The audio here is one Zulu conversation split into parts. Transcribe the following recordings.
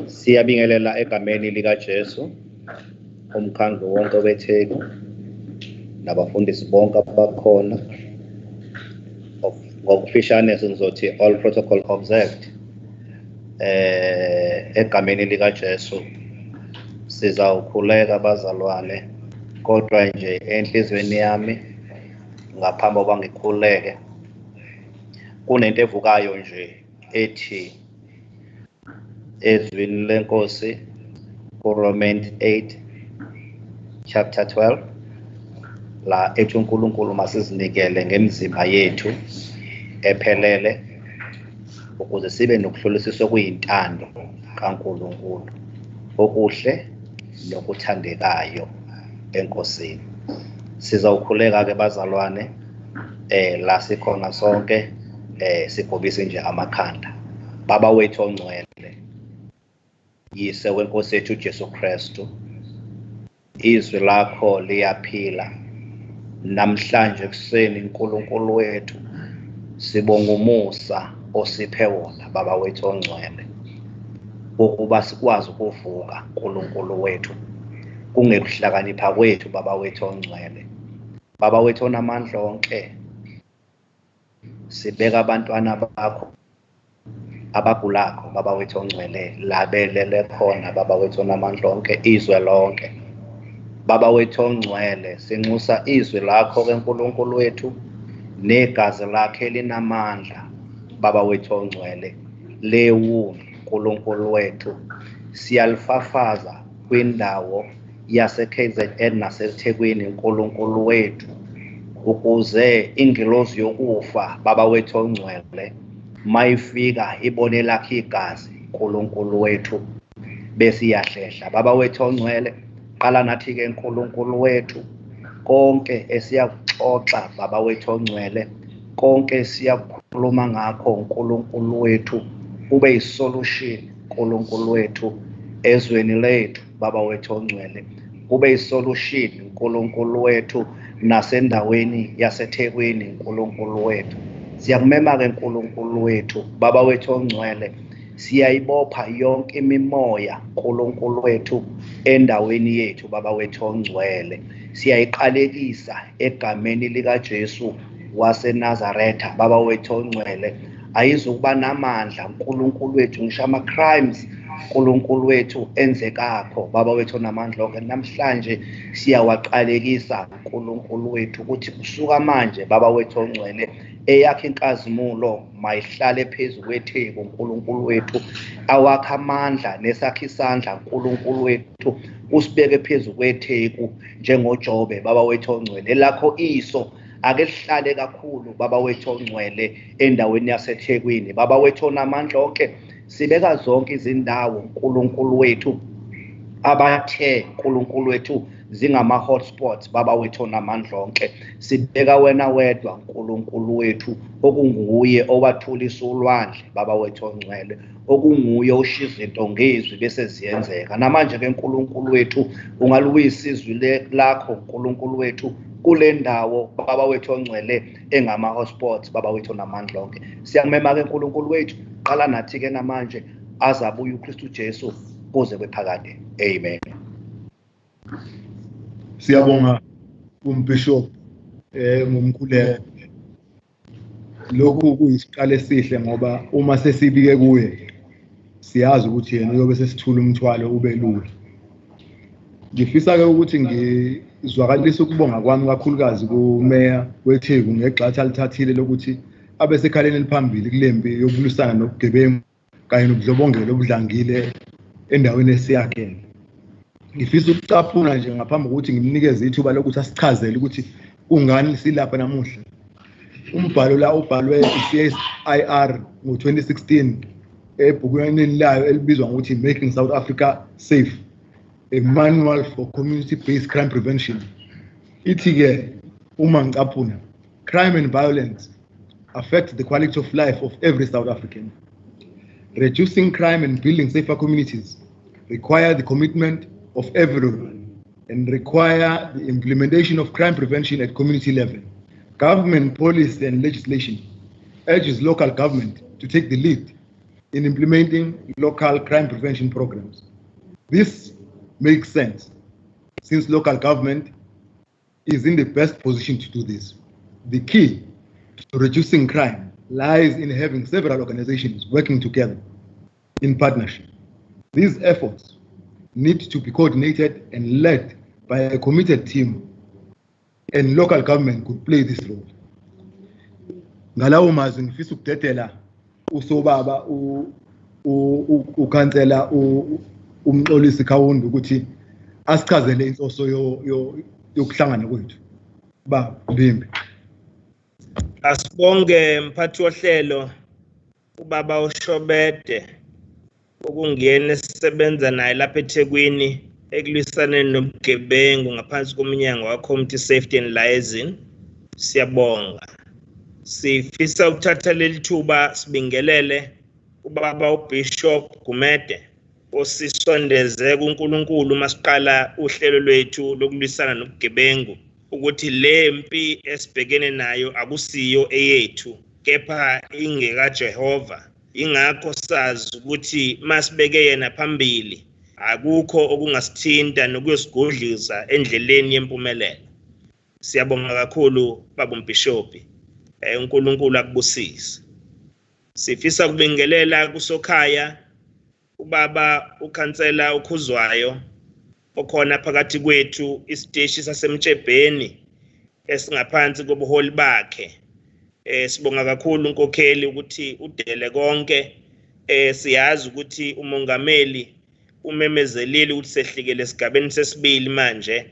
Siyabingelela egameni likaJesu, umkhandlu wonke weTheku, nabafundisi bonke abakhona. Ngokufishane sizothi all protocol observed. Egameni likaJesu sizawukhuleka bazalwane, kodwa nje enhlizweni yami ngaphambi kokuba ngikhuleke kunento evukayo nje ethi ezwini lenkosi kuRomans 8 chapter 12 la ethi uNkulunkulu masizinikele ngemizimba yethu ephelele ukuze sibe nokuhlolisiswa kuyintando kaNkulunkulu okuhle nokuthandekayo enkosini. Sizawukhuleka ke bazalwane la sikhona sonke sigobise nje amakhanda. Baba wethu ongcwele, yise wenkosi yethu Jesu Kristu, izwi lakho liyaphila namhlanje ekuseni. uNkulunkulu wethu, sibonga umusa osiphe wona baba wethu ongcwele ukuba sikwazi ukuvuka uNkulunkulu wethu kungekuhlakanipha kwethu baba wethu ongcwele. Baba wethu onamandla onke, sibeka abantwana bakho abagulakho baba wethu ongcwele labelele khona baba wethu onamandla onke izwe lonke. Baba wethu ongcwele, sinxusa izwi lakho keNkulunkulu wethu negazi lakhe linamandla baba wethu ongcwele lewu uNkulunkulu wethu, siyalifafaza kwindawo yase-KZN naseThekwini uNkulunkulu wethu, ukuze ingilozi yokufa baba wethu ongcwele mayifika ibone lakho igazi uNkulunkulu wethu bese iyahlehla. Baba wethu ongcwele, qala nathi ke uNkulunkulu wethu konke esiyakuxoxa baba wethu ongcwele, konke siyakukhuluma ngakho uNkulunkulu wethu kube yisolution uNkulunkulu wethu ezweni lethu baba wethu ongcwele, kube yisolution uNkulunkulu wethu nasendaweni yaseThekwini uNkulunkulu wethu. Siyakumema ke uNkulunkulu wethu baba wethu ongcwele, siyayibopha yonke imimoya uNkulunkulu wethu endaweni yethu baba wethu ongcwele, siyayiqalekisa egameni likaJesu waseNazaretha baba wethu ongcwele. Ayizukuba namandla uNkulunkulu wethu, ngisho ama-crimes uNkulunkulu wethu enzekakho baba wethu namandla onke namhlanje siyawaqalekisa uNkulunkulu wethu ukuthi kusuka manje baba wethu ongcwele eyakhe inkazimulo mayihlale phezu kwetheku uNkulunkulu wethu, awakha amandla nesakhe isandla uNkulunkulu wethu usibeke phezu kwetheku njengoJobe baba wethu ongcwele. Lakho iso ake lihlale kakhulu baba wethu ongcwele endaweni yaseThekwini baba wethu onamandla onke. Sibeka zonke izindawo uNkulunkulu wethu abathe uNkulunkulu wethu zingama-hotspots baba wethu onamandla onke. Sibeka wena wedwa uNkulunkulu wethu okunguye owathulisa ulwandle baba wethu ongcwele, okunguye oshiya izinto ngezwi bese ziyenzeka. Namanje ke uNkulunkulu wethu ungaluyisa izwi lakho uNkulunkulu wethu kule ndawo baba wethu ongcwele engama-hotspots baba wethu onamandla onke. Siyamema ke uNkulunkulu wethu, qala nathi ke namanje azabuye uKristu Jesu kuze kwephakade. Amen. Siyabonga umbishop ngomkhuleko. Lokhu kuyisiqalo esihle ngoba uma sesibike kuye siyazi ukuthi yena uyobe sesithula umthwalo ube lula. Ngifisa ke ukuthi ngizwakalise ukubonga kwami kakhulukazi kumeya weTheku ngexatha lithathile lokuthi abe sekhaleni eliphambili kulempi yokubulisana nobugebengu kanye nobudlobongela obudlangile endaweni esiyakhele. Ngifisa ukucaphuna nje ngaphambi kokuthi ngimnikeze ithuba lokuthi asichazele ukuthi kungani silapha namuhla. Umbhalo la ubhalwe i-CSIR ngo-2016 ebhukwini layo elibizwa ngokuthi Making South Africa Safe, a Manual for Community-Based Crime Prevention. Ithi-ke uma ngicaphuna, crime and violence affect the quality of life of every South African. Reducing crime and building safer communities require the commitment of everyone and require the implementation of crime prevention at community level. Government policy and legislation urges local government to take the lead in implementing local crime prevention programs. This makes sense since local government is in the best position to do this. The key to reducing crime lies in having several organizations working together in partnership. These efforts need to be coordinated and led by a committed team, and local government could play this role. Ngalawo mazwi ngifisa ukudedela usobaba ukhansela umxolisi Khawundi ukuthi asichazele inhloso yokuhlangana kwethu. Ba Mbimbi. Asibonge mphathi wohlelo ubaba uShobede okungiyena esisebenza naye lapha eThekwini ekulwisaneni nobugebengu ngaphansi komnyango wa-Community Safety and Liaison. Siyabonga. Sifisa ukuthatha leli thuba sibingelele ubaba uBishop Gumede osisondeze kuNkulunkulu masiqala uhlelo lwethu lokulwisana nobugebengu ukuthi le mpi esibhekene nayo akusiyo eyethu kepha ingeka Jehova. Ingakho sazi ukuthi masibeke yena phambili akukho okungasithinta nokuyosigodlisa endleleni yempumelelo. Siyabonga kakhulu baba uMbishop. uNkulunkulu akubusise. Sifisa kubingelela kusokhaya ubaba ukhansela ukhuzwayo okhona phakathi kwethu isiteshi sasemtshebheni esingaphansi kobuholi bakhe. Sibonga kakhulu unkokheli ukuthi udele konke. Siyazi ukuthi umongameli umemezelile ukuthi sehlikele esigabeni sesibili manje.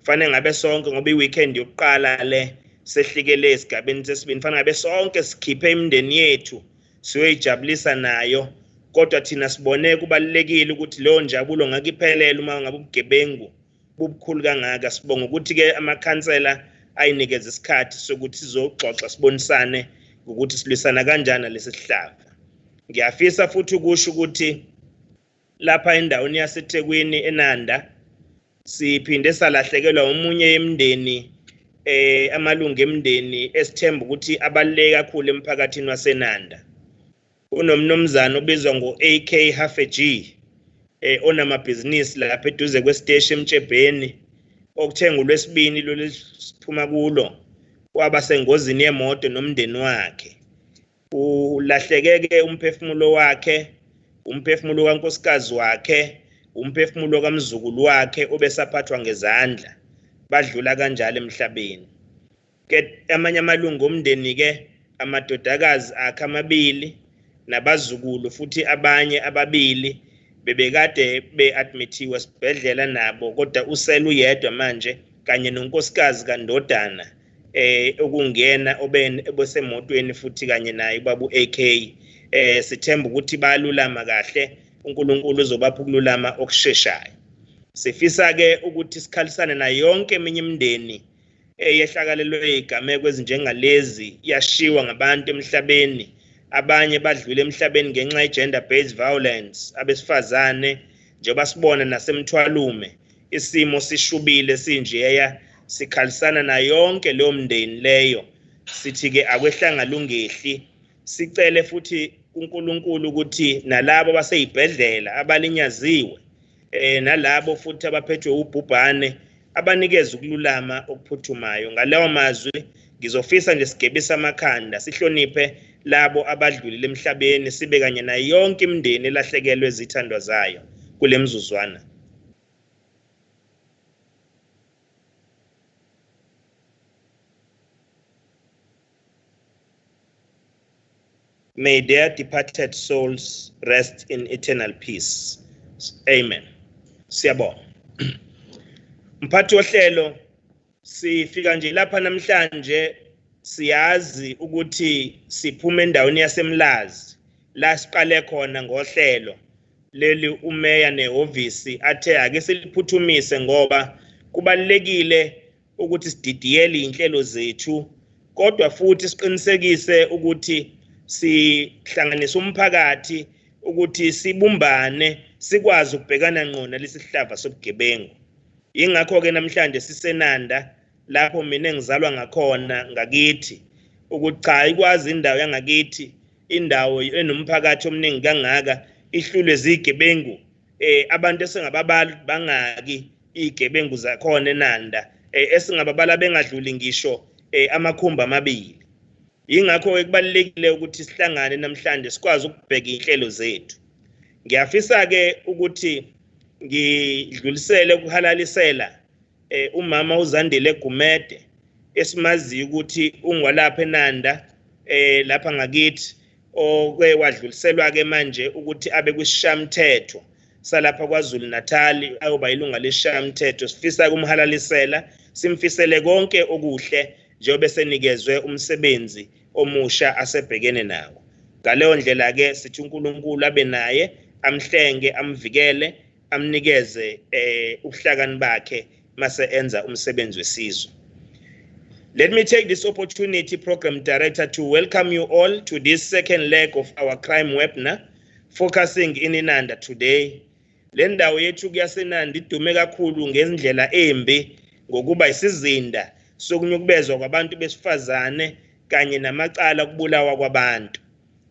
Fanele ngabe sonke ngoba iweekend yokuqala le sehlikele esigabeni sesibili. Fanele ngabe sonke sikhiphe imindeni yethu siyoyijabulisa nayo. Kodwa thina sibone kubalekile ukuthi leyo njabulo ngakiphelele uma ngabe ubugebengu bubukhulu kangaka. Sibonga ukuthi ke amakhansela ayinikeza isikhathi sokuthi sizoxoxa sibonisane ukuthi silwisana kanjani lesisihlava. Ngiyafisa futhi ukusho ukuthi lapha endaweni yaseThekwini eNanda siphinde salahlekelwa umunye yemndeni amalungu emndeni esithemba ukuthi abaluleke kakhulu emphakathini waseNanda. Unomnumzana obizwa ngo-AK Hafeji onamabhizinisi lapha eduze kwesiteshi emtshebheni okuthenga uLwesibini lo lesiphuma kulo waba sengozini yemoto nomndeni wakhe. Ulahlekeke umphefumulo wakhe, umphefumulo kankosikazi wakhe, umphefumulo kamzukulu wakhe obesaphathwa ngezandla. Badlula kanjalo emhlabeni. Ke amanye amalungu omndeni ke amadodakazi akhe amabili nabazukulu futhi abanye ababili bebekade beadmithiwe esibhedlela nabo kodwa usele uyedwa manje kanye nonkosikazi kaNdodana okungena obesemotweni futhi kanye naye babu AK. Sithemba ukuthi bayalulama kahle, uNkulunkulu uzobapha ukululama okusheshayo. Sifisa ke ukuthi sikhalisane na yonke eminye imindeni yehlakalelwe igameko ezinjengalezi yashiwa ngabantu emhlabeni. Abanye badlule emhlabeni ngenxa ye-gender based violence, abesifazane njengoba sibona nasemthwalume isimo sishubile sinjeya. Sikhalisana na yonke leyo mndeni leyo. Sithi ke akwehlanga lungehli. Sicele futhi uNkulunkulu ukuthi nalabo baseyibhedlela abalinyaziwe nalabo futhi abaphethwe ubhubhane abanikeze ukululama okuphuthumayo. Ngalawo mazwi ngizofisa nje sigebisa amakhanda sihloniphe labo abadlulile emhlabeni sibe kanye na yonke imindeni elahlekelwe izithandwa zayo kule mzuzwana. May their departed souls rest in eternal peace. Amen. Siyabonga. Mphathi wohlelo sifika nje lapha namhlanje siyazi ukuthi siphuma endaweni yaseMlazi la siqale khona ngohlelo leli umeya nehhovisi athe ake siliphuthumise ngoba kubalekile ukuthi sididiyele inhlelo zethu kodwa futhi siqinisekise ukuthi sihlanganisa umphakathi ukuthi sibumbane sikwazi ukubhekana ngqo nalesihlava sobugebengu. Ingakho ke namhlanje siseNanda lapho mina engizalwa ngakhona ngakithi ukuthi cha ikwazi indawo yangakithi indawo enomphakathi omningi kangaka ihlulwe zigebengu abantu esingababala bangaki igebengu zakhona eNanda esingababala bengadluli ngisho amakhumba amabili. Yingakho kubalekile ukuthi sihlangane namhlanje sikwazi ukubheka inhlelo zethu. Ngiyafisa ke ukuthi ngidlulisele ukuhalalisela umama uZandile Gumede esimaziyo ukuthi ungwalapha eNanda lapha ngakithi okwe wadluliselwa ke manje ukuthi abe kwisishamthetho salapha kwaZulu Natal ayoba ilunga lesishamthetho. Sifisa kumhalalisela simfisele konke okuhle njengoba senikezwe umsebenzi omusha asebhekene nawo. Ngaleyo ndlela ke sithi uNkulunkulu abe naye amhlenge amvikele amnikeze ubuhlakani bakhe mase enza umsebenzi wesizwe. Let me take this opportunity, Program Director, to welcome you all to this second leg of our crime webinar focusing in Inanda today. Le ndawo yethu kuyasenanda idume kakhulu ngendlela embi ngokuba isizinda sokunyukubezwa kwabantu besifazane kanye namacala okubulawa kwabantu.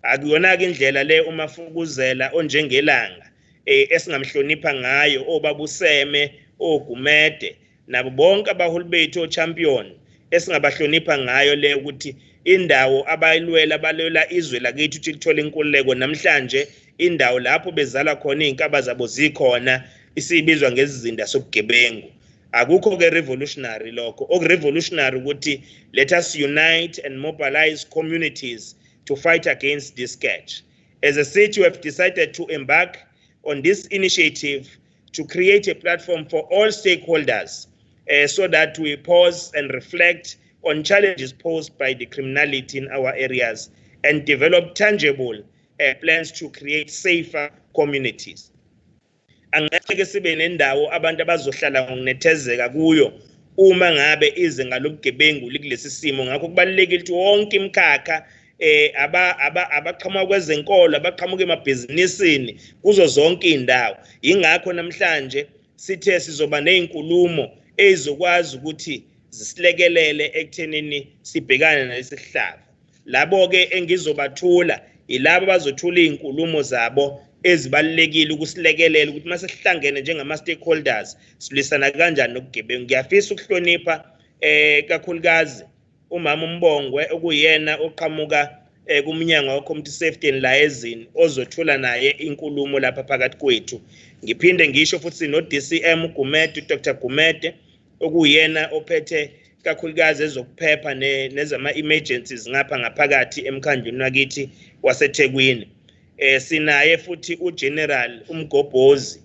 Akuyona ke indlela le umafukuzela onjengelanga esingamhlonipha ngayo obabuseme oGumede nabo bonke abaholi bethu ochampion esingabahlonipha ngayo le ukuthi indawo abayilwela balwela izwe lakithi ukuthi lithola inkululeko namhlanje indawo lapho bezala khona izinkaba zabo zikhona isibizwa ngezizinda sobugebengu. Akukho ke revolutionary lokho. Okurevolutionary ukuthi let us unite and mobilize communities to fight against this scourge. As a city, we have decided to embark on this initiative to create a platform for all stakeholders so that we pause and reflect on challenges posed by the criminality in our areas and develop tangible plans to create safer communities. Angeke sibe nendawo abantu abazohlala ngokunethezeka kuyo uma ngabe izinga lobugebengu likulesi simo. Ngakho kubalulekile ukuthi wonke imkhakha abaqhamuka kwezenkolo abaqhamuka emabhizinisini kuzo zonke indawo. Yingakho namhlanje sithe sizoba nezinkulumo ezokwazi ukuthi zisilekelele ekuthenini sibhekane nalesihlava. Labo ke engizobathula ilabo bazothula izinkulumo zabo ezibalekile ukusilekelela ukuthi mase sihlangene njengama stakeholders silisana kanjani nobugebengu. Ngiyafisa ukuhlonipha kakhulukazi umama uMbongwe okuyena oqhamuka kumnyango weCommunity Safety and Liaison ozothula naye inkulumo lapha phakathi kwethu. Ngiphinde ngisho futhi no DCM Gumede, Dr. Gumede okuyena ophethe kakhulukazi ezokuphepha nezama emergencies ngapha ngaphakathi emkhandlweni wakithi waseThekwini. Sinaye futhi uGeneral uMgobhozi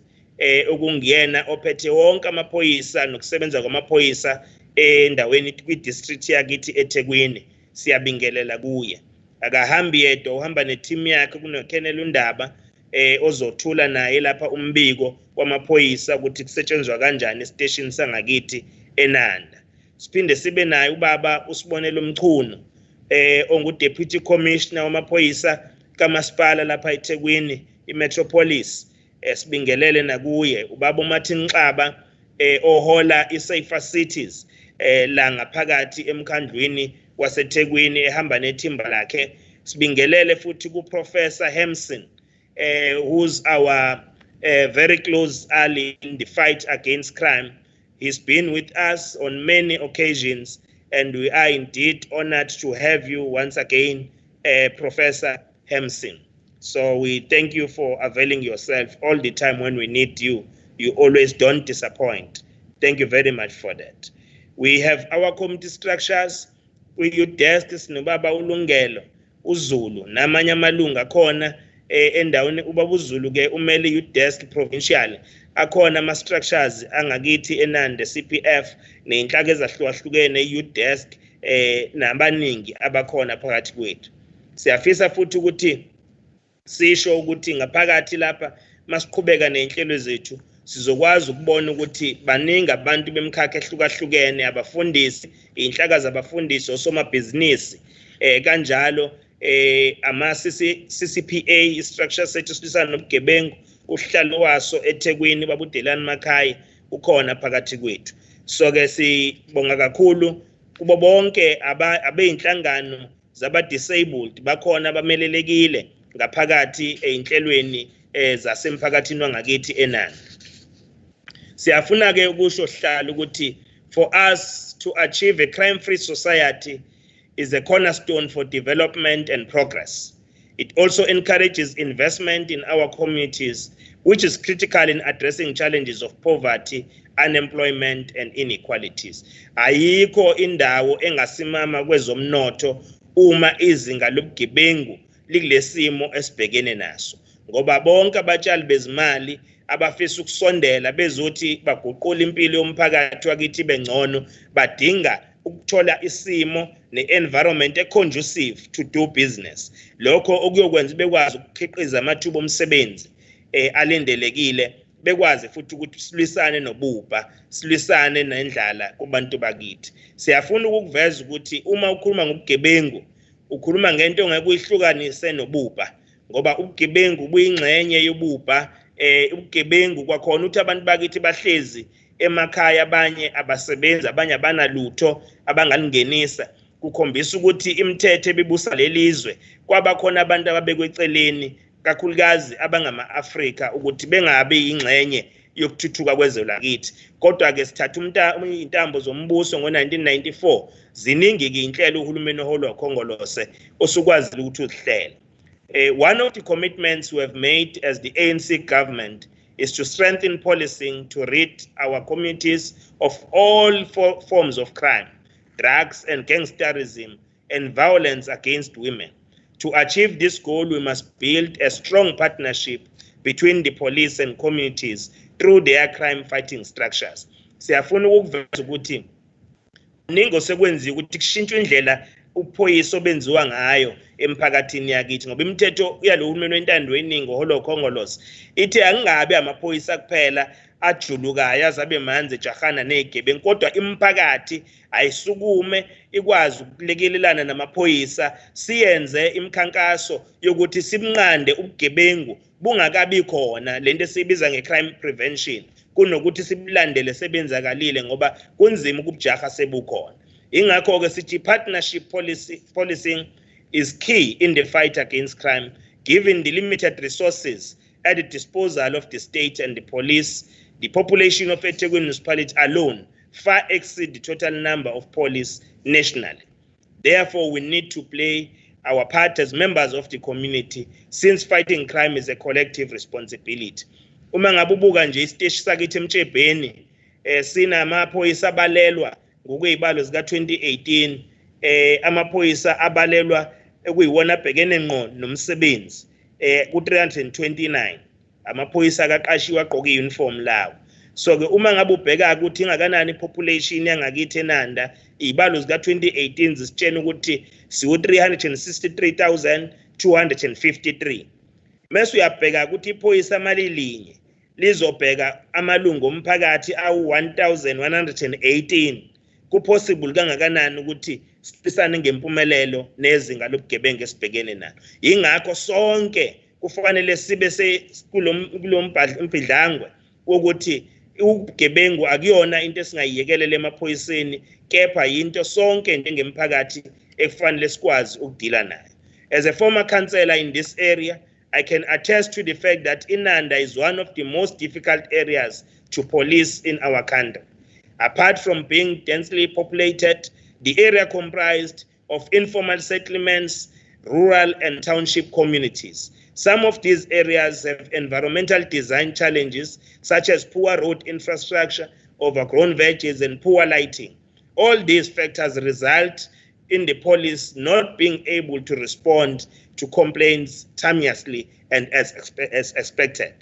okungiyena ophethe wonke amaphoyisa nokusebenza kwamaphoyisa endaweni kwi-district yakithi eThekwini. Siyabingelela kuye. Akahambi yedwa, uhamba neteam yakhe kunoKennel uNdaba ozothula naye lapha umbiko wamaphoyisa ukuthi kusetshenzwa kanjani estation sangakithi eNanda. Siphinde sibe naye ubaba uSibonelo Mchunu ongu-Deputy Commissioner wamaphoyisa kamasipala lapha eThekwini iMetropolis. Sibingelele nakuye. Ubaba uMartin Nxaba ohola iSafer Cities la ngaphakathi emkhandlwini waseThekwini ehamba nethimba lakhe. Sibingelele futhi kuProfessor Hemson who's our very close ally in the fight against crime. He's been with us on many occasions and we are indeed honored to have you once again, Professor Hemson. So we thank you for availing yourself all the time when we need you. You always don't disappoint. Thank you very much for that. We have our community structures. Youth desk sinobaba uLungelo uZulu namanye amalunga khona endaweni ubaba uZulu ke umele youth desk provincial. Akhona ama structures angakithi eNanda CPF nezinhlaka ezahlukahlukene youth desk nabaningi abakhona phakathi kwethu. Siyafisa futhi ukuthi sisho ukuthi ngaphakathi lapha masiqhubeka nezinhlelo zethu sizokwazi ukubona ukuthi baningi abantu bemkhakha ehlukahlukene, abafundisi, inhlaka zabafundisi, osomabhizinisi kanjalo ama CCPA structure sethu silisana nobugebengu uhlalo waso eThekwini babudelani makhaya ukhona phakathi kwethu. So ke sibonga kakhulu kubo bonke abeyinhlangano zaba-disabled bakhona abamelelekile ngaphakathi ey'nhlelweni zasemphakathini wangakithi eNanda. Siyafuna-ke ukusho sihlalo ukuthi for us to achieve a crime-free society is a cornerstone for development and progress. It also encourages investment in our communities, which is critical in addressing challenges of poverty, unemployment, and inequalities. Ayikho indawo engasimama kwezomnotho uma izinga lobugebengu likulesimo esibhekene naso. Ngoba bonke abatshali bezimali abafisa ukusondela bezothi baguqula impilo yomphakathi wakithi bengcono badinga ukuthola isimo ne-environment conducive to do business. Lokho okuyokwenza bekwazi ukukhiqiza amathuba omsebenzi alindelekile, bekwazi futhi ukuthi silwisane nobubha, silwisane nendlala kubantu bakithi. Siyafuna ukuveza ukuthi uma ukhuluma ngobugebengu ukhuluma ngento ongeke uyihlukanise nobubha, ngoba ubugebengu buyingxenye yobubha. Ubugebengu kwakhona ukuthi abantu bakithi bahlezi emakhaya, abanye abasebenzi, abanye abanalutho abangalingenisa, kukhombisa ukuthi imithetho ebibusa lelizwe kwabakhona abantu ababekwe eceleni, kakhulukazi abangama-Afrika, ukuthi bengabi ingxenye yokuthuthuka kwezwe lakithi. Kodwa-ke sithatha intambo zombuso ngo-1994, ziningi-ke inhlelo uhulumeni oholwa ukhongolose osukwazile ukuthi uzihlele. One of the commitments we have made as the ANC government is to strengthen policing to rid our communities of all forms of crime, drugs and gangsterism, and violence against women. To achieve this goal, we must build a strong partnership between the police and communities through their crime-fighting structures. Siyafuna ukuveza ukuthi ningo sekwenziwa ukuthi kushintshwe indlela uphoyisa obenziwa ngayo emphakathini yakithi, ngoba imithetho yalo hulumeni wentando weningi oholo khongolose ithi angabe amaphoyisa kuphela ajulukayo azabe manzi jahana nezigebengu, kodwa imiphakathi ayisukume ikwazi ukulekelelana namaphoyisa, siyenze imikhankaso yokuthi simnqande ubugebengu bungakabi khona, lento esibiza nge-crime prevention, kunokuthi sibulandele sebenzakalile ngoba kunzima ukubujaha sebukhona. Ingakho-ke sithi partnership policing is key in the fight against crime, given the limited resources at the disposal of the state and the police. The population of eThekwini municipality alone far exceeds the total number of police nationally. Therefore, we need to play our part as members of the community, since fighting crime is a collective responsibility. Uma ngabubuka nje isiteshi sakithi eMtshebheni sinamaphoyisa abalelwa ngokuyibalo zika 2018, amaphoyisa abalelwa ekuyiwona abhekene ngqo nomsebenzi ku 329, amaphoyisa akaqashiwe agqoka i-uniform lawo. So ke uma ngabe ubheka ukuthi ingakanani population yangakithi eNanda, izibalo zika 2018 zisitshela ukuthi siwu 363,253. Mase uyabheka ukuthi iphoyisa malilinye lizobheka amalungu omphakathi awu 1118, kupossible kangakanani ukuthi sipisane ngempumelelo nezinga lobugebengu esibhekene nalo. Ingakho sonke kufanele sibe kulombhidlangwe wokuthi ubugebengu akuyona into esingayiyekelele emaphoyiseni, kepha into sonke njengemphakathi ekufanele sikwazi ukudila nayo. As a former councillor in this area, I can attest to the fact that iNanda is one of the most difficult areas to police in our country. Apart from being densely populated, the area comprised of informal settlements, rural and township communities. Some of these areas have environmental design challenges, such as poor road infrastructure, overgrown veggies, and poor lighting. All these factors result in the police not being able to respond to complaints timeously and as expected.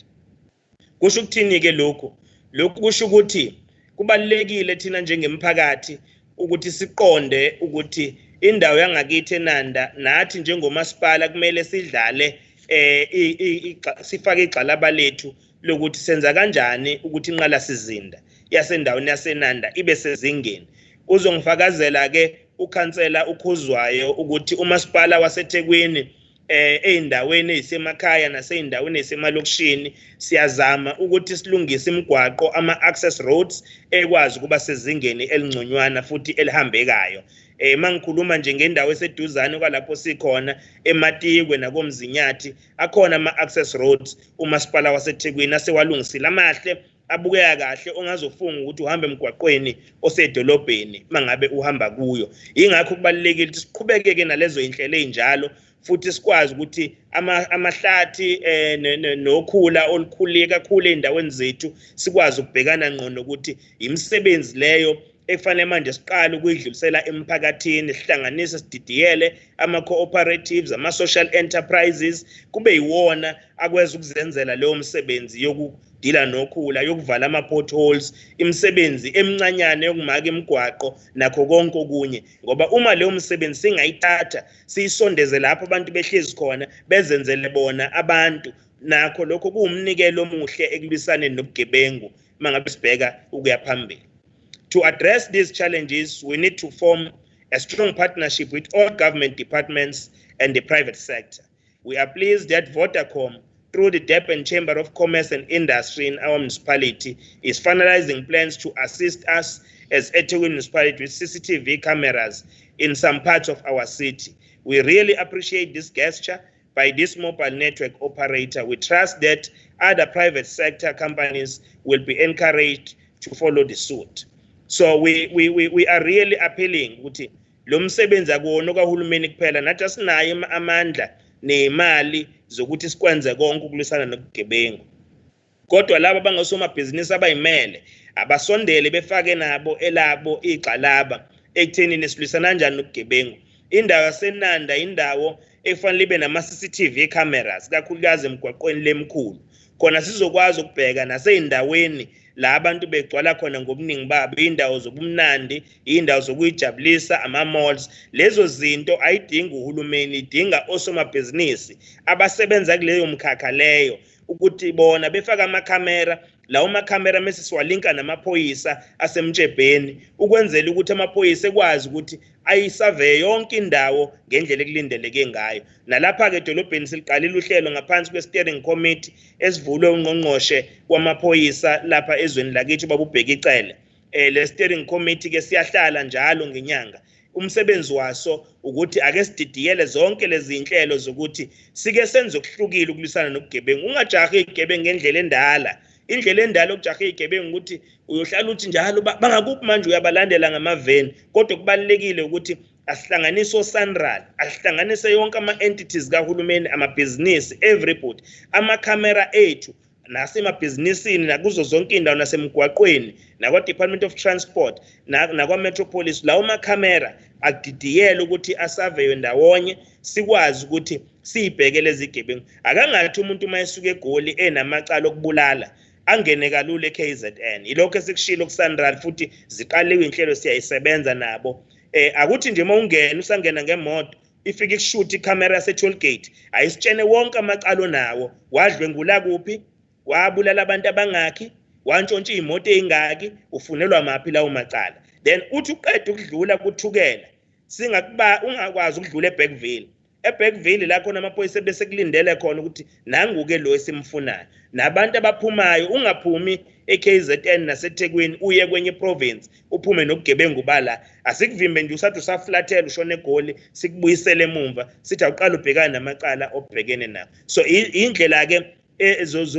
Kusho ukuthini-ke lokhu? Lokhu kusho ukuthi kubalulekile thina njengemphakathi ukuthi siqonde ukuthi indawo yangakithi eNanda nathi njengomasipala kumele sidlale sifake igxalaba lethu lokuthi senza kanjani ukuthi inqala sizinda yasendaweni yaseNanda ibe sezingeni. Uzongifakazela ke ukhansela ukhuzwayo ukuthi umasipala waseThekwini ey'ndaweni ey'semakhaya nasey'ndaweni ey'semalokishini siyazama ukuthi silungise imigwaqo ama-access roads ekwazi ukuba sezingeni elingconywana futhi elihambekayo. Mangikhuluma nje ngendawo eseduzane kwalapho sikhona eMatikwe nakoMzinyathi akhona ama-access roads umasipala waseThekwini asewalungisile amahle abukeka kahle ongazofunga ukuthi uhambe emgwaqweni osedolobheni mangabe uhamba kuyo. Ingakho kubalulekile ukuthi siqhubekeke nalezo iy'nhlelo ey'njalo futhi sikwazi ukuthi amahlathi nokhula olukhule kakhulu ey'ndaweni zethu sikwazi ukubhekana ngqo nokuthi imisebenzi leyo efanele manje siqale ukuyidlulisela emphakathini sihlanganise sididiyele ama-cooperatives ama-social enterprises kube yiwona akwenza ukuzenzela leyo msebenzi yokudila nokhula yokuvala ama-potholes imisebenzi emincanyane yokumaka imigwaqo nakho konke okunye ngoba uma leyo msebenzi singayithatha siyisondeze lapho abantu behlezi khona bezenzele bona abantu nakho lokho kuwumnikelo omuhle ekulwisaneni nobugebengu mangabe sibheka ukuya phambili. To address these challenges, we need to form a strong partnership with all government departments and the private sector. We are pleased that Vodacom, through the Durban Chamber of Commerce and Industry in our municipality, is finalizing plans to assist us as eThekwini municipality with CCTV cameras in some parts of our city. We really appreciate this gesture by this mobile network operator. We trust that other private sector companies will be encouraged to follow the suit. So we are really appealing ukuthi lo msebenzi akuwona okahulumeni kuphela nathi asinayo amandla nemali zokuthi sikwenze konke ukulwisana nobugebengu kodwa laba abangasomabhizinisi abayimele abasondele befake nabo elabo igxalaba ekuthenini silwisana kanjani nobugebengu. Indawo yaseNanda indawo efanele ibe nama-CCTV cameras kakhulukazi emgwaqweni lemkhulu khona sizokwazi ukubheka nasey'ndaweni la abantu begcwala khona ngobuningi babo indawo zobumnandi indawo zokuyijabulisa ama-malls. Lezo zinto ayidinga uhulumeni idinga osomabhizinisi abasebenza kuleyo mkhakha leyo ukuthi bona befaka amakhamera lawo makhamera mase siwalinka namaphoyisa asemtshebheni ukwenzela ukuthi amaphoyisa ekwazi ukuthi ayisurvey yonke indawo ngendlela ekulindeleke ngayo. Nalapha-ke edolobheni siliqalile uhlelo ngaphansi kwe-steering committee esivulwe ungqongqoshe wamaphoyisa lapha ezweni lakithi babubheka icele. Le steering committee-ke siyahlala njalo ngenyanga. Umsebenzi waso ukuthi ake sididiyele zonke lezi zinhlelo zokuthi sike senze okuhlukile ukulwisana nobugebengu. Ungajahi igebengu ngendlela endala. Indlela endala yokujaha igebengu ukuthi uyohlala uthi njalo bangakuphi manje uyabalandela ngamaveni kodwa kubalulekile ukuthi asihlanganise oSanral asihlanganise yonke ama-entities kahulumeni amabhizinisi everybody amakhamera ethu nasemabhizinisini nakuzo zonke indawo nasemgwaqweni nakwa-Department of Transport nakwa-Metropolis lawo makhamera adidiyele ukuthi asurveywe ndawonye sikwazi ukuthi siyibheke lezi gebengu. Akangathi umuntu uma esuka eGoli enamacala okubulala angene kalule eKZN. Ilokho esikushilo kuSanral futhi ziqaliwe inhlelo siyayisebenza nabo. Akuthi nje uma ungena usangena ngemoto ifike ikushuthi ikhamera yase-toll gate ayisitshene wonke amacala nawo wadlwengula kuphi wabulala abantu abangakhi wantshontsha iy'moto ey'ngaki ufunelwa maphi lawo macala. Then uthi uqeda ukudlula kuthukela ungakwazi ukudlula eBergville. eBergville la khona amaphoyisa bese kulindele khona ukuthi nanguke lo esimfunayo. Nabantu abaphumayo ungaphumi eKZN naseThekwini uye kwenye province uphume nobugebengu bala asikuvimbe nje usathi usaflathela ushone eGoli sikubuyisele emumva sithi awuqala ubhekana namacala obhekene nawo. So indlela-ke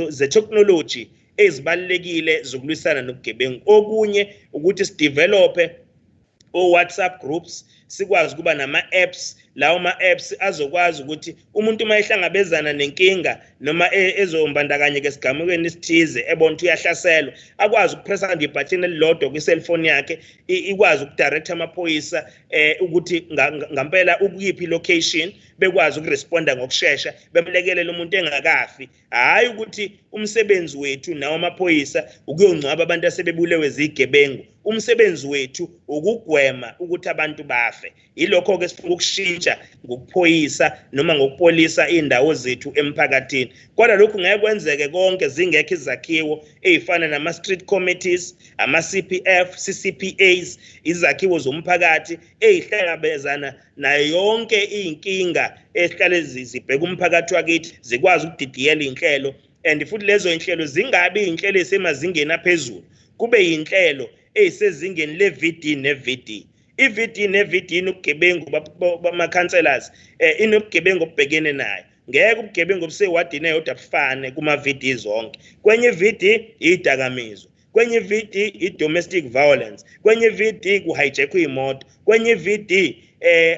ze-technology ezibalulekile zokulwisana nobugebengu. Okunye ukuthi sidevelophe o-WhatsApp groups sikwazi ukuba nama-apps lawo ma-apps azokwazi ukuthi umuntu uma ehlangabezana nenkinga noma ezombandakanye-ke esigamekweni esithize ebona ukuthi uyahlaselwa akwazi ukupressa nje ibhathini elilodwa kwi-cellphone yakhe ikwazi ukudirecta amaphoyisa ukuthi ngampela ukuyiphi ilocation bekwazi ukuresponda ngokushesha bemlekelele umuntu engakafi. Hhayi ukuthi umsebenzi wethu nawo amaphoyisa ukuyongcwaba abantu asebebulewe zigebengu. Umsebenzi wethu ukugwema ukuthi abantu bafe. Ilokho-ke sifuna ukushintsha ukushintsha ngokuphoyisa noma ngokupolisa indawo zethu emphakathini. Kodwa lokhu ngeke kwenzeke konke zingekho izakhiwo ezifana nama street committees, ama CPF, CCPAs, izakhiwo zomphakathi ezihlangabezana nayo yonke inkinga esihlale zibheka umphakathi wakithi zikwazi ukudidiyela inhlelo, and futhi lezo inhlelo zingabi inhlelo esemazingeni aphezulu, kube inhlelo ezisezingeni le-VD ne-VD. I-VD ne-VD inobugebengu bama-councillors inobugebengu obubhekene nayo. Ngeke ubugebengu obusewadini eyodwa bufane kuma-VD zonke. Kwenye VD idakamizwa, kwenye VD i-domestic violence, kwenye VD kuhijackwa imoto, kwenye VD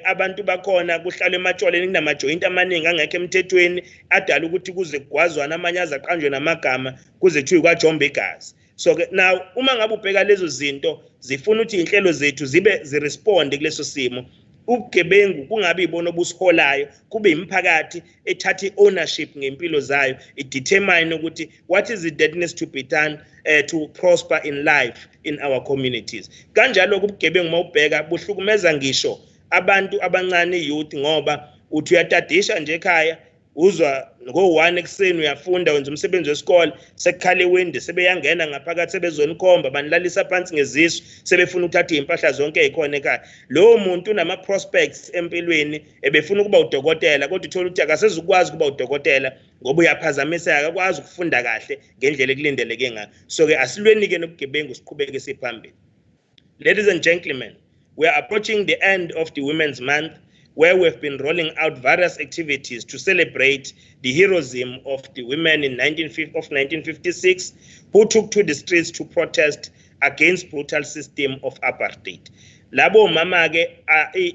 abantu bakhona kuhlala ematshwaleni kunamajoyinti amaningi angekho emthethweni adala ukuthi kuze kugwazwana amanye azaqanjwe namagama kuze kuthiwe kwajomba igazi. So now uma ngabe ubheka lezo zinto zifuna ukuthi inhlelo zethu zibe ziresponde kuleso simo, ubugebengu kungabi ibona obusiholayo, kube imphakathi ethatha i-ownership ngempilo zayo, i-determine ukuthi what is it that needs to be done to prosper in life in our communities. Kanjalo ubugebengu mawubheka buhlukumeza ngisho abantu abancane youth, ngoba uthi uyatadisha nje ekhaya uzwa ngo-1 ekuseni uyafunda wenza umsebenzi wesikole sekukhala iwindi sebeyangena ngaphakathi sebezonikhomba banilalisa phansi ngezisu sebefuna ukuthatha impahla zonke ezikhona ekhaya. Lowo muntu unama-prospects empilweni ebefuna ukuba udokotela kodwa uthola ukuthi akasezukwazi ukuba udokotela ngoba uyaphazamiseka, akakwazi ukufunda kahle ngendlela ekulindeleke ngayo. So-ke asilweni-ke nobugebengu siqhubeke siphambili. Ladies and gentlemen, we are approaching the end of the Women's Month, where we've been rolling out various activities to celebrate the heroism of the women in 1956 who took to the streets to protest against brutal system of apartheid. Labo mama-ke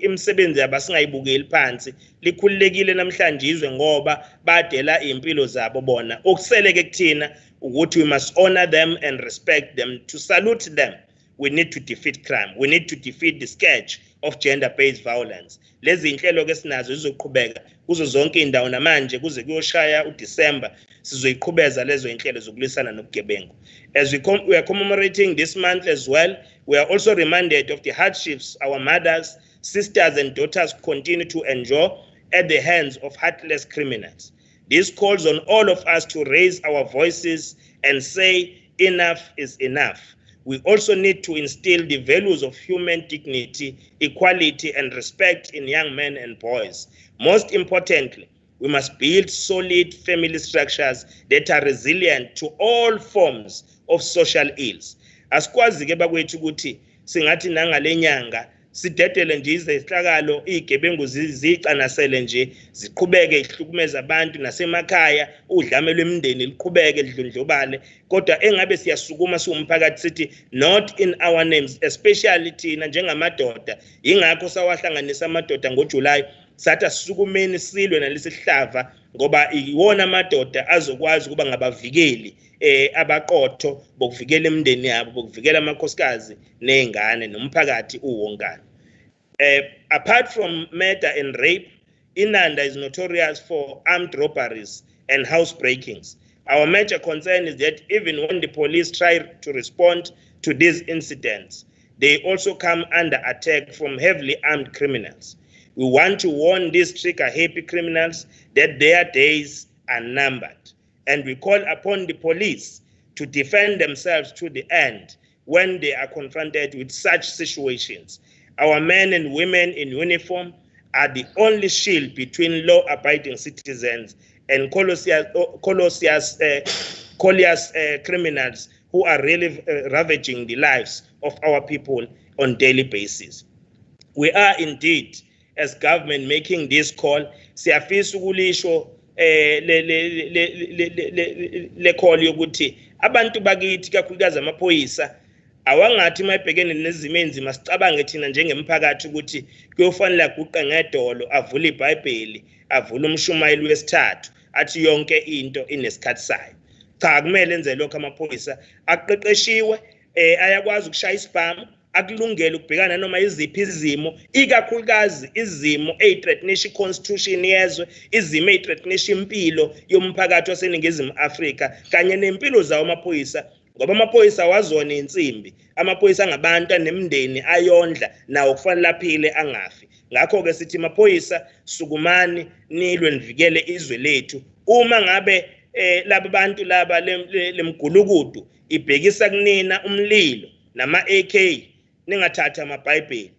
imisebenzi abasingayibukeli phansi likhululekile namhlanje izwe ngoba badela impilo zabo bona. Okuseleke kuthina ukuthi we must honor them and respect them. To salute them, we need to defeat crime. We need to defeat the scourge of gender-based violence. Lezi inhlelo ke sinazo zizoqhubeka kuzo zonke indawo namanje kuze kuyoshaya uDisemba sizoyiqhubeza lezo inhlelo zokulisana nobugebengu. As we are commemorating this month as well, we are also reminded of the hardships our mothers, sisters and daughters continue to endure at the hands of heartless criminals. This calls on all of us to raise our voices and say enough is enough. We also need to instill the values of human dignity, equality, and respect in young men and boys. Most importantly, we must build solid family structures that are resilient to all forms of social ills. Asikwazi-ke bakwethu ukuthi singathi nangale nyanga sidedele nje izehlakalo izigebengu zicanasele nje ziqhubeke ihlukumeza abantu nasemakhaya, udlame lwemindeni liqhubeke lidlondlobale, kodwa engabe siyasukuma siwumphakathi sithi not in our names, especially thina njengamadoda. Ingakho sawahlanganisa amadoda ngoJulayi sathi asisukumeni silwe nalesihlava ngoba iwona amadoda azokwazi ukuba ngabavikeli abaqotho bokuvikela imindeni yabo, bokuvikela amakhosikazi nezingane nomphakathi uwonkana. Apart from murder and rape, Inanda is notorious for armed robberies and house breakings. Our major concern is that even when the police try to respond to these incidents, they also come under attack from heavily armed criminals. We want to warn these trigger-happy criminals that their days are numbered, and we call upon the police to defend themselves to the end when they are confronted with such situations. Our men and women in uniform are the only shield between law-abiding citizens and callous criminals who are really ravaging the lives of our people on a daily basis. We are indeed, as government, making this call. Siyafisa ukulisho le call yokuthi abantu bakithi kakhulukazi amaphoyisa awangathi mayibhekene nezimo enzima sicabange thina njengemphakathi ukuthi kuyofanele aguqe ngedolo avule iBhayibheli avule umshumayeli wesithathu athi yonke into inesikhathi sayo. Cha, kumele enze lokho amaphoyisa aqeqeshiwe, ayakwazi ukushaya isibhamu, akulungele ukubhekana noma iziphi izimo, ikakhulukazi izimo ezithreatenisha iconstitution yezwe, izimo ezithreatenisha impilo yomphakathi waseNingizimu Afrika kanye nempilo zawo amaphoyisa ngoba amaphoyisa wazona insimbi, amaphoyisa ngabantu anemndeni ayondla nawo kufanele aphile angafi. Ngakho ke sithi maphoyisa sukumani nilwe nivikele izwe lethu. Uma ngabe laba bantu laba lemgulukudu ibhekisa kunina umlilo nama AK, ningathatha amabhayibheli,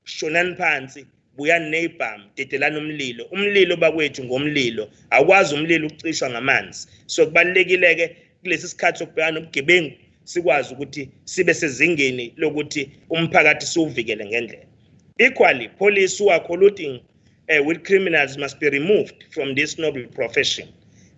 shonani phansi, buyani nebhamu, dedelana umlilo. Umlilo bakwethu ngomlilo, awukwazi umlilo ukucishwa ngamanzi. So kubalulekile ke kulesi sikhathi sokubhekana nobugebengu sikwazi ukuthi sibe sezingeni lokuthi umphakathi siwuvikele ngendlela. Equally, police who are colluding with criminals must be removed from this noble profession.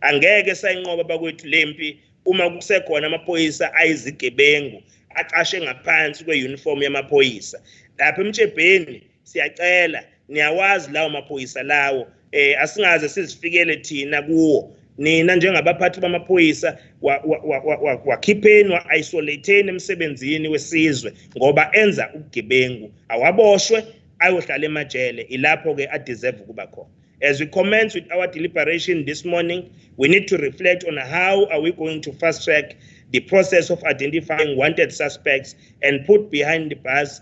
Angeke sayinqoba bakwethu lempi uma kusekhona amaphoyisa ayizigebengu aqashe ngaphansi kweuniform yamaphoyisa. Lapha eMtshebheni siyacela niyawazi lawo maphoyisa lawo, asingaze sizifikele thina kuwo. Nina njengabaphathi bamaphoyisa wakhipheni wa-isolateni emsebenzini wesizwe ngoba enza ubugebengu, awaboshwe ayohlala emajele. Ilapho ke adeserve ukuba khona. As we commence with our deliberation this morning, we need to reflect on how are we going to fast track the process of identifying wanted suspects and put behind the bars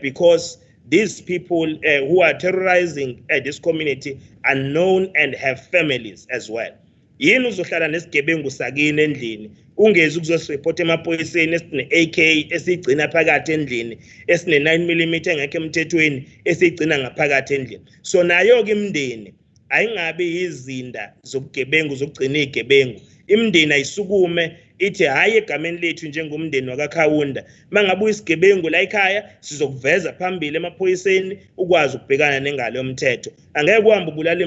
because these people who are terrorizing this community are known and have families as well. Yini uzohlala nesigebengu sakini endlini ungezi ukuzosireport emaphoyiseni esine AK esigcina phakathi endlini esine 9mm engekho emthethweni esigcina ngaphakathi endlini. So nayo ke imndeni ayingabe izinda zobugebengu zokugcina igebengu. Imndeni ayisukume ithi hayi egameni lethu njengomndeni wakaKhawunda mangabe uyisigebengu la ekhaya sizokuveza phambili emaphoyiseni ukwazi ukubhekana nengalo yomthetho. Angeke kuhambe ubulala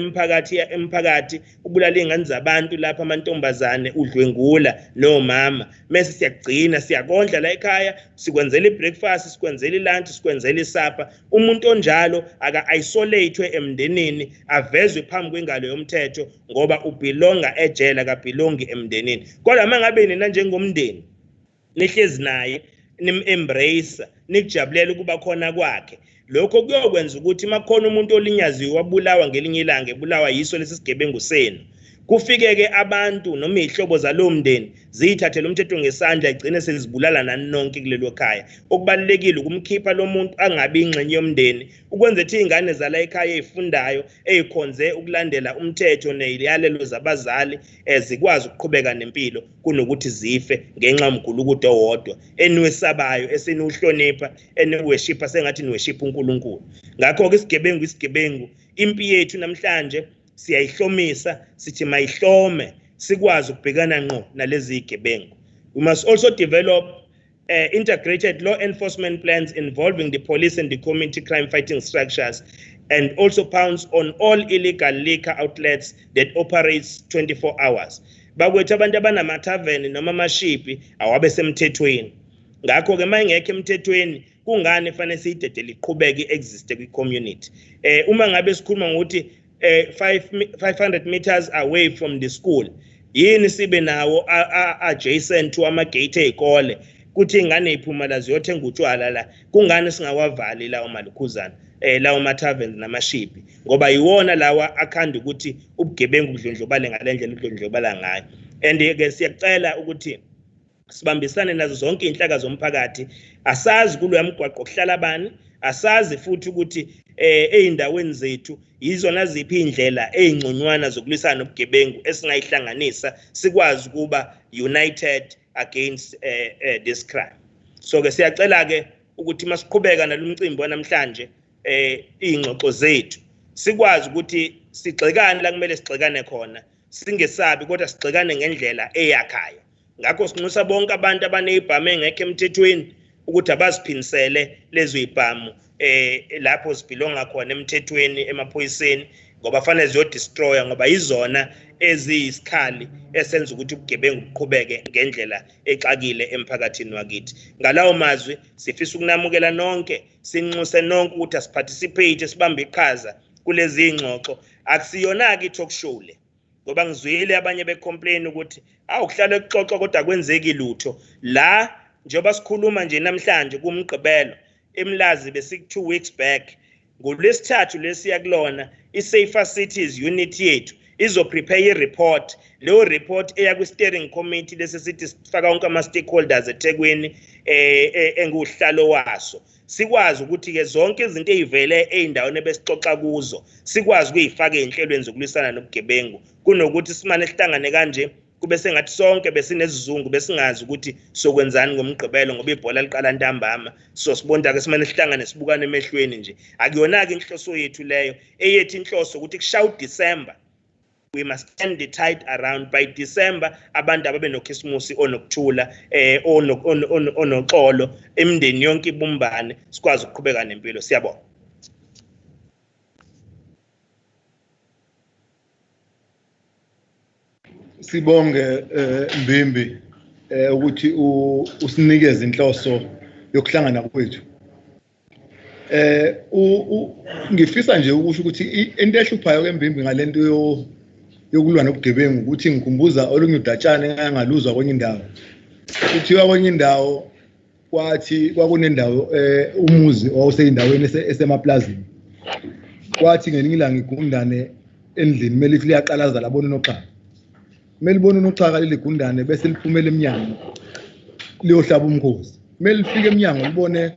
emphakathi ubulala ingane zabantu lapha amantombazane udlwengula nomama mase siyagcina siyakondla la ekhaya sikwenzela ibreakfast sikwenzela ilunch sikwenzela isapha. Umuntu onjalo aka-isolate emndenini avezwe phambi kwengalo yomthetho ngoba ubelonga ejele akabelongi emndenini. Kodwa mangabe nina njengomndeni nihlezi naye nim-embrace nikujabulela ukuba khona kwakhe, lokho kuyokwenza ukuthi makhona umuntu olinyaziwe wabulawa ngelinye ilanga ebulawa yiso lesi sigebengu senu, kufike-ke abantu noma izihlobo zalowo mndeni ziyithathele umthetho ngesandla igcine sezibulala nani nonke kulelo khaya. Okubalulekile ukumkhipha lo muntu angabi ingxenye yomndeni ukwenza ukuthi izingane zala ekhaya ezifundayo ezikhonze ukulandela umthetho neziyalelo zabazali zikwazi ukuqhubeka nempilo kunokuthi zife ngenxa yomgulukudu owodwa eniwesabayo eseniwuhlonipha eniweshipa sengathi niweshipa uNkulunkulu. Ngakho-ke isigebengu impi yethu namhlanje siyayihlomisa sithi mayihlome sikwazi ukubhekana ngqo nalezi igebengu. We must also develop integrated law enforcement plans involving the police and the community crime fighting structures and also pounce on all illegal liquor outlets that operates 24 hours. Bakwethu abantu abanama-tavern noma amashipi awabe semthethweni. Ngakho-ke mayengekho emthethweni kungani fanele siyidedele iqhubeke i-existe kwi-community. Uma ngabe sikhuluma ngokuthi 500 meters away from the school, yini sibe nawo adjacent to amagate ezikole kuthi ingane iphuma la ziyothenga utshwala la, kungani singawavali lawo malukhuzana lawo ma-taverns namashipi ngoba yiwona lawa akhanda ukuthi ubugebengu budlondlobale ngale ndlela udlondlobala ngayo. And-ke siyacela ukuthi sibambisane nazo zonke inhlaka zomphakathi. Asazi kulo yamgwaqo kuhlala abani, asazi futhi ukuthi ey'ndaweni zethu yizona ziphi indlela ey'ngconywana zokulwisana nobugebengu esingayihlanganisa sikwazi ukuba united against this crime. So-ke siyacela-ke ukuthi masiqhubeka nalomcimbi wanamhlanje iy'ngxoxo zethu sikwazi ukuthi sigxekane la kumele sigxekane khona, singesabi kodwa sigxekane ngendlela eyakhayo. Ngakho sinxusa bonke abantu abanezibhamu engekho emthethweni ukuthi abaziphinisele lezo zibhamu lapho zibhilonga khona emthethweni emaphoyiseni ngoba fanele ziyodestroya ngoba yizona eziyisikhali esenza ukuthi ubugebengu buqhubeke ngendlela exakile emphakathini wakithi. Ngalawo mazwi sifisa ukunamukela nonke, sinxuse nonke ukuthi asiparticipate sibambe iqhaza kulezi ingxoxo. Akusiyona-ke i-talk show le ngoba ngizwile abanye becomplain ukuthi awukuhlala kuxoxwa kodwa kwenzeki lutho la. Njengoba sikhuluma nje namhlanje kumgqibelo eMlazi besiku 2 weeks back, ngolwesithathu lesiya kulona i-Safer Cities unit yethu izoprepare i-report. Leyo report eya kwi-steering committee lesi sithi sifaka wonke ama-stakeholders eThekwini enguhlalo waso. Sikwazi ukuthi-ke zonke izinto ey'vele ey'ndaweni ebesixoxa kuzo sikwazi ukuy'faka ey'nhlelweni zokulwisana nobugebengu, kunokuthi simane sihlangane kanje kube sengathi sonke besinesizungu besingazi ukuthi sokwenzani ngomgqibelo ngoba ibhola liqala ntambama. So sibonda-ke simane sihlangane sibukane emehlweni nje. Akuyona-ke inhloso yethu leyo. Eyethu inhloso ukuthi kushawu December we must turn the tide around. By December abantu ababe nokhisimusi onokuthula onoxolo, imindeni yonke ibumbane, sikwazi ukuqhubeka nempilo. Siyabonga. Sibonge Mbimbi ukuthi usinikeze inhloso yokuhlangana kwethu. Ngifisa nje ukusho ukuthi into ehluphayo keMbimbi ngalento yokulwa nobugebengu ukuthi ngikhumbuza olunye udatshana engaluzwa kwenye indawo. Kuthiwa kwenye indawo kwathi kwakunendawo umuzi owawuseyindaweni esemaplazini. Kwathi ngelinye ilanga igundane endlini mele liyaqalaza labona unoxhaka. Melibona unoxhaka leli gundane bese liphumela eminyango liyohlaba umkhosi. Melifika eminyango libone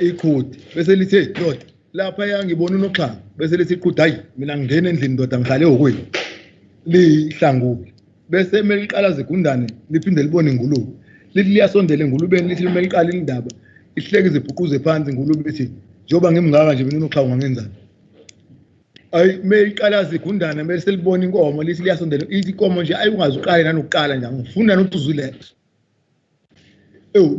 iqhudi bese lithi hey ndoda lapha yangibona unoxhaka bese lithi iqhudi hayi mina ngingena endlini ndoda ngihlale okwini lihlangule. Bese meliqalaza igundane liphinde libone ingulube lithi liyasondela engulubeni lithi meliqala indaba ihleke izibhukuze phansi ingulube lithi njoba ngimngaka nje mina unoxhaka ngangenzani. Ay meyiqalaza igundane bese libona inkomo lithi liyasondela ithi inkomo nje ayungazi uqala nanokuqala nje ngifuna nokuthi uzule.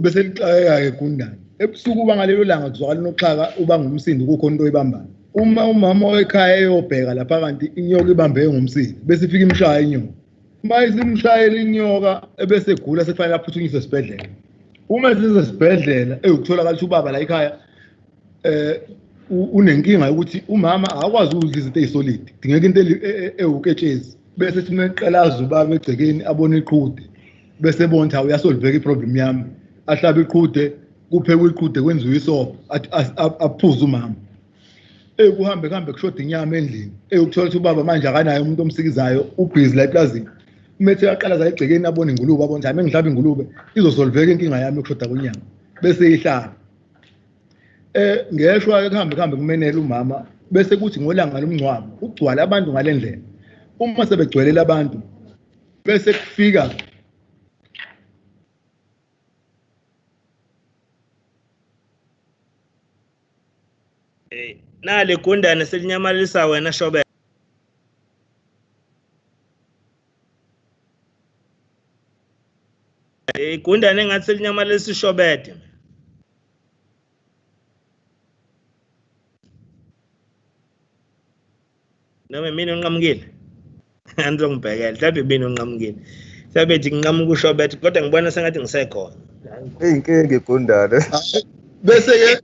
Bese liqala igundane ebusuku bangalelo langa kuzwakala unoxhaka uba ngumsindi ukho into oyibambayo. Uma umama ekhaya eyobheka lapha kanti inyoka ibambe ngumsindi bese ifika imshaya inyoka. Manje imshayela inyoka ebese egula sekufanele aphuthunyiswe esibhedlela. Uma esesibhedlela ukutholakala ukuthi ubaba la ekhaya unenkinga ukuthi umama akwazi ukudla izinto ezisolid, dingeka into ewuketshezi. Bese simeqalaza ubaba egcekeni abone iqhude bese bona ukuthi uyasolveka iproblem yami, ahlaba iqhude kuphekwe iqhude kwenziwe isopo aphuza umama. Kuhambe kushoda inyama endlini. Ukuthola ukuthi ubaba manje akanayo umuntu omsikizayo, ubhizi la eplazini. Umethe yaqalaza egcekeni abone ingulube abona ukuthi mengihlaba ingulube izosolveka inkinga yami yokushoda kwenyama bese ihlaba. Ngeshwa kuhambe kumenela umama bese kuthi ngolanga lomncwabo ugcwala abantu ngalendlela. Uma sebegcwelele abantu bese kufika nale gundane selinyamalisa wena Shobela. Igundane engathi selinyamalisa iShobela. Noma mina unqamukile. Angizongibhekela mhlawumbe mina unqamukile. Mhlawumbe nje nginqamuka uShobela kodwa ngibona sengathi ngisekhona. Inkinga igundane. Bese ke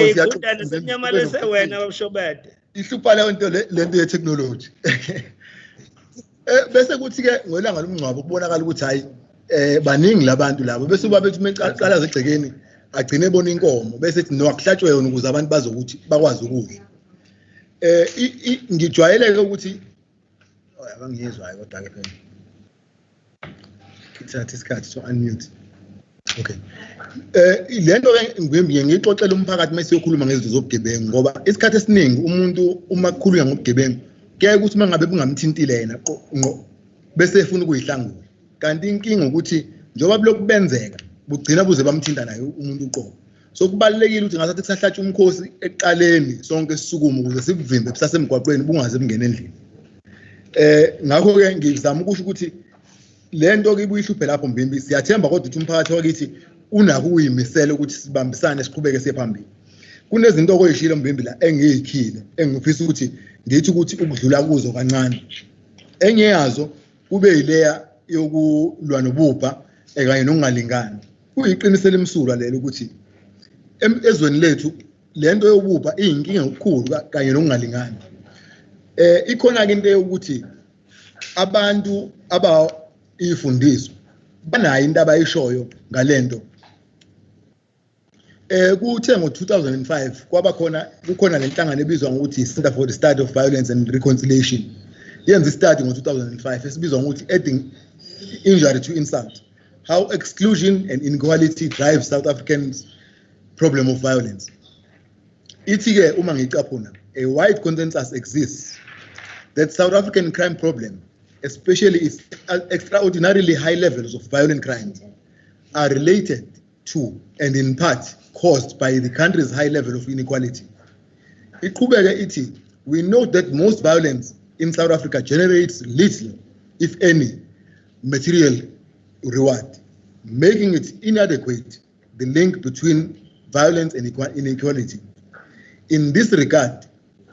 igundane selinyamalise wena uShobela. Ihlupha leyo nto lento ye-technology. Bese kuthi ke ngolanga lomncwabo kubonakala ukuthi hayi baningi labantu labo bese uba bethu meqalaza egcekeni agcine ebona inkomo bese ethi no akuhlatshwe yona ukuze abantu bazokuthi bakwazi ukudla. Ngijwayeleke ukuthi abangiyezwayo kodwa ke phela kithatha isikhathi so unmute. Okay. Lento ke ngiyixoxela umphakathi mase siyokhuluma ngezinto zobugebengu ngoba isikhathi esiningi umuntu uma kukhulunywa ngobugebengu kuyaye ukuthi mangabe bungamthintile yena qo bese efuna ukuyihlangula. Kanti inkinga ukuthi njoba bloku benzeka bugcina buze bamthinta naye umuntu uqobo. So kubalekile ukuthi ngasathi kusahlatsha umkhosi eqaleni sonke sisukuma ukuze sikuvimbe busasemgwaqweni bungaze bungene endlini. Ngakho ke ngizama ukusho ukuthi lento ke ibuyihluphe lapho Mbimbi siyathemba kodwa ukuthi umphakathi wakithi unako ukuyimisela ukuthi sibambisane siqhubeke siye phambili. Kunezinto okoyishilo Mbimbi la engiyikhile engifisa ukuthi ngithi ukuthi ukudlula kuzo kancane. Enye yazo kube yileya yokulwa nobupha kanye nokungalingani. Kuyiqinisele emsulwa lelo ukuthi ezweni lethu lento yobupha iyinkinga okukhulu kanye nokungalingani. Ikhona ke into yokuthi abantu aba ifundiswa banayo into abayishoyo ngalento. Kuthe ngo-2005 kukhona lenhlangano ebizwa ngokuthi Center for the Study of Violence and Reconciliation yenza study ngo-2005 esibizwa ngokuthi adding injury to insult, how exclusion and inequality drive South Africans' problem of violence. Ithi-ke uma ngicaphuna, a wide consensus exists that South African crime problem, especially its extraordinarily high levels of violent crimes, are related to and in part caused by the country's high level of inequality. Iqhubeka ithi, we know that most violence in South Africa generates little, if any, material reward, making it inadequate, the link between violence and inequality. In this regard,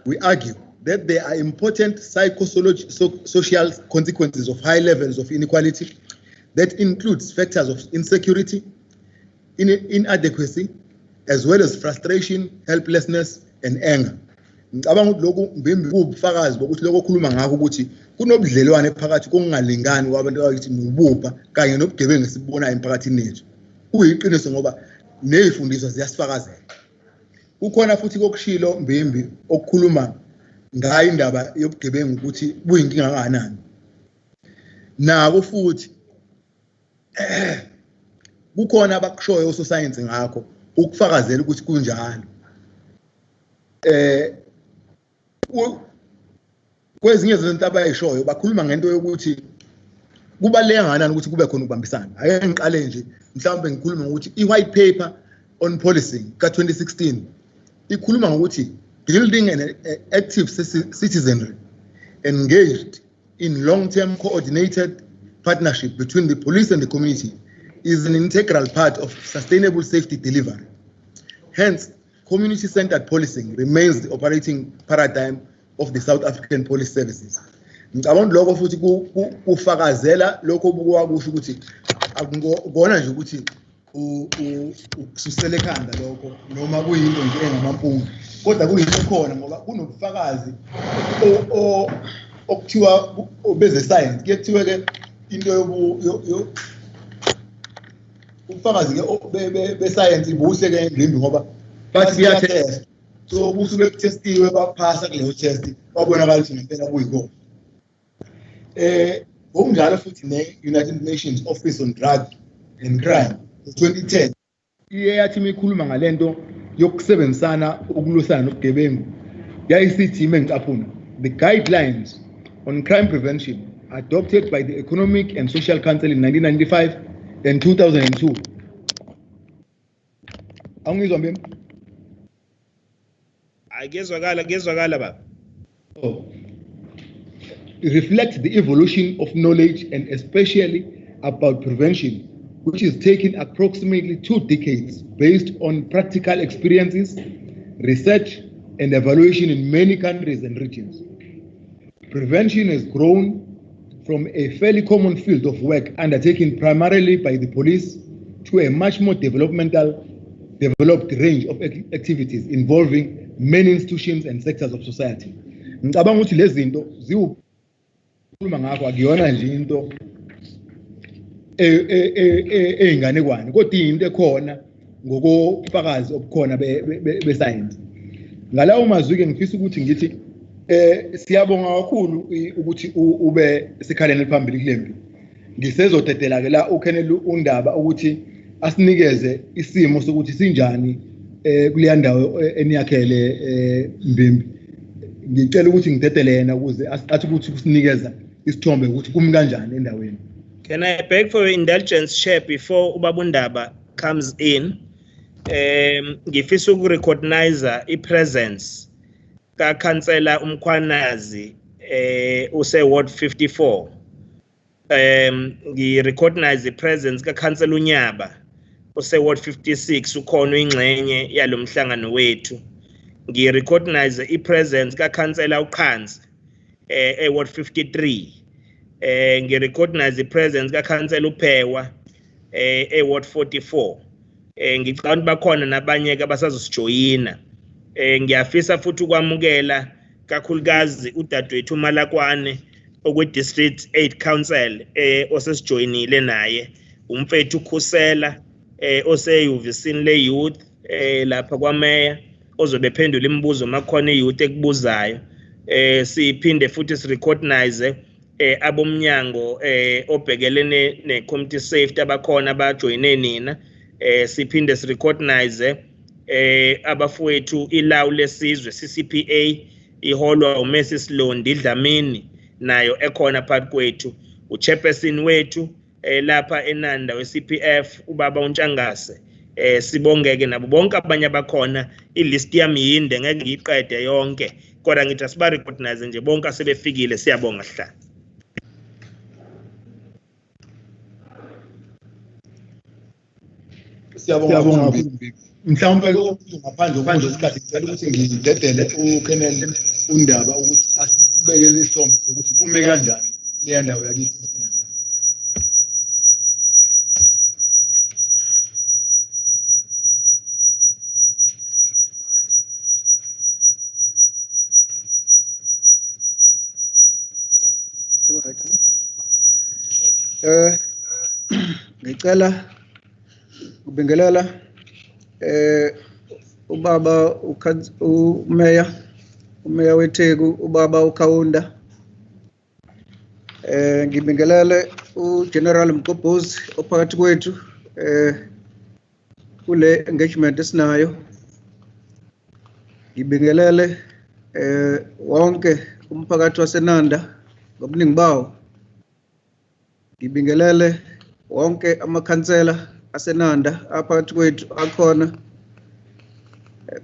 we argue that there are important social consequences of high levels of inequality that includes factors of insecurity, inadequacy, as well as frustration, helplessness, and anger. Ngicabanga ukuthi lokhu mbimbi kubufakazi bokuthi lokho okhuluma ngakho ukuthi kunobudlelwane phakathi kongalingani kwabantu abakithi nobupha kanye nobugebengu esibona emphakathini nethu. Kuyiqiniso ngoba nezifundiswa ziyasifakazela. Ukhona futhi kokushilo mbimbi okukhuluma ngayo indaba yobugebengu ukuthi buyinkinga kangakanani. Nako futhi kukhona abakushoyo ososcience ngakho ukufakazela ukuthi kunjalo. Kwezinye zezinto abayishoyo bakhuluma ngento yokuthi kubaleka kangakanani ukuthi kube khona ukubambisana. Ake ngiqale nje mhlawumbe ngikhuluma ngokuthi i-white paper on policing ka-2016 ikhuluma ngokuthi building an active citizenry engaged in long-term coordinated partnership between the police and the community is an integral part of sustainable safety delivery. Hence, community-centered policing remains the operating paradigm of the South African police services. Ngicabanga lokho futhi kufakazela lokho obukusho ukuthi akubona nje ukuthi ususele ekhanda lokho noma kuyinto nje engamampunga, kodwa kuyinto khona ngoba kunobufakazi okuthiwa obeze science. Kuyekuthiwa ke into ubufakazi ke be science ibuhle ke ngimbi ngoba bathi kuyatest, so kusuke kutestiwe baphasa kuleyo test babonakala ukuthi ngempela kuyikho. Ngokunjalo futhi ne-United Nations Office on Drug and Crime 2010 iye yathi mikhuluma ngalento yokusebenzisana ukulwisana nobugebengu yayisithi mengicaphuna, the guidelines on crime prevention adopted by the Economic and Social Council in 1995 and 2002. Angizwa mbembe? Agezwakala baba. Reflect the evolution of knowledge and especially about prevention, which is taking approximately 2 decades based on practical experiences, research, and evaluation in many countries and regions. Prevention has grown from a fairly common field of work undertaken primarily by the police to a much more developed range of activities involving many institutions and sectors of society. Ngicabanga ukuthi lezi zinto ziwukhuluma ngakho akuyona nje into eyinganekwane, kodwa into ekhona ngokofakazi obukhona be-science. Ngalawo mazwi ke ngifisa ukuthi ngithi siyabonga kakhulu ukuthi ube sikhaleni phambili kulempi. Ngisezodedela ke la ukhenela undaba ukuthi asinikeze isimo sokuthi sinjani kuleya ndawo eniyakhele Mbimbi. Ngicela ukuthi ngidedele yena ukuze athi ukuthi kusinikeza isithombe ukuthi kumi kanjani endaweni. Can I beg for your indulgence, Chair, before Ubabundaba comes in? Ngifisa ukurecognize i-presence ka-Councillor Umkhwanazi use Ward 54. Ngi-recognize i-presence ka-Councillor Unyaba use Ward 56 ukhona ingxenye yalo mhlangano wethu. Ngi-recognize i-presence ka-Councillor Uqhansi Ward 53. Ngi-recognize i-presence ka-Councillor Uphewa Ward 44. Ngicabanga bakhona nabanye ke abasazosijoyina. Ngiyafisa futhi ukwamukela kakhulukazi udadewethu uMalakwane okwe-District 8 Council osesijoyinile naye, umfethu Khusela oseyuvisini le-youth lapha kwameya ozobe phendula imibuzo makhona i-youth ekubuzayo. siphinde futhi sirecognize abomnyango obhekelene ne-community safety abakhona abajoyine nina, siphinde sirecognize abafowethu ilawu lesizwe CCPA iholwa uMercy Silondi Dlamini nayo ekhona phakathi kwethu, uchairperson wethu lapha eNanda we-CPF ubaba uNtshangase. Sibongeke nabo bonke abanye abakhona, ilist yami yinde ngeke ngiyiqede yonke, kodwa ngithi asiba recognize nje bonke asebefikile. Siyabonga Hlala. Siyabonga kakhulu. Mhlawumbe ngaphandle kokuthi isikhathi ngicela ukuthi ngidedele uKenel uNdaba ukuthi asibekele isithombe sokuthi kume kanjani leya ndawo yakithi. Ngicela ubingelela ubaba umeya weTheku, ubaba uKhawunda. Ngibingelele uGeneral Mgobhozi ophakathi kwethu kule engagement esinayo. Ngibingelele wonke umphakathi waseNanda ngobuningi bawo. Ngibingelele wonke amakhansela aseNanda aphakathi kwethu akhona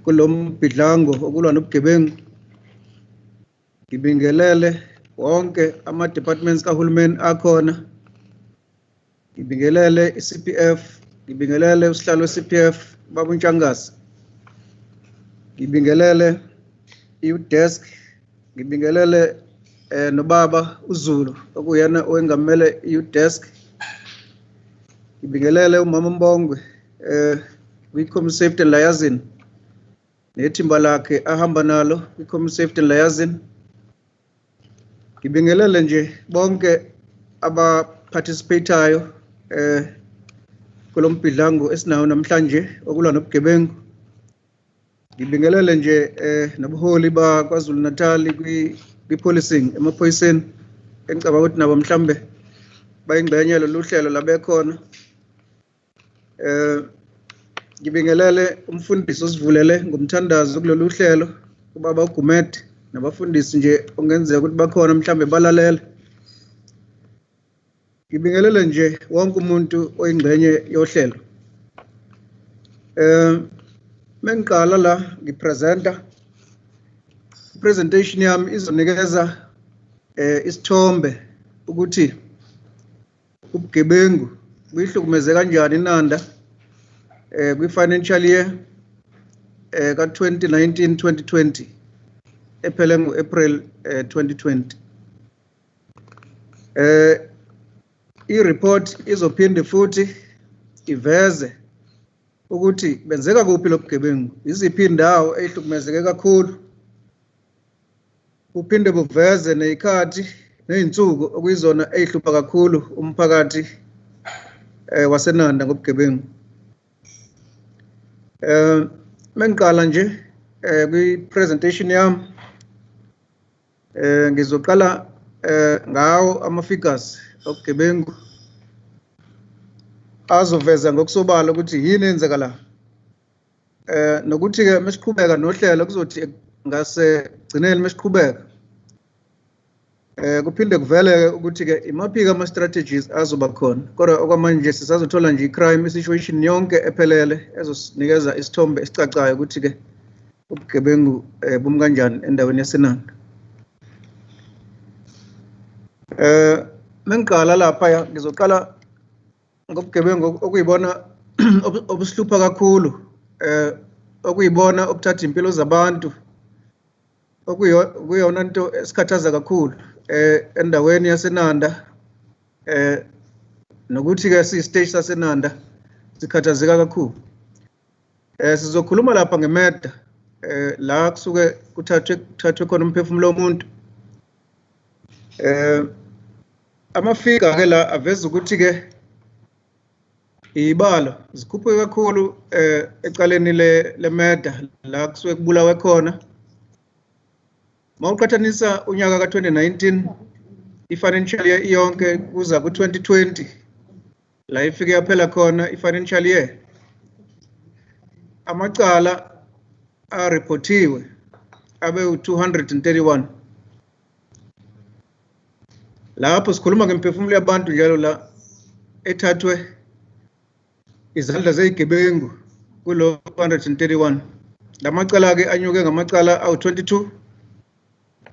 kulombhidlango okulwa nobugebengu. Ngibingelele wonke ama-departments kahulumeni akhona. Ngibingelele i-CPF, ngibingelele usihlalo we-CPF baba uNtshangase. Ngibingelele i-youth desk, ngibingelele nobaba uZulu okuyena owengamele i-youth desk. Ngibingelele umama Mbongwe kwi-community safety and liaison nethimba lakhe ahamba nalo kwi-community safety and liaison. Ngibingelele nje bonke abaparticipatayo kulombhidlango esinawo namhlanje okulwa nobugebengu. Ngibingelele nje nabuholi bakwaZulu Natal kwi-policing emaphoyiseni, engicabanga ukuthi nabo mhlambe bayingxenye loluhlelo labekhona. Ngibingelele umfundisi osivulele ngomthandazo kulolu hlelo ubaba uGumede nabafundisi nje ongenzeka ukuthi bakhona mhlambe balalela. Ngibingelele nje wonke umuntu oyingxenye yohlelo. Mengiqala la ngipresenta presentation yami izonikeza isithombe ukuthi ubugebengu buyihlukumeze kanjani iNanda kwi-financial year ka-2019-2020 ephele ngo-April 2020. I-report izophinde futhi iveze ukuthi benzeka kuphi lobugebengu, iziphi indawo eyihlukumezeke kakhulu. Uphinde buveze nezikhathi nezinsuku okuyizona ezihlupha kakhulu umphakathi waseNanda ngobugebengu. Mengiqala nje kwi-presentation yami ngizoqala ngawo ama-figures obugebengu azoveza ngokusobala ukuthi yini enzekala. Nokuthi-ke mesiqhubeka nohlelo kuzothi ngase gcineni mesiqhubeka kuphinde kuvele ukuthi-ke imaphi-ke ama-strategies azoba khona, kodwa okwamanje sisazothola nje i-crime situation yonke ephelele ezosinikeza isithombe esicacayo ukuthi-ke ubugebengu bumi kanjani endaweni yaseNanda. Mengiqala lapha ngizoqala ngobugebengu okuyibona obusihlupha kakhulu, okuyibona obuthatha impilo zabantu, okuyona nto esikhathaza kakhulu endaweni yaseNanda, nokuthi-ke siyisiteshi saseNanda sikhathazeka kakhulu. Sizokhuluma lapha ngemeda la kusuke kuthathwe khona umphefumulo womuntu. Amafika-ke la aveza ukuthi-ke ibalo zikhuphuke kakhulu ecaleni lemeda la kusuke kubulawe khona. Mawuqhathanisa unyaka ka2019 i-financial year iyonke kuza ku2020 la ifike yaphela khona i-financial year, amacala areportiwe abe u231. Lapho sikhuluma ngemphefumulo yabantu njalo la ethathwe izandla zezigebengu kulo 231. Lamacala ke anyuke ngamacala awu22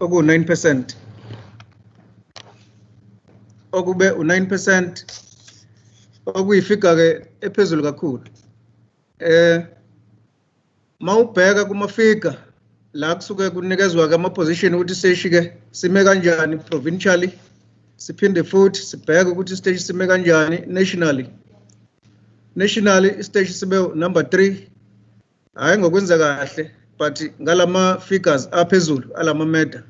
oku9%. Okube u9% okuyifika ke ephezulu kakhulu. Mawubheka kumafika la kusuke kunikezwa ke ama-position ukuthi stage ke sime kanjani provincially, siphinde futhi sibheke ukuthi stage sime kanjani nationally. Nationally stage sibe number 3, hayi ngokwenza kahle but ngalama figures aphezulu alama meta.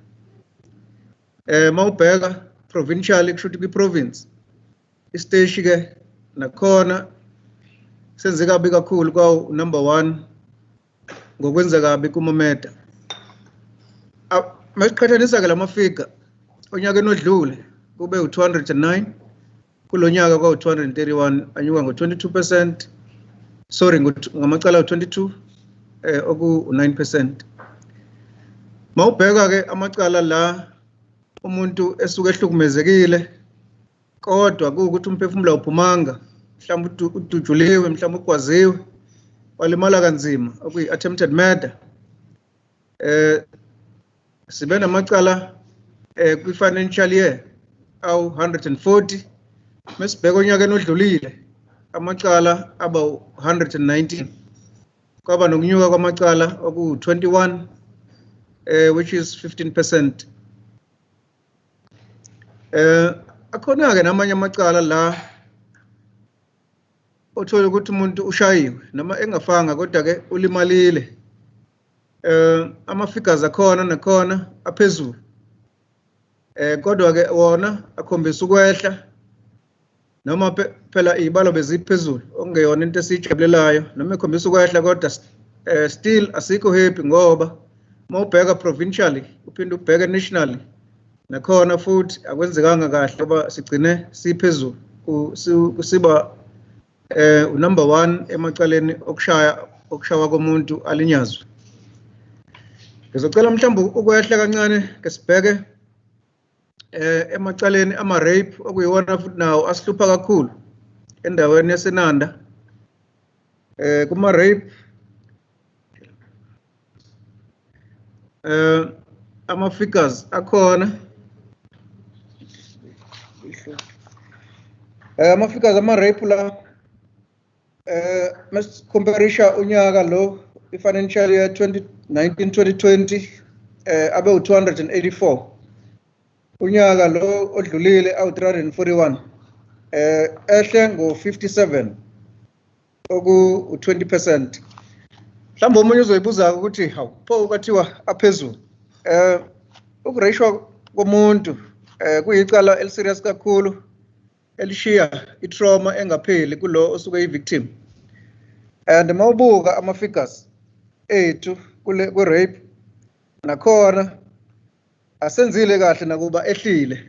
Mawubheka provincially kusho ukuthi kwi-province istage ke nakhona senze kabi kakhulu kwa number 1 ngokwenza kabi kuma meta. Masiqhathanisa ke lamafiga onyaka onodlule kube u209, kulonyaka kwa u231 anyuka ngo22%, sorry ngamacala u22 oku 9%. Mawubheka ke amacala la umuntu esuke ehlukumezekile kodwa ukuthi umphefumulo awuphumanga, mhlawumbe udujuliwe, mhlawumbe ukwaziwe, walimala kanzima okuyi attempted murder. Sibe namacala kwi-financial year awu 140, mesibheka onyaka onodlulile amacala aba 119. Kwaba nokunyuka kwamacala oku21 which is 15%. Akhona ke namanye amacala la othola ukuthi umuntu ushayiwe noma engafanga kodwa ke ulimalile. Ama-figures akhona nakhona aphezulu. Kodwa ke wona akhombisa ukwehla noma phela izibalo beziphezulu okungeyona into esijabulelayo, noma ekhombisa ukwehla kodwa still asikho happy ngoba mawubheka provincially uphinde ubheke nationally nakhona futhi akwenzekanga kahle ngoba sigcine siphezulu siba number 1 emacaleni okushawa komuntu alinyazwe. Ngizocela mhlawumbe ukwehla kancane ke sibheke emacaleni ama-rape okuyiwona futhi nawo asihlupha kakhulu endaweni yaseNanda. Kuma-rape ama-figures akhona, ama-figures ama-rape la masicomparisha unyaka lo i-financial year 2019-2020 abe u284, unyaka lo odlulile awu341, ehle ngo57 oku 20%. Mhlawumbe omunye uzoyibuza ukuthi hawu pho kwathiwa aphezulu. Ukureshwa komuntu kuyicala eliserious kakhulu elishiya itrauma engapheli kulo osuke yi-victim. And mawubuka ama-figures ethu kwe-rape nakhona asenzile kahle nakuba ehlile.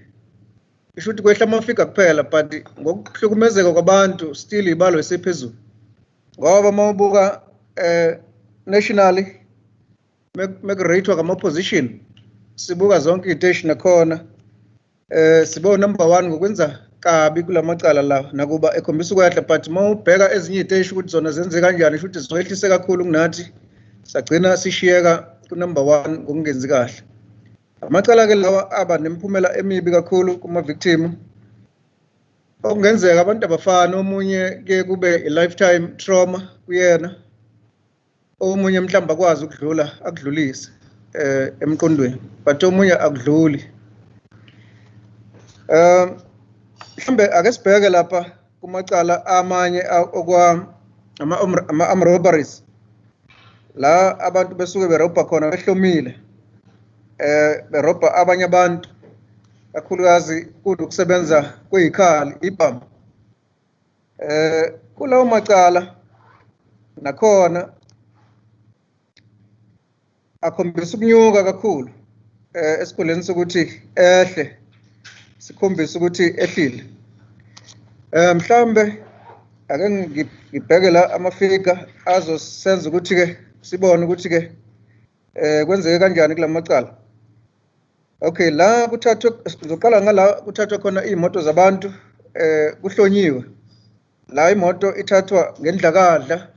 Isho ukuthi kwehla amafika kuphela but ngokuhlukumezeka kwabantu still ibalo esiphezulu. Ngoba mawubuka nationally mekurate kama-position sibuka zonke iy'teshi nakhona sibe number 1 ngokwenza kabi kulamacala la nakuba ekhombisa ukwehla, but mawubheka ezinye iy'teshi ukuthi zona zenze kanjani isho ukuthi zizoyehlise kakhulu kunathi sagcina sishiyeka ku-number 1 ngokungenzi kahle. Amacala ke lawa aba nemiphumela emibi kakhulu kuma-victim. Okungenzeka abantu abafana, omunye ke kube i-lifetime trauma kuyena, omunye mhlawumbe akwazi akudlulise emqondweni but omunye akudluli. Mhlambe ake sibheke lapha kumacala amanye ama-armed robberies la abantu besuke berobha khona behlomile, berobha abanye abantu kakhulukazi kunokusebenza kweyikhali ibhamu. Kulawo macala nakhona akhombisa ukunyuka kakhulu esikhundleni sokuthi ehle sikhombisa ukuthi ehlile. Mhlambe ake ngibheke la amafiga azosenza ukuthi ke sibone ukuthi ke kwenzeke kanjani kulamacala. Okay, la kuthathwe ngizoqala ngala kuthathwa khona imoto zabantu kuhlonyiwe. La imoto ithathwa ngendlakadla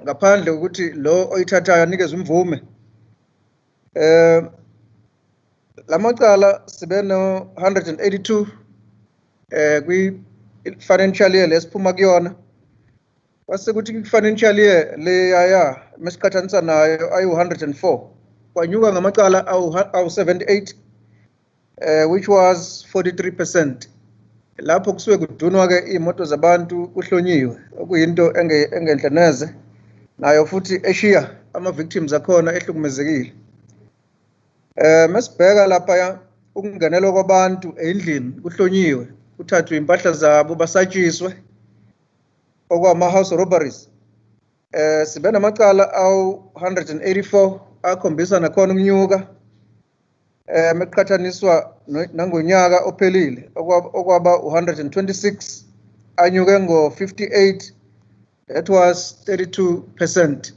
ngaphandle ukuthi lo oyithathayo anikeze imvume. Lamacala sibe no 182 kwi financial year lesiphuma kuyona. Kwase kuthi financial year le yaya mesiqhathanisa nayo ayi 104 kwanyuka ngamacala awu 78 which was 43%. Lapho kusuke kudunwa ke imoto zabantu kuhlonyiwe okuyinto engenhle neze nayo futhi eshiya ama victims akhona ehlukumezekile. Masibheka lapha ukungenelwa kwabantu endlini kuhlonyiwe kuthathwe impahla zabo basatshiswe okwama house robberies. Sibe namacala awu 184 akhombisa nakhona ukunyuka meqhathaniswa nangonyaka ophelile okwaba 126 anyuke ngo 58, that was 32%.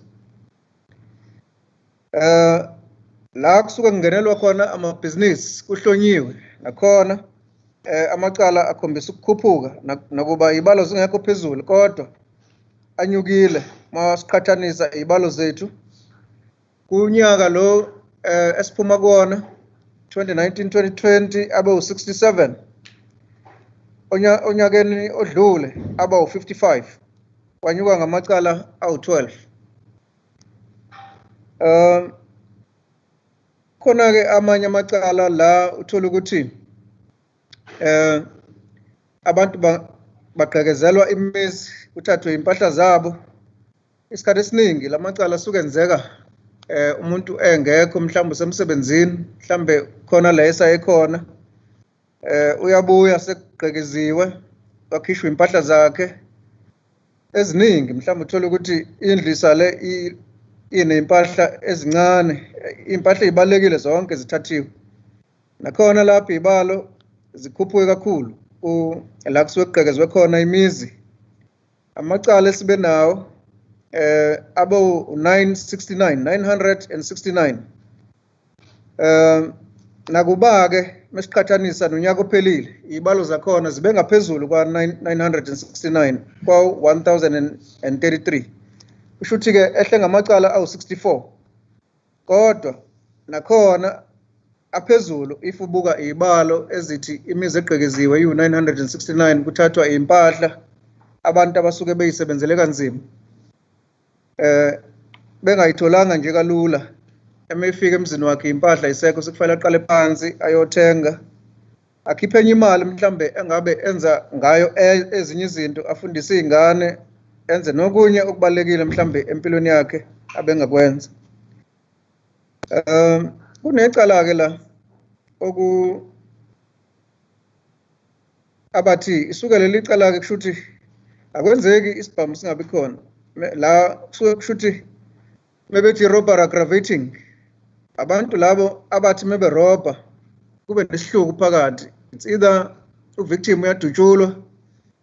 La kusuka kungenelwa khona amabhizinisi kuhlonyiwe nakhona amacala akhombisa ukukhuphuka nakuba ibalo zingekho phezulu kodwa anyukile masiqhathanisa ibalo zethu kunyaka lo esiphuma kuwona 2019-2020 abe u67, onyakeni odlule aba u55 kwanyuka ngamacala awu12. Khona ke amanye amacala la uthola ukuthi abantu bagqekezelwa imizi kuthathwe impahla zabo. Isikhathi esiningi lamacala sukenzeka umuntu engekho mhlawumbe semsebenzini mhlawumbe khona la esayekhona uyabuya sekugqekeziwe wakhishwa impahla zakhe eziningi. Mhlawumbe uthola ukuthi indlu isale inempahla ezincane, impahla ezibalekile zonke zithathiwe. Nakhona lapho ibalo zikhuphuke kakhulu la kusuke kugqekezwe khona imizi. Amacala esibe nawo abo 969. Nakuba ke mesiqhathanisa nonyaka ophelile ibalo zakhona zibe ngaphezulu kwa 969 kwa 1033. Kusho ukuthi ke ehle ngamacala awu 64 kodwa nakhona aphezulu if ubuka ibalo ezithi imizi egqekeziwe u969 kuthathwa impahla abantu abasuke beyisebenzele kanzima bengayitholanga nje kalula. Emefika emzini wakhe impahla isekho sekufanele aqale phansi ayothenga akhiphe enye imali mhlambe engabe enza ngayo ezinye izinto, afundise izingane, enze nokunye okubalekile mhlambe empilweni yakhe abengakwenza. Kunecala ke la abathi isuke leli cala ke kushuthi akwenzeki isibhamu singabi khona la kusuke kushuthi mebethi robbery aggravating. Abantu labo abathi mebe robber kube nesihluku phakathi, it's either uvictim uyadutshulwa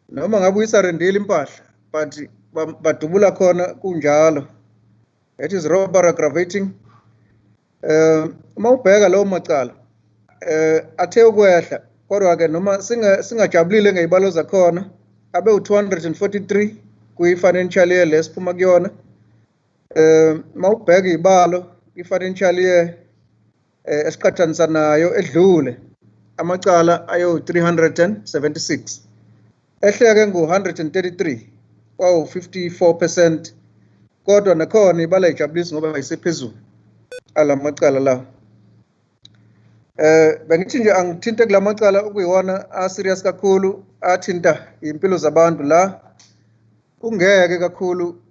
noma ngabe uyisarendile impahla but badubula khona kunjalo, that is robbery aggravating. Uma ubheka lawo macala athe ukwehla kodwa ke noma singajabulile ngezibalo zakhona abe u243 kwi financial year lesiphuma kuyona. Mawubheka izibalo i-financial year esiqhathanisa nayo edlule amacala ayo 376 ehleke ngo133 kwawu 54%, kodwa nakhona ibala ijabulisi ngoba ayisephezulu alamacala lawo. Bengithi nje angithinte kulamacala okuyiwona a-serious kakhulu athinta impilo zabantu la ungeke kakhulu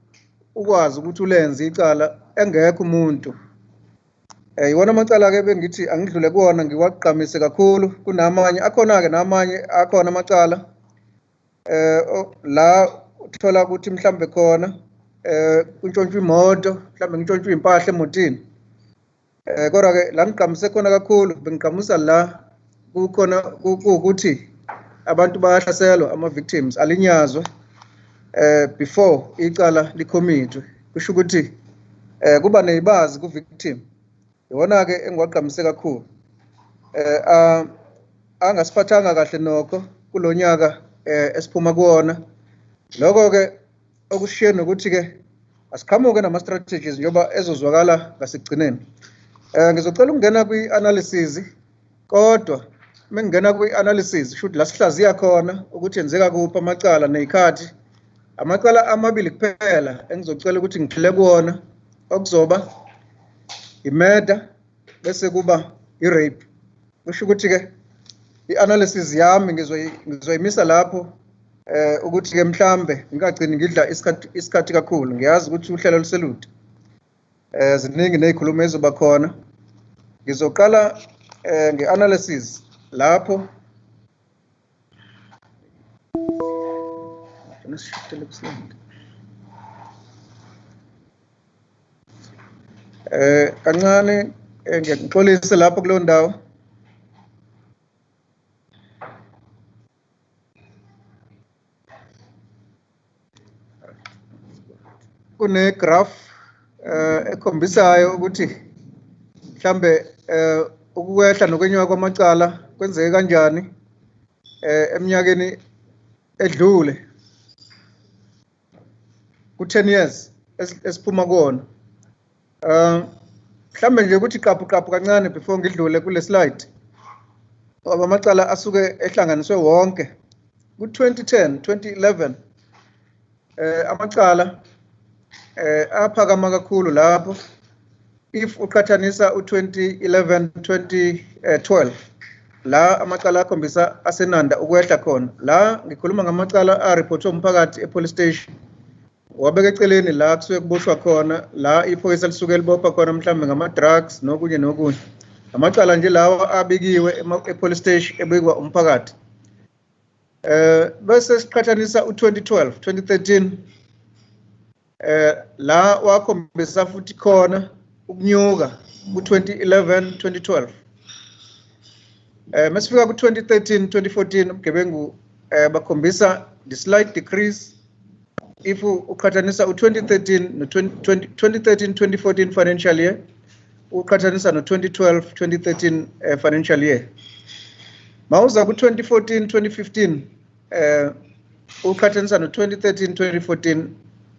ukwazi ukuthi ulenze icala engekho umuntu. Iwona amacala ke bengithi angidlule kuwona ngiwaqhamise kakhulu kunamanye akhona ke namanye akhona amacala la uthola ukuthi mhlambe khona kuntshontshwa imoto, mhlambe kuntshontshwa impahla emotini Kodwa ke la ngiqhamise khona kakhulu bengiqhamusa la kukhona ukuthi abantu bayahlaselwa ama-victims alinyazwe before icala likhomithwe. Kusho ukuthi kuba neyibazi ku-victim. Iwona-ke engiwaqhamise kakhulu. Angasiphathanga kahle nokho kulo nyaka esiphuma kuwona. Lokho-ke okushiye nokuthi-ke asiqhamuke nama-strategies njengoba ezozwakala ngasekugcineni. Ngizocela ukungena kwi-analysis, kodwa uma ngingena kwi-analysis shuthi la sihlaziya khona ukuthi yenzeka kuphi amacala ney'khathi. Amacala amabili kuphela engizocela ukuthi ngigxile kuwona okuzoba i-murder bese kuba i-rape. Kusho ukuthi-ke i-analysis yami ngizoyimisa lapho ukuthi-ke mhlambe ngingagcini ngidla isikhathi kakhulu. Ngiyazi ukuthi uhlelo luselude. Ziningi ney'khulumo ezoba khona. Ngizoqala nge-analysis lapho kancane ngixolise lapho kuleyo ndawo. Kune graph ekhombisayo ukuthi mhlambe ukwehla nokwenyuka kwamacala kwenzeke kanjani eminyakeni edlule ku-10 years esiphuma kuwona. Mhlambe nje ukuthi qaphu kancane before ngidlule kule slide. Ngoba amacala asuke ehlanganiswe wonke ku-2010 2011 amacala aphakama kakhulu lapho if uqhathanisa u2011 2012 la amacala akhombisa asenanda ukwehla khona. La ngikhuluma ngamacala ariphotwe umphakathi epolice station wabeka eceleni la kusuke kuboshwa khona la iphoyisa lisuke libopha khona mhlambe ngama-drugs nokunye. Amacala nje lawa abikiwe epolice station ebikwa umphakathi. Bese siqhathanisa u2012 2013 la wakhombisa futhi khona ukunyuka ku2011 2012. Masifika ku2013 2014 ubugebengu bakhombisa the slight decrease if uqhathanisa u2013 2013 2014 financial year uqhathanisa no2012 2013 financial year. Mawuza ku2014 2015 uqhathanisa no2013 2014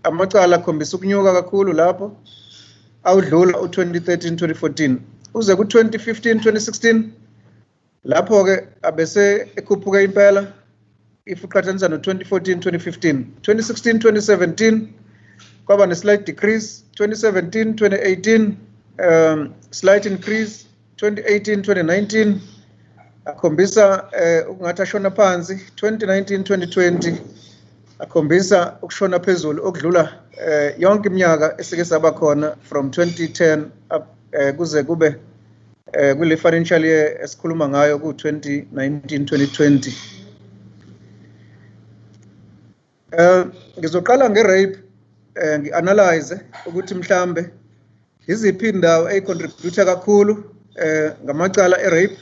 amacala akhombisa ukunyuka kakhulu lapho awudlula u2013 2014. Uze ku2015 2016 lapho ke abese ekhuphuka impela if uqhathanisa no2014 2015. 2016 2017 kwaba ne slight decrease. 2017 2018 slight increase. 2018 2019 akhombisa ukungathi ashona phansi. 2019 2020 akhombisa ukushona phezulu okudlula yonke iminyaka esike saba khona from 2010 up kuze kube kule financial year esikhuluma ngayo ku-2019 2020. Ngizoqala nge-rape ngi-analyze ukuthi mhlambe iziphi indawo eyicontributor kakhulu ngamacala e-rape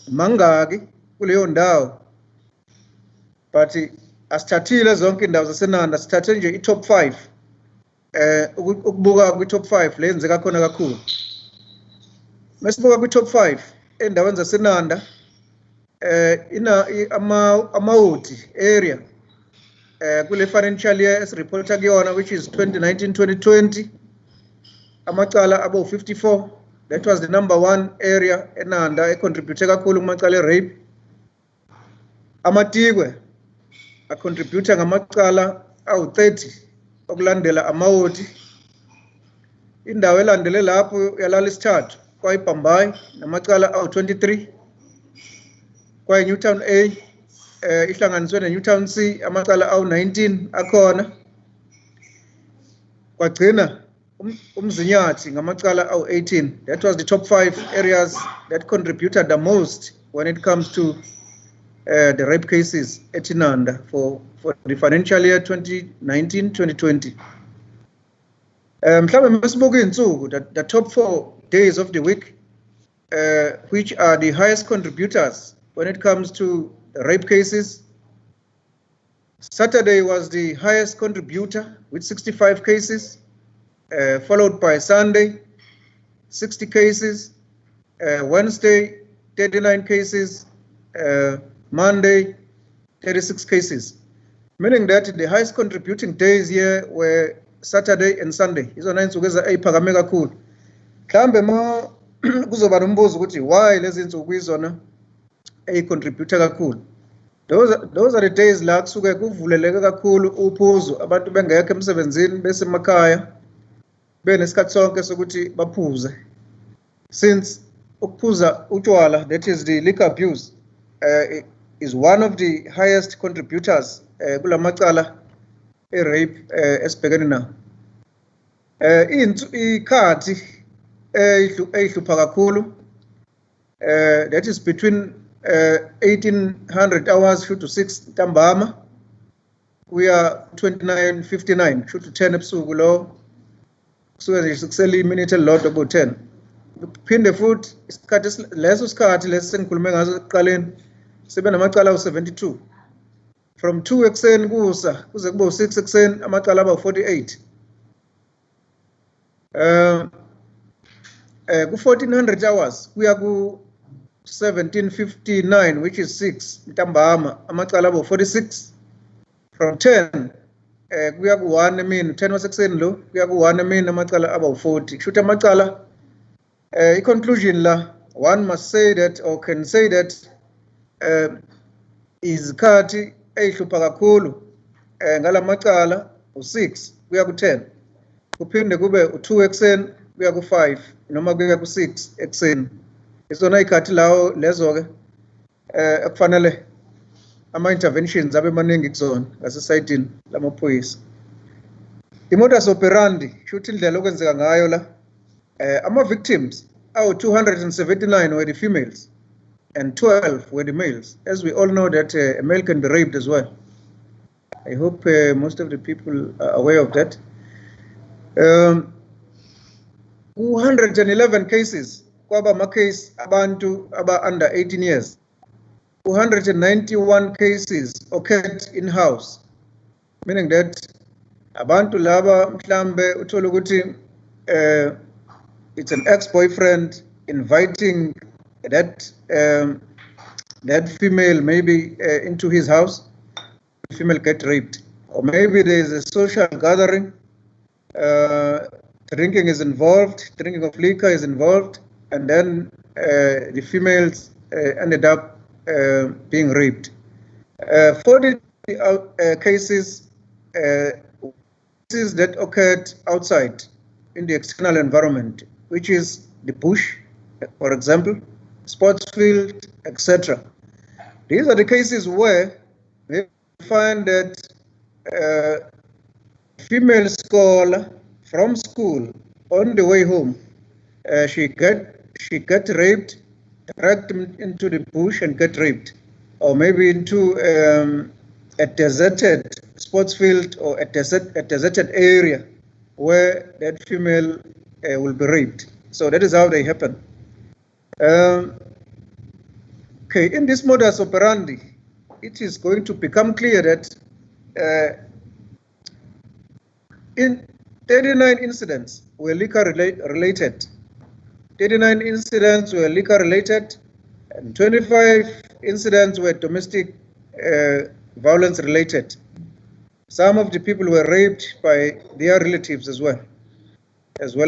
mangaki kuleyo ndawo, but asithathile zonke indawo zasenanda, sithathe nje i-top 5 ukubuka kwi-top 5 le yenzeka khona kakhulu. Masibuka kwi-top 5 endaweni zasenanda amawodi area kule financial year esireport kuyona which is 2019-2020 amacala abo 54. That was the number 1 area enanda econtribute kakhulu kumacala e-rape. Amatikwe acontribute ngamacala awu-30 okulandela amawodi. Indawo elandele lapho yalala isithathu kwayiBhambayi namacala awu-23. Kwayi-Newtown A ihlanganiswe ne-Newtown C amacala awu-19 akhona. Kwagcina umzinyathi ngamacala awu-18. That was the top 5 areas that contributed the most when it comes to the rape cases at Inanda for the financial year 2019-2020. Mhlawumbe masibuka insuku the top 4 days of the week, which are the highest contributors when it comes to rape cases. Saturday was the highest contributor with 65 cases, followed by Sunday, 60 cases, Wednesday, 39 cases, Monday, 36 cases. Meaning that the highest contributing days here were Saturday and Sunday. Izona insuku eziphakame kakhulu. Mhlambe ma kuzoba nombuzo ukuthi why lezi insuku izona ezicontributor kakhulu. Those are the days la kusuke kuvuleleke kakhulu uphuzo, abantu bengekho emsebenzini bese emakhaya benesikhathi sonke sokuthi baphuze. Since ukuphuza utshwala, that is the liquor abuse, is one of the highest contributors kulamacala rape esibhekene nawo. Ikhathi ehlupha kakhulu, that is between 1800 hours shoot to 6 ntambama, we are 29:59 shoot to 10 ebusuku lo kusuke nje sikusele iminute elilodwa ku 10. Phinde futhi isikhathi leso sikhathi lesi sengikhulume ngaso ekuqaleni sibe namacala awu-72 from 2 ekuseni kusa kuze kube u-6 ekuseni amacala aba u-48. Ku-1400 hours kuya ku-1759 which is 6 ntambama amacala aba u-46. From 10 kuya ku-1 emini 10 wasekuseni lo kuya ku-1 emini amacala aba u-40. Kushuthi amacala conclusion la, one must say that or can say that izikhathi ezihlupha kakhulu ngalamacala u-6 kuya ku-10 kuphinde kube u-2 ekuseni kuya ku-5 noma kuya ku-6 ekuseni. Izona izikhathi lawo lezo-ke ekufanele ama-interventions abe maningi kuzona ngasesayidini lamaphoyisa. I-modus operandi shuthi indlela okwenzeka ngayo la, ama-victims awu-279 were the females and 12 were the males. As we all know that a male can be raped as well. I hope most of the people are aware of that. 211 cases kwaba ama-case abantu aba under 18 years. 291 cases occurred in-house, meaning that abantu laba mhlambe uthola ukuthi it's an ex-boyfriend inviting that that female maybe into his house. The female get raped, or maybe there is a social gathering. Drinking is involved. Drinking of liquor is involved, and then the females ended up being raped. 40 cases that occurred outside in the external environment, which is the bush, for example, sports field, etc. These are the cases where we find that female scholar from school on the way home, she get raped, dragged into the bush and get raped, or maybe into a deserted sports field or a deserted area where that female will be raped. So that is how they happen. Okay, in this modus operandi, it is going to become clear that in 39 incidents were liquor related. 39 incidents were liquor related, and 25 incidents were domestic violence related. Some of the people were raped by their relatives as well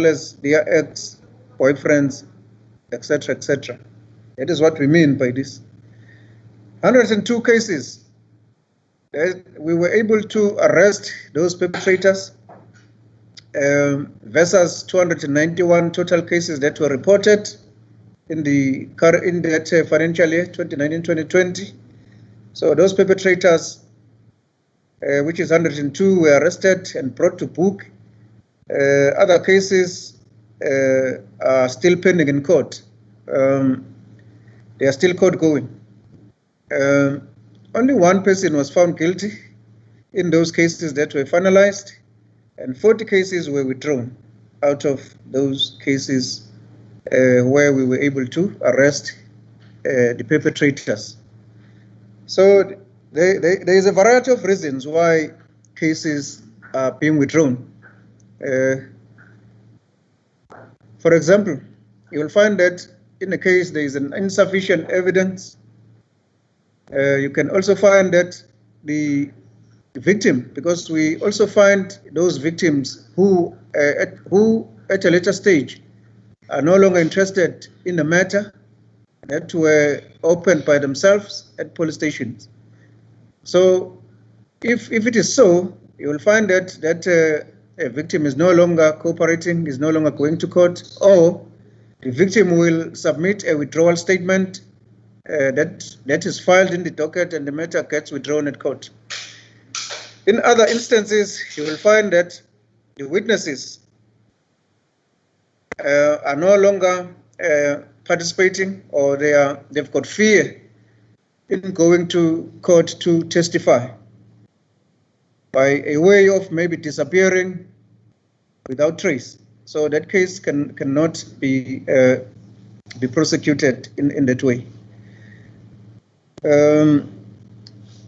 as their ex-boyfriends, etc., etc. That is what we mean by this. 102 cases, we were able to arrest those perpetrators, versus 291 total cases that were reported in that financial year 2019-2020. So those perpetrators, which is 102, were arrested and brought to book. Other cases are still pending in court. They are still court going. Only one person was found guilty in those cases that were finalized, and 40 cases were withdrawn out of those cases where we were able to arrest the perpetrators. So there is a variety of reasons why cases are being withdrawn. For example, you will find that in a case there is an insufficient evidence. You can also find that the victim, because we also find those victims who at a later stage are no longer interested in the matter, that were opened by themselves at police stations. So if it is so, you will find that a victim is no longer cooperating, is no longer going to court, or the victim will submit a withdrawal statement that is filed in the docket, and the matter gets withdrawn at court. In other instances, you will find that the witnesses are no longer participating, or they've got fear in going to court to testify, by a way of maybe disappearing without trace. So that case cannot be prosecuted in that way.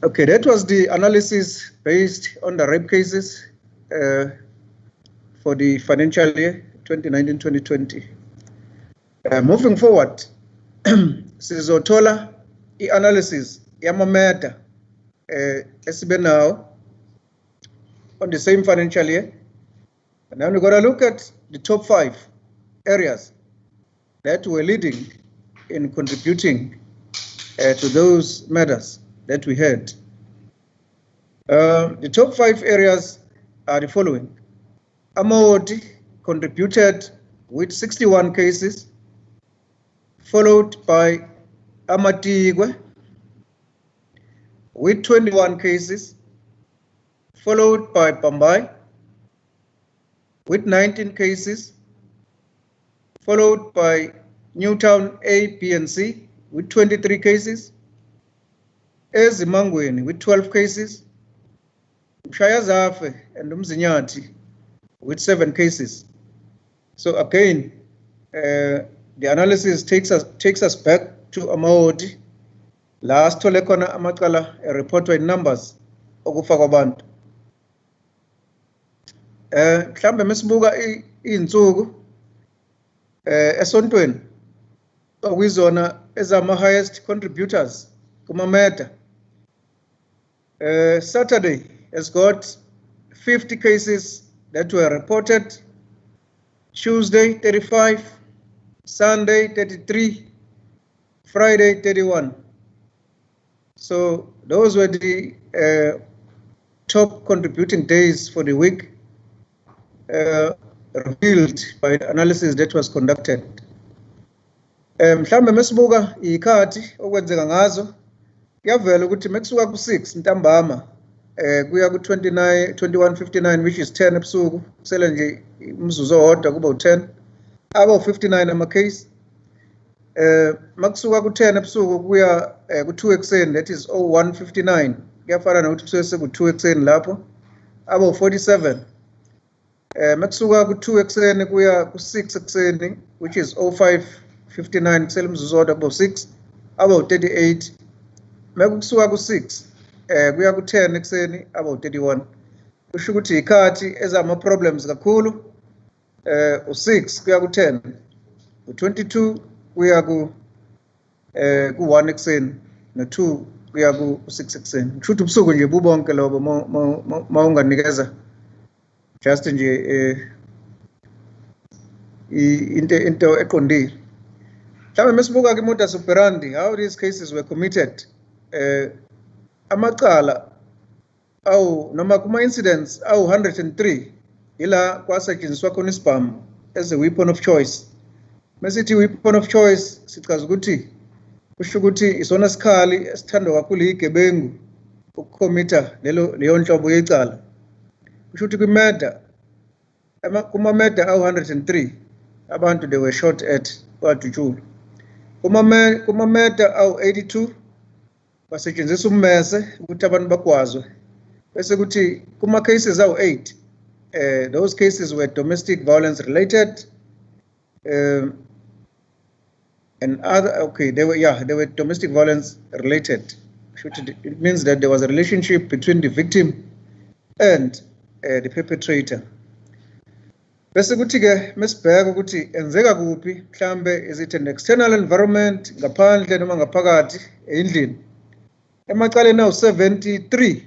Okay, that was the analysis based on the rape cases for the financial year 2019-2020. Moving forward, sizothola i-analysis yamameta esibe now on the same financial year. And now we're going to look at the top 5 areas that were leading in contributing to those matters that we had. The top 5 areas are the following. Amaoti contributed with 61 cases, followed by Amatigwe with 21 cases, followed by Pambai with 19 cases, followed by Newtown A, B, and C with 23 cases, Ezimangweni with 12 cases, Mshayazafe and Umzinyati with 7 cases. So again, the analysis takes us back to Amaoti. Last tolekona amakala a report in numbers okufa kwabantu. Mhlambe mesibuka insuku esontweni okuyizona ezama highest contributors kumameta. Saturday has got 50 cases that were reported, Tuesday 35, Sunday 33, Friday 31. So those were the top contributing days for the week, revealed by the analysis that was conducted. Mhlambe mesibuka ikhathi okwenzeka ngazo kuyavela ukuthi mekusuka ku6 ntambama kuya ku29 21:59, which is 10 ebusuku, kusele nje umzuzu owodwa kuba u10, aba u59 ama case. Makusuka ku10 ebusuku kuya ku2 ekseni, that is 01:59, kuyafana nokuthi kusuke ku2 ekseni lapho, aba u47. Makusuka ku2 ekseni kuya ku6 ekseni, which is 05:59, kusele umzuzu owodwa kuba u6, aba u38. Makusuka ku6 kuya ku10 ekseni, aba u31. Kusho ukuthi ikhathi ezama problems kakhulu, u6 kuya ku10, u22 kuya ku1 ekseni, no2 kuya ku6 ekseni. Kusho ukuthi ubusuku nje bubonke lobo mawunganikeza just nje into eqondile. Mhlawumbe mesibuka ke modus operandi, how these cases were committed. Amacala noma kuma incidents 103 ila kwasetshenziswa khona isibhamu as a weapon of choice. Mesithi weapon of choice sichaza ukuthi kusho ukuthi isona sikhali esithandwa kakhulu igebengu ukukomita leyo nhlobo yecala. Kusho ukuthi kuma murder 103 abantu they were shot at kwadutshulwa. Kuma murder 82 basetshenziswa ummese ukuthi abantu bakwazwe, bese kuthi kuma cases 8 those cases were domestic violence related. and other, okay, they were domestic violence related. It means that there was a relationship between the victim and the perpetrator. Bese kuthi-ke mesibheka ukuthi enzeka kuphi, mhlambe is it an external environment, ngaphandle noma ngaphakathi endlini. Emacaleni awu-73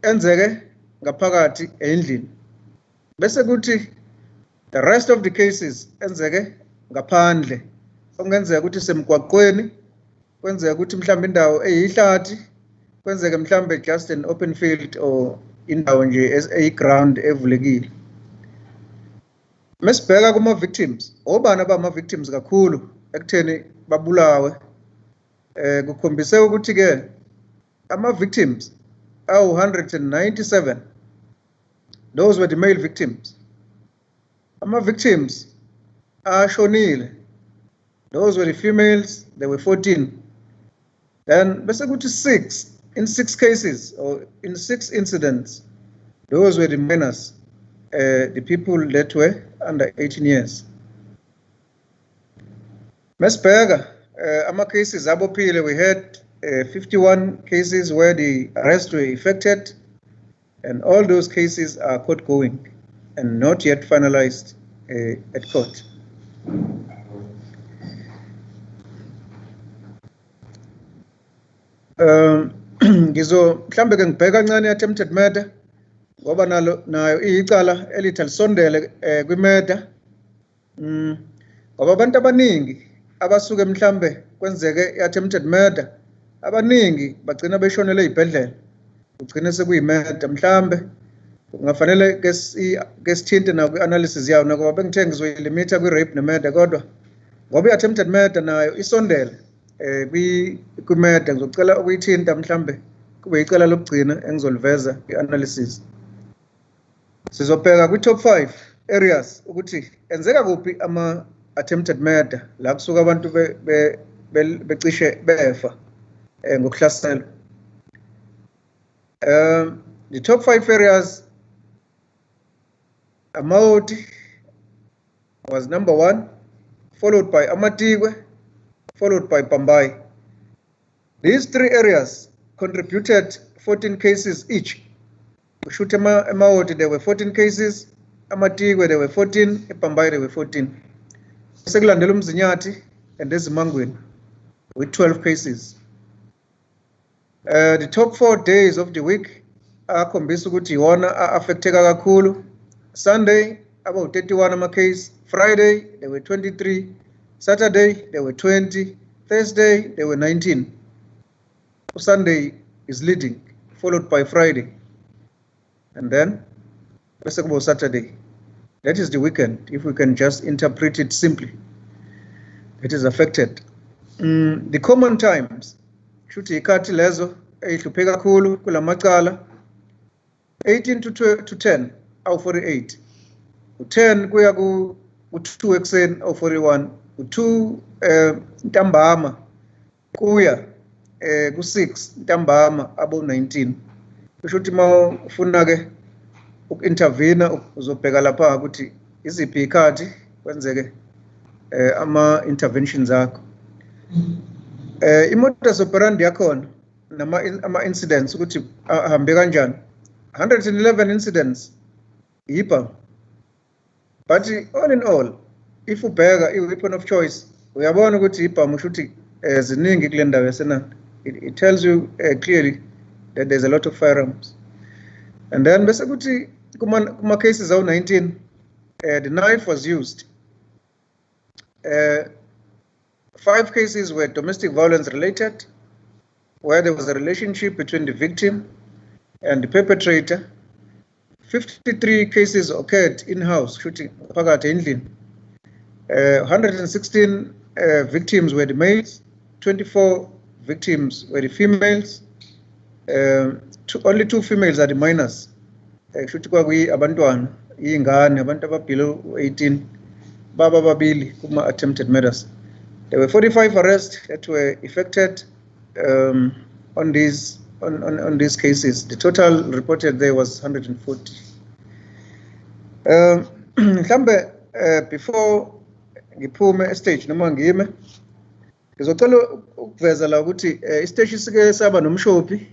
enzeke ngaphakathi endlini. Bese kuthi the rest of the cases enzeke ngaphandle, okungenzeka ukuthi semgwaqweni, kwenzeka ukuthi mhlambe indawo eyihlathi, kwenzeke mhlambe just an open field or indawo nje eyi-ground evulekile. Mesibheka kuma-victims, obani abama-victims kakhulu ekutheni babulawe, kukhombise ukuthi-ke ama-victims awu-197, those were the male victims. Ama-victims ashonile, those were the females, there were 14. Then bese kuthi in 6 cases or in 6 incidents, those were the minors, the people that were under 18 years. Mesibheka ama-cases abophile, we had 51 cases where the arrests were effected, and all those cases are court going and not yet finalized at court. Mhlambe ke ngibheka kancane attempted murder ngoba nayo iyicala elithi alisondele kwi-murder. Ngoba abantu abaningi abasuke mhlambe kwenzeke i-attempted murder, abaningi bagcina beshonele ey'bhedlela, kugcine sekuyi-murder. Mhlambe kungafanele ke sithinte nayo kwi-analysis yayo, nakuba bengithe ngizoyilimita kwi-rape ne-murder, kodwa ngoba i-attempted murder nayo isondele kwi-murder, ngizocela ukuyithinta mhlambe kube icala lokugcina engizoliveza i-analysis. Sizobheka kwi-top 5 areas ukuthi enzeka kuphi ama-attempted murder la kusuka abantu becishe befa ngokuhlaselwa. The top 5 areas, Amaoti was number 1, followed by Amatigwe, followed by Pambai. These 3 areas contributed 14 cases each. Shoot Amaoti, there were 14 cases, Amatigwe there were 14, Pambai there were 14. Sekulandela uMzinyathi and Ezimangweni with 12 cases. The top 4 days of the week akhombisa ukuthi iwona affecteka kakhulu. Sunday about 31 ama-case, Friday there were 23, Saturday there were 20, Thursday there were 19. Sunday is leading, followed by Friday, and then let's talk about Saturday. That is the weekend, if we can just interpret it simply. It is affected. The common times, shuthi ikhathi lezo eyihluphe kakhulu kula macala, 18 to 10 awu 48, u-10 kuya ku-2 ekuseni awu 41, u-2 ntambama kuya ku-6 ntambama abo 19. Kusho ukuthi uma ufuna-ke uku-intervene uzobheka lapha ukuthi iziphi ikhathi kwenzeke ama-interventions akho. Imoto operandi yakhona ama-incidents ukuthi ahambe kanjani, 111 incidents yipa. But all in all, if ubheka i-weapon of choice, uyabona ukuthi yipa musho ukuthi ziningi kule ndawo yasenandi. It tells you clearly that there's a lot of firearms. And then bese kuthi kuma cases awu 19, the knife was used. 5 cases were domestic violence related, where there was a relationship between the victim and the perpetrator. 53 cases occurred in-house, shooting phakathi endlini. 116 victims were the males, 24 victims were the females. Only 2 females are the minors. Shuthi kwakuyi abantwana, iy'ngane, abantu below 18, baba babili kuma attempted murders. There were 45 arrests that were effected on these cases. The total reported there was 140. Before ngiphume stage noma ngime ngizocela ukuveza la ukuthi istage sike saba nomshophi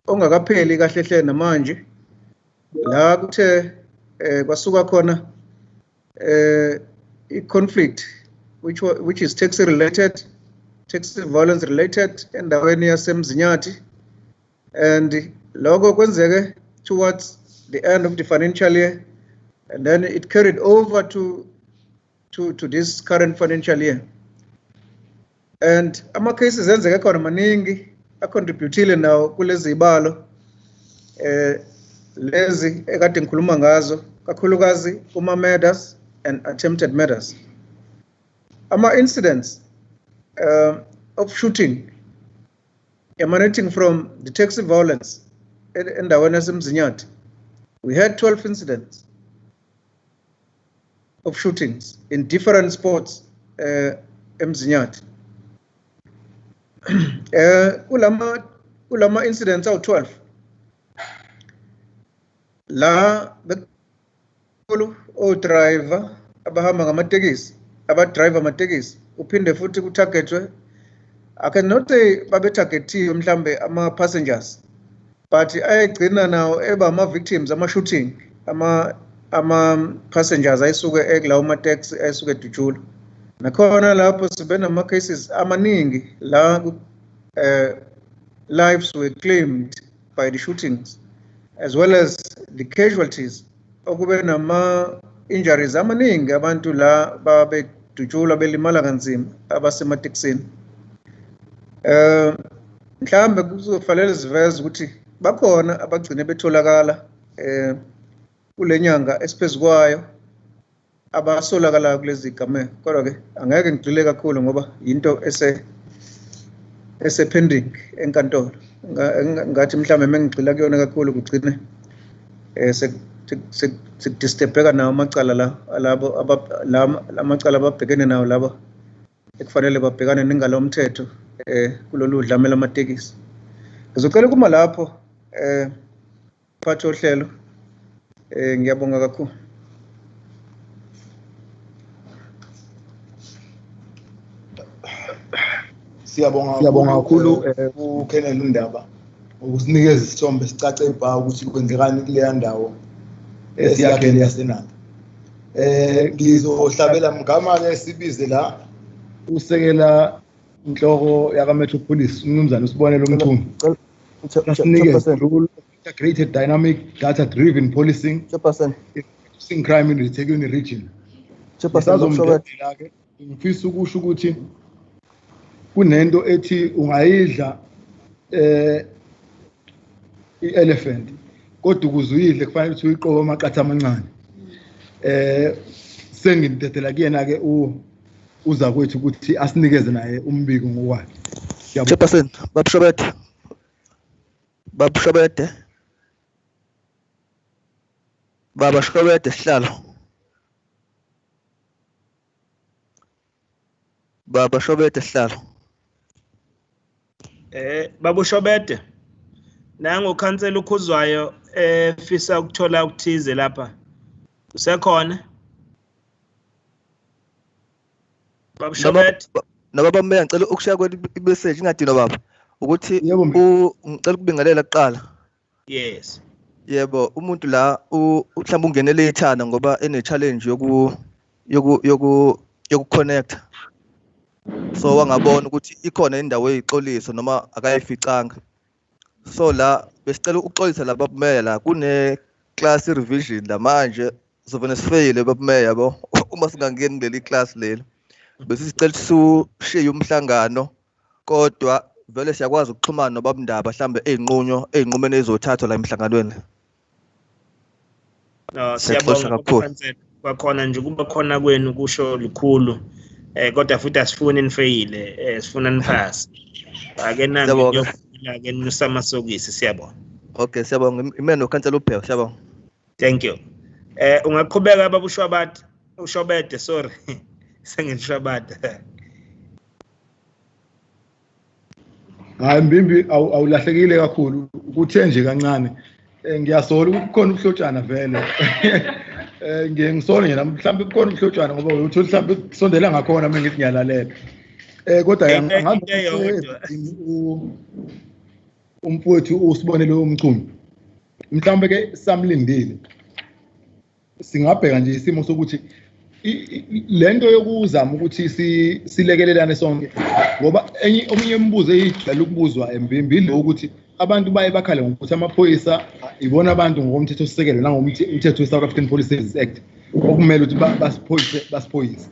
ongakapheli kahle hle namanje la kuthe kwasuka khona i-conflict which is taxi related, taxi violence related endaweni yaseMzinyathi, and lokho kwenzeke towards the end of the financial year, and then it carried over to this current financial year. And ama cases enzeke khona maningi acontributile nawo kulezi ibalo lezi ekade ngikhuluma ngazo, kakhulukazi kuma murders and attempted murders. Ama incidents of shooting emanating from the taxi violence endaweni yaseMzinyathi, we had 12 incidents of shootings in different spots eMzinyathi. Kulama incidents awu 12 la bekulu driver abahamba ngamatekisi, abadriver amatekisi, uphinde futhi kutargetwe, I cannot say babe targetiwe mhlambe ama passengers, but ayegcina nawo eba ama victims ama shooting, ama passengers ayisuke ekulawo ma taxi ayisuke edujula. Nakhona lapho sibe nama cases amaningi la lives were claimed by the shootings, as well as the casualties okube nama injuries amaningi abantu la babe dujula belimala kanzima abasemateksini. Mhlambe kuzofanele siveze ukuthi bakhona abagcine betholakala kulenyanga esiphezukwayo abasolakala kulezi game, kodwa ke angeke ngigxile kakhulu ngoba into ese pending enkantolo. Ngathi mhlambe mengigxila kuyona kakhulu kugcine sekudistebheka nawo amacala la alabo amacala ababhekene nawo labo ekufanele babhekane nengalo umthetho kulolu dlamela amatekisi. Ngizocela kuma lapho phatho ohlelo, ngiyabonga kakhulu. Siyabonga kakhulu uKenneth Ndaba ukusinikeza isithombe sicace ibha ukuthi kwenzekani kuleya ndawo esiyakhele yasenanda. Ngizohlabela mgama ke sibize la usekela inhloko yaka Metropolis umnumzana usibonele umchumi. Sinikeze integrated dynamic data driven policing reducing crime in the eThekwini region. Sazomdela ke ngifisa ukusho ukuthi kunento ethi ungayidla i-elephant kodwa ukuze uyidle kufanele ukuthi uyiqobe amaqatha amancane. Sengidedela kuyena ke uza kwethu ukuthi asinikeze naye umbiko ngokwakhe. Chairperson, Baba Shobete sihlalo. Baba Shobete sihlalo. Baba Shobete, nangu ukhansela ukhuzwayo efisa ukuthola ukuthize lapha. Usekhona? Baba Shobete. Nababa meya ngicela ukushiya kweli message ingadino baba ukuthi ngicela ukubingelela kuqala. Yes. Yebo, umuntu la mhlawumbe ungenele ithana ngoba ene challenge yoku connect. So wangabona ukuthi ikhona indawo eyixoliso noma akayificanga. So la besicela ukuxolisa la babumeya la kune class revision la manje sovene sifeyile babumeya yabo uma singangeni leli class leli. Bese sicela ushiye umhlangano kodwa vele siyakwazi ukuxhumana nobabundaba mhlambe einqumeni ezothathwa la emhlanganweni. No, siyabonga kakhulu. Kwakhona nje kuba khona kwenu kusho likhulu. Kodwa futhi asifuni nifeyile, sifuna niphasi. Ake nange ngiyofuna ke nisamasokisi, siyabonga. Okay, siyabonga. Imeno kansela uPheo, siyabonga. Thank you. Ungaqhubeka baba uShobete, sorry. Sengishwabata. Hayi Mbimbi awulahlekile kakhulu ukuthe nje kancane. Ngiyasola ukuthi khona ubuhlotshana vele Ngiye ngisole yena mhlawumbe kukhona umhlotshwana ngoba uthola mhlawumbe kusondela ngakhona mina ngithi ngiyalalela. Kodwa umfowethu usibonele umchumi. Mhlawumbe ke samlindile. Singabheka nje isimo sokuthi lento yokuzama ukuthi silekelelane sonke ngoba omunye umbuzo eyijwayele ukubuzwa embimbini ukuthi abantu baye bakhale ngokuthi amaphoyisa ibona abantu ngokomthetho sisekelo nangomthetho we-South African Police Service Act okumele ukuthi basiphoyise.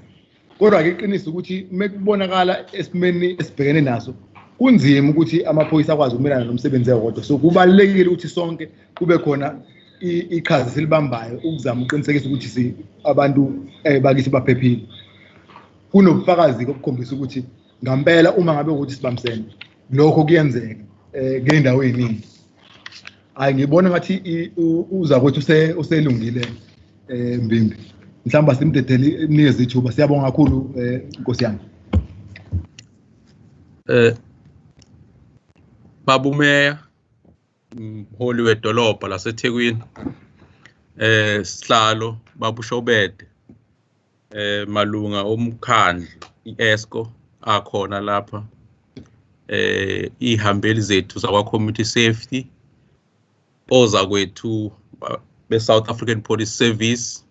Kodwa ke iqiniso ukuthi mekubonakala esimeni esibhekene naso kunzima ukuthi amaphoyisa akwazi ukumelana nomsebenzi wodwa. So kubalekile ukuthi sonke kube khona iqhaza silibambayo ukuzama uqinisekisa ukuthi abantu bakithi baphephile. Kunobufakazi obukhombisa ukuthi ngempela uma ngabe ukuthi sibambisene lokho kuyenzeka ngendawo eziningi. Hayi ngibona ngathi uza kwethu uselungile Mbimbi. Mhlawumbe simdedele imnikeze ithuba. Siyabonga kakhulu Nkosi yami. Babu Meya mholi wedolobha laseThekwini sihlalo Babu Shobede malunga omkhandlu iESCO akhona lapha ihambeli zethu zakwa community safety oza kwethu be South African Police Service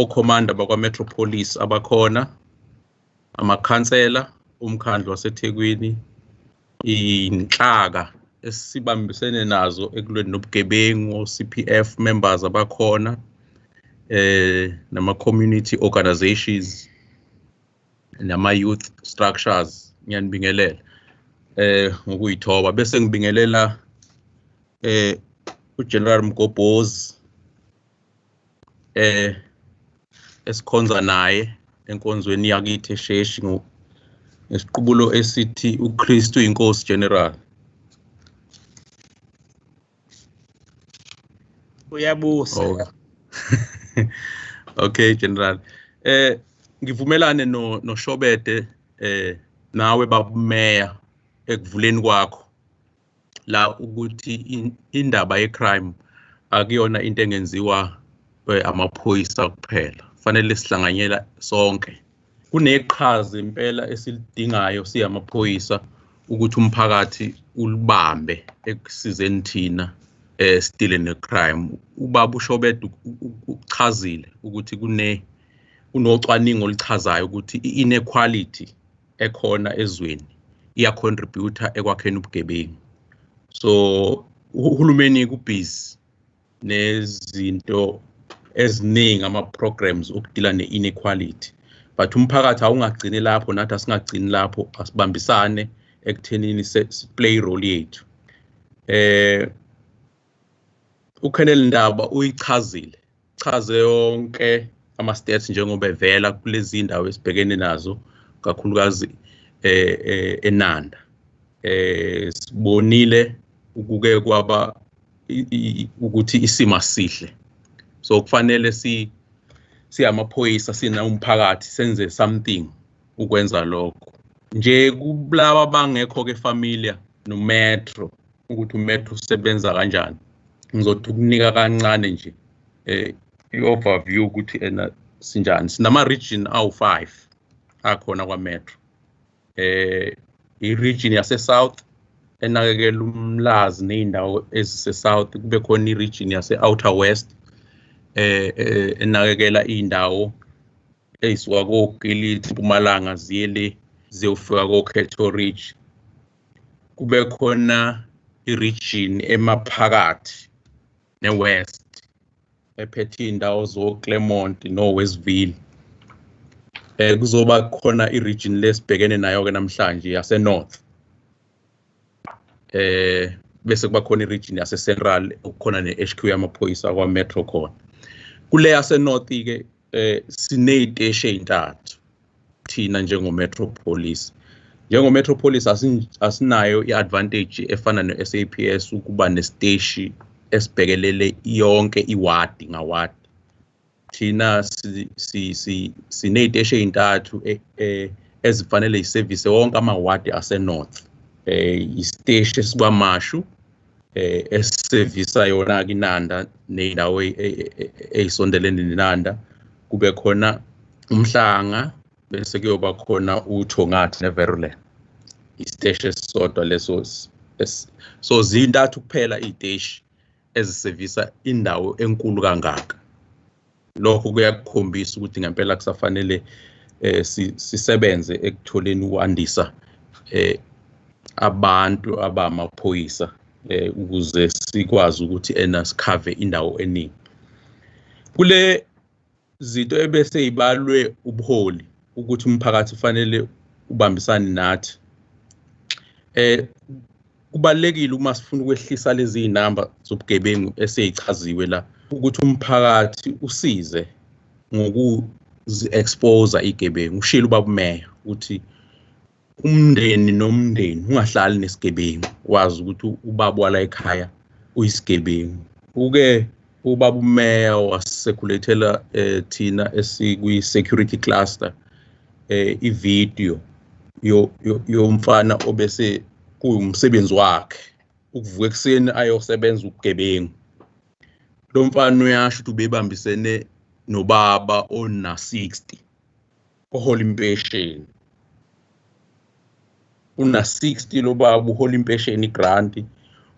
commander bakwa Metropolis abakhona amakhansela umkhandlu waseThekwini inhlaka esibambisene nazo ekulweni nobugebengu CPF members abakhona nama community organizations nama youth structures ngiyanibingelela ngokuyithoba bese ngibingelela uGeneral Mgobhozi esikhonza naye enkonzweni yakithi eSheshi ngesiqubulo esithi uKristu inkosi General. Uyabusa. Okay General. Ngivumelane no Shobede nawe Babu Meya ekuvuleni kwakho la ukuthi indaba yecrime akuyona into engenziwa amaphoyisa kuphela. Fanele sihlanganyela sonke. Kuneqhaza impela esilidingayo siyamaphoyisa ukuthi umphakathi ulibambe ekusizeni thina still necrime. Ubaba uShobede uchazile ukuthi kunocwaningo oluchazayo ukuthi inequality ekhona ezweni iya contributor ekwakheni ubugebengu. So uhulumeni kubhizi nezinto eziningi ama programs okudila neinequality. But umphakathi awungagcini lapho nathi asingagcini lapho asibambisane ekuthenini play role yethu. uKheneli Ndaba uyichazile chaze yonke ama stats njengoba evela kulezi ndawo esibhekene nazo kakhulukazi eNanda. Sibonile ukuke kwaba ukuthi isimo sihle. So kufanele siyamaphoyisa sina umphakathi senze something ukwenza lokho. Nje kulaba bangekho ke familiar no metro ukuthi umetro usebenza kanjani. Ngizothi ukunika kancane nje i-overview ukuthi sinjani. Sinama region awu5 akhona kwa metro. I-region yase South enakekela umlazi nezindawo ezise South, kube khona i-region yase Outer West enakekela indawo eyisuka koGiliti Mpumalanga ziyele ziyofika koKhetho Ridge. Kube khona i-region emaphakathi neWest ephethe indawo zoClermont noWestville. Kuzoba khona i-region lesibhekene nayo ke namhlanje yase North. Bese kuba khona i-region yase Central okukhona ne-HQ yamaphoyisa kwa Metro khona. Kule yase North ke siney'teshi ey'ntathu thina njengo Metropolis. Njengo Metropolis asinayo i-advantage efana ne-SAPS ukuba nesiteshi esibhekelele yonke iwadi ngawadi. Thina siney'teshi ey'ntathu ezifanele isevise wonke amawadi ase North. Isiteshi esikwaMashu, esevisa yona kinanda nendawo eyisondelene nenanda kube khona umhlanga bese kuyoba khona uThongathi neVeruland isiteshi esisodwa leso so zintathu kuphela iziteshi ezisevisa indawo enkulu kangaka lokho kuyakukhombisa ukuthi ngempela kusafanele sisebenze ekutholeni ukwandisa abantu abamaphoyisa ukuze sikwazi ukuthi sikhave indawo eningi kule zinto ebese ibalwe ubuholi ukuthi umphakathi ufanele ubambisane nathi kubalekile uma sifuna ukwehlisa lezi zinamba zobugebengu eseyichaziwe la ukuthi umphakathi usize ngokuzi-expose igebengu ushilo babumeya ukuthi umndeni nomndeni ungahlali nesigebengu wazi ukuthi ubaba wala ekhaya uyisigebengu uke ubaba umeya waseculathela thina esikwi security cluster ivideo yomfana obese kuyumsebenzi wakhe ukuvuka ekseni ayosebenza ubugebengu lo mfana uyasho ukuthi ubebambisene nobaba ona 60 ohola impesheni una 60 lo baba uhola impesheni grant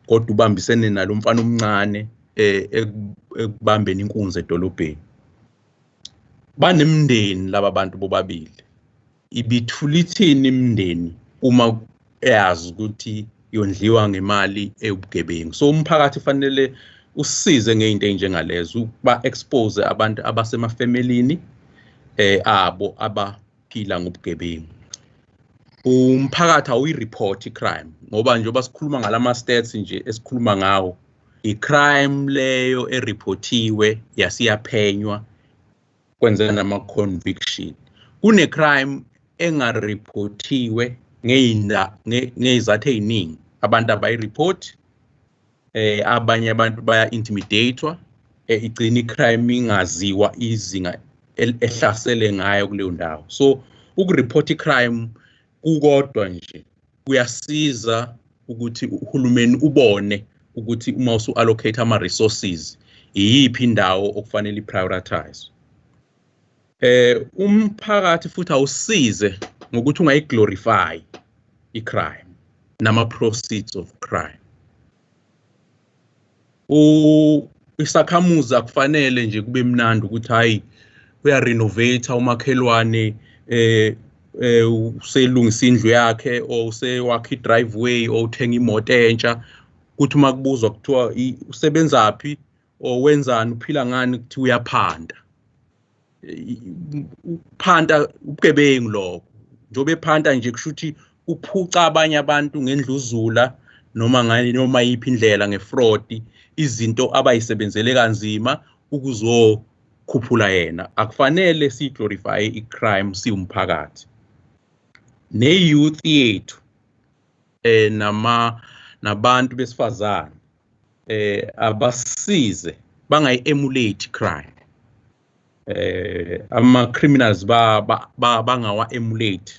kodwa ubambisene nalo mfana omncane ekubambeni inkunzi edolobheni banemndeni laba bantu bobabili ibithulithini imndeni uma eyazi ukuthi yondliwa ngemali ebugebengu so umphakathi fanele usize ngeinto enjengalezo ukuba expose abantu abasemafamilini abo abaphila ngobugebengu umphakathi awuyireport icrime ngoba njengoba sikhuluma ngalama stats nje esikhuluma ngawo icrime leyo ereportiwe yasiyaphenywa kwenzeka nama conviction kune crime engareportiwe ngezathu eziningi abantu abayireport abanye abantu baya intimidatewa igcina icrime ingaziwa izinga ehlasele ngayo kuleyo ndawo so ukureport icrime kukodwa nje kuyasiza ukuthi uhulumeni ubone ukuthi uma usu allocate ama resources iyiphi indawo okufanele iprioritize umphakathi futhi awusize ngokuthi ungayiglorify icrime nama proceeds of crime isakhamuzi akufanele nje kube mnandi ukuthi hayi uya renovate umakhelwane uselungisa indlu yakhe o usewakha idriveway o uthenga imoto entsha kuthi makubuzwa kuthiwa usebenzaphi o wenzani uphila ngani kuthi uyaphanda uphanda ubugebengu lokho njobe phanda nje kushuthi uphuca abanye abantu ngendluzula noma yiphi indlela ngefraud izinto abayisebenzele kanzima ukuzokhuphula yena akufanele siglorify icrime siwumphakathi ne-youth yethu nabantu besifazane abasize bangayi-emulate crime ama-criminals bangawa-emulate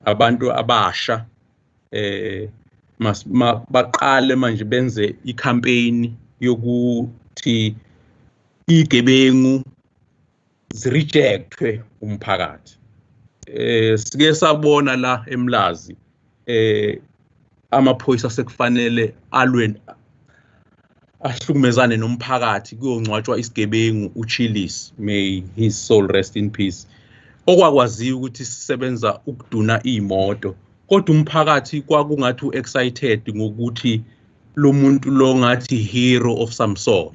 abantu abasha baqale manje benze i-campaign yokuthi igebengu zirejectwe umphakathi sike sabona la eMlazi amaphoyisa sekufanele ahlukumezane nomphakathi kuyongcwatshwa isigebengu uChillis may his soul rest in peace okwakwaziyo ukuthi sisebenza ukuduna imoto kodwa umphakathi kwakungathi excited ngokuthi lo muntu lo ngathi hero of some sort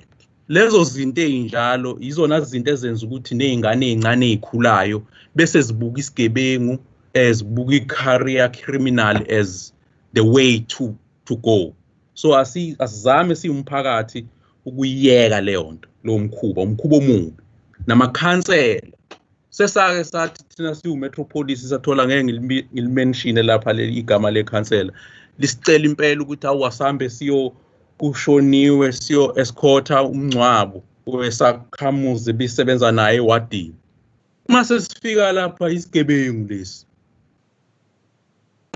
lezo zinto ezinjalo izona izinto ezenza ukuthi nezingane ezincane ezikhulayo bese zibuka isigebengu ezibuka icareer criminal as the way to go so asizame siwumphakathi ukuyiyeka leyo nto lo mkhuba omubi namakhansela sesake sathi thina siwumetropolis sathola ngeke ngilimention lapha leli igama lekhansela lisicela impela ukuthi awusambe kushoniwe siyo escorta umncwabo wesakhamuzi bisebenza naye ewadini mase sifika lapha isigebengu lesi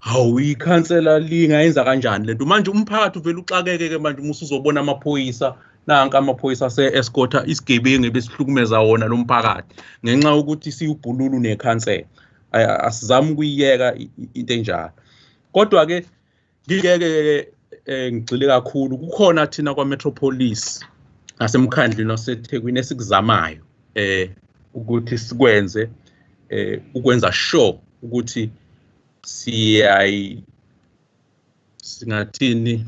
hawu ikhansela lingayenza kanjani lento manje umphakathi uvela uxakeke ke manje usuzobona amaphoyisa nanka amaphoyisa ase-escorta isigebengu besihlukumeza wona lo mphakathi ngenxa ukuthi siyubhululu nekhansela asizami ukuyiyeka into enjalo kodwa ke ngike ngigxile kakhulu kukhona thina kwa Metropolis nasemkhandlweni waseThekwini esikuzamayo ukuthi sikwenze ukwenza sure ukuthi singathini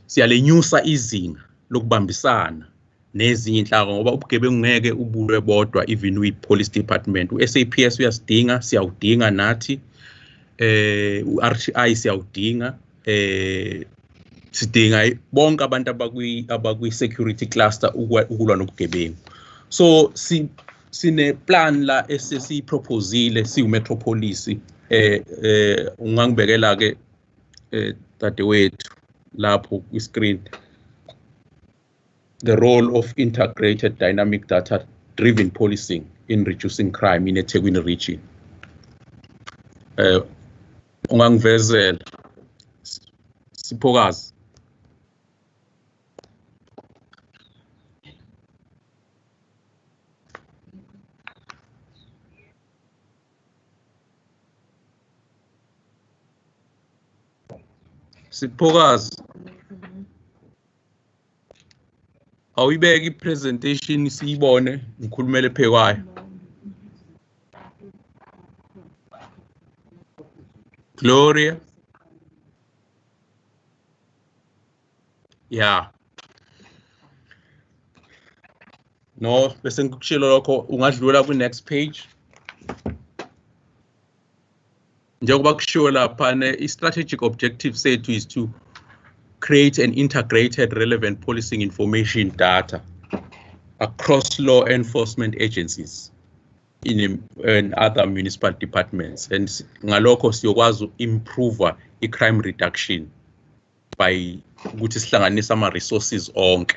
siyalenyusa izinga lokubambisana nezinye inhlaka ngoba ubugebengu ngeke ubulwe bodwa even we-police department u-SAPS uyasidinga siyawudinga nathi u-RTI siyawudinga sidinga bonke abantu abakwi-security cluster ukulwa nobugebengu so sine plan la esesiyiproposile siyu-Metropolis ungangibekela ke dadewethu lapho kwi-screen the role of integrated dynamic data driven policing in reducing crime in eThekwini region ungangivezela Siphokazi Siphokazi awuyibeka ipresentation siyibone ngikhulumele phekwayo Gloria yeah no bese ngikushilo lokho ungadlula ku next page njengoba kushiwo lapha i-strategic objective sethu is to create an integrated relevant policing information data across law enforcement agencies in other municipal departments and ngalokho siyokwazi improve i-crime reduction by ukuthi sihlanganisa ama-resources onke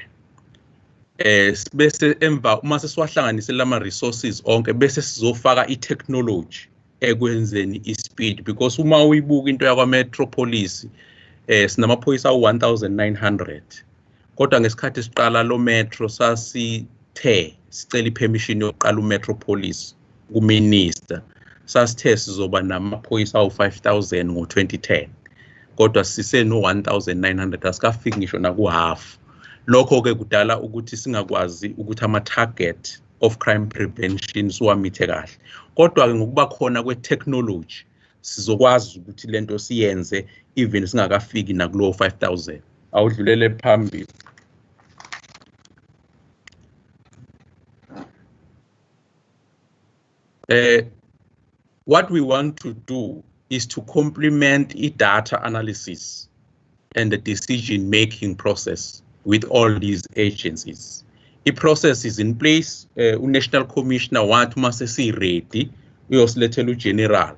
bese emva uma sesiwahlanganise lama resources onke bese sizofaka i-technology ekwenzeni i-speed because uma uyibuka into yakwa Metropolis sinamaphoyisa u-1900 kodwa ngesikhathi siqala lo metro sasithe sicela i-permission yokuqala uMetropolis kuminister sasithe sizoba namaphoyisa u-5000 ngo-2010 kodwa siseno 1900 asikafiki ngisho naku-half lokho ke kudala ukuthi singakwazi ukuthi ama-target of crime prevention siwamithe kahle kodwa ke ngokuba khona kwe-technology sizokwazi ukuthi lento siyenze even singakafiki nakulo 5000 awudlulele phambili what we want to do is to complement data analysis and the decision-making process with all these agencies. The process is in place. National Commissioner want mase si ready. Uyosilethela general.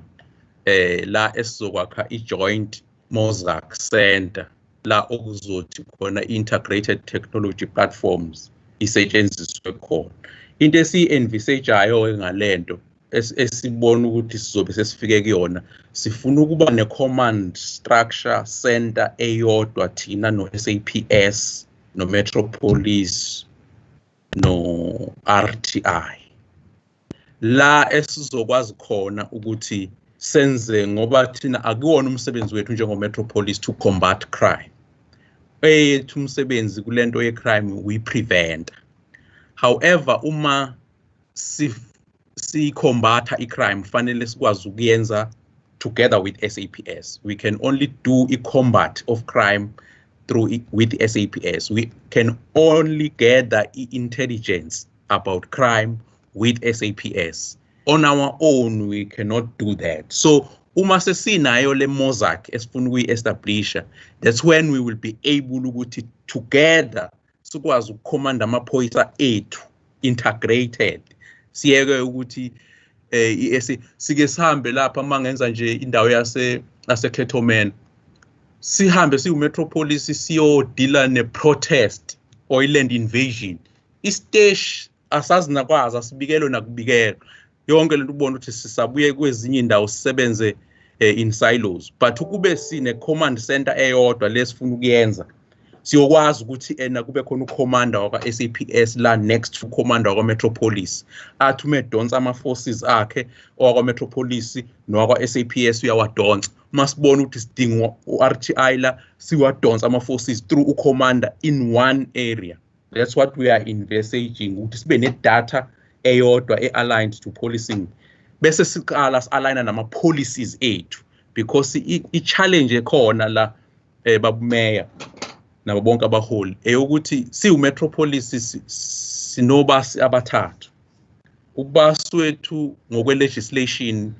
La esizokwakha i-joint Mozart Center. La okuzothi khona integrated technology platforms isetshenziswe khona. Into esi-envisageayo ngalento esibona ukuthi sizobe sesifike kuyona sifuna ukuba ne-command structure center eyodwa thina no-SAPS no-Metropolis no-RTI la esizokwazi khona ukuthi senze ngoba thina akuwona umsebenzi wethu njengo-Metropolis to combat crime eyethu umsebenzi kulento ye-crime we-prevent. However uma si-combat i-crime fanele sikwazi ukuyenza together with SAPS. We can only do a combat of crime with SAPS. We can only gather intelligence about crime with SAPS. On our own, we cannot do that. So, uma sesinayo le mosaic esifuna ukuyi-establisha, that's when we will be able ukuthi together sikwazi ukucommand amaphoyisa ethu integrated. Siyeke ukuthi sike sihambe lapha mangenza nje indawo yase-Kettleman sihambe siyu-Metropolis siyodila ne-protest or i-land invasion isteshi asazi nakwazi asibikelwe nakubikelwa yonke lento ubona ukuthi sisabuye kwezinye indawo sisebenze in silos, but ukube sine command center eyodwa lesifuna ukuyenza siyokwazi ukuthi kube khona ucommander waka SAPS la next to commander waka Metropolis athi umedonsa ama forces akhe owaka Metropolis nowaka SAPS uyawadonsa masibona ukuthi sidinga uRTI la siwadonsa ama forces through ucommander in one area. That's what we are investigating, ukuthi sibe ne data eyodwa aligned to policing bese siqala aligna nama policies ethu, because I challenge ekhona la babumeya nabo bonke abaholi eyokuthi siwu Metropolis sinobasi abathathu. Ubasi wethu ngokwe legislation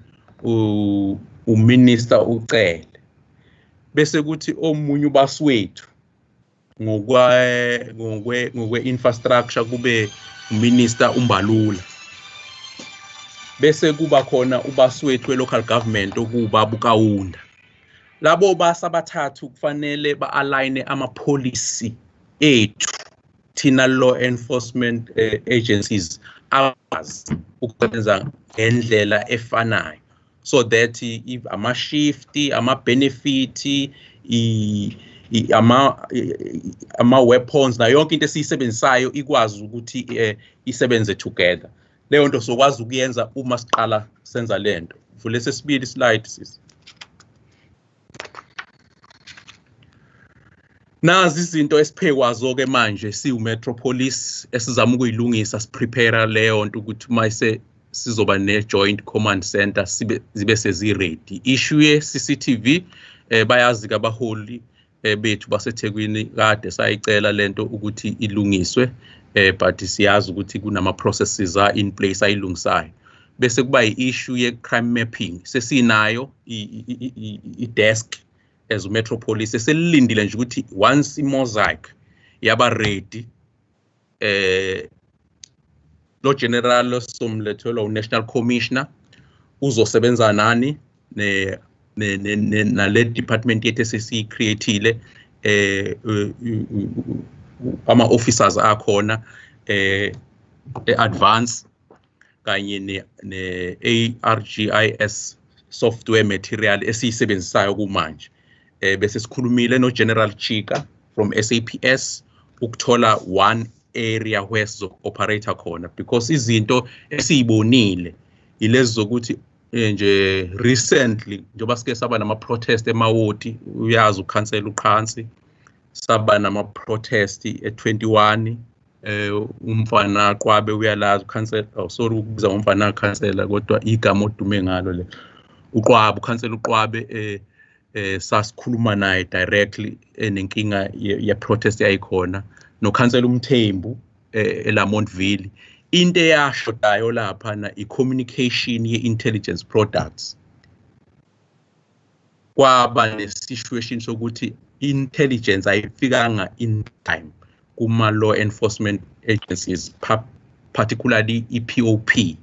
uminister ucele, bese kuthi omunye ubasi wethu ngokwe infrastructure kube uminister uMbalula, bese kuba khona ubasi wethu we-local government okuba bukaunda. Labo basi abathathu kufanele ba-align ama-policy ethu thina law enforcement agencies akwazi ukusebenza ngendlela efanayo, so that if ama-shift, ama-benefit, ama-weapons na yonke into esiyisebenzisayo ikwazi ukuthi isebenze together. Leyo nto sokwazi ukuyenza uma siqala senza lento. Vule sesibili slide sis. Nazi izinto esiphekwazo ke manje siwu Metropolis esizama ukuyilungisa, siprepare leyo nto ukuthi mayise sizoba ne joint command center zibe sezi-ready. Issue ye CCTV bayazi ke abaholi bethu baseThekwini kade sayicela lento ukuthi ilungiswe, but siyazi ukuthi kunama processes in place ayilungisayo. Bese kuba i-issue ye crime mapping, sesinayo i-desk as Metropolis eselindile nje ukuthi once i-mosaic yaba ready lo general somlethelwa u-national commissioner uzosebenza nani nale department yethu esesiyicreatile ama officers akhona advance kanye ne-ARGIS software material esiyisebenzisayo kumanje. Bese sikhulumile no General Chika from SAPS ukuthola one area where sizo operate khona, because izinto esiyibonile ilezi zokuthi nje recently njoba sike saba nama protest emawoti, uyazi ukhansela uqhansi, saba nama protest e21 umfana Qwabe uyalazi ukhansela, sorry ukubiza umfana khansela kodwa igama odume ngalo le uQwabe, ukhansela uQwabe sasikhuluma naye directly nenkinga ye protest yayikhona nokhansela uMthembu eLamontville. Into eyashodayo lapha na i-communication ye-intelligence products. Kwaba ne-situation sokuthi intelligence ayifikanga in time kuma law enforcement agencies, particularly i-POP,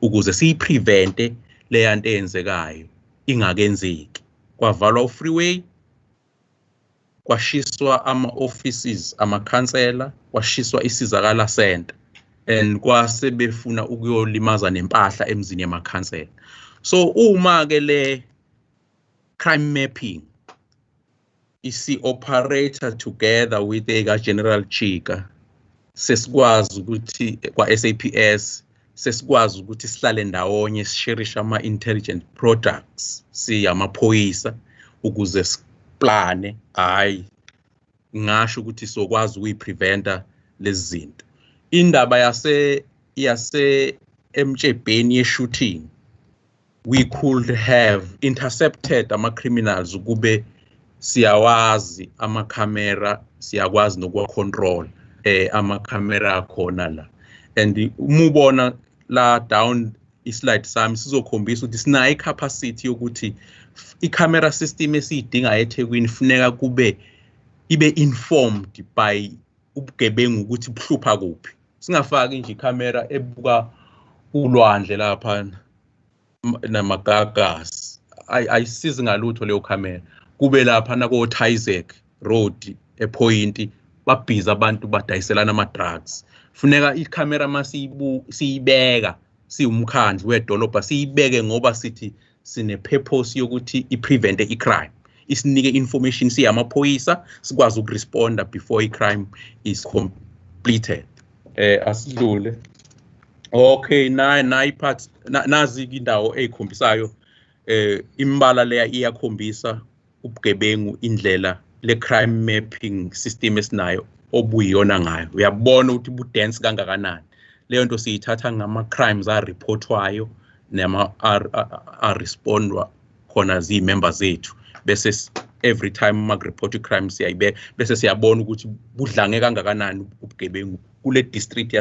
ukuze siyi-prevente leya nto eyenzekayo ingakenzeki. Kwavalwa u-freeway, kwashiswa ama-offices, amakhansela, kwashiswa isizakala center, and kwase befuna ukuyolimaza nempahla emzini yamakhansela. So uma ke le crime mapping isi operator together with the General Chika, sesikwazi ukuthi kwa SAPS sesikwazi ukuthi sihlale ndawonye sisharisha ama intelligent products siyamaphoyisa ukuze siplane, hayi ngasho ukuthi sokwazi ukuyipreventa lezi zinto. Indaba yase emtshebheni ye-shooting, we could have intercepted ama-criminals ukube siyawazi ama-camera, siyakwazi nokuwa-control ama-camera akhona la. And umubona la down islide sami sizokhombisa ukuthi sinayo i-capacity yokuthi i-camera system esiyidinga eThekwini funeka kube ibe informed by ubugebengu ukuthi buhlupha kuphi. Singafaki nje i-camera ebuka ulwandle lapha namagagas, ayisizi ngalutho leyo camera. Kube lapha nako Isaac Road ePoint babhiza abantu badayiselana ama-drugs. Funeka i-camera masiyibeka siwumkhandlu wedolobha siyibeke ngoba sithi sine purpose yokuthi i-prevent i-crime. Isinike information siyamaphoyisa sikwazi ukuresponda before i-crime is completed. Asidlule. Okay, nazi indawo eyikhombisayo imbala leya iyakhombisa ubugebengu indlela le crime mapping system esinayo obuyiyona ngayo. Uyabona ukuthi bu-dense kangakanani. Leyo nto siyithatha ngama-crimes a-reportwayo nama a-respondwa khona ziyi-members zethu. Bese every time mag-report i-crime siyayibeka bese siyabona ukuthi budlange kangakanani ubugebengu kule district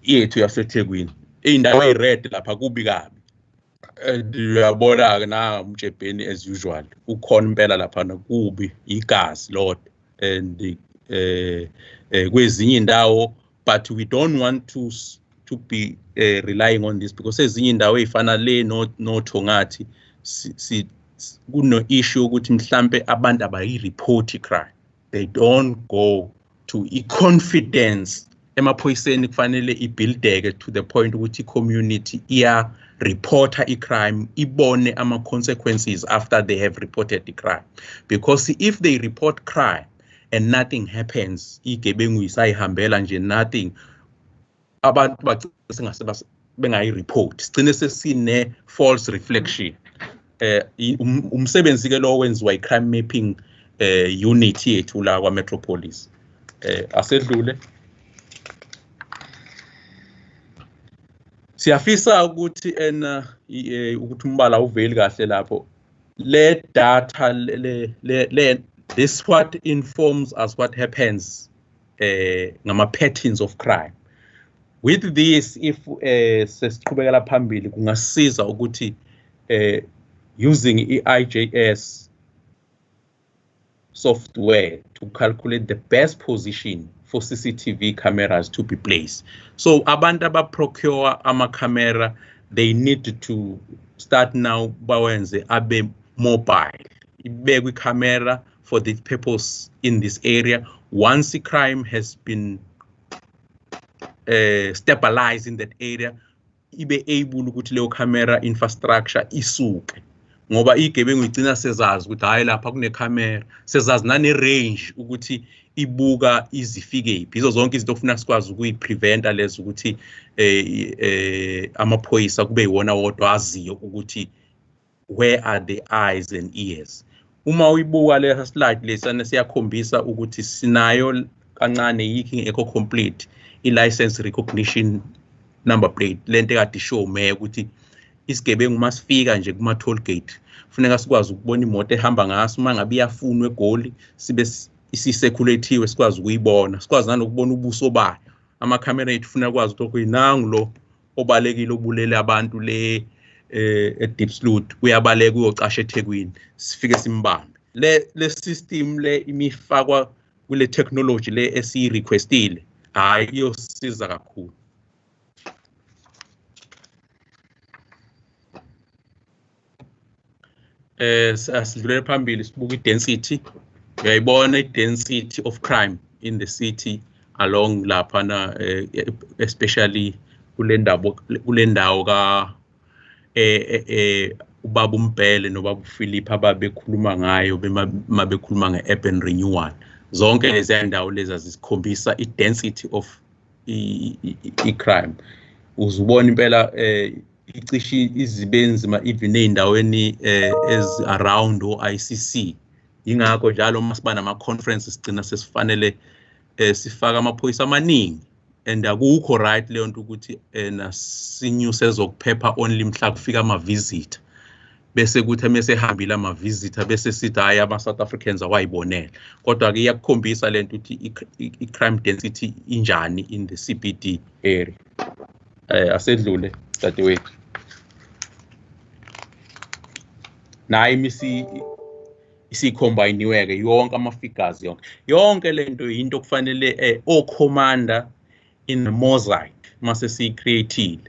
yethu yaseThekwini. Iy'ndawo eyi-red lapha kubi kabi. Uyabona-ke na umjebheni as usual. Ukhona impela laphana kubi igazi Lord and kwezinye indawo, but we don't want to be relying on this because ezinye indawo ey'fana le noThongathi kuno issue ukuthi mhlambe abantu abayi-report i-crime. They don't go to i-confidence emaphoyiseni kufanele ibuildeke to the point ukuthi i-community reporter i-crime, ibone ama-consequences after they have reported the crime. Because if they report crime and nothing happens, igebengu isayihambela nje nothing, abantu bagcina bengayi-report. Sigcine sesine false reflection. Umsebenzi ke lo wenziwa i-crime mapping unit yethu la kwa-Metropolis. Asedlule. Siyafisa ukuthi ukuthi umbala uveli kahle lapho. Le data this what informs us what happens ngama patterns of crime. With this, if sesiqhubekela phambili kungasiza ukuthi using i-IJS software to calculate the best position for CCTV cameras to be placed. So abantu aba-procure ama-camera, they need to start now bawenze abe mobile. Ibekwe i-camera for this purpose in this area. Once the crime has been stabilized in that area, ibe able ukuthi leyo camera infrastructure isuke. Ngoba igebengu igcina sezazi ukuthi hayi lapha kune camera, sezazi nane range ukuthi ibuka izifike iphi. Izo zonke izinto ofuna sikwazi ukuyi-preventa lezo ukuthi amaphoyisa kube yiwona wodwa aziyo ukuthi where are the eyes and ears. Uma uyibuka lesa slide lesana siyakhombisa ukuthi sinayo kancane yikho engekho complete i-license recognition number plate lento ekade show me ukuthi isigebengu masifika nje kuma toll gate kufuneka sikwazi ukubona imoto ehamba ngaso uma ngabe iyafunwa eGoli sibe isisecuritiwe sikwazi ukuyibona, sikwazi nanokubona ubuso bayo. Ama camera ethu ufuna ukwazi ukuthi kuyinangu lo obalekile obulele abantu le eDeep Sloot uyabaleka uyocasha eThekwini sifike simbambe. Le system le imifakwa kule technology le esiyi-requestile hayi iyosiza kakhulu. Asidlulele phambili sibuka i-density. Uyayibona i-density of crime in the city along laphana especially kule ndawo ka ubaba uMbhele nobaba uPhilip ababekhuluma ngayo bekhuluma nge-urban renewal. Zonke lezi ndawo lezi zikhombisa i-density of i-crime. Uzubona impela icishe izibenzima even ey'ndaweni around o-ICC. Yingakho njalo uma siba nama-conferences sigcina sesifanele sifaka amaphoyisa amaningi and akukho right leyo nto ukuthi sinyuse ezokuphepha only mhla kufika ama-visitor bese kuthi mesehambile ama-visitor bese sithi hayi ama-South Africans awayibonela. Kodwa-ke iyakukhombisa le nto ukuthi i-crime density injani in the CBD area. Asedlule dadewethu. Nayi isicombine-iweke yonke ama-figures yonke le nto yinto kufanele o-commander in the mosaic mase siyi-creatile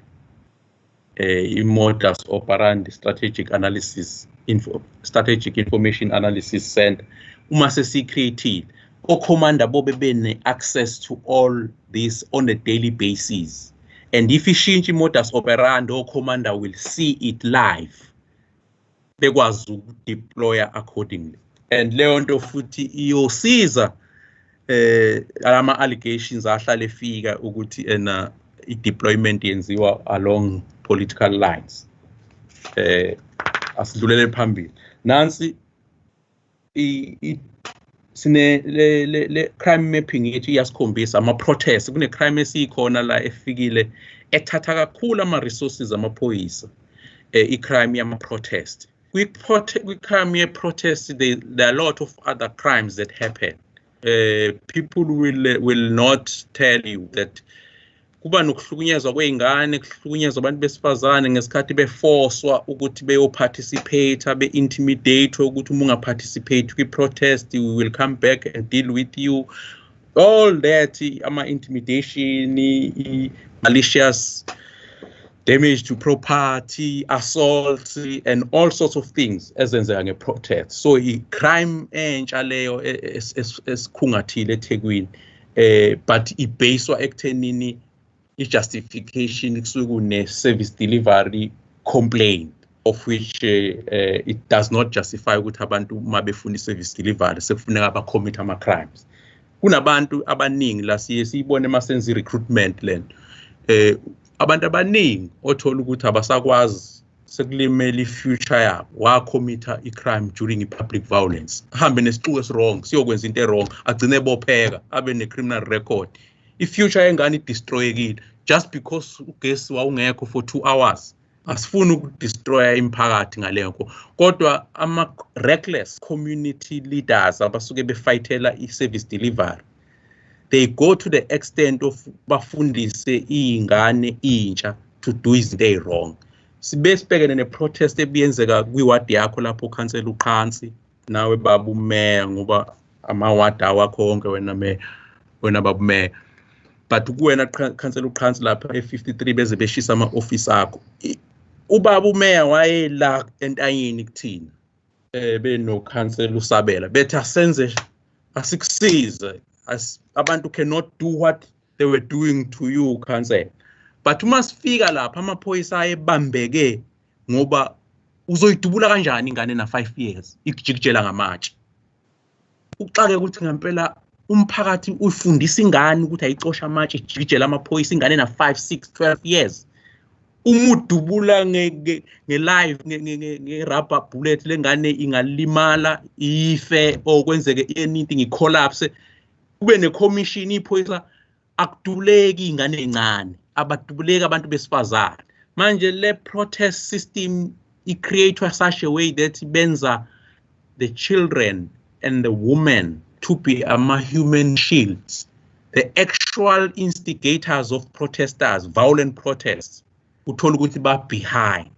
i-modus operandi strategic information analysis center. Uma sesiyi-creatile o-commander bobe bene access to all this on a daily basis And if ishintsha modus operandi, or commander will see it live, bekwazi ukudeploya accordingly. And leyo nto futhi iyosiza ama allegations ahlale efika ukuthi i-deployment yenziwa along political lines. Asidlulele phambili. Nansi sine le crime mapping yethu iyasikhombisa ama-protest. Kune crime esikhona la efikile ethatha kakhulu ama-resources amaphoyisa, i-crime yama-protest. Kwi-crime ye-protest, there are a lot of other crimes that happen. People will not tell you that kuba nokuhlukunyezwa kweingane, kuhlukunyezwa abantu besifazane ngesikhathi beforcwa ukuthi beyoparticipate, be-intimidate ukuthi uma ungaparticipate kwi-protest we will come back and deal with you. All that, intimidation, malicious damage to property, assault, and all sorts of things ezenzeka nge-protest. So i-crime entsha leyo esikhungathile eThekwini, but ibased ekuthenini i-justification kusuke kune-service delivery complaint, of which it does not justify ukuthi abantu uma befuna i-service delivery sekufuneka bacommit ama-crimes. Kunabantu abaningi la siye siyibone masenza i-recruitment lento, abantu abaningi othola ukuthi abasakwazi sekulimela i-future yabo, wacommita i-crime during i-public violence, ahambe nesixuku esirong siyokwenza into erong, agcine bopheka, abe ne-criminal record, i-future yengane idestroyekile just because ugesi wawungekho for 2 hours. Asifuni ukudestroya imphakathi ngaleyo, kodwa ama-reckless community leaders abasuke befightela i-service delivery, they go to the extent of bafundise iy'ngane intsha to do izinto ey'wrong. Sibe sibhekene ne-protest ebiyenzeka kwiwadi yakho lapho ukhansela uqhansi, nawe baba umeya, ngoba amawadi awakho wonke wena baba umeya. But kuwena khansela uqhansi lapha e-53 beze beshisa ama-office akho. Ubaba umeya wayela entanyeni kuthina, benokhansela usabela, bethi asenze asikusize. Abantu cannot do what they were doing to you, counsel. But uma sifika lapha amaphoyisa ayebambeke ngoba uzoyidubula kanjani ingane na 5 years ikujikijela ngamatshe. Uxake ukuthi ngempela umphakathi ufundisa ingane ukuthi ayicosha amatshe ijikijela amaphoyisa ingane na 5, 6, 12 years. Umudubula nge-live nge-rubber bullet lengane ingalimala ife okwenzeke anything i-collapse. Kube ne-commission iphoyisa akudubuleki ingane encane, abadubuleki abantu besifazane. Manje le protest system i-create such a way that benza the children and the women to be human shields, the actual instigators of protesters, violent protests. Uthola ukuthi ba behind.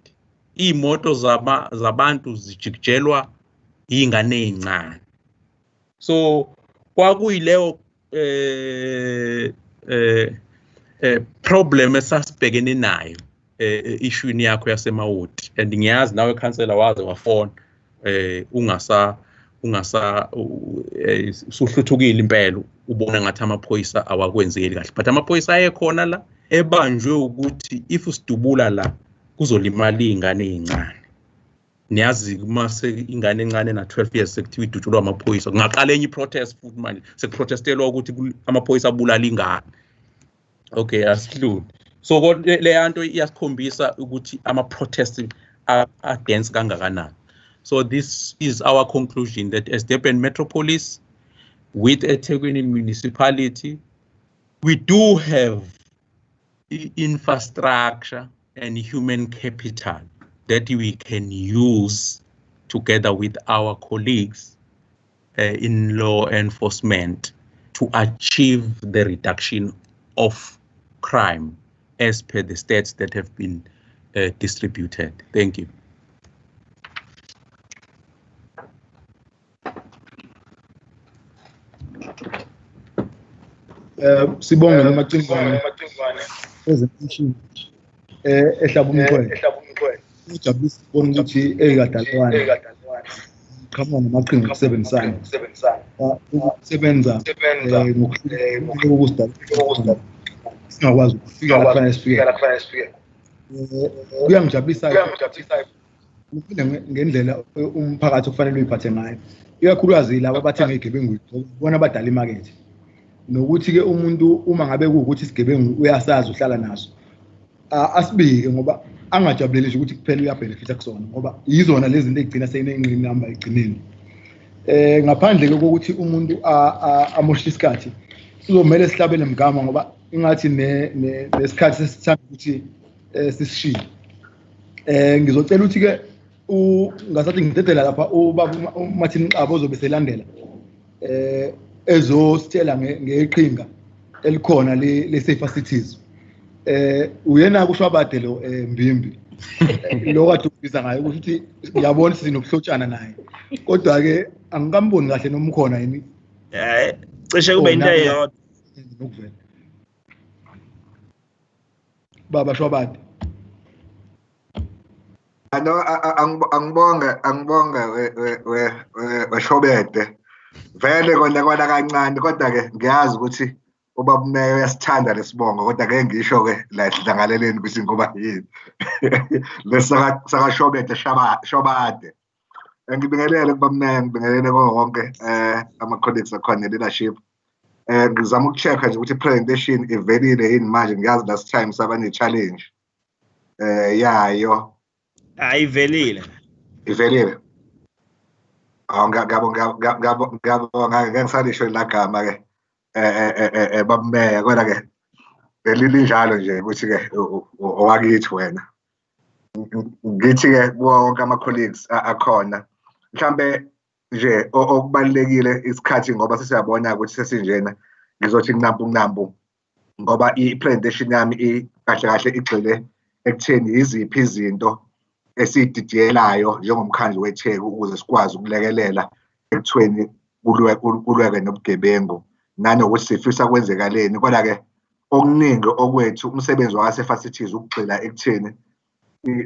Imoto zabantu zijikijelwa ingane encane. So kwakuyileyo problem esasibhekene nayo issue yakho yasemawodi, and ngiyazi nawe khansela waze wafona ungasa suhluthukile impela ubona ngathi amaphoyisa awakwenzeli kahle, but amaphoyisa ayekhona la ebanjwe ukuthi if usidubula la kuzolimala ingane ezincane. Niyazi uma ingane encane na 12 years sekuthiwa idutshulwa amaphoyisa, ngaqala enye i-protest futhi manje sekuprotestelwa ukuthi amaphoyisa abulala ingane. Okay, asidlule. So le yanto iyasikhombisa ukuthi ama-protest are-dense kangakanani. So this is our conclusion that as Durban Metropolis, with eThekwini municipality, we do have infrastructure and human capital that we can use together with our colleagues in law enforcement to achieve the reduction of crime as per the stats that have been distributed. Thank you. Sibonga namacingwane ezemishini ehlaba umqwele ujabulisa ukubona ukuthi ekadalwane qhamuka namaqhinga okusebenzisana ukusebenza ngokuhlukile singakwazi ukufika lapha kufanele sifike. Kuyangijabulisa ngendlela umphakathi okufanele uyiphathe ngayo, ikakhulukazi laba abathenga igebengu bona abadala imakethe, nokuthi ke umuntu uma ngabe kuwukuthi isigebengu uyasazi uhlala naso asibike ngoba angajabuleli ukuthi kuphela uyabenefita kusona ngoba yizona lezi zinto ezigcina seyinengqini namba egcineni. Ngaphandle kokuthi umuntu amoshe isikhathi sizomela sihlabele mgama ngoba ingathi nesikhathi sesithanda ukuthi sisishiye. Ngizocela ukuthi ke ngasathi ngidedela lapha ubaba uMartin Xaba ozobe selandela ezositshela ngeqhinga elikhona le safer cities. Uyena kushwabade lo Mbimbi lo kade ubiza ngayo ukuthi ngiyabona sinokuhlotshana naye, kodwa ke angikamboni kahle noma ukhona yini. Cishe kube into eyodwa nokuvela baba Shwabade. Angibonga weshobede vele kona kancane, kodwa ke ngiyazi ukuthi ubaba umeya uyasithanda lesibongo, kodwa ke ngisho ke la sidlangaleleni ukuthi ngoba yini lesaka shobede Shwabade. Ngibingelele kubaba umeya, ngibingelele konke ama colleagues akhona leadership. Ngizama ukuchecka nje ukuthi presentation ivelile yini manje. Ngiyazi last time saba ne challenge yayo ayivelile. Ivelile. Ngiyabonga ngisalisho la gama ke babumeya, kodwa ke belili njalo nje ukuthi ke owakithi wena. Ngithi ke wonke ama colleagues akhona mhlambe nje okubalekile isikhathi ngoba sesiyabona ukuthi sesinjena, ngizothi kunampu ngoba i-presentation yami kahle igxile ekutheni iziphi izinto esiyididiyelayo njengomkhandlu weTheku ukuze sikwazi ukulekelela ekuthweni kulweke nobugebengu nanokuthi sifisa kwenzekaleni. Kodwa ke okuningi okwethu umsebenzi wase-safer cities ukugxila ekutheni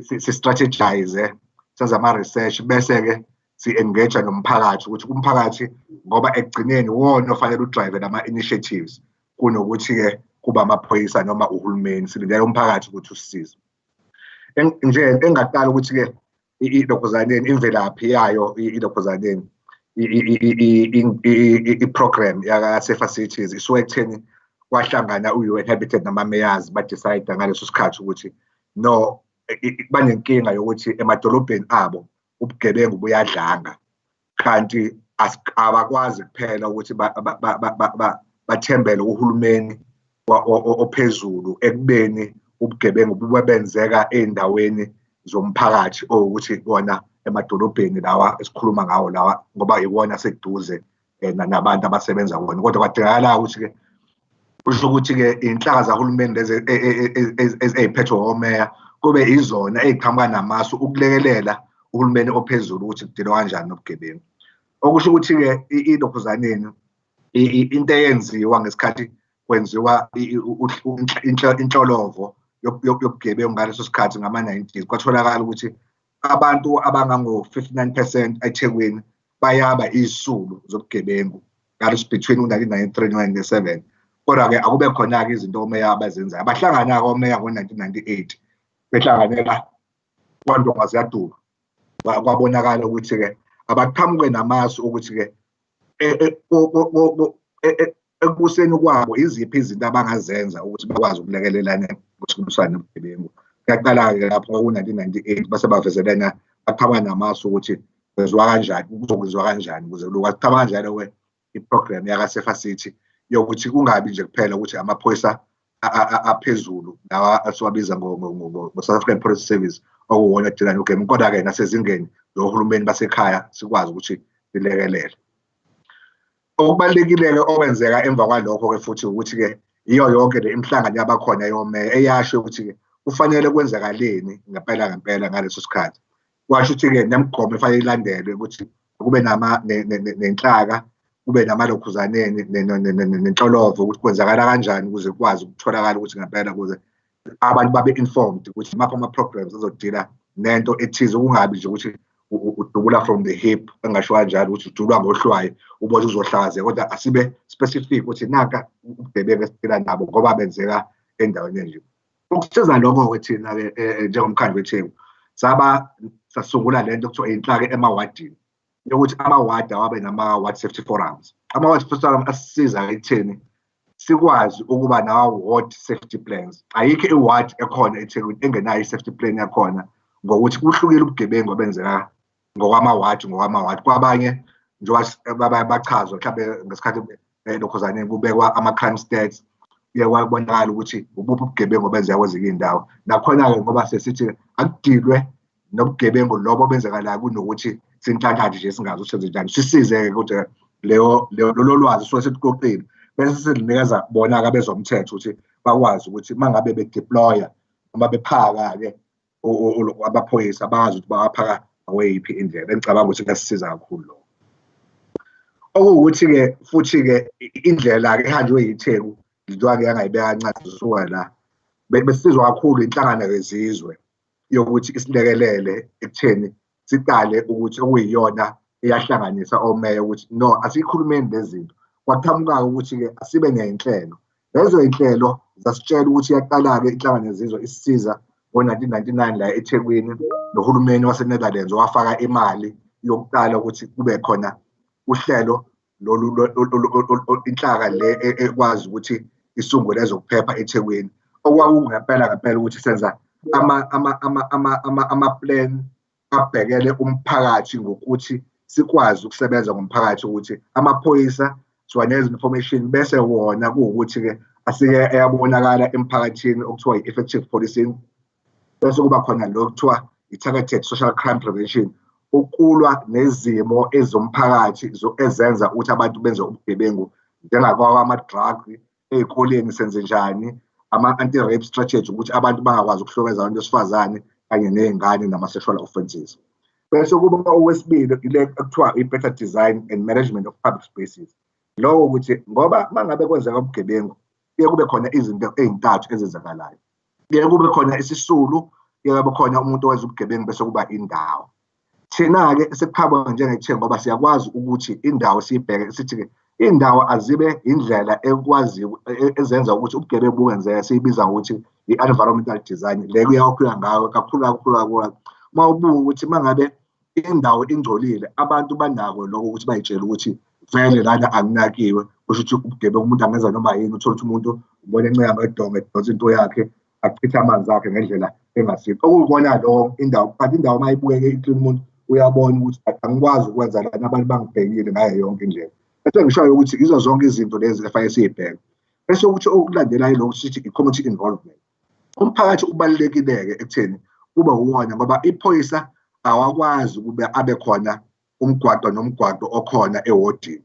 si-strategize, senze ama-research bese ke si-engage nomphakathi ukuthi umphakathi ngoba ekugcineni wona ofanele udrive lama-initiatives kunokuthi ke kuba amaphoyisa noma uhulumeni. Silindele umphakathi ukuthi usisize. Nje engaqala ukuthi ke ilokhuzaneni imvelaphi yayo ilokhuzaneni i-program yaka-safer cities isuke ekutheni kwahlangana u-UN Habitat nama-mayors badecide ngaleso sikhathi ukuthi no banenkinga yokuthi emadolobheni abo ubugebengu buyadlanga, kanti abakwazi kuphela ukuthi bathembele uhulumeni ophezulu ekubeni ubugebengu bubenzeka endaweni zomphakathi ukuthi bona emadolobheni lawa esikhuluma ngawo lawa ngoba iwona seduze nabantu abasebenza kona. Kodwa kwadingakala ukuthi ke kusho ukuthi ke inhlaka zahulumeni lezi eziphethwe omeya kube izona eziqhamuka namasu ukulekelela uhulumeni ophezulu ukuthi kudilwa kanjani nobugebengu. Okusho ukuthi ke ilokhuzaneni into eyenziwa ngesikhathi kwenziwa inhlolovo yobugebengu ngaleso sikhathi ngama-90s kwatholakala ukuthi abantu abangango-59% eThekwini bayaba izisulu zobugebengu between 1993 no-1997. Kodwa ke akube khona-ke izinto omeya abazenzayo. Bahlangana-ke omeya ngo-1998 behlanganela kwandonga ziyadula, kwabonakala ukuthi ke abaqhamuke namasu ukuthi ke ekubuseni kwabo iziphi izinto abangazenza ukuthi bakwazi ukulekelelana ngokulwisana nobugebengu. Kuyaqala-ke lapho ngo-1998 base bavezelana baqhamuka namasu ukuthi kwenziwa kanjani, kuzokwenziwa kanjani ukuze kwaqhamuka kanjalo i-program yaka-safer city yokuthi kungabi nje kuphela ukuthi amaphoyisa aphezulu lawa asiwabiza ngo-South African Police Service okuwona edila nobugebengu, kodwa-ke nasezingeni zohulumeni basekhaya sikwazi ukuthi silekelele. Okubalulekile-ke okwenzeka emva kwalokho-ke futhi ukuthi-ke iyo yonke le imihlangano yabakhona yomeya eyasho ukuthi-ke kufanele kwenzakaleni ngempela ngaleso sikhathi. Kwasho ukuthi-ke nemigomo efanele ilandelwe ukuthi kube nenhlaka, kube namalokhuzaneni nenhlolovo ukuthi kwenzakala kanjani ukuze kwazi ukutholakala ukuthi ngempela ukuze abantu babe informed ukuthi mapha ama-programs azodila nento ethize, kungabi nje ukuthi udubula from the hip engasho kanjalo ukuthi udulwa ngohlwayo ubona uzohlakazeka, kodwa asibe specific ukuthi naka ubugebengu esidila nabo ngoba benzeka endaweni enje. Ukusiza lokho-ke thina-ke njengomkhandlu weTheku sasungula lento okuthiwa inhlaka emawadini yokuthi amawadi awabe nama-ward safety forums. Ama-ward safety forums asisiza ekutheni sikwazi ukuba nawa-ward safety plans. Ayikho iward ekhona eThekwini engenayo i-safety plan yakhona ngokuthi kuhlukile ubugebengu obenzeka ngokwamawadi kwabanye njengoba bachazwa mhlawumbe ngesikhathi lokhuzaneni kubekwa ama-crime stats kuye kwabonakala ukuthi ubuphi ubugebengu obenzeka kwezinye iy'ndawo. Nakhona-ke ngoba sesithi akudilwe nobugebengu lobo obenzekalayo kunokuthi sinhlanhlathe nje singazi ukuthi senze njani. Sisize-ke ukuthi lolo lwazi suke seliqoqile bese silinikeza bona-ke abezomthetho ukuthi bakwazi ukuthi uma ngabe bedeploya noma bephaka-ke amaphoyisa bazi ukuthi bawaphaka aweyiphi indlela. Engicabanga ukuthi kuyasisiza kakhulu lokho. Okuwukuthi-ke futhi-ke indlela-ke ehanjwe yiTheku njengoba ngiyangayibeka kancane zisuka la besizwa kakhulu inhlangano yezizwe yokuthi isilekelele ekutheni siqale ukuthi okuyiyona eyahlanganisa omeya ukuthi no asikhulumeni lezinto. Kwaqhamuka ukuthi-ke asibe nenhlelo. Lezo iy'nhlelo zasitshela ukuthi yaqala-ke inhlangano yezizwe isisiza ngo-1999 la eThekwini nohulumeni waseNetherlands wafaka imali yokuqala ukuthi kube khona uhlelo inhlaka le ekwazi ukuthi isungule ezokuphepha eThekwini. Okwakungempela ukuthi senza ama-plan abhekele umphakathi ngokuthi sikwazi ukusebenza ngomphakathi ukuthi amaphoyisa siwanikeza information bese wona kuwukuthi-ke asike eyabonakala emphakathini okuthiwa i-effective policing. Bese kuba khona lo kuthiwa i-targeted social crime prevention, ukulwa nezimo ezomphakathi ezenza ukuthi abantu benze ubugebengu njengama-drug ey'koleni senze njani, ama-anti-rape strategy ukuthi abantu bangakwazi ukuhlokeza abantu besifazane kanye ney'ngane nama-sexual offences. Bese kuba okwesibili ile kuthiwa i-better design and management of public spaces. Lokho ukuthi ngoba mangabe kwenzeka ubugebengu kuye kube khona izinto ey'ntathu ezenzakalayo. Kuye kube khona isisulu, kuye kube khona umuntu owenza ubugebengu bese kuba indawo. Thina-ke sekuqhamuka njengeTheku ngoba siyakwazi ukuthi indawo siyibheke sithi-ke indawo azibe indlela ekwaziyo ezenza ukuthi ubugebengu bungenzeka siyibiza ngokuthi i-environmental design. Le kuyakhula ngayo kakhulu. Uma ubuka ukuthi mangabe indawo ingcolile abantu banako lokho ukuthi bayitshele ukuthi vele lana akunakiwe, kusho ukuthi ubugebengu umuntu angenza noma yini. Uthola ukuthi umuntu ubona enceka ngedonga edonsa into yakhe achithe amanzi akhe ngendlela engasikho. Okuyikona lokho indawo, kanti indawo uma ibukeke iklini umuntu uyabona ukuthi angikwazi ukwenza lana abantu bangibhekile ngayo yonke indlela. Bese ngishoyo ukuthi izo zonke izinto lezi efanele siyibheke. Bese ukuthi okulandelayo lokho sithi i-community involvement. Umphakathi ubalulekile-ke ekutheni kube uwona ngoba iphoyisa awakwazi ukube abe khona umgwaqo nomgwaqo okhona ewodini,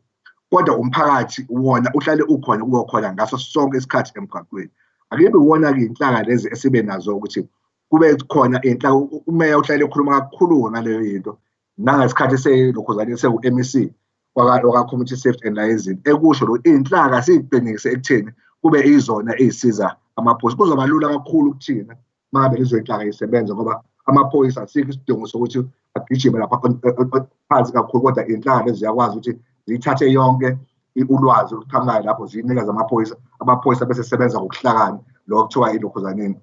kodwa umphakathi wona uhlale ukhona kuyokhona ngaso sonke isikhathi emgwaqweni. Akibe uwona-ke inhlaka lezi esibe nazo ukuthi kube khona inhlaka. Umeya uhlale ekhuluma kakhulu ngaleyo yinto nangesikhathi selokhuzaneni seku-MEC waka-community safety and liaison ekusho lo inhlaka siyiqinise ekutheni kube izona ezisiza amaphoyisa. Kuzoba lula kakhulu kuthina mangabe lezo inhlaka yisebenza ngoba amaphoyisa asikho isidingo sokuthi agijime lapha phansi kakhulu, kodwa inhlaka lezi ziyakwazi ukuthi ziyithathe yonke ulwazi oluqhamukayo lapho ziyinikeza amaphoyisa bese sebenza ngokuhlakani. Lokho kuthiwa ilokhuzaneni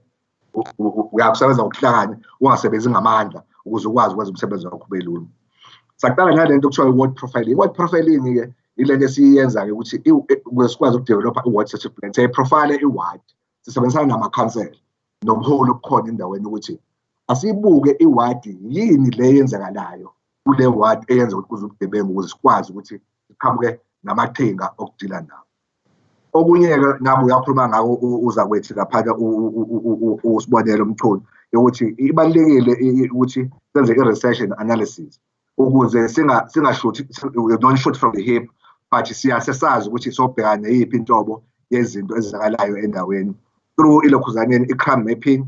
uyakusebenza ngokuhlakani ungasebenzi ngamandla ukuze ukwazi ukwenza umsebenzi wakho ube lula. Saqala nalento kuthiwa i-ward profiling. I-ward profiling-ke ilento esiyenza-ke ukuthi sikwazi ukudevelopha i-ward safety plan. Siyayiprofile i-ward, sisebenzisana nama-council nobuholi obukhona endaweni ukuthi asibuke iwadi yini le yenzakalayo kule ward eyenza ukuthi kuze ubugebengu ukuze sikwazi ukuthi siqhamuke namaqhinga okudila nawo. Okunye-ke nabo uyakhuluma ngako uza kwethi laphana usibonelo umtholi yokuthi ibalulekile ukuthi senze i-research and analysis ukuze singashuthi, we don't shoot from the hip, but siyasesazi ukuthi sobhekana neyiphi inhlobo yezinto ezenzakalayo endaweni through ilokhuzaneni i-crime mapping,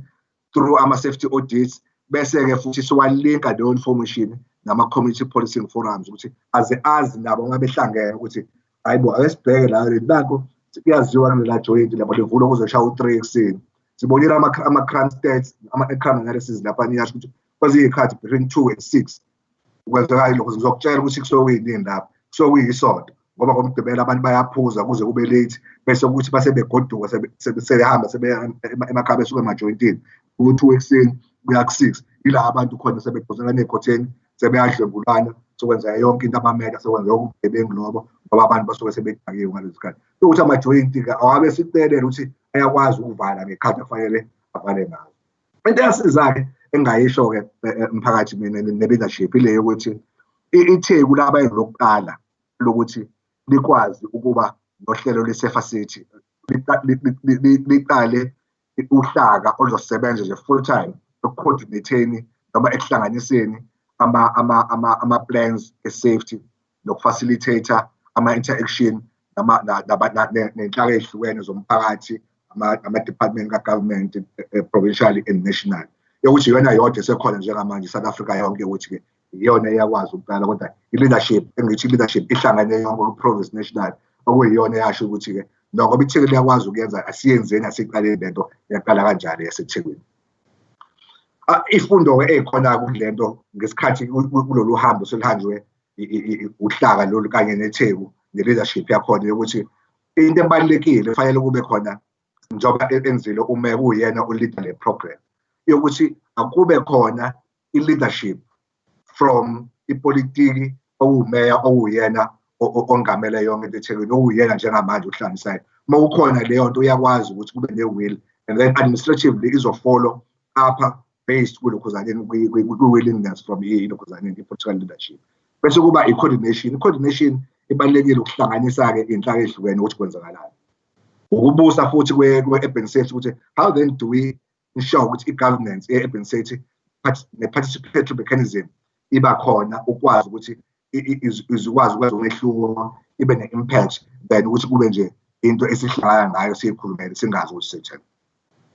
through ama-safety audits, bese-ke futhi siwalinka leyo information nama-community policing forums ukuthi azi nabo uma behlangene ukuthi hayi bo ake sibheke la nakho kuyaziwa kulela joint lapho levulo kuzoshaya u-3 ekuseni. Sibonile ama-crime stats, ama-crime analysis lapha niyasho ukuthi kwezinye iy'khathi between 2 and 6 kwenzeka lokho ngizokutshela ukuthi kusuke kuyini lapho, kusuke kuyisonto ngoba ngomgqibelo abantu bayaphuza kuze kube late bese ukuthi base begoduka sebehamba emakhaya besuka emajointini ku2 ekseni kuya ku6 ila abantu khona sebephuzela nekhotheni sebeyadlwengulana sokwenza yonke into abamele sokwenza ubugebengu lobo ngoba abantu basuke sebedakiwe ngalezi sikhathi ukuthi amajointi ke awabe sicela ukuthi ayakwazi ukuvala ngekhathi afanele avale ngazo. Into yasiza-ke engayisho-ke umphakathi mina ne-leadership ile yokuthi itheku laba elokuqala lokuthi likwazi ukuba nohlelo lwe-Safer City liqale uhlaka oluzosebenza nje full time ekucoordinateni noma ekuhlanganiseni ama-plans e-safety nokufacilitator ama-interaction nenhlaka ezihlukene zomphakathi ama-department ka-government provincial and national yokuthi iyona yodwa esekhona njengamanje South Africa yonke ukuthi-ke iyona iyakwazi ukuqala kodwa i-leadership engithi i-leadership ihlangane yonke ku-province national okuyiyona yasho ukuthi-ke ngoba iThekwini liyakwazi ukuyenza asiyenzeni asiqaleni lento yaqala kanjalo yaseThekwini. Ifundo-ke ekhona kulento ngesikhathi kulolu hambo selihanjwe uhlaka lolu kanye netheku ne-leadership yakhona yokuthi into ebalulekile kufanele kube khona njengoba enzile ume kuyena uleader le program yokuthi akube khona i-leadership from ipolitiki okumeya okuyena ongamele yonke into eThekwini okuyena njengamanje uhlanganisayo uma ukhona leyo nto uyakwazi ukuthi kube ne-will and then administratively izofollow apha based kulokhuzaneni kwi-willingness from ilokhuzaneni i-political leadership bese kuba i-coordination ibalulekile ukuhlanganisa-ke iy'nhlaka ezihlukene ukuthi kwenzakalani ukubusa futhi kwe-urban safety ukuthi how then do we ensure ukuthi i-governance ye-urban safety ne-participatory mechanism iba khona ukwazi ukuthi izikwazi ukwenza umehluko ibe ne-impact then ukuthi kube nje into esihlangana ngayo siyikhulumele singazi ukuthi sithini.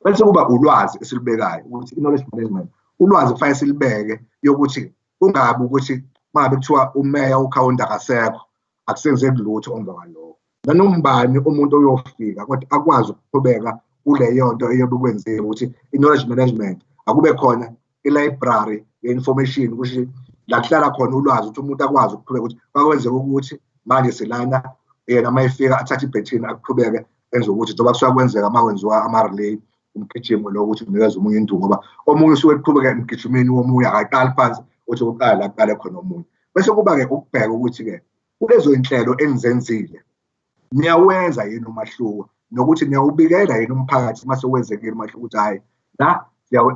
Bese kuba ulwazi esilibekayo ukuthi i-knowledge management ulwazi kufanele silibeke yokuthi kungabi ukuthi mangabe kuthiwa umeya ukhawunta kasekho akusenzeki lutho omva kwalokho nanombani umuntu oyofika kodwa akwazi ukuqhubeka kuleyo nto eyobe kwenziwe ukuthi i-knowledge management akube khona i-library ye-information ukuthi la kuhlala khona ulwazi ukuthi umuntu akwazi ukuqhubeka ukuthi kwakwenzeka ukuthi manje silana yena uma efika athathe ibhethini aqhubeke enze ukuthi njengoba kusuka kwenzeka uma kwenziwa ama-relay umgijimo lo ukuthi unikeza omunye induku ngoba omunye usuke eqhubeka emgijimeni womunye akaqali phansi ukuthi uqala aqale khona omunye bese kuba-ke ukubheka ukuthi-ke kulezo iy'nhlelo enizenzile niyawenza yini umahluko nokuthi niyawubikela yini umphakathi uma sewenzekile umahluko ukuthi hhayi la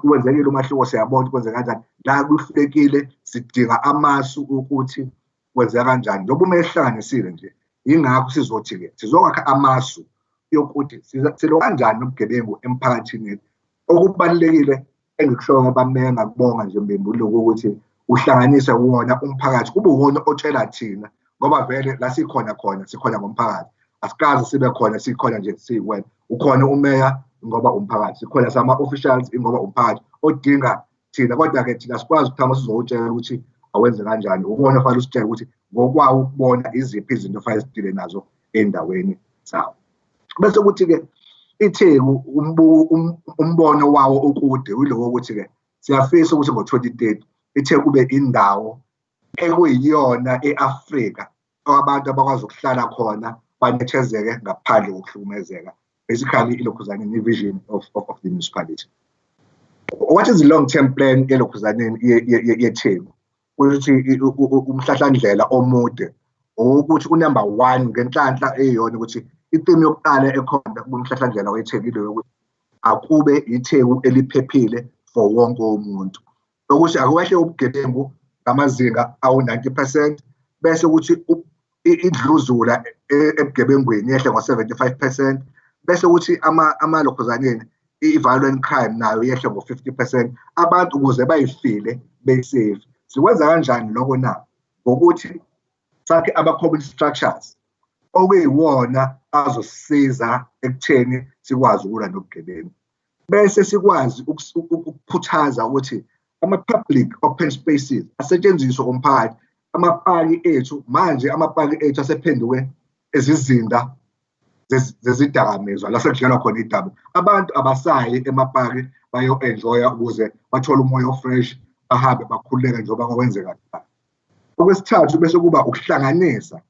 wenzekile umahluko siyabona ukuthi kwenzeka kanjani la kuhlulekile sidinga amasu ukuthi kwenzeka kanjani njengoba uma ehlanganisile nje yingakho sizothi-ke sizokwakha amasu yokuthi silo kanjani nobugebengu emphakathini okubalulekile engikushoyo ngabameya ngakubonga nje mbembulo ukuthi uhlanganise wona umphakathi kube uwona otshela thina ngoba vele la sikhona ngomphakathi asikazi sibe khona sikhona nje siyiwena ukhona umeya ngoba umphakathi sikhona sama-officials ngoba umphakathi odinga thina kodwa-ke thina sikwazi ukuthama sizowutshela ukuthi awenze kanjani ukubona fanele usitshele ukuthi ngokwawo ukubona iziphi izinto fanele sidile nazo ey'ndaweni zawo. Bese ukuthi-ke itheku umbono wawo okude yilo wokuthi-ke siyafisa ukuthi ngo-2030 itheku kube indawo ekuyiyona e-Afrika abantu abakwazi ukuhlala khona banethezeke ngaphandle kokuhlukumezeka basically ilokhuzaneni i-vision of the municipality. What is the long-term plan yelokhuzaneni yetheku ukuthi umhlahlandlela omude ukuthi unumber 1 ngenhlanhla eyona ukuthi itheme yokuqala ekhona kumhlahlandlela wetheku ile yokuthi akube itheku eliphephile for wonke umuntu ukuthi akuwehle ubugebengu ngamazinga awu-90% bese ukuthi idluzula ebugebengweni yehle ngo-75% bese ukuthi amalokhuzaneni i-violent crime nayo yehle ngo-50% abantu ukuze bayifile besafe. Sikwenza kanjani lokho na? Ngokuthi sakhe ama-community structures okuyiwona azosiza ekutheni sikwazi ukulwa nobugebengu bese sikwazi ukukhuthaza ukuthi ama-public open spaces asetshenziswe umphakathi. Amapaki ethu manje asephenduke ezizinda zezidakamizwa la sekudlalwa khona idaba. Abantu abasayi emapaki bayo-enjoya ukuze bathole umoya ofresh bahambe bakhululeke njengoba kwenzeka. Okwesithathu bese kuba ukuhlanganisa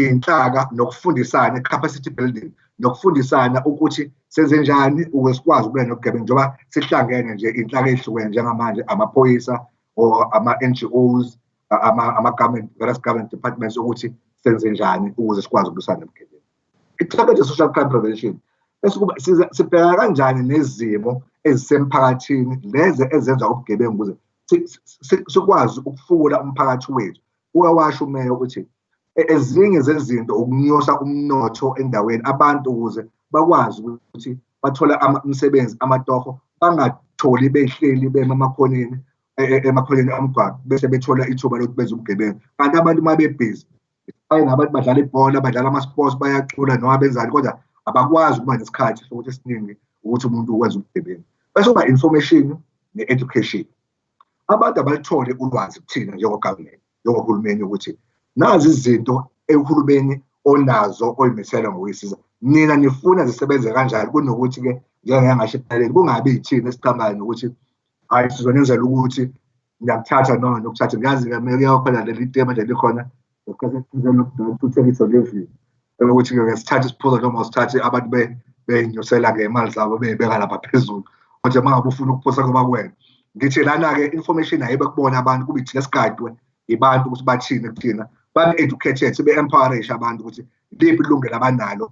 inhlaka nokufundisana capacity building nokufundisana ukuthi senze njani ukuze sikwazi ukulwa nobugebengu njengoba sihlangene nje inhlaka ezihlukene njengamanje amaphoyisa or ama-NGOs various government departments ukuthi senze njani ukuze sikwazi ukulwisana nobugebengu. Ichabete social crime prevention bese kuba sibheka kanjani nezimo ezisemphakathini lezi ezenza ubugebengu ukuze sikwazi ukufula umphakathi wethu. Ukawasho umeya ukuthi ezinye zezinto ukunyusa umnotho endaweni abantu ukuze bakwazi ukuthi bathola umsebenzi amatoho bangatholi behleli bemakhoneni emakhoneni omgwaqo bese bethola ithuba lokuthi benze ubugebengu. Kanti abantu uma bebhizi nabantu badlala ibhola badlala ama-sports bayacula noma benzani kodwa abakwazi ukuba nesikhathi sokuthi esiningi ukuthi umuntu ukwenza ubugebengu. Bese kuba information ne-education. Abantu abalithole ulwazi kuthina njengogovernment njengohulumeni ukuthi nazi izinto ehulumeni onazo oyimisela ngokwisiza nina nifuna zisebenze kanjani kunokuthi-ke njengangasho ekuqaleni kungabi yithina esiqambayo nokuthi hayi sizonenzela ukuthi ngiyakuthatha noma nokuthatha ngiyazi-ke kuyakhona leli tema nje likhona ukuthi-ke ngesithatha isiphuzo noma sithathe abantu beyinyusela-ke imali zabo beyibeka lapha phezulu kodwa uma ngabe ufuna ukuphosa kuba kwena ngithi lana-ke information ayibe kubona abantu kube thina sigadwe ibantu ukuthi bathini kuthina babe-educated sibe-empowerishe abantu ukuthi liphi ilungelo abanalo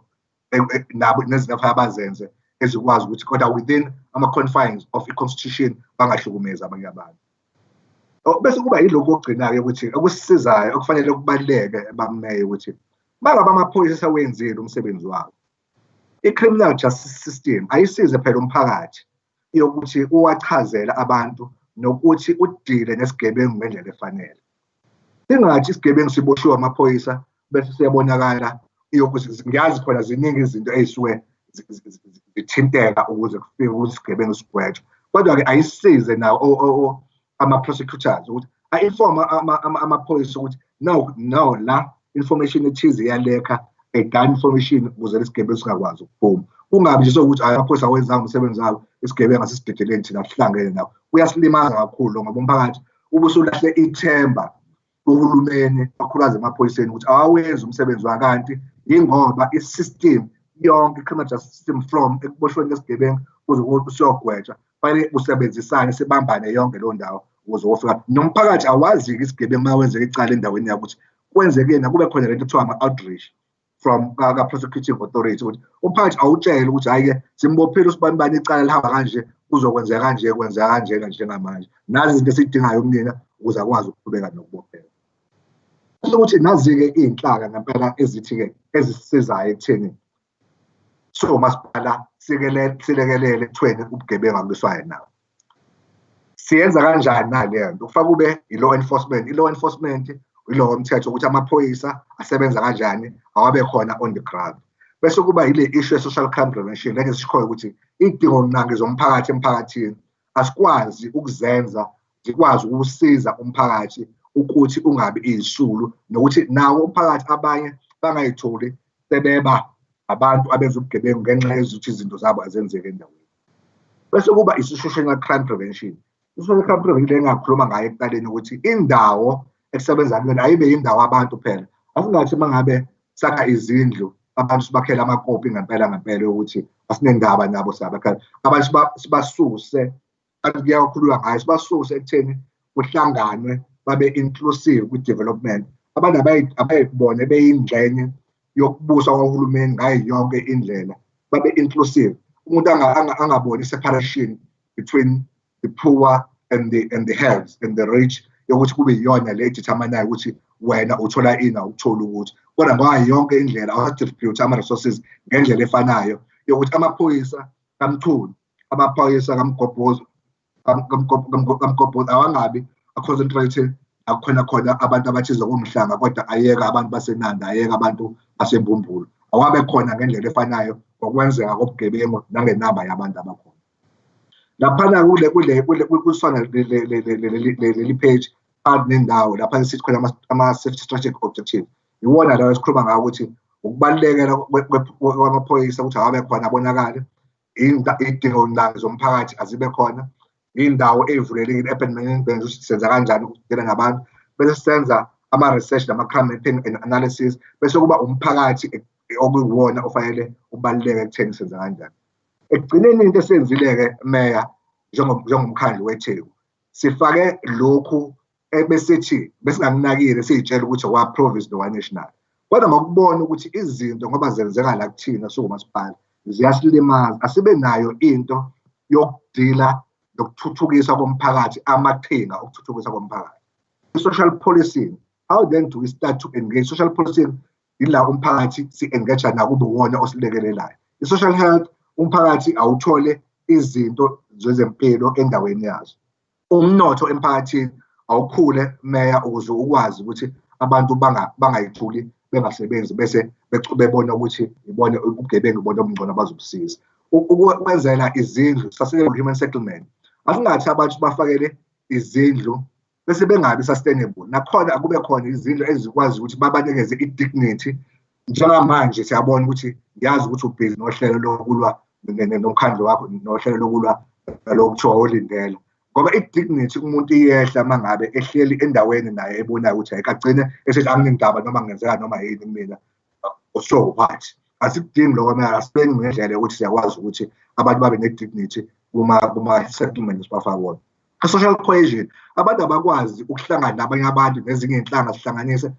nabo nezinto abazenze ezikwazi ukuthi kodwa within ama-confines of i-constitution bangahlukumezi abanye abantu. Bese kuba yilokhu okugcina-ke ukuthi okusisizayo okufanele kubaluleke bammeye ukuthi mangabe amaphoyisa wenzile umsebenzi wabo i-criminal justice system ayisize phela umphakathi yokuthi uwachazela abantu nokuthi udile nesigebengu ngendlela efanele. Singathi isigebengu siboshiwe amaphoyisa bese siyabonakala yokuthi ngiyazi khona ziningi izinto ezisuke zithinteka ukuze kufike ukuthi isigebengu sigwetshwe kodwa-ke ayisize nawo ama-prosecutors ukuthi a-inform amaphoyisa ukuthi no la information ethize iyalekha edala information ukuze lesigebengu singakwazi ukuphuma. Kungabi nje sokuthi amaphoyisa awenzanga umsebenzi wabo isigebengu asisidedeleni thina sihlangene nawo kuyasilimaza kakhulu ngoba umphakathi ubusulahle ithemba uhulumeni kakhulukazi emaphoyiseni ukuthi awawenzi umsebenzi wakanti yingoba i-system yonke i-criminal justice system from ekuboshweni kwesigebengu kuze kusiyogwetshwa fanele usebenzisane sibambane yonke leyo ndawo ukuze wofika nomphakathi awazi-ke isigebengu uma wenzeka icala endaweni yakho ukuthi kwenzekeni kube khona lento kuthiwa ama-outreach from ka-prosecuting authority ukuthi umphakathi awutshele ukuthi hhayi-ke simbophile usibani icala lihamba kanje kuzokwenzeka kanje kwenzeka kanjena njengamanje nazi izinto esiyidingayo kumnina ukuze akwazi ukuqhubeka nokubophela. Ukuthi nazi-ke iy'nhlaka ngempela ezithi-ke ezisizayo ekutheni so masipala silekelele ekuthweni ubugebengu akulwiswayo nawo. Siyenza kanjani naleyo nto? Kufaka kube i-law enforcement. I-law enforcement ilo umthetho ukuthi amaphoyisa asebenza kanjani awabe khona on the ground. Bese kuba ile issue social crime prevention lenge sishoyo ukuthi idingo mnange zomphakathi emphakathini asikwazi ukuzenza zikwazi ukusiza umphakathi ukuthi ungabi izisulu nokuthi nawo umphakathi abanye bangayitholi sebeba abantu abenza ubugebengu ngenxa yokuthi izinto zabo azenzeke endaweni. Bese kuba i-social crime prevention. I-social crime prevention engakhuluma ngayo ekuqaleni ukuthi indawo esebenza kuyona ayibe indawo abantu phela. Asingathi mangabe sakha izindlu abantu sibakhela amakopi ngempela ukuthi asinendaba nabo sabakhela. Abantu sibasuse kuyakhulunywa ngayo sibasuse ekutheni kuhlanganwe babe inclusive ku-development. Abantu abayibone beyingxenye yokubusa kwahulumeni ngayo yonke indlela babe inclusive. Umuntu angaboni separation between the poor and the haves and the rich yokuthi kube yiyona le determinayo ukuthi wena uthola ini awuthola ukuthi kodwa ngayo yonke indlela awa-distribute ama-resources ngendlela efanayo yokuthi amaphoyisa kamchunu amaphoyisa kamgobhozi awangabi a-concentrate khona abantu abathize kumhlanga kodwa ayeka abantu basenanda ayeka abantu basembumbulu awabe khona ngendlela efanayo ngokwenzeka kobugebengu nangenamba yabantu abakhona. Laphana kusona leli page nendawo lapha sithi khona ama-safety strategic objective iwona lawo esikhuluma ngawo ukuthi ukubalulekela kwamaphoyisa ukuthi awabe khona abonakale iy'dingo mnange zomphakathi azibe khona indawo ey'vulelekile urban management ukuthi senza kanjani ukudila nabantu bese senza ama-research nama-crime mapping and analysis bese kuba umphakathi okuyiwona ofanele ubaluleke ekutheni senza kanjani. Ekugcineni into esenzile-ke meya njengomkhandlu weTheku sifake lokhu ebesithi besingakunakile siyitshela ukuthi owa-province nowa-national. Kodwa ngokubona ukuthi izinto ngoba zenzeka la kuthina singumasipala ziyasilimaza, asibe nayo into yokudila nokuthuthukisa komphakathi, amaqhinga okuthuthukisa komphakathi. I-social policing, how then do we start to engage? Social policing ila umphakathi si-engage nakuba uwona osilekelelayo. I-social health, umphakathi awuthole izinto zezempilo endaweni yazo. Umnotho emphakathini awukhule meya ukuze ukwazi ukuthi abantu bangayithuli bengasebenzi bese bebona ukuthi ibone ubugebengu ibona obungcono abazobusiza. Ukwenzela izindlu, sustainable human settlement. Asingathi abantu bafakele izindlu bese bengabi sustainable. Nakhona akube khona izindlu ezikwazi ukuthi babanikeze i-dignity. Njengamanje siyabona ukuthi ngiyazi ukuthi ubhizi nohlelo lokulwa nomkhandlu wakho nohlelo lokulwa lokuthiwa olindela. Ngoba i-dignity umuntu iyehla mangabe ehleli endaweni naye ebonayo ukuthi ayikagcine esethi angindaba noma ngenzeka noma yini mina so what. Asikudingi lokho mina asibengi ngendlela ukuthi siyakwazi ukuthi abantu babe ne-dignity kuma-settlements bafakona. I-social cohesion, abantu abakwazi ukuhlangana nabanye abantu nezinye iy'nhlanga zihlanganise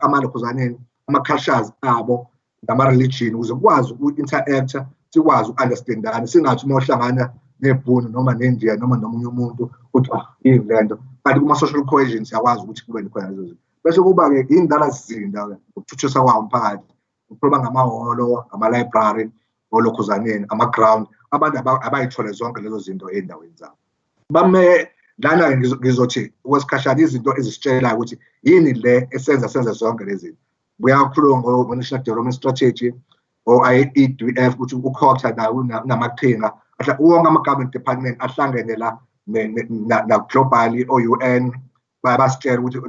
amalokhuzaneni, ama-cultures abo nama-religion ukuze kukwazi uku-interact-a, sikwazi uku-understandana, singathi uma uhlangana neBhunu noma neNdiya noma nomunye umuntu uthi yini lento. Kanti kuma-social cohesion siyakwazi ukuthi kube khona lezo zinto. Bese kuba-ke iy'ndala zizinda ukuthuthukisa kwawo umphakathi, ukukhuluma ngamahholo, ama-library, olokhuzaneni, ama-ground, abantu abayithole zonke lezo zinto ey'ndaweni zabo. Bame lana ngizothi okwesikhashana izinto ezisitshelayo ukuthi yini le senze zonke lezi zinto. Kuyakhuluma ngo-National Development Strategy o-EDF ukuthi ukhokha nawo namaqhinga wonke ama-government department ahlangene la na-globally o-UN bayabasitshela ukuthi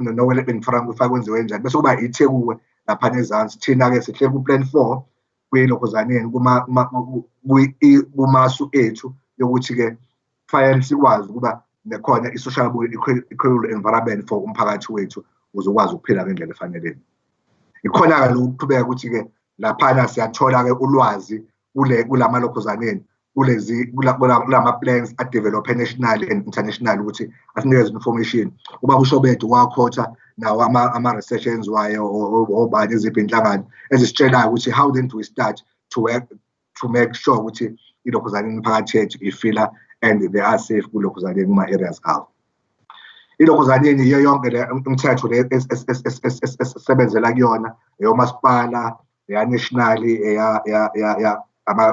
kwenziwe njani. Bese kuba iTheku laphana ezansi, thina-ke sihleli ku-plan 4 kwilokhuzaneni kumasu ethu yokuthi-ke kufanele sikwazi ukuba nekhona i-social equitable environment for umphakathi wethu ukuze ukwazi ukuphila ngendlela efanele. Ikhona-ke lokuqhubeka ukuthi-ke laphana siyathola-ke ulwazi kulama lokhuzaneni kulama-plans adevelophe nationally and international ukuthi asinikeze information. Uba kusho bethu wakhotha nawo ama-research enziwayo obani eziphi inhlangano ezisitshelayo ukuthi how then do we start to work to make sure ukuthi ilokhuzaneni imphakathi yethu ifila and they are safe kulokhuzaneni kuma-areas abo. Ilokhuzaneni iyo yonke le umthetho le esebenzela kuyona eyomasipala, eya-nationally,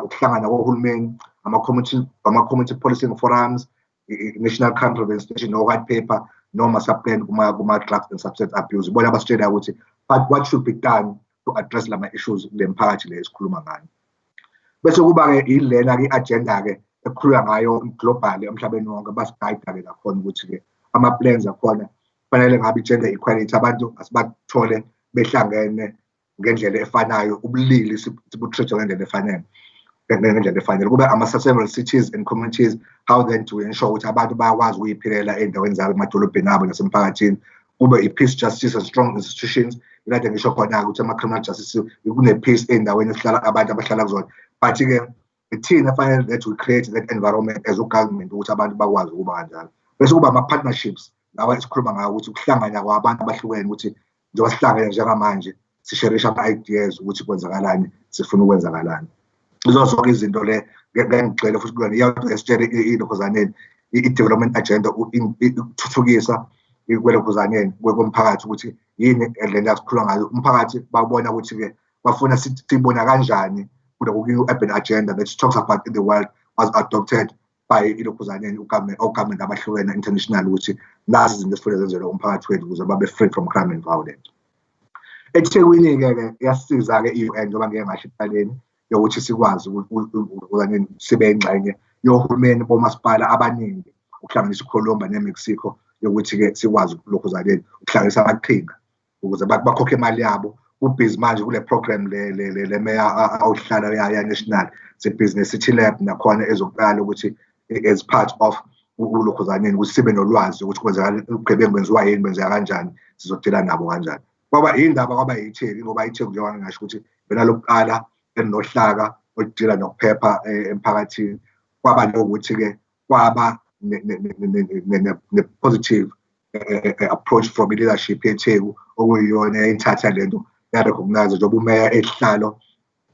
ukuhlangana kohulumeni, ama-community policing forums, national crime prevention, no-white paper, no-master-plan kuma-drugs and substance abuse. Ibona abasitshela ukuthi but what should be done to address lama issues le mphakathi le esikhuluma ngayo. Bese kuba-ke ilena-ke i-agenda-ke ekukhulunywa ngayo globally emhlabeni wonke basigayida-ke lakhona ukuthi-ke ama-plans akhona kufanele ngabe i-gender equality abantu asibathole behlangene ngendlela efanayo, ubulili sibu-treat ngendlela efanele. Kube ama-sustainable cities and communities, how then to ensure ukuthi abantu bayakwazi ukuyiphilela ey'ndaweni zabo emadolobheni abo nasemphakathini. Kube i-peace, justice and strong institutions. Ilade ngisho khona-ke ukuthi ama-criminal justice kune-peace ey'ndaweni abantu abahlala kuzona. But-ke thina fanele that we create that environment as u-government ukuthi abantu bakwazi ukuba kanjalo. Bese kuba ama-partnerships lawa esikhuluma ngawo ukuthi ukuhlangana kwabantu abahlukene ukuthi njengoba sihlangene njengamanje sisherisha ama-ideas ukuthi kwenzakalani, sifuna ukwenzakalani. Izo zonke izinto le ngengigxile futhi kuyona iyawuthi esitshele ilokhuzaneni i-development agenda ukuthuthukisa kwelokhuzaneni komphakathi ukuthi yini lena sikhuluma ngayo. Umphakathi babona ukuthi-ke bafuna sibona kanjani ku-urban agenda that talks about in the world was adopted by ilokhuzaneni ogovernment abahlukene international ukuthi nazi izinto esifuna zenzelwe umphakathi wethu ukuze babe free from crime and violence. eThekwini-ke yasisiza-ke i-UN njengoba ngike ngasho ekuqaleni yokuthi sikwazi ukuthi sibe ingxenye yohulumeni bomasipala abaningi ukuhlanganisa uColombia neMexico yokuthi-ke sikwazi lokhuzaneni ukuhlanganisa amaqhinga ukuze bakhokhe imali yabo. Ubhizi manje kule program le meya awuhlala ya national se-business city lab nakhona ezoqala ukuthi as part of ulokhuzaneni ukuthi sibe nolwazi ukuthi kwenzeka ubugebengu benziwa yini, benzeka kanjani, sizodila nabo kanjani. Kwaba indaba kwaba yitheki ngoba itheki njengoba ngisho ukuthi bena lokuqala elinohlaka oludila nokuphepha emphakathini. Kwaba nokuthi-ke kwaba ne-positive approach from i-leadership yetheku okuyiyona eyayithatha lento yarecognize njengoba umeya esihlalo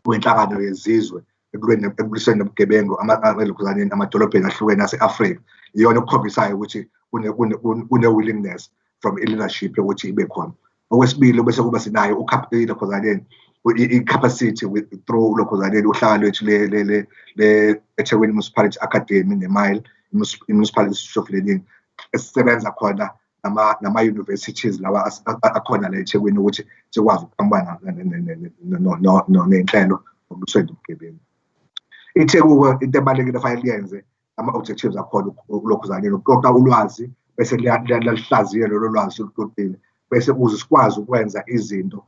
wenhlangano yezizwe ekulwiseni nobugebengu elokhuzaneni amadolobheni ahlukene ase-Afrika. Iyona okukhombisayo ukuthi kune-willingness from i-leadership yokuthi ibe khona. Okwesibili bese kuba sinayo ilokhuzaneni i-capacity through ulokhuzaneni uhlaka lwethu le-eThekwini Municipality Academy ne-Mile i-Municipal Institute of Learning esisebenza khona nama-universities lawa akhona la eThekwini ukuthi sikwazi ukuhambana nenhlelo zokulwiseni ubugebengu. iTheku into ebalulekile fanele yenze ama-objectives akhona ulokhuzaneni ukuqoqa ulwazi bese lihlaziye lolo lwazi oluqoqile bese ukuze sikwazi ukwenza izinto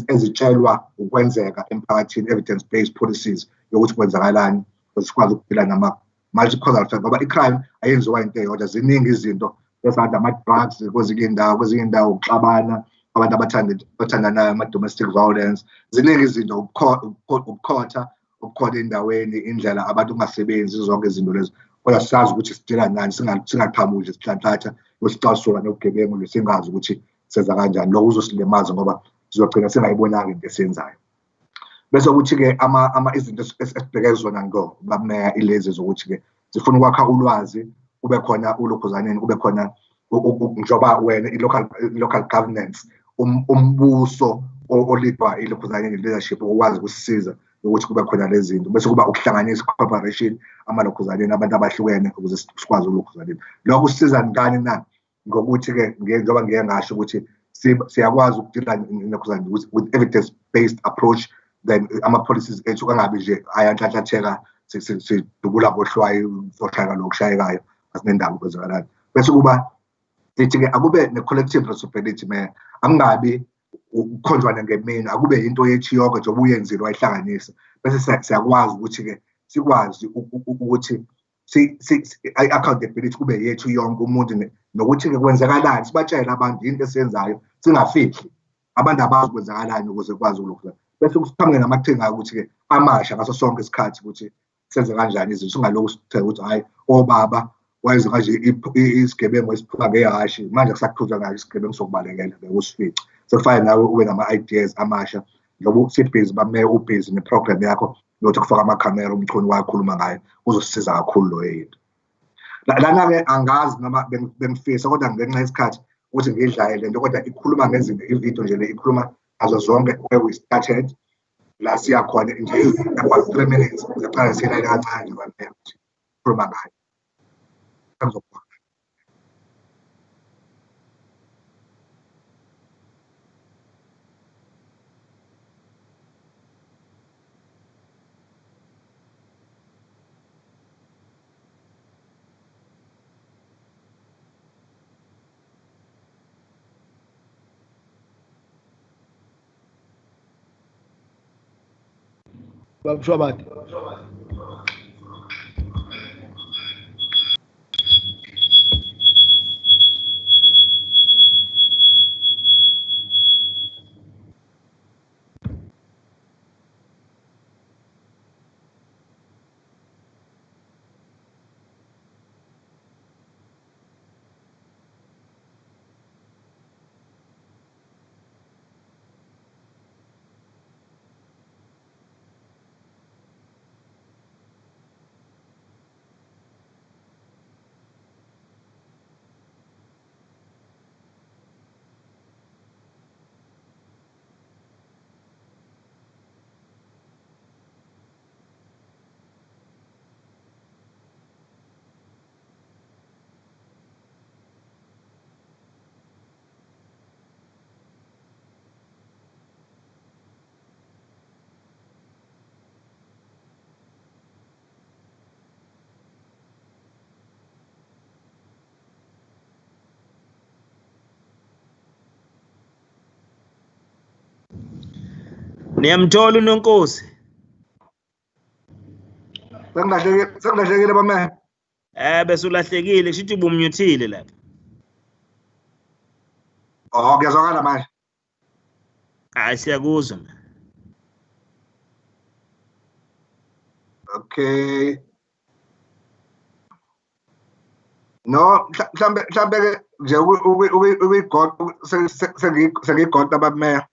ezitshelwa ukwenzeka emphakathini, evidence-based policies yokuthi kwenzakalani sikwazi ukuphila multi-causal factor ngoba i-crime ayenziwa into eyodwa. Ziningi izinto esathi ama-drugs kwezinye indawo ukuxabana, abantu abathandanayo, ama-domestic violence, ziningi izinto, ubukhotha obukhona endaweni, indlela abantu ungasebenzi, zonke izinto lezo. Kodwa sisazi ukuthi sidila nani, singaqhamuki sihlanhlatha kwesicasuka nobugebengu singazi ukuthi senza kanjani. Lokho uzosilimaza ngoba sizogcina singayibonanga into esiyenzayo. Bese ukuthi-ke izinto esibheke zona ngo bameya ilezi zokuthi-ke zifuna ukwakha ulwazi, kube khona ulokhuzaneni, kube khona njengoba wena i-local governance, umbuso olidwa ilokhuzaneni leadership okwazi ukusisiza ukuthi kube khona lezi zinto. Bese kuba ukuhlanganisa cooperation amalokhuzaneni abantu abahlukene ukuze sikwazi ulokhuzaneni. Lokho kusisiza ngani na? Ngokuthi-ke njengoba ngike ngasho ukuthi siyakwazi ukudila nokhuzaneni with evidence-based approach. Then ama-policies ethu angabi nje ayanhlanhlatheka sidubula bohlwayo zohlaka lokushayekayo asinendaba ukwenzakalani. Bese kuba sithi-ke akube ne-collective responsibility man, angabi ukukhonjwana ngemina, akube into yethu yonke njengoba uyenzile wayihlanganisa. Bese siyakwazi ukuthi-ke sikwazi ukuthi i-accountability kube yethu yonke umuntu nokuthi-ke kwenzakalani, sibatshele abantu into esiyenzayo singafihli abantu abazi kwenzakalani ukuze kwazi ukulokhu. Bese kusiqhamuke namaqhinga ukuthi-ke amasha ngaso sonke isikhathi ukuthi senze kanjani izinto, singalokhu sithe ukuthi hhayi obaba wayenza kanje isigebengu esiphuma ngehashi, manje kusakhuzwa ngayo isigebengu sokubalekela bekusifice. Sekufane nawe ube nama-ideas amasha njengoba sibhizi bameya ubhizi neprogram yakho yokuthi kufaka amakhamera umchuni wakhuluma ngayo uzosisiza kakhulu lo yethu. Lana-ke angazi noma bengifisa kodwa ngenxa yesikhathi ukuthi ngidlaye lento kodwa ikhuluma ngezinto ividiyo nje le ikhuluma azo zonke where we started la siyakhona nje about 3 minutes siqala siyela kancane bameya khuluma ngayo. Babshwabati. Niyamthola uNonkosi? Sengulahlekile bameya. bese ulahlekile kusho ukuthi ubumnyuthile lapha. Oh, kuyazwakala manje. Hayi siyakuzwa man. Okay. No, mhlambe nje uyigoda sengiyigoda abameya.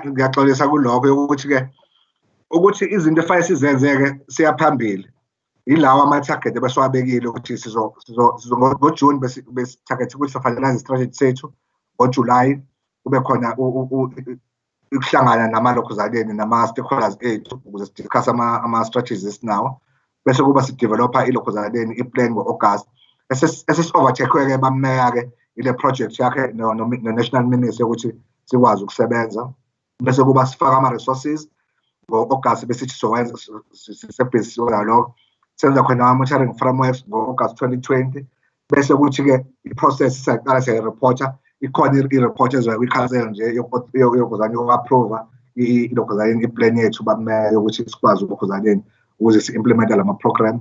Ngiyaxolisa kulokho ukuthi ke ukuthi izinto efanele sizenzeke siyaphambili. Yilawa ama-target ebesiwabekile ukuthi ngoJune besi-target ukuthi sifinalize i-strategy sethu, ngoJuly kube khona ukuhlangana namalokhuzaleni nama-stakeholders ethu ukuze sidiscuss ama-strategies esinawo, bese kuba sidevelopha ilokhuzaleni i-plan ngo-August. Esesi-overtake-ke bameya-ke ile project yakhe no-national minister ukuthi sikwazi ukusebenza, bese kuba sifaka ama-resources ngo-August besithi sowenza sisebhizi lokho. Senza khona ama-monitoring frameworks ngo-August 2020, bese kuthi-ke i-process sayaqala siyayi-reporter, ikhona i-report ezoya kwi-council nje yokhuzane yoku-approve ilokhuzaleni i-plan yethu bameya yokuthi sikwazi ulokhuzaleni ukuze si-implemente lama-program.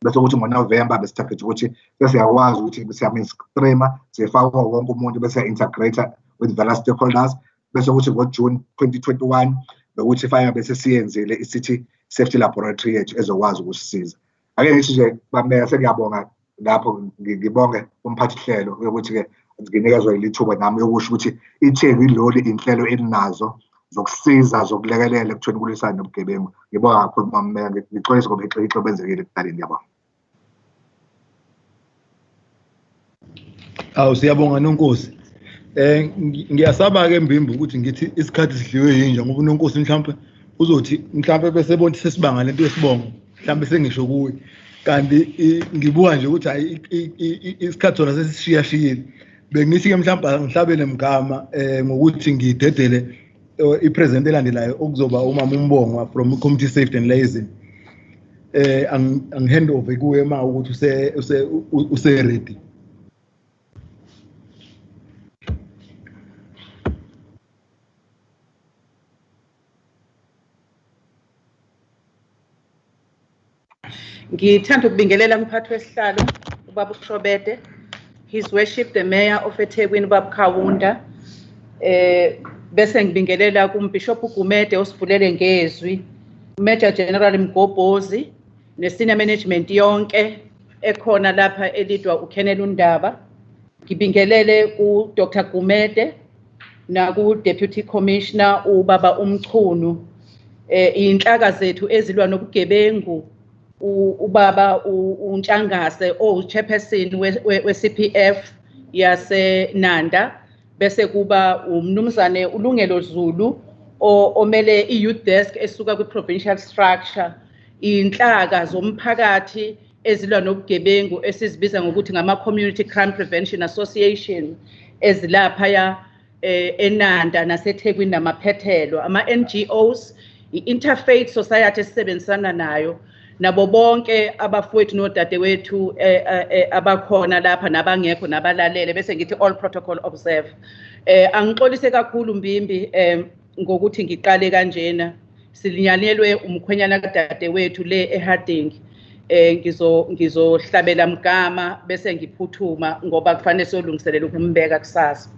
Bese ukuthi ngoNovember besi-target ukuthi sesiyakwazi ukuthi siya-mainstreama siyifaka wonke umuntu bese integrate with various stakeholders, bese ukuthi ngoJune 2021 bekuthi fire bese siyenzile i-city safety laboratory yethu ezokwazi ukusisiza. Ake ngithi nje bameya sengiyabonga lapho ngibonge umphathi hlelo ukuthi-ke nginikezwe ilithuba nami yokusho ukuthi iTheku iloli inhlelo elinazo zokusiza zokulekelela ekutheni kulisana nobugebengu. Ngibonga kakhulu bameya, ngixolisa ngoba ixo benzekile ekudaleni. Ngiyabonga. Awu siyabonga Nonkosi. Ngiyasaba ke Mbimbi ukuthi ngithi isikhathi sidliwe yinja ngoba uNonkosi mhlawumbe uzothi mhlawumbe bese bonke sesibanga lento yesibongo mhlawumbe sengisho kuwe, kanti ngibuka nje ukuthi hayi isikhathi sona sesishiyashiyile. Bengithi ke mhlawumbe ngihlabele mgama ngokuthi ngidedele ipresent elandelayo okuzoba umama uMbongo from Community Safety and Liaison. Angihand over kuwe ma ukuthi use ready. Ngithanda ukubingelela umphathi wesihlalo ubaba uShobede, His Worship the Mayor of eThekwini ubaba Khawunda, bese ngibingelela kuMbishop uGumede osivulele ngezwi, Major General Mgobhozi ne-senior management yonke ekhona lapha elidwa uKenneth Undaba. Ngibingelele uDr Gumede naku-Deputy Commissioner ubaba uMchunu, inhlaka zethu ezilwa nobugebengu, ubaba uNtshangase chairperson we-CPF yaseNanda, bese kuba umnumzane uLungelo Zulu omele i-youth desk esuka kwi-provincial structure, inhlaka zomphakathi ezilwa nobugebengu esizibiza ngokuthi ngama-Community Crime Prevention Association ezilaphaya eNanda naseThekwini namaphethelo, ama-NGOs, i-Interfaith Society esisebenzisana nayo, nabo bonke abafowethu nodadewethu abakhona lapha nabangekho nabalalele, bese ngithi all protocol observe. Angixolise kakhulu Mbimbi ngokuthi ngiqale kanjena, silinyalelwe umkhwenyana kadadewethu le eHarding. Ngizohlabela mgama bese ngiphuthuma ngoba kufanele siyolungiselela ukumbeka kusasa.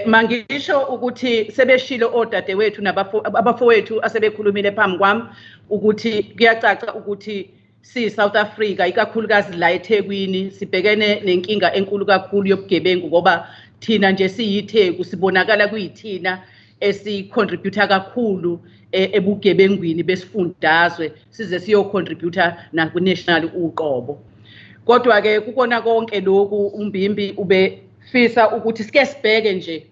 Mangisho ukuthi sebeshilo odadewethu abafowethu asebekhulumile phambi kwami ukuthi kuyacaca ukuthi si-South Africa ikakhulukazi la eThekwini sibhekene nenkinga enkulu kakhulu yobugebengu ngoba thina nje siyiTheku sibonakala kuyithina esi-contributor kakhulu ebugebengwini besifundazwe size siyo-contributor naku-national uqobo. Kodwa-ke kukona konke lokhu uMbimbi ubefisa ukuthi sike sibheke nje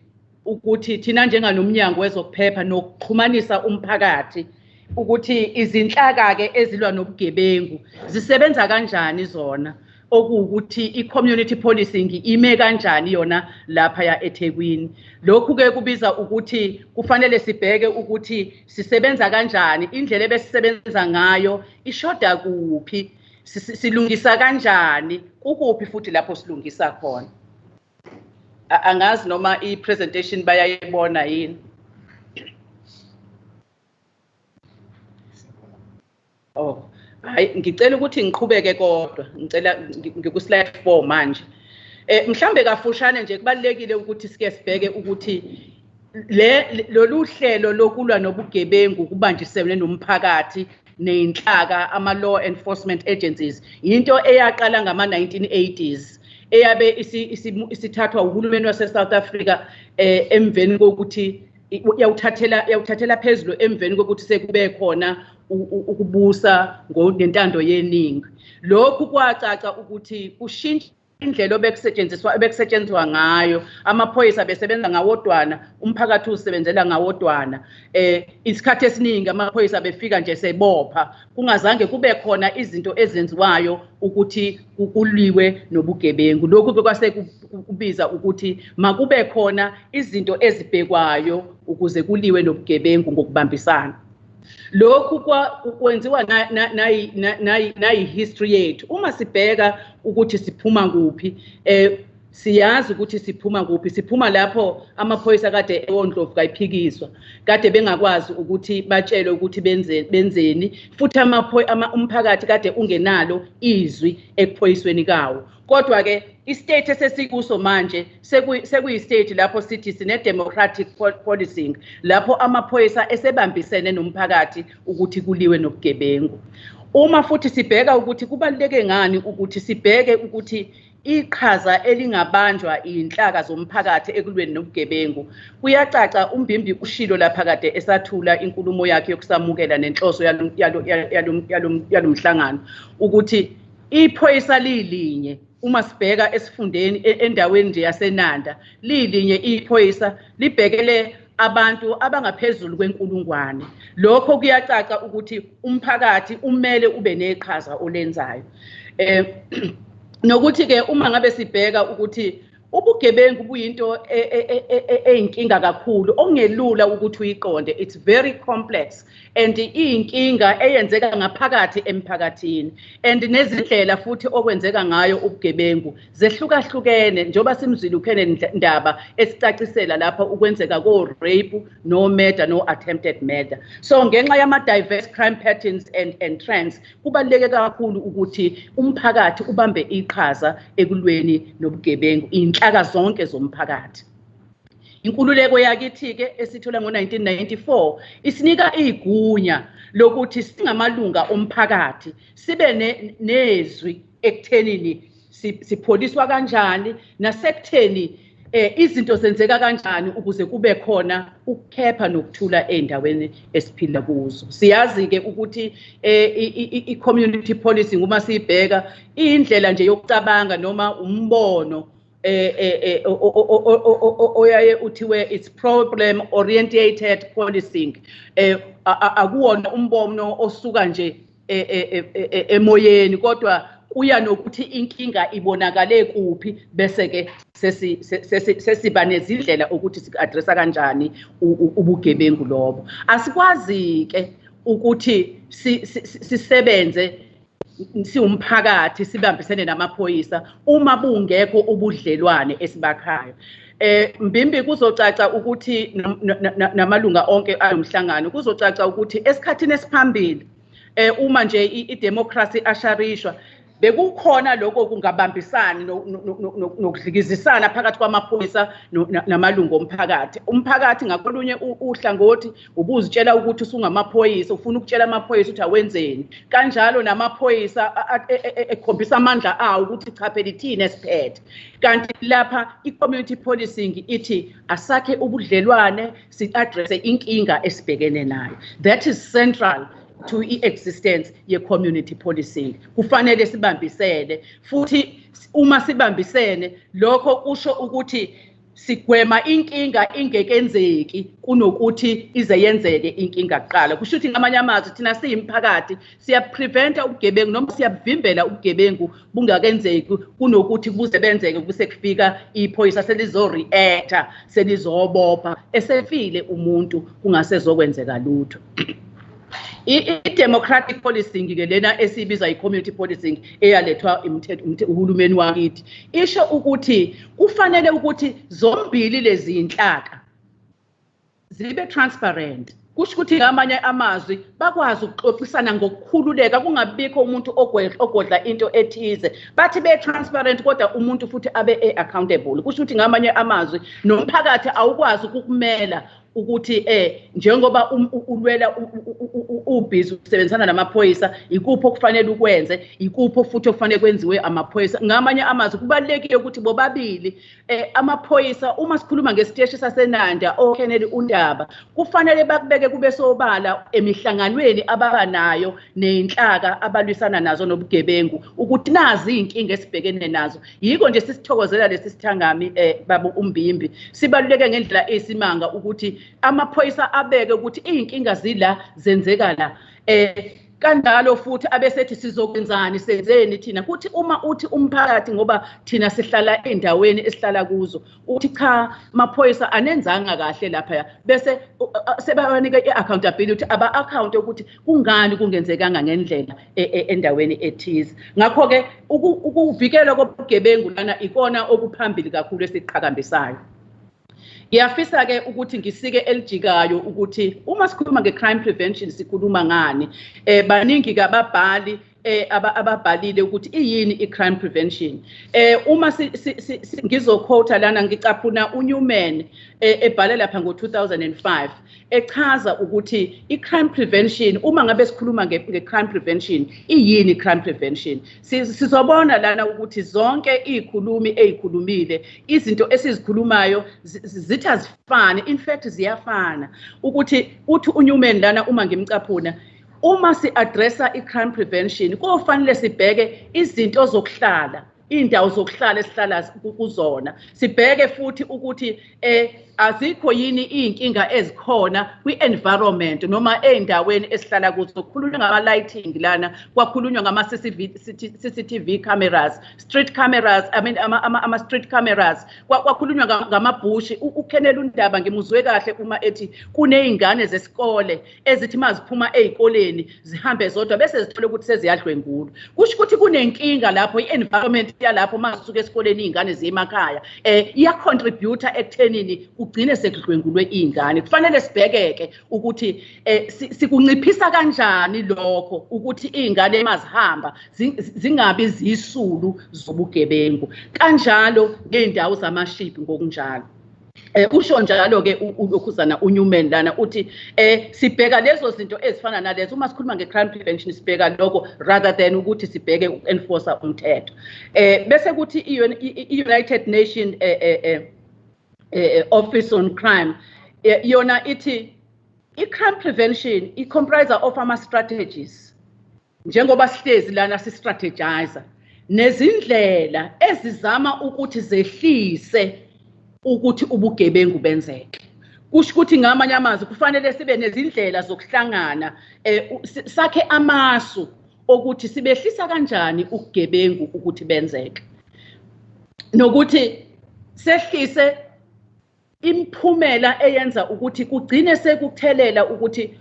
ukuthi thina njenganomnyango wezokuphepha nokuxhumanisa umphakathi ukuthi izinhlaka-ke ezilwa nobugebengu zisebenza kanjani zona, okuwukuthi i-community policing ime kanjani yona laphaya eThekwini. Lokhu-ke kubiza ukuthi kufanele sibheke ukuthi sisebenza kanjani, indlela ebesisebenza ngayo ishoda kuphi, silungisa kanjani, kukuphi futhi lapho silungisa khona. Angazi noma i-presentation bayayibona yini. Oh, hayi ngicela ukuthi ngiqhubeke kodwa ngicela ngiku slide 4 manje mhlambe kafushane nje kubalekile ukuthi sike sibheke ukuthi lolu hlelo lokulwa nobugebengu kubanjiselwe nomphakathi nenhlaka ama law enforcement agencies into eyaqala ngama 1980s eyabe isithathwa uhulumeni wase South Africa emveni kokuthi yawuthathela phezulu emveni kokuthi sekube khona ukubusa ngentando yeningi. Lokhu kwacaca ukuthi kushintsha indlela obekusetshenziswa ngayo, amaphoyisa besebenza ngawodwana, umphakathi usebenzela ngawodwana. Isikhathi esiningi amaphoyisa befika nje sebopha, kungazange kube khona izinto ezenziwayo ukuthi kuliwe nobugebengu. Lokhu kwase kubiza ukuthi makube khona izinto ezibhekwayo ukuze kuliwe nobugebengu ngokubambisana. Lokhu kwenziwa nayi history yethu. Uma sibheka ukuthi siphuma kuphi, siyazi ukuthi siphuma kuphi. Siphuma lapho amaphoyisa kade eWondlovu kayiphikiswa, kade bengakwazi ukuthi batshele ukuthi benzeni, futhi umphakathi kade ungenalo izwi ekuphoyisweni kawo. Kodwa ke istate esesikuso manje sekuyi state lapho sithi sine democratic policing, lapho amaphoyisa esebambisene nomphakathi ukuthi kuliwe nobugebengu. Uma futhi sibheka ukuthi kubaluleke ngani ukuthi sibheke ukuthi iqhaza elingabanjwa inhlaka zomphakathi ekulweni nobugebengu, kuyacaca uMbimbi ushilo lapha kade esathula inkulumo yakhe yokusamukela nenhloso yalomhlangano ukuthi iphoyisa lilinye. Uma sibheka esifundeni endaweni nje yaseNanda, lilinye iphoyisa libhekele abantu abangaphezulu kwenkulungwane. Lokho kuyacaca ukuthi umphakathi umele ube neqhaza olenzayo. Nokuthi ke uma ngabe sibheka ukuthi ubugebengu buyinto eyinkinga kakhulu ongelula ukuthi uyiqonde, it's very complex and iyinkinga eyenzeka ngaphakathi emphakathini, and nezindlela futhi okwenzeka ngayo ubugebengu zehlukahlukene njoba simzile uKenneth Ndaba esicacisela lapha ukwenzeka ko rape, no murder, no attempted murder. So ngenxa yama diverse crime patterns and trends kubaluleke kakhulu ukuthi umphakathi ubambe iqhaza ekulweni nobugebengu inhlaka zonke zomphakathi. Inkululeko yakithi ke esithola ngo1994 isinika igunya lokuthi singamalunga omphakathi sibe nezwi ekuthenini sipholiswa kanjani nasekutheni izinto zenzeka kanjani ukuze kube khona ukuphepha nokuthula endaweni esiphila kuzo. Siyazi ke ukuthi i-community policing uma sibheka indlela nje yokucabanga noma umbono oyaye uthiwe it's problem oriented policing. Akuwona umbono osuka nje emoyeni kodwa kuya nokuthi inkinga ibonakale kuphi bese ke sesiba nezindlela ukuthi sik-addressa kanjani ubugebengu lobo. Asikwazi ke ukuthi sisebenze siwumphakathi sibambisene namaphoyisa uma bungekho ubudlelwane esibakhayo. Mbimbi kuzocaca ukuthi namalunga onke alomhlangano kuzocaca ukuthi esikhathini esiphambili uma nje idemocracy asharishwa bekukhona lokho kungabambisani nokudlikizisana phakathi kwamaphoyisa namalungu omphakathi. Umphakathi ngakolunye uhlangothi ubuzitshela ukuthi usungamaphoyisa, ufuna ukutshela amaphoyisa ukuthi awenzeni. Kanjalo namaphoyisa ekhombisa amandla awo ukuthi cha phela ithini esiphethe. Kanti lapha i-community policing ithi asakhe ubudlelwane si-addresse inkinga esibhekene nayo. That is central to i-existence ye-community policing. Kufanele sibambisene futhi uma sibambisene lokho kusho ukuthi sigwema inkinga ingekenzeki kunokuthi ize yenzeke inkinga kuqala. Kusho ukuthi ngamanye amazwi thina siyimphakathi siyapreventa ubugebengu noma siyavimbela ubugebengu bungakenzeki kunokuthi kuze benzeke kuse kufika iphoyisa selizo-reacta selizobopha esefile umuntu kungasezokwenzeka lutho. I-democratic policing ke lena esibiza i-community policing eyalethwa uhulumeni wakithi isho ukuthi kufanele ukuthi zombili lezi inhlaka zibe transparent. kusho ukuthi ngamanye amazwi bakwazi ukuxoxisana ngokukhululeka kungabikho umuntu ogodla into ethize bathi be transparent kodwa umuntu futhi abe accountable kusho ukuthi ngamanye amazwi nomphakathi awukwazi ukukumela ukuthi njengoba ulwela ubhizi usebenzisana namaphoyisa ikuphi okufanele ukwenze ikuphi futhi okufanele kwenziwe amaphoyisa ngamanye amazwi kubalekile ukuthi bobabili amaphoyisa uma sikhuluma ngesiteshi saseNanda oKennedy uNdaba kufanele bakubeke kube sobala emihlanganweni ababanayo nenhlaka abalwisana nazo nobugebengu ukuthi nazi inkinga esibhekene nazo yiko nje sisithokozela lesi sithangami baba uMbimbi sibaluleke ngendlela esimanga ukuthi amaphoyisa abeke ukuthi inkinga zila zenzeka la kanjalo futhi abesethi sizokwenzani senzeni thina kuthi uma uthi umphakathi ngoba thina sihlala endaweni esihlala kuzo uthi cha amaphoyisa anenzanga kahle lapha bese sebabanika iaccountability aba account ukuthi kungani kungenzekanga ngendlela endaweni ethize ngakho ke ukuvikela kobugebengu lana ikona okuphambili kakhulu esiqhakambisayo ngiyafisa ke ukuthi ngisike elijikayo ukuthi uma sikhuluma ngecrime prevention sikhuluma ngani baningi kababhali ababhalile ukuthi iyini icrime prevention uma ngizoquote lana ngicaphuna uNewman ebhale lapha ngo2005 echaza ukuthi icrime prevention uma ngabe sikhuluma ngecrime prevention iyini crime prevention sizobona lana ukuthi zonke izikhulumi ezikhulumile izinto esizikhulumayo zithi azifani in fact ziyafana ukuthi uthi uNewman lana uma ngimcaphuna uma si-addressa i-crime prevention kufanele sibheke izinto zokuhlala indawo zokuhlala esihlala kuzona sibheke futhi ukuthi azikho yini inkinga ezikhona kwi-environment noma endaweni esihlala kuzo kukhulunywa ngama-lighting lana kwakhulunywa ngama-CCTV cameras street cameras ama-street cameras kwakhulunywa ngamabhushi uKennedy uNdaba ngimuzwe kahle uma ethi kuney'ngane zesikole ezithi maziphuma ey'koleni zihambe zodwa bese zithole ukuthi seziyadlwengulwa kusho ukuthi kunenkinga lapho i-environment yalapho mazisuka esikoleni iy'ngane ziye emakhaya iya-contributor ekuthenini ugcine sekudlwengulwe iy'ngane kufanele sibhekeke ukuthi sikunciphisa kanjani lokho ukuthi iy'ngane mazihamba zingabi zisulu zobugebengu kanjalo ngey'ndawo zamashipi ngokunjalo usho njalo ke ulokhuzana uNewman lana uthi sibheka lezo zinto ezifana nalezo uma sikhuluma ngecrime prevention sibheka lokho rather than ukuthi sibheke ukenforce umthetho bese kuthi i-United Nations Office on Crime yona ithi i-crime prevention i-comprise of ama-strategies njengoba sihlezi lana si-strategizer nezindlela ezizama ukuthi zehlise ukuthi ubugebengu benzeke kusho ukuthi ngamanye amazwi kufanele sibe nezindlela zokuhlangana sakhe amasu ukuthi sibehlisa kanjani ubugebengu ukuthi benzeke nokuthi sehlise imphumela eyenza ukuthi kugcine sekuthelela ukuthi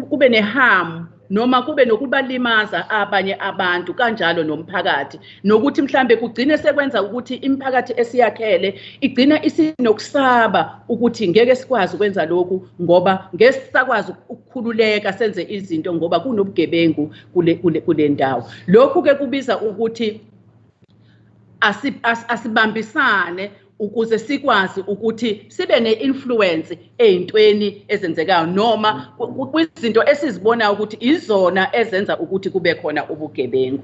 kube neharm noma kube nokubalimaza abanye abantu kanjalo nomphakathi nokuthi mhlambe kugcine sekwenza ukuthi imiphakathi esiyakhele igcina isinokusaba ukuthi ngeke sikwazi ukwenza lokhu ngoba ngeke sakwazi ukukhululeka senze izinto ngoba kunobugebengu kule ndawo lokhu ke kubiza ukuthi asibambisane ukuze sikwazi ukuthi sibe ne-influence ey'ntweni ezenzekayo noma kwizinto esizibona ukuthi izona ezenza ukuthi kube khona ubugebengu.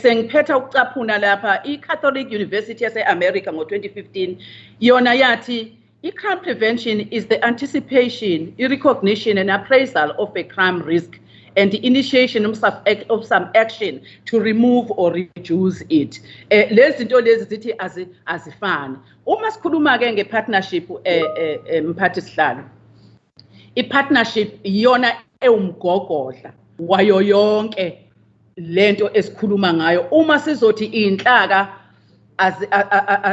Sengiphetha ukucaphuna lapha i-Catholic University yase-America ngo-2015 yona yathi i-crime prevention is the anticipation, i-recognition and appraisal of a crime risk and the initiation of some action to remove or reduce it. Lezi zinto lezi zithi azifani. Uma sikhuluma ke nge-partnership mphathi sihlalo. I-partnership iyona ewumgogodla wayo yonke lento esikhuluma ngayo. Uma sizothi inhlaka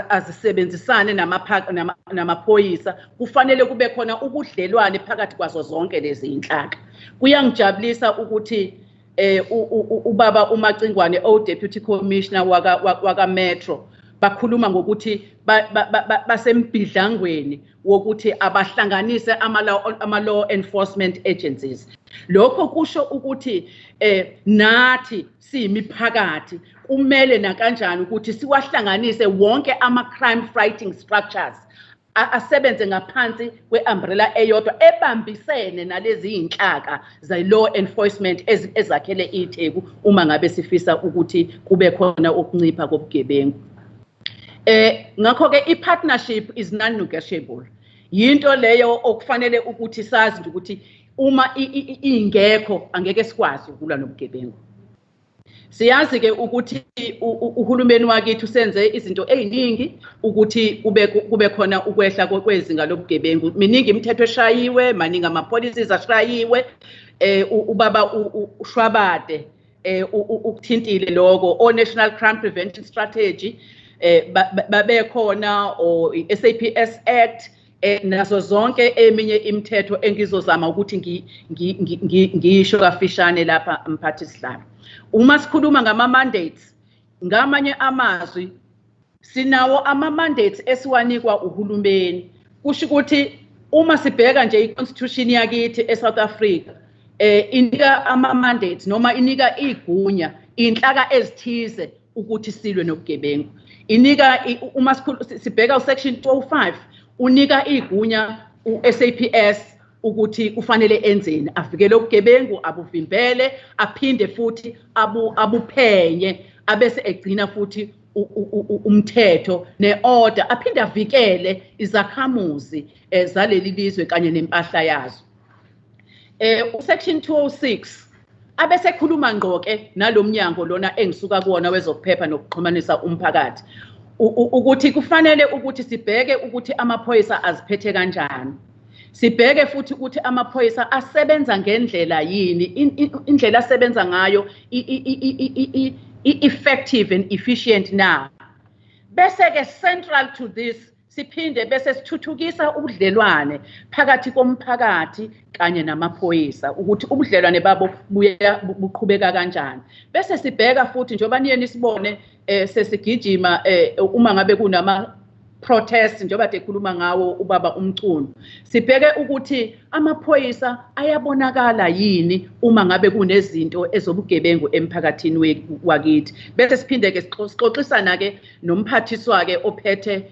azisebenzisane namaphoyisa kufanele kube khona ubudlelwane phakathi kwazo zonke lezi inhlaka. Kuyangijabulisa ukuthi ubaba uMacingwane o deputy commissioner waka Metro bakhuluma ngokuthi basembidlangweni wokuthi abahlanganise ama-law enforcement agencies. Lokho kusho ukuthi nathi siyimiphakathi kumele nakanjani ukuthi siwahlanganise wonke ama-crime fighting structures asebenze ngaphansi kwe-umbrella eyodwa ebambisene nalezi inhlaka ze-law enforcement ezakhele iTheku uma ngabe sifisa ukuthi kube khona ukuncipha kobugebengu. Ngakho-ke i-partnership is non-negotiable. Yinto leyo okufanele ukuthi sazi ukuthi uma ingekho angeke sikwazi ukulwa nobugebengu. Siyazi ke ukuthi uhulumeni wakithi usenze izinto eziningi ukuthi kube khona ukwehla kwezinga lobugebengu. Miningi imithetho eshayiwe, maningi ama-policies ashayiwe, ubaba uShwabade ukuthintile lokho o National Crime Prevention Strategy babekhona o SAPS Act nazo zonke eminye imithetho engizozama ukuthi ngisho kafishane lapha mphathisihlalo. Uma sikhuluma ngama-mandates ngamanye amazwi sinawo ama-mandates esiwanikwa uhulumeni. Kusho ukuthi uma sibheka nje i-constitution yakithi eSouth Africa inika ama-mandates noma inika igunya inhlaka ezithize ukuthi silwe nobugebengu. Inika uma sibheka usection 205 unika igunya u-SAPS ukuthi kufanele enzeni, avikele ubugebengu, abuvimbele, aphinde futhi abuphenye, abese egcina futhi umthetho ne-order, aphinde avikele izakhamuzi zaleli lizwe kanye nempahla yazo. Section 206 abese khuluma ngqoke nalomnyango lona engisuka kuwona wezokuphepha nokuxhumanisa umphakathi ukuthi kufanele ukuthi sibheke ukuthi amaphoyisa aziphethe kanjani. Sibheke futhi ukuthi amaphoyisa asebenza ngendlela yini, indlela asebenza ngayo effective and efficient na. Bese ke central to this siphinde bese sithuthukisa ubudlelwane phakathi komphakathi kanye namaphoyisa ukuthi ubudlelwane babo buqhubeka kanjani. Bese sibheka futhi njoba niyeni sibone sesigijima uma ngabe kunama protest njengoba ekhuluma ngawo ubaba uMcuno, sibheke ukuthi amaphoyisa ayabonakala yini uma ngabe kunezinto ezobugebengu emphakathini wakithi. Bese siphinde ke sixoxisana ke nomphathiswa ke ophethe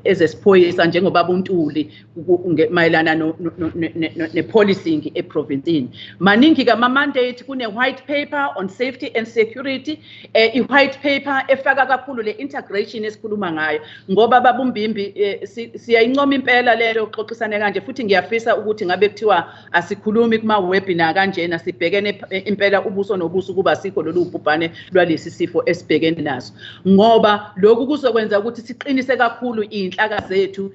ezesiphoyisa njengobaba uNtuli mayelana ne-policing eprovinsini. Maningi kama-mandate kune-white paper on safety and security, i-white paper efaka kakhulu le-integration esikhuluma ngayo ngoba baba uMbimbi siyayincoma impela lelo xoxisane kanje futhi ngiyafisa ukuthi ngabe kuthiwa asikhulumi kuma-webinar kanjena sibhekene impela ubuso nobuso kuba sikho lolu bhubhane lwalesi sifo esibhekene naso ngoba lokhu kuzokwenza ukuthi siqinise kakhulu inhlaka zethu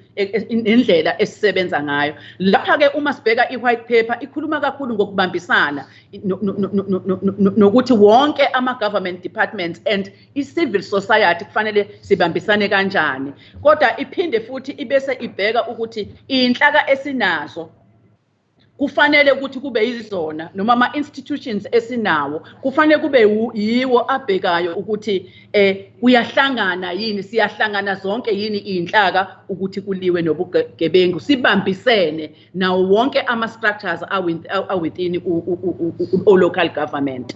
indlela esisebenza ngayo. Lapha ke uma sibheka i-white paper ikhuluma kakhulu ngokubambisana nokuthi wonke ama-government departments and i-civil society kufanele sibambisane kanjani. Kodwa iphinde futhi ibese ibheka ukuthi inhlaka esinazo kufanele ukuthi kube yizona noma ama-institutions esinawo kufanele kube yiwo abhekayo ukuthi kuyahlangana yini, siyahlangana zonke yini inhlaka ukuthi kuliwe nobugebengu, sibambisene nawo wonke ama-structures within local government.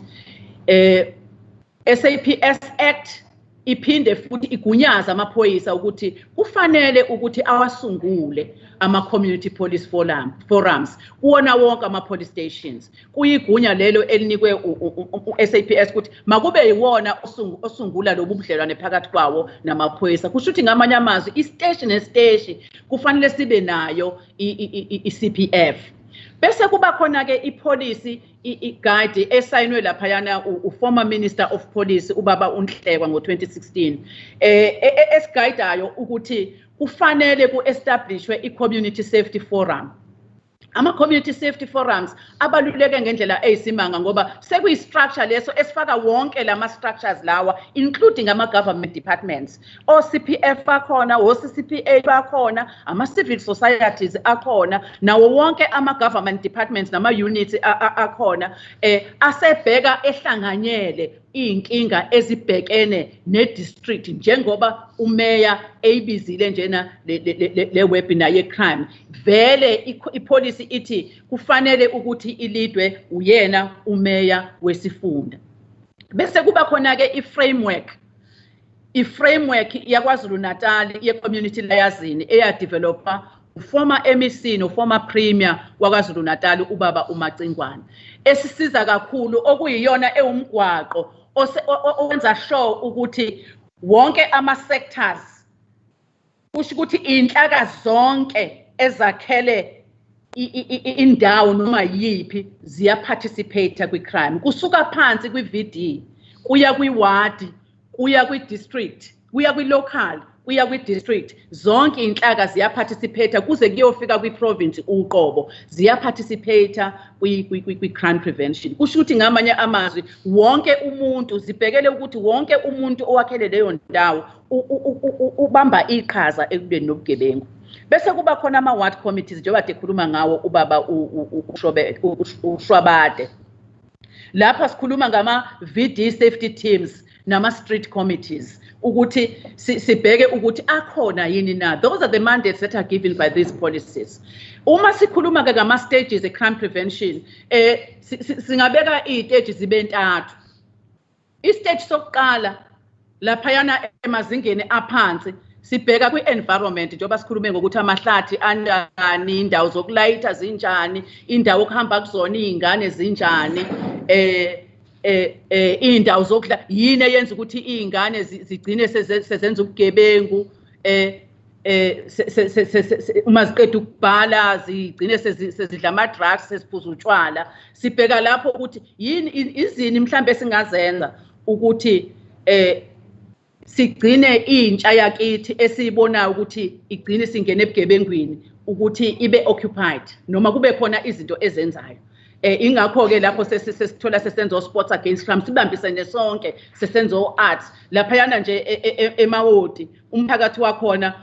SAPS Act iphinde futhi igunyaza amaphoyisa ukuthi kufanele ukuthi awasungule ama-community police forums kuwona wonke ama-police stations. Kuyigunya lelo elinikwe u-SAPS ukuthi makube yiwona osungula lobu budlelwane phakathi kwawo namaphoyisa. Kusho ukuthi ngamanye amazwi isiteshi nesiteshi kufanele sibe nayo i-CPF. Bese kuba khona ke ipolicy i-guide esayinwe laphayana u-former Minister of Police ubaba uNhlekwa ngo-2016 esigayidayo ukuthi kufanele ku-establishwe i-community safety forum. Ama-community safety forums abaluleke ngendlela eyisimanga ngoba sekuyi-structure leso esifaka wonke lama-structures lawa including ama-government departments. O-CPF bakhona, o-CCPA bakhona, ama-civil societies akhona, nawo wonke ama-government departments nama-units akhona asebheka ehlanganyele inkinga ezibhekene ne-district njengoba umeya eyibizile njena le webinar ye-crime vele ipolicy ithi kufanele ukuthi ilidwe uyena umeya wesifunda bese kuba khona-ke i-framework yaKwaZulu Natal ye-community layazini eyadevelopa former MEC no former premier waKwaZulu Natal ubaba uMacingwane esisiza kakhulu okuyiyona ewumgwaqo owenza sure ukuthi wonke ama-sectors kusho ukuthi inhlaka zonke ezakhele indawo noma yiphi ziyaparticipate kwi-crime kusuka phansi kwi-VD kuya kwi-ward kuya kwi-district kuya kwi-local kuya kwi-district zonke inhlaka ziyaparticipate kuze kuyofika kwi-province uqobo ziyaparticipate kwi-crime prevention kusho ukuthi ngamanye amazwi wonke umuntu zibhekele ukuthi wonke umuntu owakhele leyo ndawo ubamba iqhaza ekubeni nobugebengu bese kuba khona ama-ward committees njengoba ekhuluma ngawo ubaba uShwabade lapha sikhuluma ngama-VD safety teams nama-street committees ukuthi sibheke ukuthi akhona yini na those are the mandates that are given by these policies uma sikhuluma ke ngama-stages e-crime prevention singabeka iy'teji zibe ntathu i-stage sokuqala laphayana emazingeni aphansi sibheka kwi-environment njengoba sikhulume ngokuthi amahlathi anjani indawo zokulayitha zinjani indawo okuhamba kuzona iy'ngane zinjani indawo zokudla yini eyenza ukuthi iy'ngane zigcine sezenza ubugebengu uma ziqeda ukubhala zigcine sezidla ama-drugs seziphuza utshwala sibheka lapho ukuthi yini izini mhlambe esingazenza ukuthi sigcine intsha yakithi esiyibonayo ukuthi igcine singene ebugebengwini ukuthi ibe occupied noma kube khona izinto ezenzayo ingakho-ke lapho sesithola sesenza sports against crime sibambisene sonke sesenza arts laphayana nje emawodi umphakathi wakhona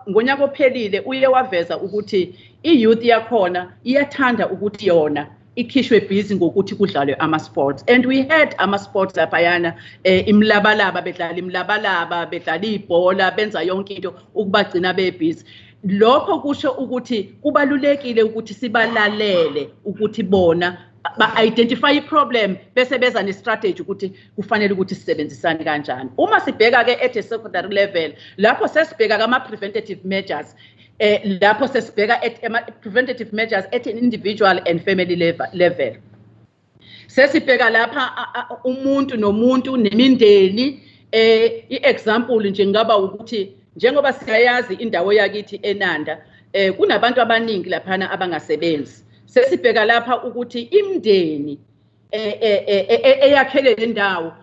ngonyaka ophelile uye waveza ukuthi i-youth yakhona iyathanda ukuthi yona ikhishwe busy ngokuthi kudlalwe ama-sports and we had ama-sports laphayana imlabalaba bedlala imlabalaba bedlala ibhola benza yonke into ukubagcina bebhizi lokho kusho ukuthi kubalulekile ukuthi sibalalele ukuthi bona ba-identify i-problem bese beza ne-strategy ukuthi kufanele ukuthi sisebenzisane kanjani uma sibheka ke at a secondary level lapho sesibheka kama-preventative measures lapho sesibheka preventative measures at an individual and family level sesibheka lapha umuntu nomuntu nemindeni i-example nje ngaba ukuthi njengoba siyayazi indawo yakithi eNanda kunabantu abaningi laphana abangasebenzi sesibheka lapha ukuthi imndeni eyakhele lendawo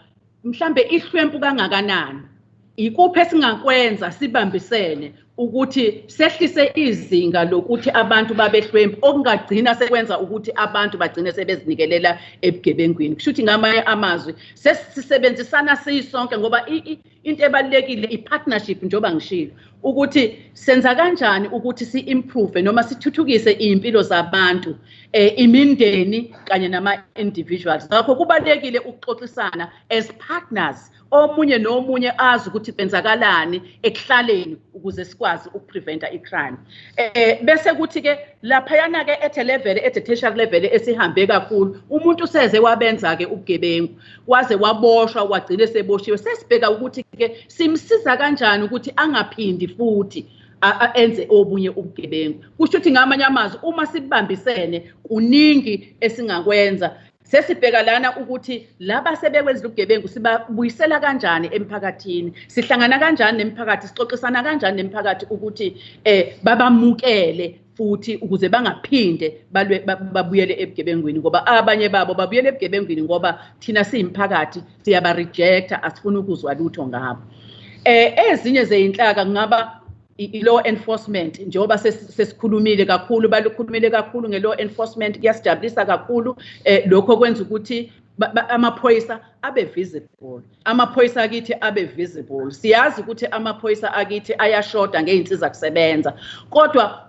mhlambe ihlwempu kangakanani ikuphi esingakwenza sibambisene ukuthi sehlise izinga lokuthi abantu babehlwempu okungagcina sekwenza ukuthi abantu bagcine sebezinikelela ebugebengwini kusho ukuthi ngamanye amazwi sesisebenzisana siyisonke ngoba into ebalulekile i-partnership njengoba ngishilo ukuthi senza kanjani ukuthi si-improve noma sithuthukise iy'mpilo zabantu imindeni kanye nama-individuals ngakho kubalulekile ukuxoxisana as partners omunye nomunye azi ukuthi kwenzakalani ekuhlaleni ukuze sikwazi ukupreventa i-crime bese kuthi-ke laphayana-ke at a level at a tertiary level esihambe kakhulu umuntu useze wabenza-ke ubugebengu waze waboshwa wagcine seboshiwe sesibheka ukuthi-ke simsiza kanjani ukuthi angaphindi futhi enze obunye ubugebengu kusho ukuthi ngamanye amazwi uma sibambisene kuningi esingakwenza sesibheka lana ukuthi laba sebekwenza ubugebengu sibabuyisela kanjani emphakathini sihlangana kanjani nemphakathi sixoxisana kanjani nemphakathi ukuthi babamukele futhi ukuze bangaphinde babuyele ebugebengwini ngoba abanye babo babuyele ebugebengwini ngoba thina siyimphakathi siyaba rejecta asifuni ukuzwa lutho ngabo ezinye zeyinhlaka kungaba i-law enforcement njengoba sesikhulumile kakhulu balukhulumile kakhulu nge-law enforcement kuyasijabulisa kakhulu lokho kwenza ukuthi amaphoyisa abe visible amaphoyisa akithi abe visible siyazi ukuthi amaphoyisa akithi ayashoda ngey'nsiza kusebenza kodwa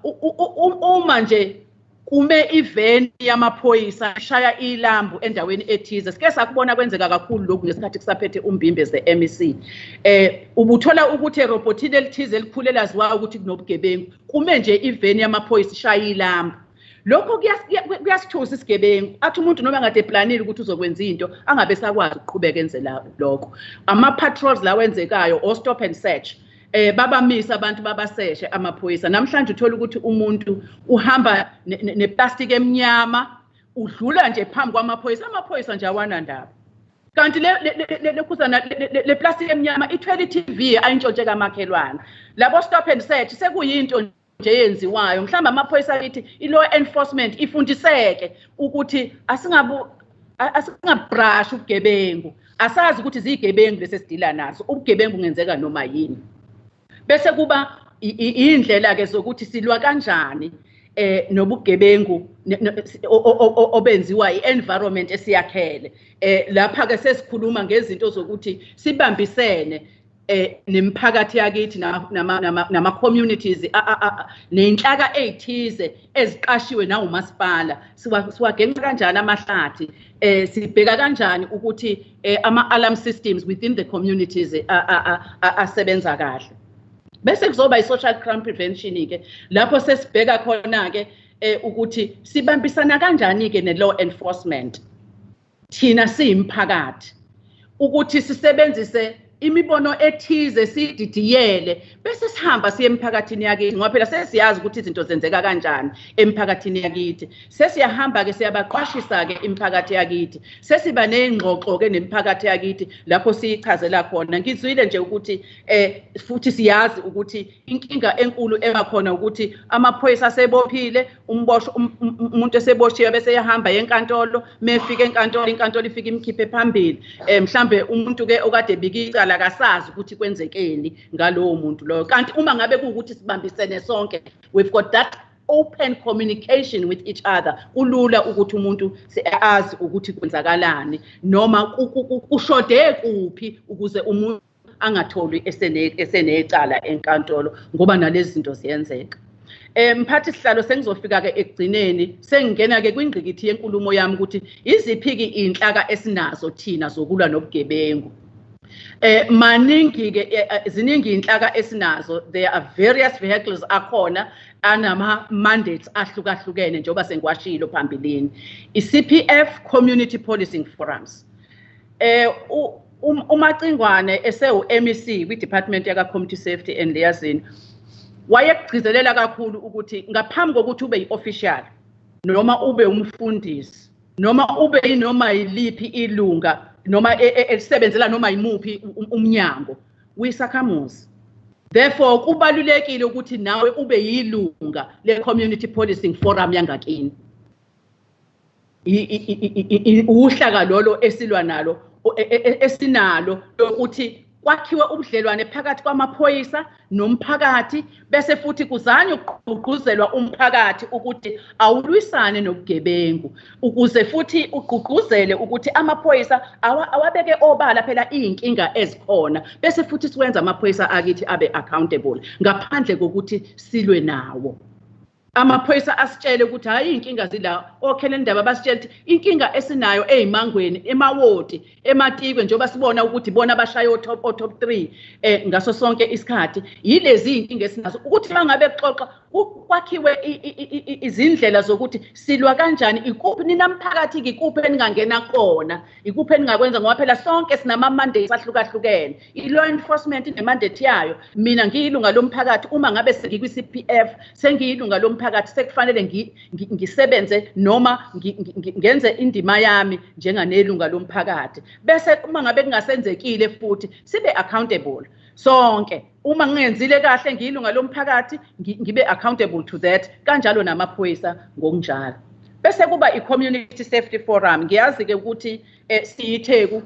uma nje kume iveni yamaphoyisa ishaya ilambu endaweni ethize. Sike sakubona kwenzeka kakhulu lokhu ngesikhathi kusaphethe uMbimbe ze-MEC. Ubuthola ukuthi erobotini elithize elikhulu elaziwayo ukuthi kunobugebengu, kume nje iveni yamaphoyisa ishaya ilambu. Lokho kuyasithusa isigebengu, athi umuntu noma ngade planile ukuthi uzokwenza into angabe sakwazi ukuqhubeka enze lokho. Ama-patrols la wenzekayo o stop and search, babamisa abantu babaseshe amaphoyisa. Namhlanje uthola ukuthi umuntu uhamba neplastic emnyama udlula nje phambi kwamaphoyisa, amaphoyisa nje awanandaba. Kanti le plastic emnyama ithwele i-TV ayintshontshe kamakhelwane. Labo stop and search sekuyinto nje yenziwayo. Mhlawumbe amaphoyisa athi i-law enforcement ifundiseke ukuthi asingabrush ubugebengu, asazi ukuthi zigebengu lesi sidila naso, ubugebengu ngenzeka noma yini. Bese kuba indlela ke zokuthi silwa kanjani nobugebengu obenziwa i-environment esiyakhele. Lapha ke sesikhuluma ngezinto zokuthi sibambisene nemiphakathi yakithi nama communities nenhlaka ezithize eziqashiwe na umasipala. Siwagenqa kanjani amahlathi, sibheka kanjani ukuthi ama-alarm systems within the communities asebenza kahle. Bese kuzoba i-social crime prevention ke lapho sesibheka khona ke ukuthi sibambisana kanjani ke ne-law enforcement thina siyimphakathi ukuthi sisebenzise imibono ethize sididiyele bese sihamba siye emphakathini yakithi ngoba phela sesiyazi ukuthi izinto zenzeka kanjani emphakathini yakithi. Sesiyahamba ke siyabaqwashisa ke imiphakathi yakithi, sesiba nezingxoxo ke nemiphakathi yakithi lapho siyichazela khona. Ngizwile nje ukuthi futhi siyazi ukuthi inkinga enkulu ebakhona ukuthi amaphoyisa asebophile, umuntu eseboshiwe bese yahamba yenkantolo, mefika enkantolo, inkantolo ifika imkhiphe phambili. Mhlambe umuntu ke okade bikicala akasazi ukuthi kwenzekeni ngalowo muntu loyo. Kanti uma ngabe kuukuthi sibambisene sonke, we've got that open communication with each other, kulula ukuthi umuntu azi ukuthi kwenzakalani noma kushode kuphi ukuze umuntu angatholi esenecala enkantolo ngoba nalezi zinto ziyenzeka. Mphathi sihlalo sengizofika ke ekugcineni sengingena ke kwingqikithi yenkulumo yami ukuthi iziphi ke inhlaka esinazo thina zokulwa nobugebengu. Maningi ke ziningi inhlaka esinazo. There are various vehicles akhona anama mandates ahlukahlukene njengoba sengiwashilo phambilini. I-CPF Community Policing Forums. Umacingwane esewu-MEC kwi-Department yaka Community Safety and Liaison wayekugcizelela kakhulu ukuthi ngaphambi kokuthi ube yi-official noma ube umfundisi noma ube inoma yiliphi ilunga noma elisebenzela noma yimuphi umnyango uyisakhamuzi. Therefore kubalulekile ukuthi nawe ube yilunga le-Community Policing Forum yangakini. Uhlaka lolo esilwa nalo esinalo ukuthi kwakhiwe ubudlelwane phakathi kwamaphoyisa nomphakathi bese futhi kuzanywe ukugqugquzelwa umphakathi ukuthi awulwisane nobugebengu ukuze futhi ugqugquzele ukuthi amaphoyisa awabeke obala phela inkinga ezikhona bese futhi siwenza amaphoyisa akithi abe accountable ngaphandle kokuthi silwe nawo. Amaphoyisa asitshele ukuthi hayi inkinga zila okhele ndaba basitshela ukuthi inkinga esinayo ezimangweni emawodi ematikwe njengoba sibona ukuthi bona abashaya o top 3 ngaso sonke isikhathi yilezi inkinga esinazo ukuthi mangabe kuxoxa kwakhiwe izindlela zokuthi silwa kanjani, ikuphi ninamphakathi ikuphi eningangena khona, ikuphi eningakwenza ngoba phela sonke sinama mandates ahlukahlukene. I-law enforcement ne-mandate yayo, mina ngiyilunga lomphakathi uma ngabe sengikwi-CPF sengiyilunga lomphakathi sekufanele ngisebenze noma ngenze indima yami njenganelunga lomphakathi bese uma ngabe kungasenzekile futhi sibe accountable sonke. Uma ngenzile kahle ngiyilunga lomphakathi ngibe accountable to that, kanjalo namaphoyisa ngokunjalo. Bese kuba i-Community Safety Forum. Ngiyazi ke ukuthi siyitheku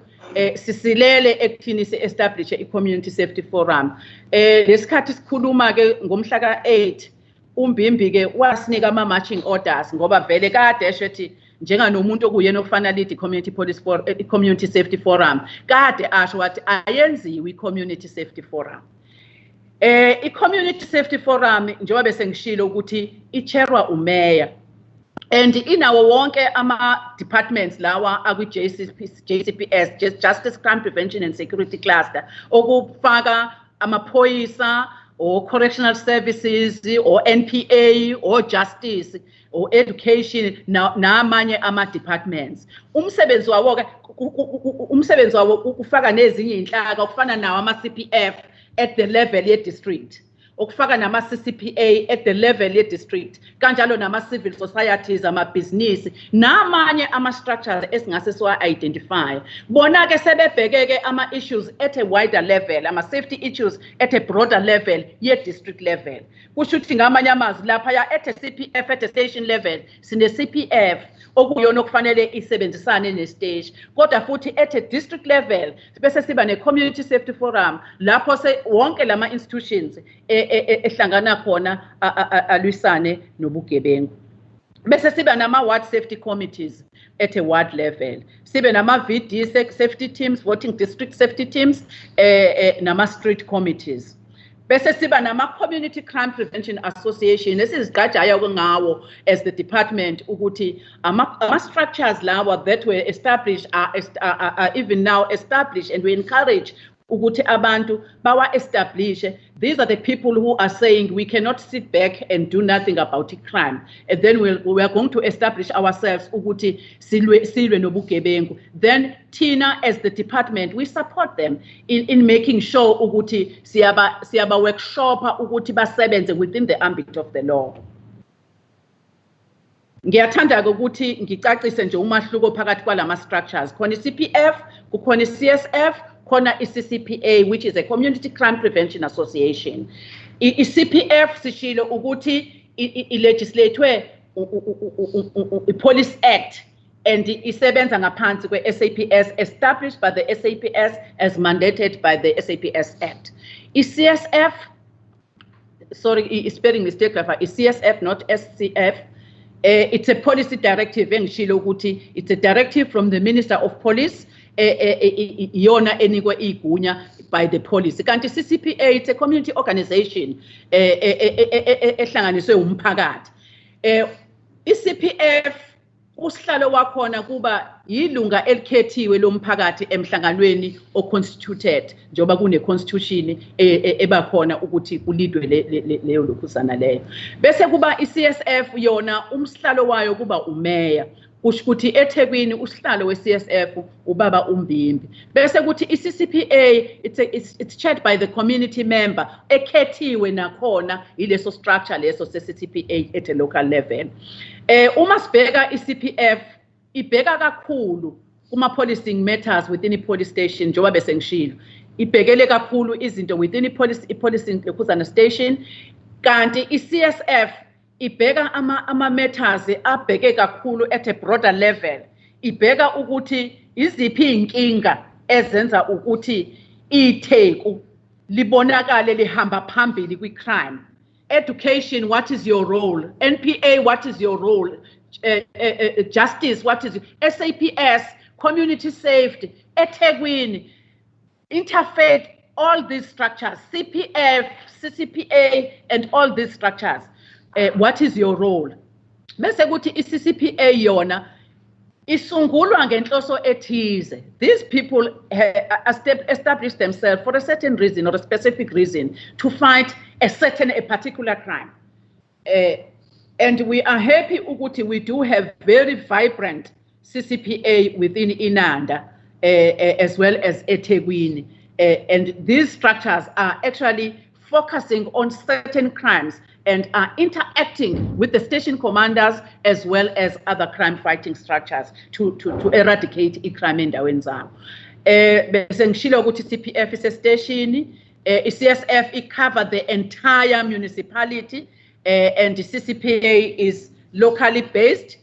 sisilele ekuthini si-establish i-Community Safety Forum. Lesikhathi sikhuluma ke ngomhla ka-8 uMbimbi ke wasinika ama-marching orders ngoba vele kade eshethi njenganomuntu okuyena ofana lead i-Community Safety Forum kade asho wathi ayenziwe i-Community Safety Forum. I-Community Safety Forum njengoba bese ngishilo ukuthi i-chairwa umeya And inawo wonke ama departments lawa akwi JCPS, Justice, Crime Prevention and Security Cluster, okufaka amaphoyisa or correctional services or NPA or justice or education namanye ama departments. Umsebenzi wawo ukufaka nezinye inhlaka ukufana nawo ama CPF at the level ye district, ukufaka nama CCPA at the level ye district, kanjalo nama civil societies, ama business namanye ama structures esingase siwa identify. Bona ke sebebhekeke ama issues at a wider level, ama safety issues at a broader level ye district level. Kusho ukuthi ngamanye amazwi lapha ya at a CPF at a station level sine CPF okuyona okufanele isebenzisane ne stage, kodwa futhi at a district level bese siba ne community safety forum lapho wonke lama institutions ehlangana khona alwisane nobugebengu. Bese siba nama ward safety committees at a ward level, sibe nama VD safety teams, voting district safety teams, nama street committees. Bese siba nama community crime prevention association esizigajayo ngawo as the department ukuthi ama structures lawa that were established are even now established, and we encourage ukuthi abantu bawa establish. These are the people who are saying we cannot sit back and do nothing about crime, and then we are going to establish ourselves ukuthi silwe nobugebengu. Then Tina as the department, we support them in making sure ukuthi siyaba workshopa ukuthi basebenze within the ambit of the law. Ngiyathanda ukuthi ngicacise nje umahluko phakathi kwalama structures. Khona iCPF, kukhona iCSF, khona iCCPA, which is a Community Crime Prevention Association. iCPF sishilo ukuthi ilegislatewe Police Act and isebenza ngaphansi kwe-SAPS, established by the SAPS as mandated by the SAPS Act. iCSF, sorry, spelling mistake lapha, iCSF not SCF. It's a policy directive, it's a directive from the Minister of Police, yona enikwe igunya by the police. Kanti CCPA, it's a community organization ehlanganiswe umphakathi. iCPF usihlalo wakhona kuba yilunga elikhethiwe lomphakathi emhlanganweni oconstituted njoba kune constitution ebakhona ukuthi kulidwe leyo lokhusana leyo. Bese kuba iCSF yona umsihlalo wayo kuba umeya, kusho ukuthi eThekwini usihlalo weCSF ubaba uMbimbi. Bese kuthi iCCPA it's chaired by the community member ekhethiwe nakhona ileso structure leso seCCPA at a local level. Uma sibheka iCPF ibheka kakhulu kuma policing matters within police station njoba bese ngishilo. Ibhekele kakhulu izinto within policing lokhusana station, kanti iCSF ibheka ama matters abheke kakhulu at a broader level. Ibheka ukuthi iziphi inkinga ezenza ukuthi iTheku libonakale lihamba phambili kwi crime. Education, what is your role? NPA, what is your role? Justice, what is SAPS, community safety, eThekwini, interfaith, all these structures, CPF, CCPA, and all these structures. What is your role? Bese kuthi iCCPA yona isungulwa ngenhloso ethize. These people establish themselves for a certain reason or a specific reason to fight a particular crime. And we are happy ukuthi we do have very vibrant CCPA within Inanda as well as eThekwini. And these structures are actually focusing on certain crimes and are interacting with the station commanders as well as other crime fighting structures to eradicate crime endaweni zabo. Bese ngishilo ukuthi CPF is a station, CSF cover the entire municipality, and the CCPA is locally based.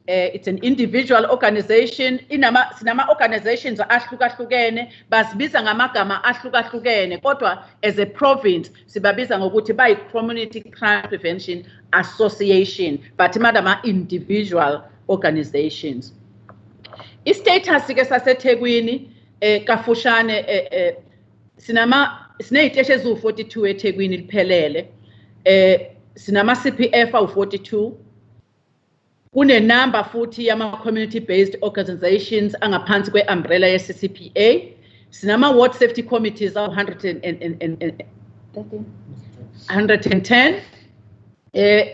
It's an individual organization. Sinama organizations ahlukahlukene basibiza ngamagama ahlukahlukene, kodwa as a province sibabiza ngokuthi bayi Community Crime Prevention Association, but madama individual organizations. I-status ke saseThekwini kafushane siney'teshi eziwu-42 eThekwini liphelele. Sinama CPF awu-42, Kune number futhi yama community based organizations angaphansi kwe umbrella ye CCPA. Sinama ward safety committees of 110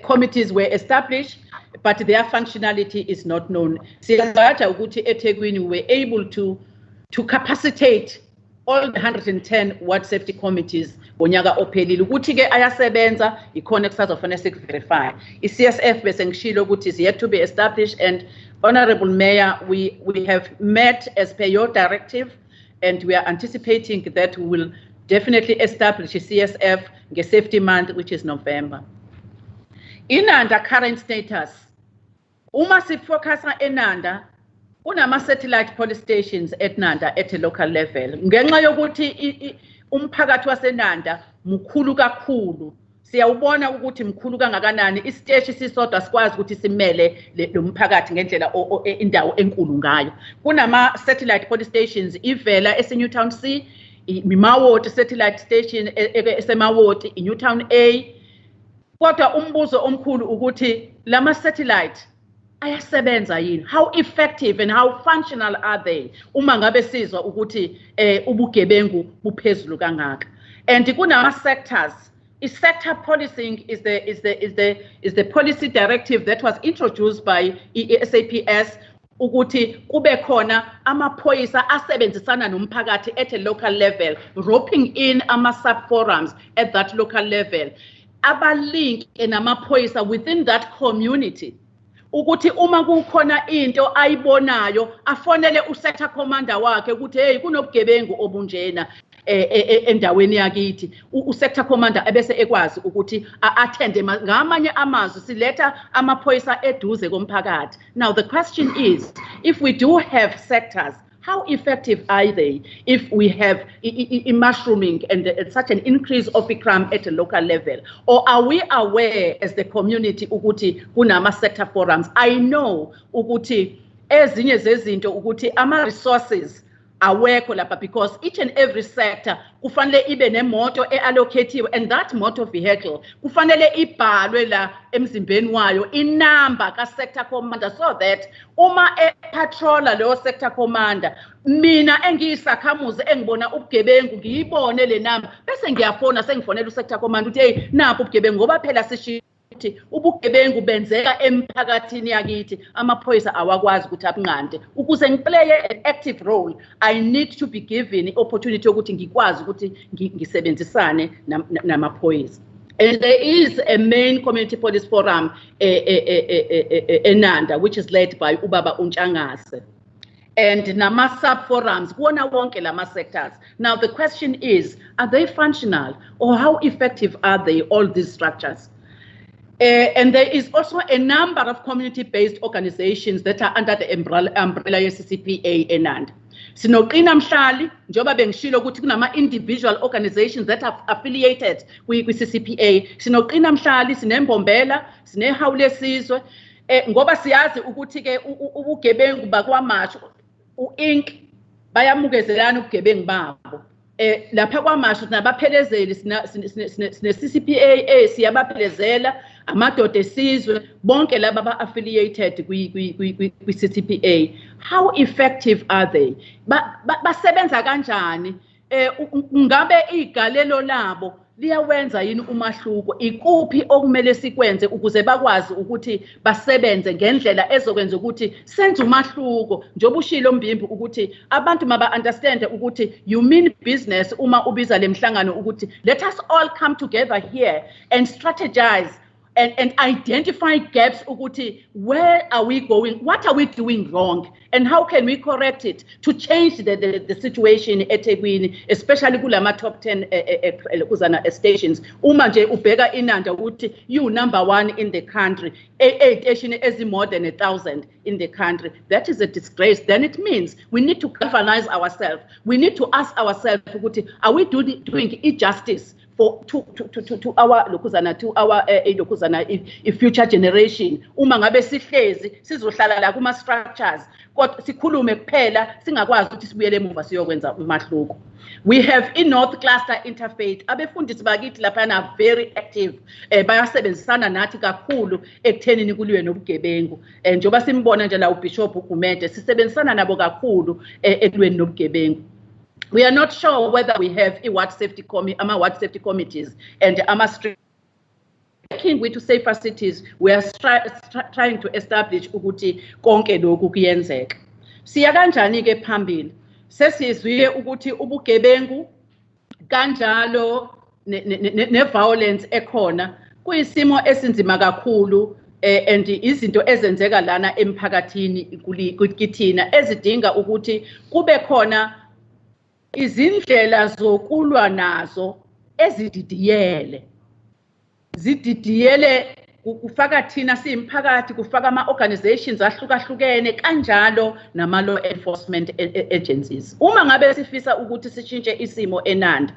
committees were established, but their functionality is not known. Siyazathi ukuthi eThekwini we were able to capacitate all the 110 ward safety committees ngonyaka ophelile. Ukuthi ke ayasebenza ikhona kusazofanele sikuverify. I-CSF bese ngishilo ukuthi is yet to be established, and Honorable Mayor, we have met as per your directive, and we are anticipating that we will definitely establish a CSF nge-safety month, which is November. Inanda current status. Uma sifocusa eNanda, kunama satellite police stations at Nanda at a local level. Ngenxa yokuthi umphakathi waseNanda mkhulu kakhulu. Siyawubona ukuthi mkhulu kangakanani, isiteshi sisodwa sikwazi ukuthi simele lo mphakathi ngendlela indawo enkulu ngayo. Kunama satellite police stations ivela eseNewtown C, iMawoti satellite station eseMawoti, iNewtown A. Kodwa umbuzo omkhulu ukuthi lama satellite ayasebenza yini? How effective and how functional are they? Uma ngabe sizwa ukuthi ubugebengu buphezulu kangaka. And kunama sectors. Sector policing is the policy directive that was introduced by SAPS ukuthi kube khona amaphoyisa asebenzisana nomphakathi at a local level, roping in ama sub forums at that local level. Abalink enamaphoyisa within that community. Ukuthi uma kukhona into ayibonayo afonele usector commander wakhe ukuthi hey kunobugebengu obunjena endaweni yakithi, usector commander ebese ekwazi ukuthi attende. Ngamanye amazwi siletha amaphoyisa eduze komphakathi. Now the question is, if we do have sectors, how effective are they if we have mushrooming and such an increase of crime at a local level? Or are we aware as the community ukuthi kunama sector forums? I know ukuthi ezinye zezinto ukuthi ama resources awekho lapha, because each and every sector kufanele ibe nemoto eallocatiwe, and that motor vehicle kufanele ibhalwe la emzimbeni wayo inamba ka sector commander, so that uma patroller lo sector commander, mina engiyisakhamuzi engibona ubugebengu ngiyibone le namba bese ngiyafona sengifonela sector commander ukuthi hey napho ubugebengu, ngoba phela sishi ubugebengu benzeka emphakathini yakithi, amaphoyisa awakwazi ukuthi abunqande. Ukuze ngiplay an active role, I need to be given opportunity ukuthi ngikwazi ukuthi ngisebenzisane namaphoyisa. And there is a main community police forum eNanda, which is led by Ubaba Untshangase. And nama sub forums, kuona wonke lama sectors. Now the question is, are they functional, or how effective are they, all these structures? And there is also a number of community-based organizations that are under the umbrella CCPA eNanda. Sinoqina mhlali njoba bengishilo ukuthi kunama individual organizations that are affiliated with CCPA. Sinoqina mhlali, sinembombela, sinehawule sizwe. Ngoba siyazi ukuthi ke ubugebengu bakwamashu uInc bayamukezelana ubugebengu babo. Lapha kwamashu sinabaphelezeli, sine CCPA siyabaphelezela, amadoda esizwe bonke laba ba-affiliated kwi CCPA. How effective are they? Basebenza kanjani? Ngabe igalelo labo liyawenza yini umahluko? Ikuphi okumele sikwenze ukuze bakwazi ukuthi basebenze ngendlela ezokwenza ukuthi senze umahluko? Njoba ushilo Mbimbi ukuthi abantu maba understand ukuthi you mean business uma ubiza lemhlangano ukuthi let us all come together here and strategize and identify gaps ukuthi where are we going, what are we doing wrong, and how can we correct it to change the situation eThekwini, especially kulama top 10 stations. Uma nje ubheka iNanda ukuthi you number 1 in the country, a station is more than 1,000 in the country. That is a disgrace. Then it means we need to galvanize ourselves. We need to ask ourselves ukuthi are we doing injustice to our future generation. Uma ngabe sihlezi sizohlala la kuma structures kodwa sikhulume kuphela singakwazi ukuthi sibuyele emuva siyokwenza umahluko. We have in North Cluster Interfaith abefundisi bakithi lapha very active bayasebenzisana nathi kakhulu ekuthenini kuliwe nobugebengu. Njengoba simbona nje la uBishop Gumede sisebenzisana nabo kakhulu ekulweni nobugebengu. We are not sure whether we have what safety committees and working with safer cities. We are trying to establish ukuthi konke lokhu kuyenzeka. Siya kanjani ke phambili? Sesizwiye ukuthi ubugebengu kanjalo ne-violence ekhona kuyisimo esinzima kakhulu and izinto ezenzeka lana emphakathini kithina ezidinga ukuthi kube khona izindlela zokulwa nazo ezididiyele. Zididiyele kufaka thina siyimphakathi kufaka ama-organizations ahlukahlukene kanjalo nama-law enforcement agencies. Uma ngabe sifisa ukuthi sishintshe isimo eNanda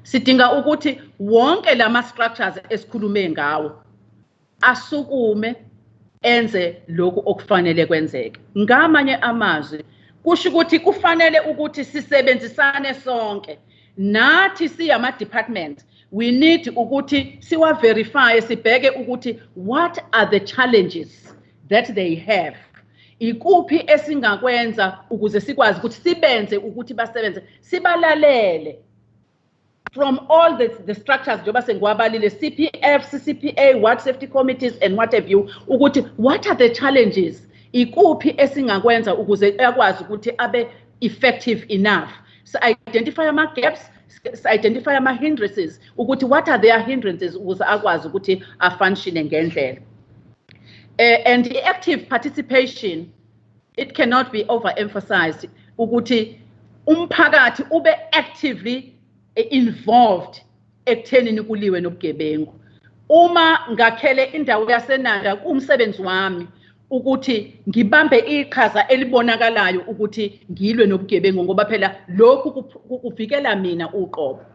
sidinga ukuthi wonke lama-structures esikhulume ngawo asukume enze lokhu okufanele kwenzeke. Ngamanye amazwi kusho ukuthi kufanele ukuthi sisebenzisane sonke nathi siyama-department. We need ukuthi siwa verify sibheke ukuthi what are the challenges that they have. Ikuphi esingakwenza ukuze sikwazi ukuthi sibenze ukuthi basebenze sibalalele from all the structures njengoba sengiwabalile CPF, CCPA, what safety committees and what have you ukuthi what are the challenges. Ikuphi esingakwenza ukuze akwazi ukuthi abe effective enough. So identify ama gaps, identify ama hindrances ukuthi what are their hindrances ukuze akwazi ukuthi afunctione ngendlela. And the active participation, it cannot be overemphasized ukuthi umphakathi ube actively involved ekuthenini kuliwe nobugebengu. Uma ngakhele indawo yaseNanda kumsebenzi wami ukuthi ngibambe iqhaza elibonakalayo ukuthi ngilwe nobugebengu ngoba phela lokhu kuvikela mina uqobo.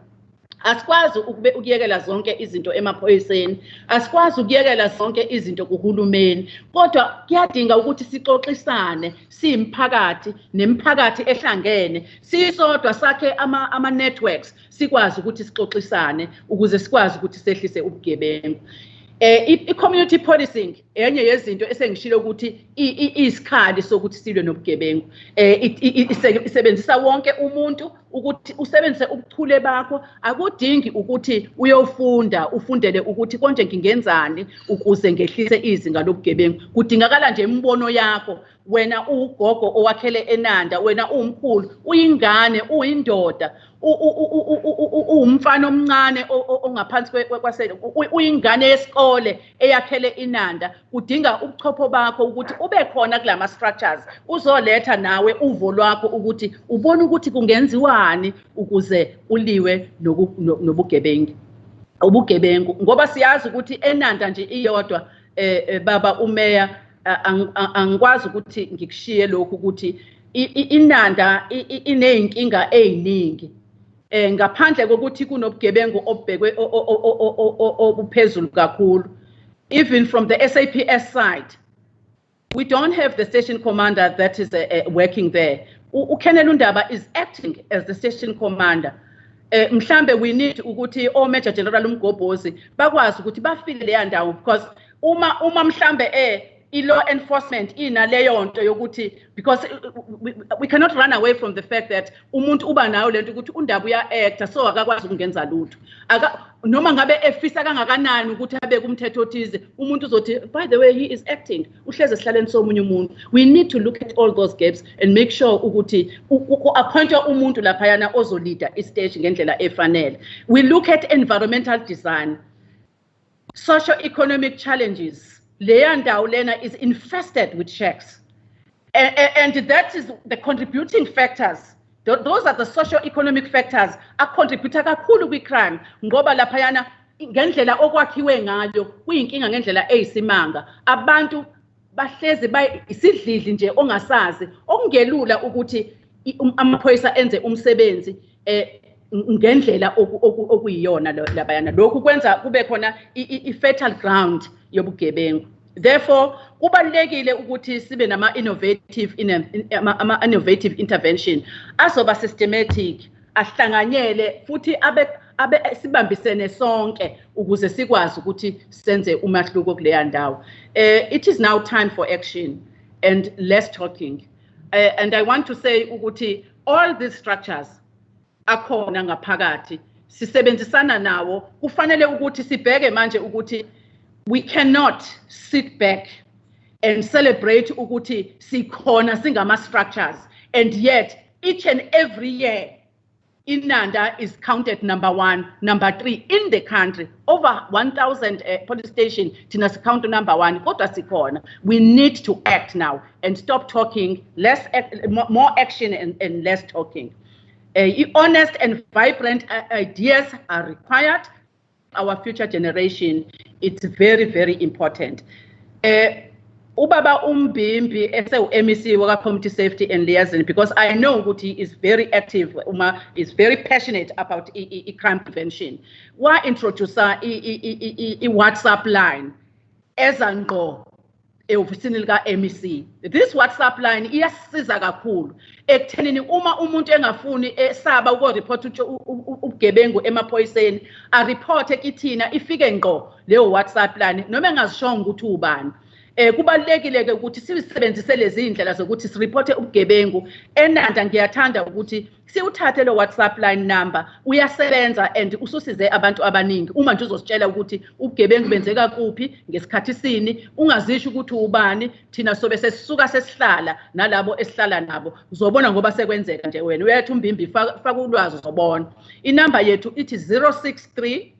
Asikwazi ukuyekela zonke izinto emaphoyiseni, asikwazi ukuyekela zonke izinto kuhulumeni, kodwa kuyadinga ukuthi sixoxisane simphakathi nemphakathi ehlangene sisodwa sakhe ama networks sikwazi ukuthi sixoxisane ukuze sikwazi ukuthi sehlise ubugebengu. I-community policing enye yezinto esengishilo ukuthi isikhali sokuthi silwe nobugebengu. Isebenzisa wonke umuntu ukuthi usebenzise ubuchule bakho, akudingi ukuthi ufundele ukuthi konje ngingenzani ukuze ngehlise izinga lobugebengu. Kudingakala nje imbono yakho wena ugogo owakhele eNanda, wena umkhulu, uyingane, uyindoda, umfana omncane ongaphansi kwasele, uyingane yesikole eyakhele iNanda. Kudinga ubuchopho bakho ukuthi ube khona kulama structures uzoletha nawe uvo lwakho ukuthi ubone ukuthi kungenziwani ukuze uliwe nobugebengu. Ubugebengu ngoba siyazi ukuthi eNanda nje iyodwa baba umeya angikwazi ukuthi ngikushiye lokhu ukuthi iNanda ineyinkinga eziningi. Ngaphandle kokuthi kunobugebengu obhekwe obuphezulu kakhulu. Even from the SAPS side, we don't have the station commander that is working there. Ukenel Undaba is acting as the station commander. Mhlambe we need ukuthi Major General Mgobhozi bakwazi ukuthi bafile leya ndawo because uma mhlambe law enforcement inaleyo nto yokuthi because we cannot run away from the fact that umuntu uba nayo lento ukuthi uNdaba uya-acta so akakwazi ukungenza lutho. Noma ngabe efisa kangakanani ukuthi abe kumthetho othize umuntu uzothi by the way he is acting uhleze esihlaleni somunye umuntu. We need to look at all those gaps and make sure ukuthi appointwe umuntu laphayana ozolida istage ngendlela efanele. We look at environmental design, socio-economic challenges. Leya ndawo lena is infested with shacks. And that is the contributing factors. Those are the socio-economic factors contributor kakhulu kwi-crime ngoba laphayana ngendlela okwakhiwe ngayo kuyinkinga ngendlela eyisimanga. Abantu bahlezi isidlidli nje ongasazi okungelula ukuthi amaphoyisa enze umsebenzi ngendlela okuyiyona labayana. Lokhu kwenza kube khona i-fertile ground yobugebengu. Therefore, kubalulekile ukuthi sibe nama-innovative intervention azoba systematic, ahlanganyele futhi abe sibambisene sonke ukuze sikwazi ukuthi senze umahluko kuleya ndawo. It is now time for action and less talking. And I want to say ukuthi all these structures akhona ngaphakathi sisebenzisana nawo, kufanele ukuthi sibheke manje ukuthi we cannot sit back and celebrate ukuthi sikhona singama structures, and yet each and every year Inanda is counted number 1, number 3 in the country. Over 1,000 police stations, Tina count number 1. We need to act now and stop talking, more action and less talking. Honest and vibrant ideas are required. Our future generation, it's very, very important. Ubaba Umbimbi MEC waka Community Safety and Liaison, because I know that he is very active, is very passionate about crime prevention. Why introduce a WhatsApp line as an go MEC? This WhatsApp line iyasiza kakhulu ekuthenini uma umuntu engafuni esaba ukureport ubugebengu emaphoyiseni, a report ekithina ifike ngqo leyo WhatsApp line noma engazishonga ukuthi ubani. Kubalulekile ke ukuthi sisebenzise lezi indlela zokuthi sireporte ubugebengu. Enanda ngiyathanda ukuthi siwuthathe lo WhatsApp line number, uyasebenza and ususize abantu abaningi. Uma nje uzositshela ukuthi ubugebengu benzeka kuphi ngesikhathi sini, ungazisho ukuthi ubani, thina sobe sesisuka sesihlala nalabo esihlala nabo, uzobona ngoba sekwenzeka nje wena. Uyathi umbimbi faka ulwazi uzobona. Inamba yethu ithi 063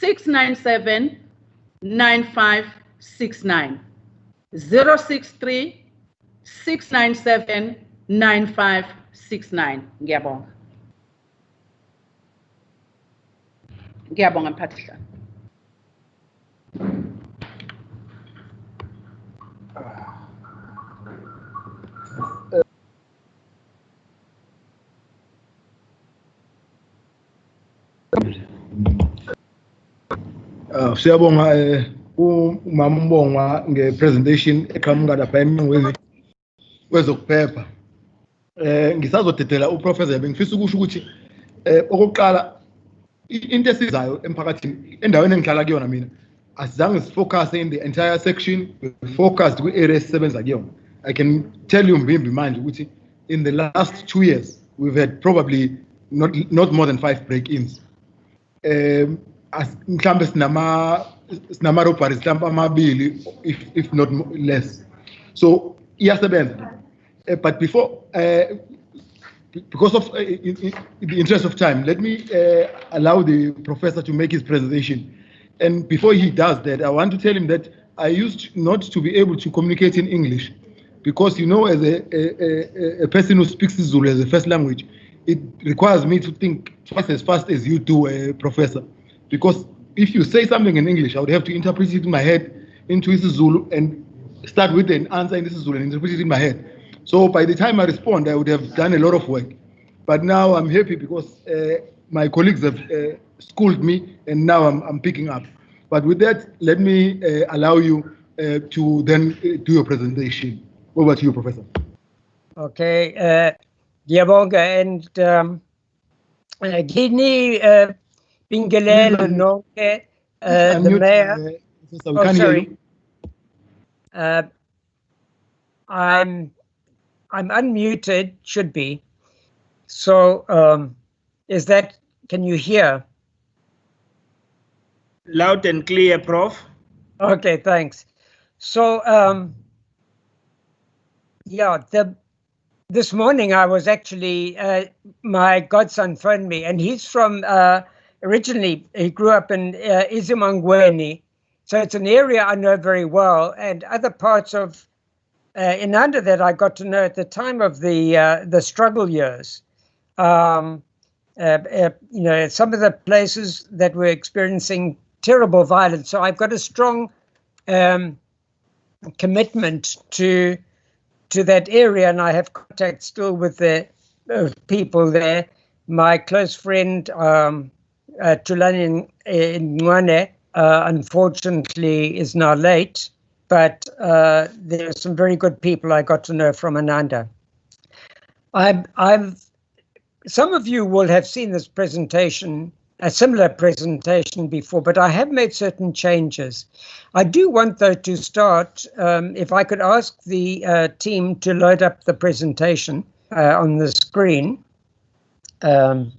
697 9569 063 697 9569. Ngiyabonga. Ngiyabonga mphathisana. Siyabonga umama Mbonga ngepresentation eqhamuka lapha eminqweni wezokuphepha. Ngisazodedela uprofessor bengifisa ukusho ukuthi okokuqala into esizayo emphakathini endaweni engihlala kuyona mina asizange sifocus in the entire section, we focused ku area esisebenza kuyona. I can tell you Mbimbi manje ukuthi in the last 2 years we've had probably not more than 5 break-ins. Mhlambe sinama robberies mhlambe amabili if not less. So iyasebenza. But before because of in the interest of time, let me allow the professor to make his presentation. And before he does that, I want to tell him that I used not to be able to communicate in English because, you know, as a person who speaks Zulu as a first language, it requires me to think twice as fast as you do, Professor. Because if you say something in English, I would have to interpret it in my head into Zulu and start with an answer in Zulu and interpret it in my head. So by the time I respond, I would have done a lot of work. But now I'm happy because my colleagues have schooled me and now I'm picking up. But with that, let me allow you to then do your presentation. Over to you, Professor. Okay. Ngiyabonga and Gini Bingelelo nonke the mayor. Oh, sorry. I'm unmuted, should be. So is that, can you hear? Loud and clear, Prof. Okay, thanks. So yeah, this morning I was actually, my godson phoned me and he's from, originally he grew up in Izimangweni. So it's an area I know very well, and other parts of Inanda that I got to know at the time of the struggle years. You know, some of the places that were experiencing terrible violence. So I've got a strong commitment to that area, and I have contact still with the people there. my close friend Tulani Ngwane unfortunately is now late, but there are some very good people I got to know from Ananda. Some of you will have seen this presentation, a similar presentation before, but I have made certain changes. I do want, though, to start, if I could ask the team to load up the presentation on the screen. And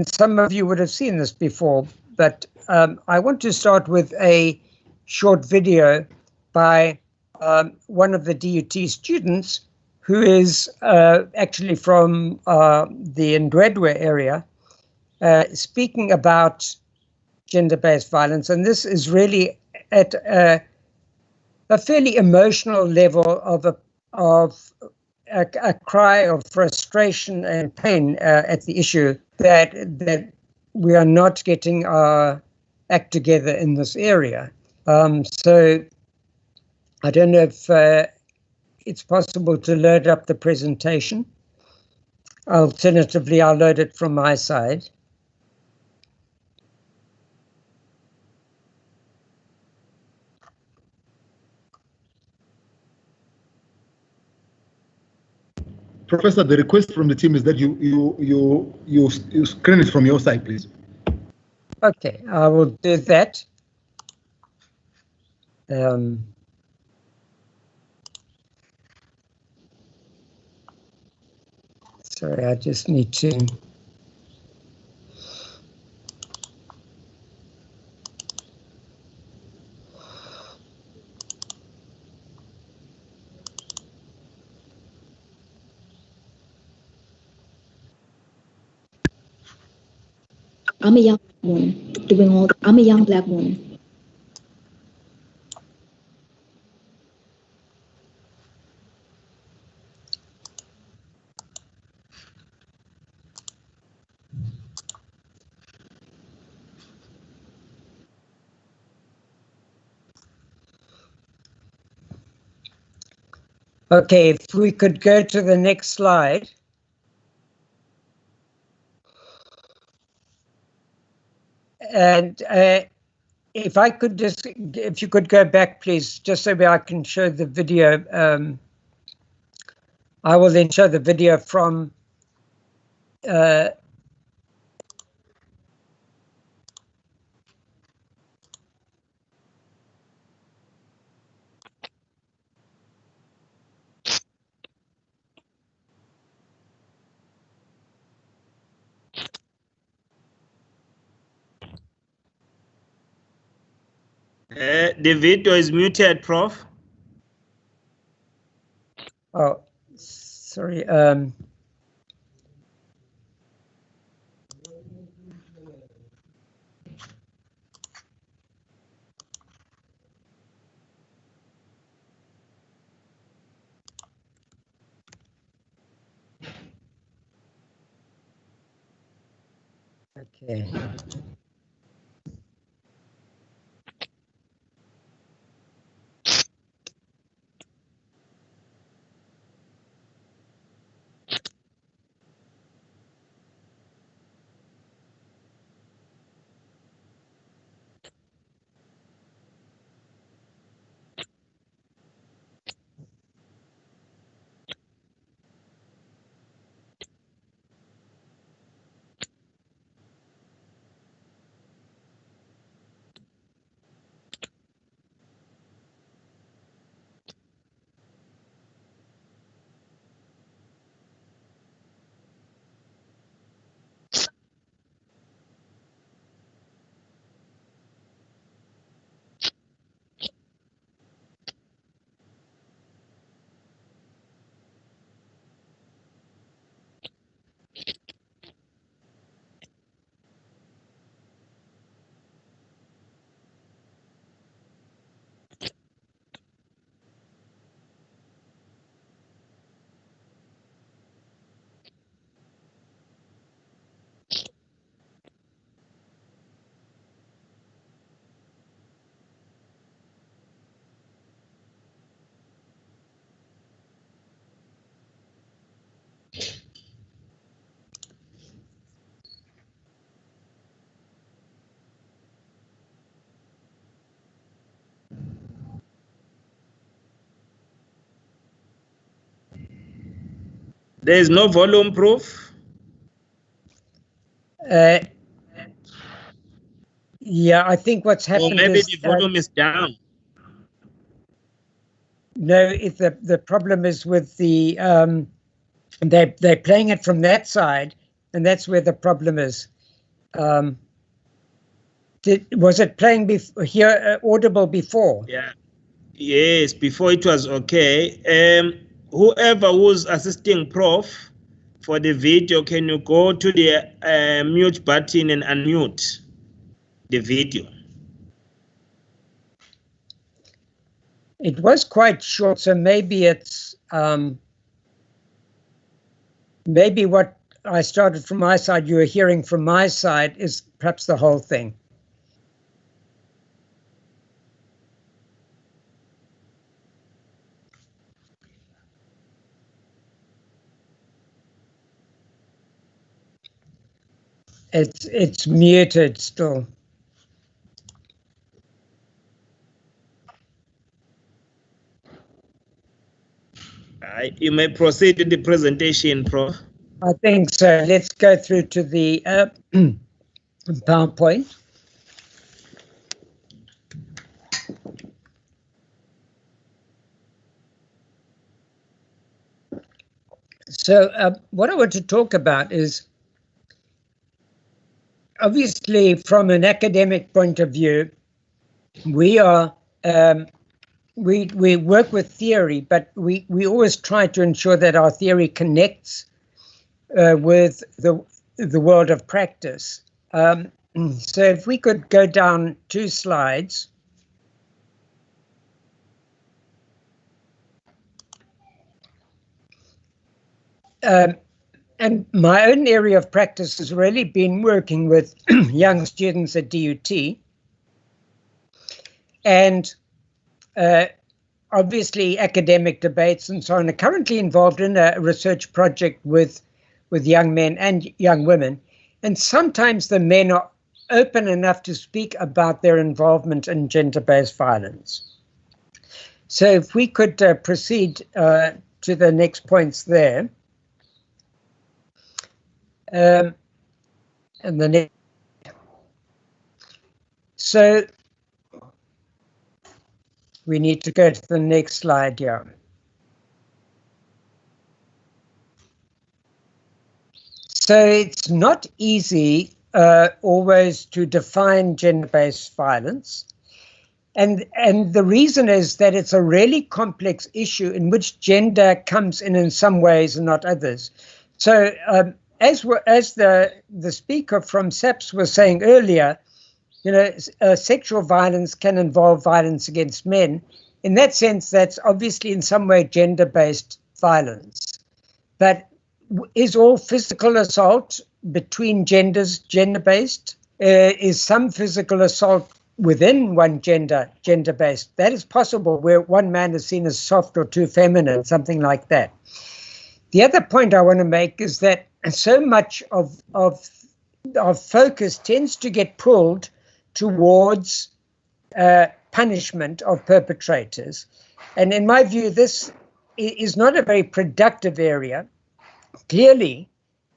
some of you would have seen this before, but I want to start with a short video by one of the DUT students who is actually from the Ndwedwe area, speaking about gender-based violence. And this is really at a fairly emotional level of a cry of frustration and pain at the issue that we are not getting our act together in this area. So I don't know if it's possible to load up the presentation. Alternatively, I'll load it from my side. Professor, the request from the team is that you screen it from your side, please. Okay, I will do that. Sorry, I just need to. I'm a young woman doing all. I'm a young black woman. Okay, if we could go to the next slide. And if I could just, if you could go back, please, just so I can show the video. I will then show the video from The video is muted, Prof. Oh, sorry. Okay. There is no volume, Prof. Yeah, I think what's Or happened maybe is the volume is down. no. If the problem is with the they're playing it from that side, and that's where the problem is. Was it playing here audible before? Yeah. Yes, before it was okay. Whoever was assisting Prof for the video, can you go to the mute button and unmute the video? It was quite short, so maybe it's maybe what I started from my side, you were hearing from my side, is perhaps the whole thing. It's muted still. You may proceed with the presentation, Prof. I think so. Let's go through to the PowerPoint. So what I want to talk about is, obviously, from an academic point of view, we are we work with theory, but we always try to ensure that our theory connects with the world of practice. So if we could go down 2 slides. And my own area of practice has really been working with young students at DUT. And obviously academic debates and so on. I'm currently involved in a research project with young men and young women. And sometimes the men are open enough to speak about their involvement in gender-based violence. So if we could proceed to the next points there. And the next. So we need to go to the next slide here. So it's not easy always to define gender-based violence. And the reason is that it's a really complex issue in which gender comes in some ways and not others. So as the speaker from SAPS was saying earlier, you know, sexual violence can involve violence against men. In that sense, that's obviously in some way gender-based violence. But is all physical assault between genders gender-based? Is some physical assault within one gender-based? That is possible, where one man is seen as soft or too feminine, something like that. The other point I want to make is that so much of focus tends to get pulled towards punishment of perpetrators. And in my view, this is not a very productive area. Clearly,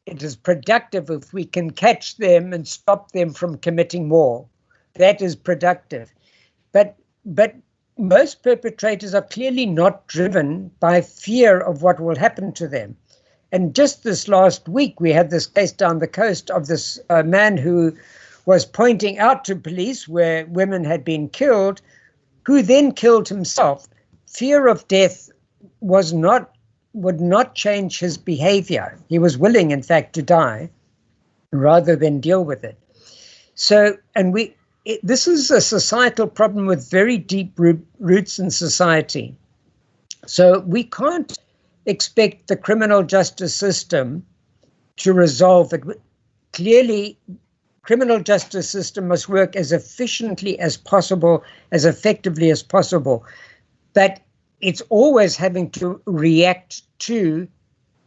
it is productive if we can catch them and stop them from committing more. That is productive. But most perpetrators are clearly not driven by fear of what will happen to them. And just this last week, we had this case down the coast of this man who was pointing out to police where women had been killed, who then killed himself. Fear of death would not change his behavior. He was willing, in fact, to die rather than deal with it. So, and this is a societal problem with very deep roots in society. So we can't expect the criminal justice system to resolve it. Clearly, criminal justice system must work as efficiently as possible, as effectively as possible. But it's always having to react to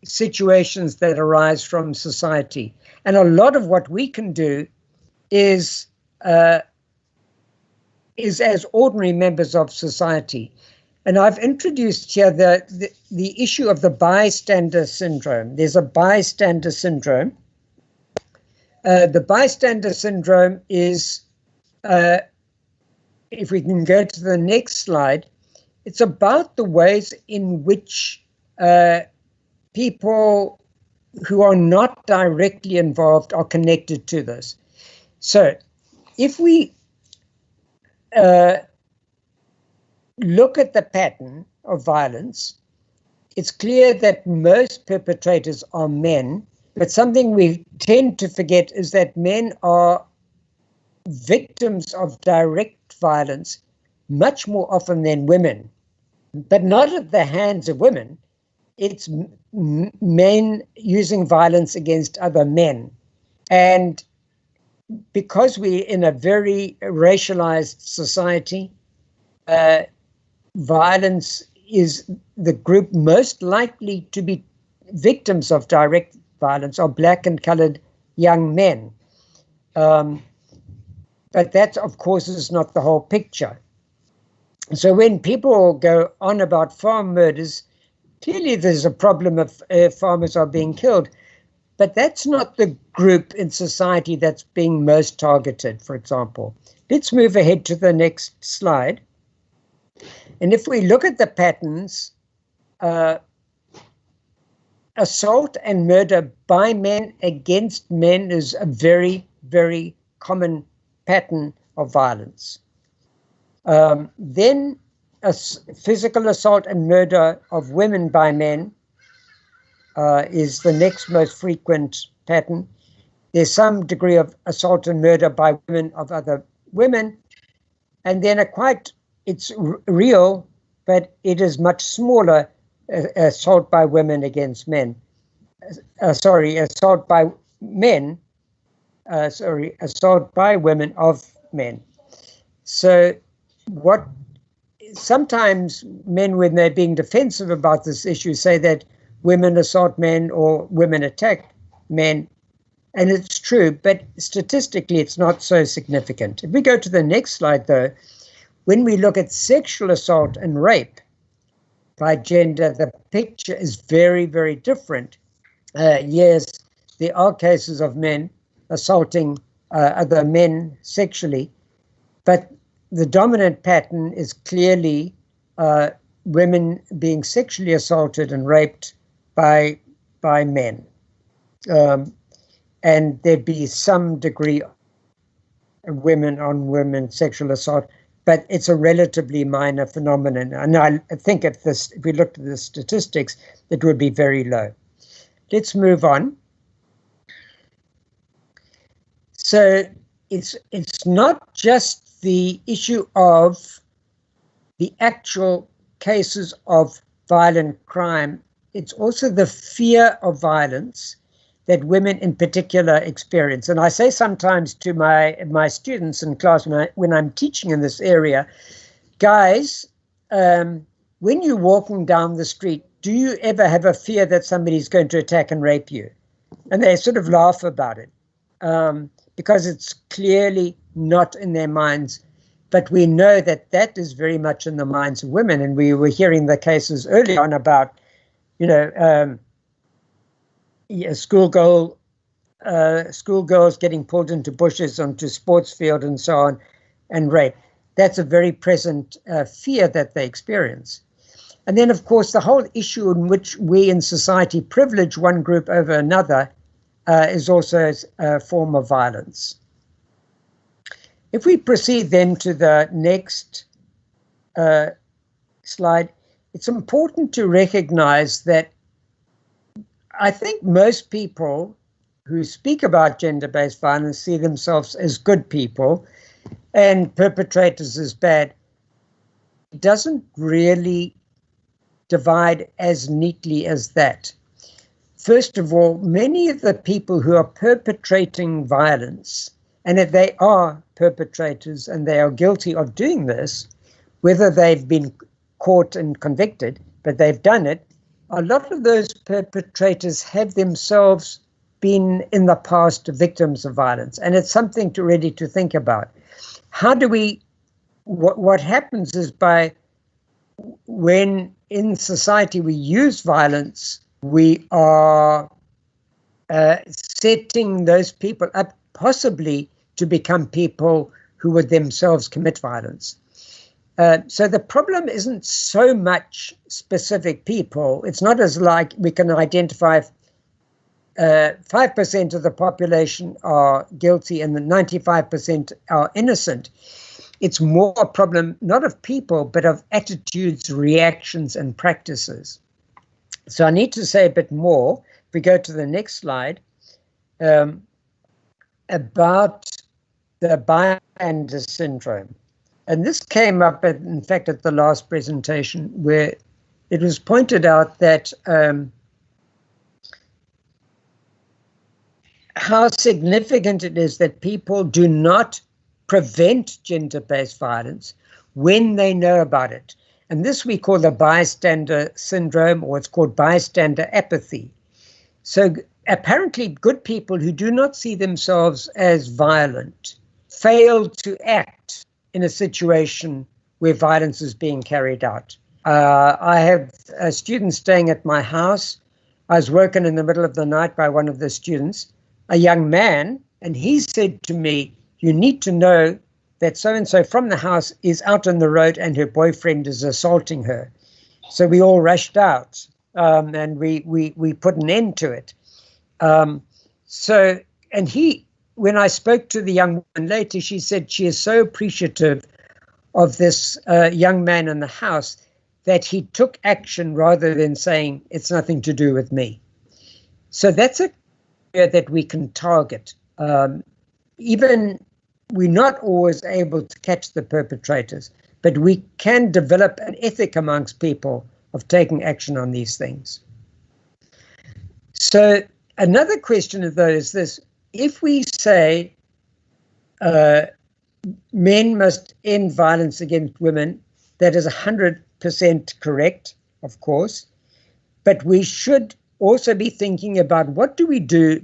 situations that arise from society. And a lot of what we can do is as ordinary members of society. And I've introduced here the issue of the bystander syndrome. There's a bystander syndrome. The bystander syndrome is, if we can go to the next slide, it's about the ways in which people who are not directly involved are connected to this. So if we look at the pattern of violence, it's clear that most perpetrators are men, but something we tend to forget is that men are victims of direct violence much more often than women, but not at the hands of women. It's men using violence against other men. And because we're in a very racialized society, violence is the group most likely to be victims of direct violence are black and colored young men. But that, of course, is not the whole picture. So when people go on about farm murders, clearly there's a problem of farmers are being killed. But that's not the group in society that's being most targeted, for example. Let's move ahead to the next slide. And if we look at the patterns, assault and murder by men against men is a very, very common pattern of violence. Then physical assault and murder of women by men is the next most frequent pattern. There's some degree of assault and murder by women of other women. And then it's real, but it is much smaller assault by women against men. Assault by men, assault by women of men. So sometimes men, when they're being defensive about this issue, say that women assault men or women attack men. And it's true, but statistically, it's not so significant. If we go to the next slide, though, when we look at sexual assault and rape by gender, the picture is very, very different. Yes, there are cases of men assaulting other men sexually, but the dominant pattern is clearly women being sexually assaulted and raped by men. And there'd be some degree of women on women sexual assault, but it's a relatively minor phenomenon. And I think if we looked at the statistics, it would be very low. Let's move on. So it's not just the issue of the actual cases of violent crime, it's also the fear of violence that women in particular experience. And I say sometimes to my students in class when I'm teaching in this area, guys, when you're walking down the street, do you ever have a fear that somebody's going to attack and rape you? And they sort of laugh about it because it's clearly not in their minds. But we know that that is very much in the minds of women. And we were hearing the cases early on about, schoolgirls getting pulled into bushes onto sports field and so on, and rape. That's a very present fear that they experience. And then, of course, the whole issue in which we in society privilege one group over another is also a form of violence. If we proceed then to the next slide, it's important to recognize that I think most people who speak about gender-based violence see themselves as good people and perpetrators as bad. It doesn't really divide as neatly as that. First of all, many of the people who are perpetrating violence, and if they are perpetrators and they are guilty of doing this, whether they've been caught and convicted, but they've done it, a lot of those perpetrators have themselves been in the past victims of violence. And it's something really to think about. How do we, what happens is by when in society we use violence, we are setting those people up possibly to become people who would themselves commit violence. So the problem isn't so much specific people. It's not as like we can identify 5% of the population are guilty and the 95% are innocent. It's more a problem not of people, but of attitudes, reactions, and practices. So I need to say a bit more. If we go to the next slide, about the bystander syndrome. And this came up, in fact, at the last presentation, where it was pointed out that how significant it is that people do not prevent gender-based violence when they know about it. And this we call the bystander syndrome, or it's called bystander apathy. So apparently good people who do not see themselves as violent fail to act in a situation where violence is being carried out. I have a student staying at my house. I was woken in the middle of the night by one of the students, a young man, and he said to me, "You need to know that so-and-so from the house is out on the road and her boyfriend is assaulting her." So we all rushed out and we put an end to it. When I spoke to the young woman later, she said she is so appreciative of this young man in the house that he took action rather than saying it's nothing to do with me. So that's a area that we can target. Even we're not always able to catch the perpetrators, but we can develop an ethic amongst people of taking action on these things. So another question of those is this: if we say men must end violence against women, that is 100% correct, of course, but we should also be thinking about what do we do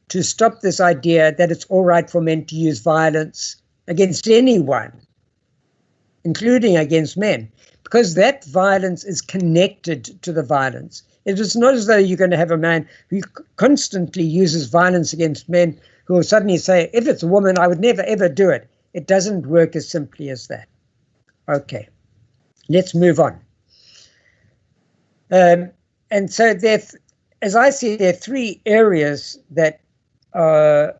to stop this idea that it's all right for men to use violence against anyone, including against men, because that violence is connected to the violence. It is not as though you're going to have a man who constantly uses violence against men who will suddenly say, if it's a woman, I would never, ever do it. It doesn't work as simply as that. Okay, let's move on. And so as I see, there are three areas that are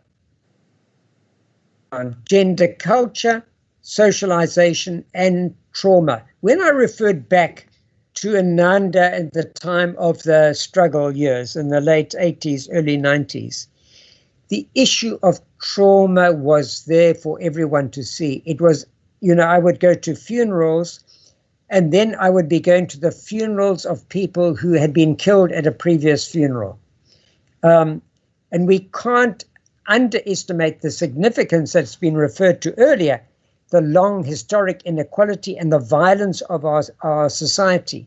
on: gender culture, socialization, and trauma. When I referred back to Ananda at the time of the struggle years in the late 80s, early 90s, the issue of trauma was there for everyone to see. It was, I would go to funerals, and then I would be going to the funerals of people who had been killed at a previous funeral. And we can't underestimate the significance that's been referred to earlier, the long historic inequality and the violence of our society.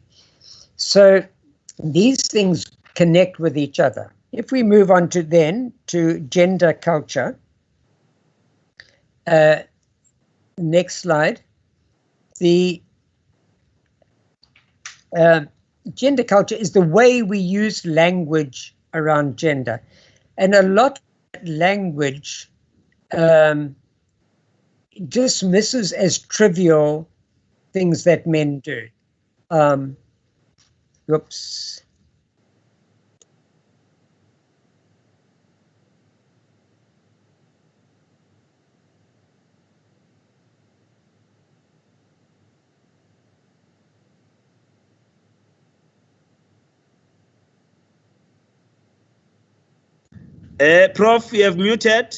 So these things connect with each other. If we move on to gender culture, next slide. The gender culture is the way we use language around gender. And a lot of language dismisses as trivial things that men do. Whoops. Prof, you have muted.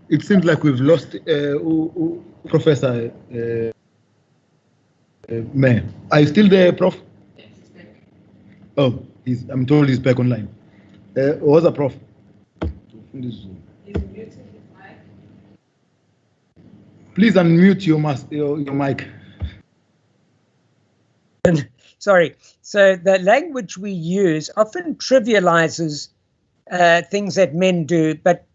It seems like we've lost Professor Mayor. Are you still there, Prof? Yes, he's back. Oh, I'm told he's back online. What's the Prof? Please unmute your mic. Sorry. So the language we use often trivializes things that men do, but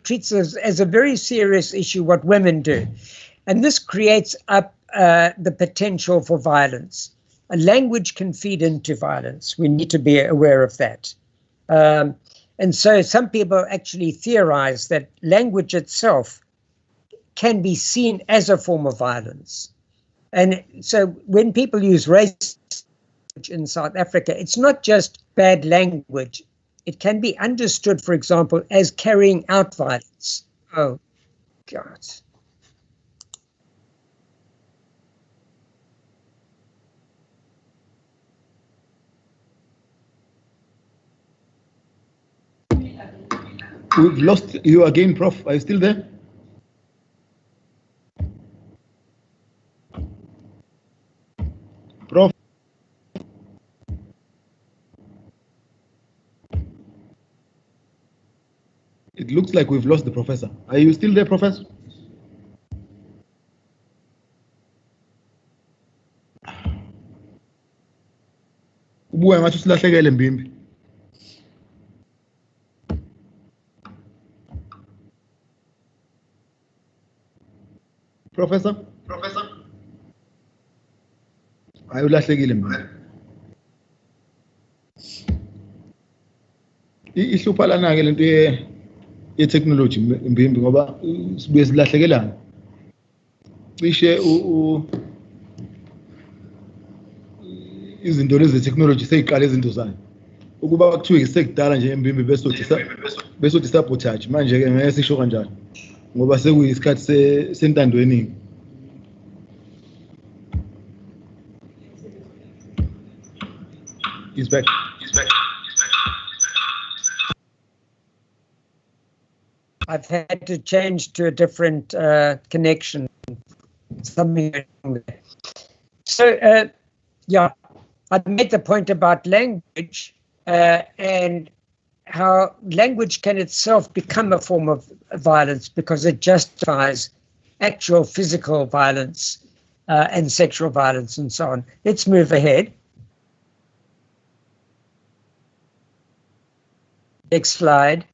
treats as a very serious issue what women do. And this creates up the potential for violence. A language can feed into violence. We need to be aware of that. And so some people actually theorize that language itself can be seen as a form of violence. And so when people use race in South Africa, it's not just bad language. It can be understood, for example, as carrying out violence. Oh, God. We've lost you again, Prof. Are you still there? Prof. It looks like we've lost the professor. Are you still there, Professor? Ubuya ngathi silahlekele Mbimbi. Professor? Hayi ulahlekile Mbimbi. Ihlupha lana ke lento ye-technology Mbimbi ngoba sibuye silahlekelana. Cishe izinto lezi ze-technology seyiqala izinto zayo. Ukuba kuthiwe isekudala nje Mbimbi besothi sabotage manje ke ngeke sisho kanjalo. Ngoba sekuyisikhathi sentando yeningi. He's back. I've had to change to a different connection. Something. So, yeah, I made the point about language and how language can itself become a form of violence because it justifies actual physical violence and sexual violence and so on. Let's move ahead. Next slide.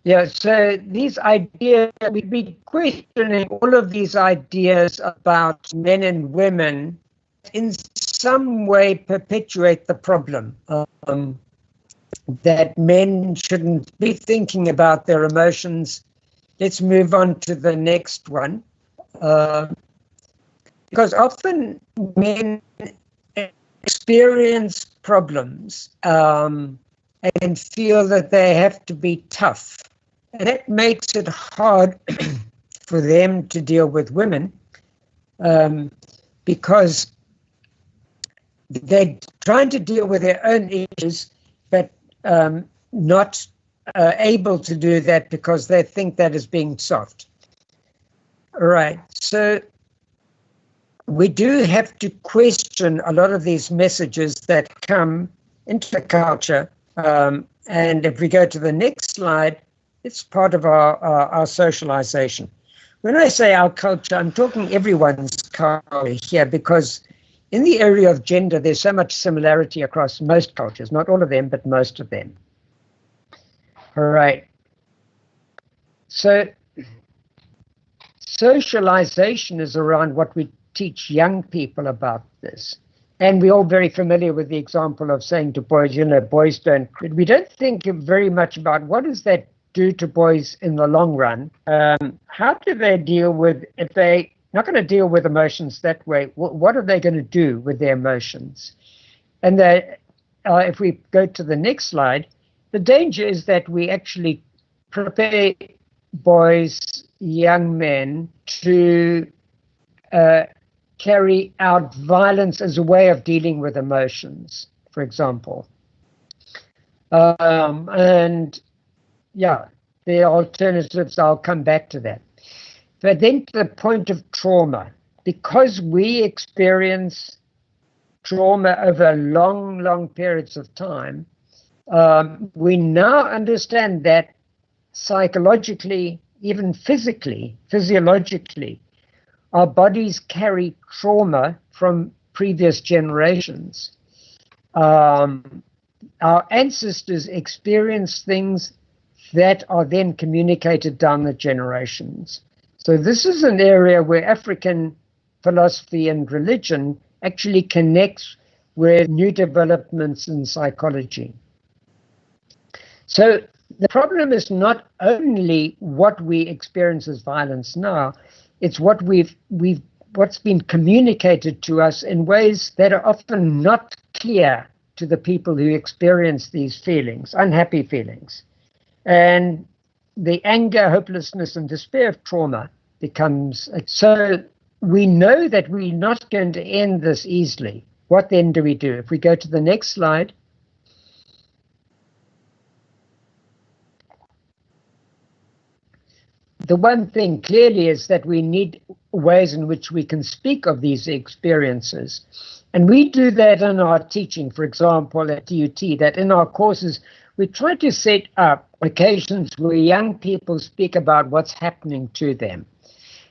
Yeah, so these ideas, we've been questioning all of these ideas about men and women in some way perpetuate the problem that men shouldn't be thinking about their emotions. Let's move on to the next one. Because often men experience problems and feel that they have to be tough. And that makes it hard for them to deal with women because they're trying to deal with their own issues, but not able to do that because they think that is being soft. All right, so we do have to question a lot of these messages that come into the culture. And if we go to the next slide, it's part of our socialization. When I say our culture, I'm talking everyone's culture here because in the area of gender, there's so much similarity across most cultures, not all of them, but most of them. All right. So socialization is around what we teach young people about this. And we're all very familiar with the example of saying to boys, you know, boys don't, we don't think very much about what does that do to boys in the long run. How do they deal with, if they're not going to deal with emotions that way, what are they going to do with their emotions? And if we go to the next slide, the danger is that we actually prepare boys, young men to carry out violence as a way of dealing with emotions, for example. And yeah, the alternatives, I'll come back to that. But then to the point of trauma, because we experience trauma over long, long periods of time, we now understand that psychologically even physically, physiologically, our bodies carry trauma from previous generations. Our ancestors experienced things that are then communicated down the generations. So this is an area where African philosophy and religion actually connects with new developments in psychology. So the problem is not only what we experience as violence now, it's what what's been communicated to us in ways that are often not clear to the people who experience these feelings, unhappy feelings. And the anger, hopelessness, and despair of trauma becomes. So we know that we're not going to end this easily. What then do we do? If we go to the next slide. The one thing clearly is that we need ways in which we can speak of these experiences. And we do that in our teaching, for example, at DUT, that in our courses, we try to set up occasions where young people speak about what's happening to them.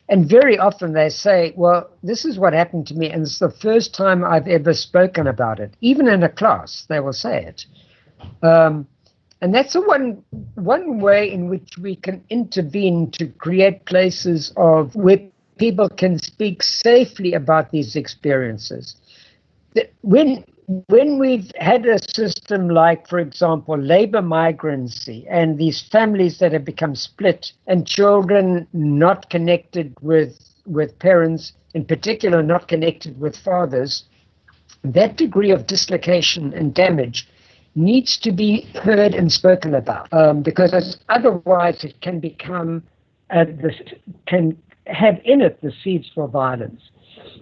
And very often they say, well, this is what happened to me, and it's the first time I've ever spoken about it. Even in a class, they will say it. And that's one way in which we can intervene to create places where people can speak safely about these experiences. When we've had a system like, for example, labor migrancy and these families that have become split and children not connected with parents, in particular not connected with fathers, that degree of dislocation and damage needs to be heard and spoken about, because otherwise it can become, can have in it the seeds for violence.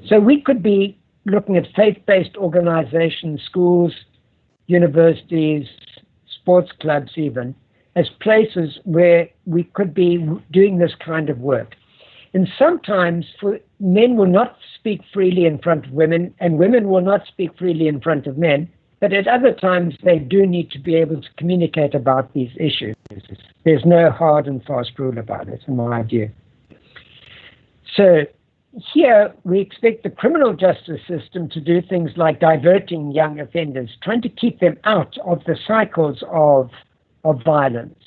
So we could be looking at faith-based organizations, schools, universities, sports clubs even, as places where we could be doing this kind of work. And sometimes men will not speak freely in front of women, and women will not speak freely in front of men, but at other times they do need to be able to communicate about these issues. There's no hard and fast rule about it, in my view. So here we expect the criminal justice system to do things like diverting young offenders, trying to keep them out of the cycles of violence,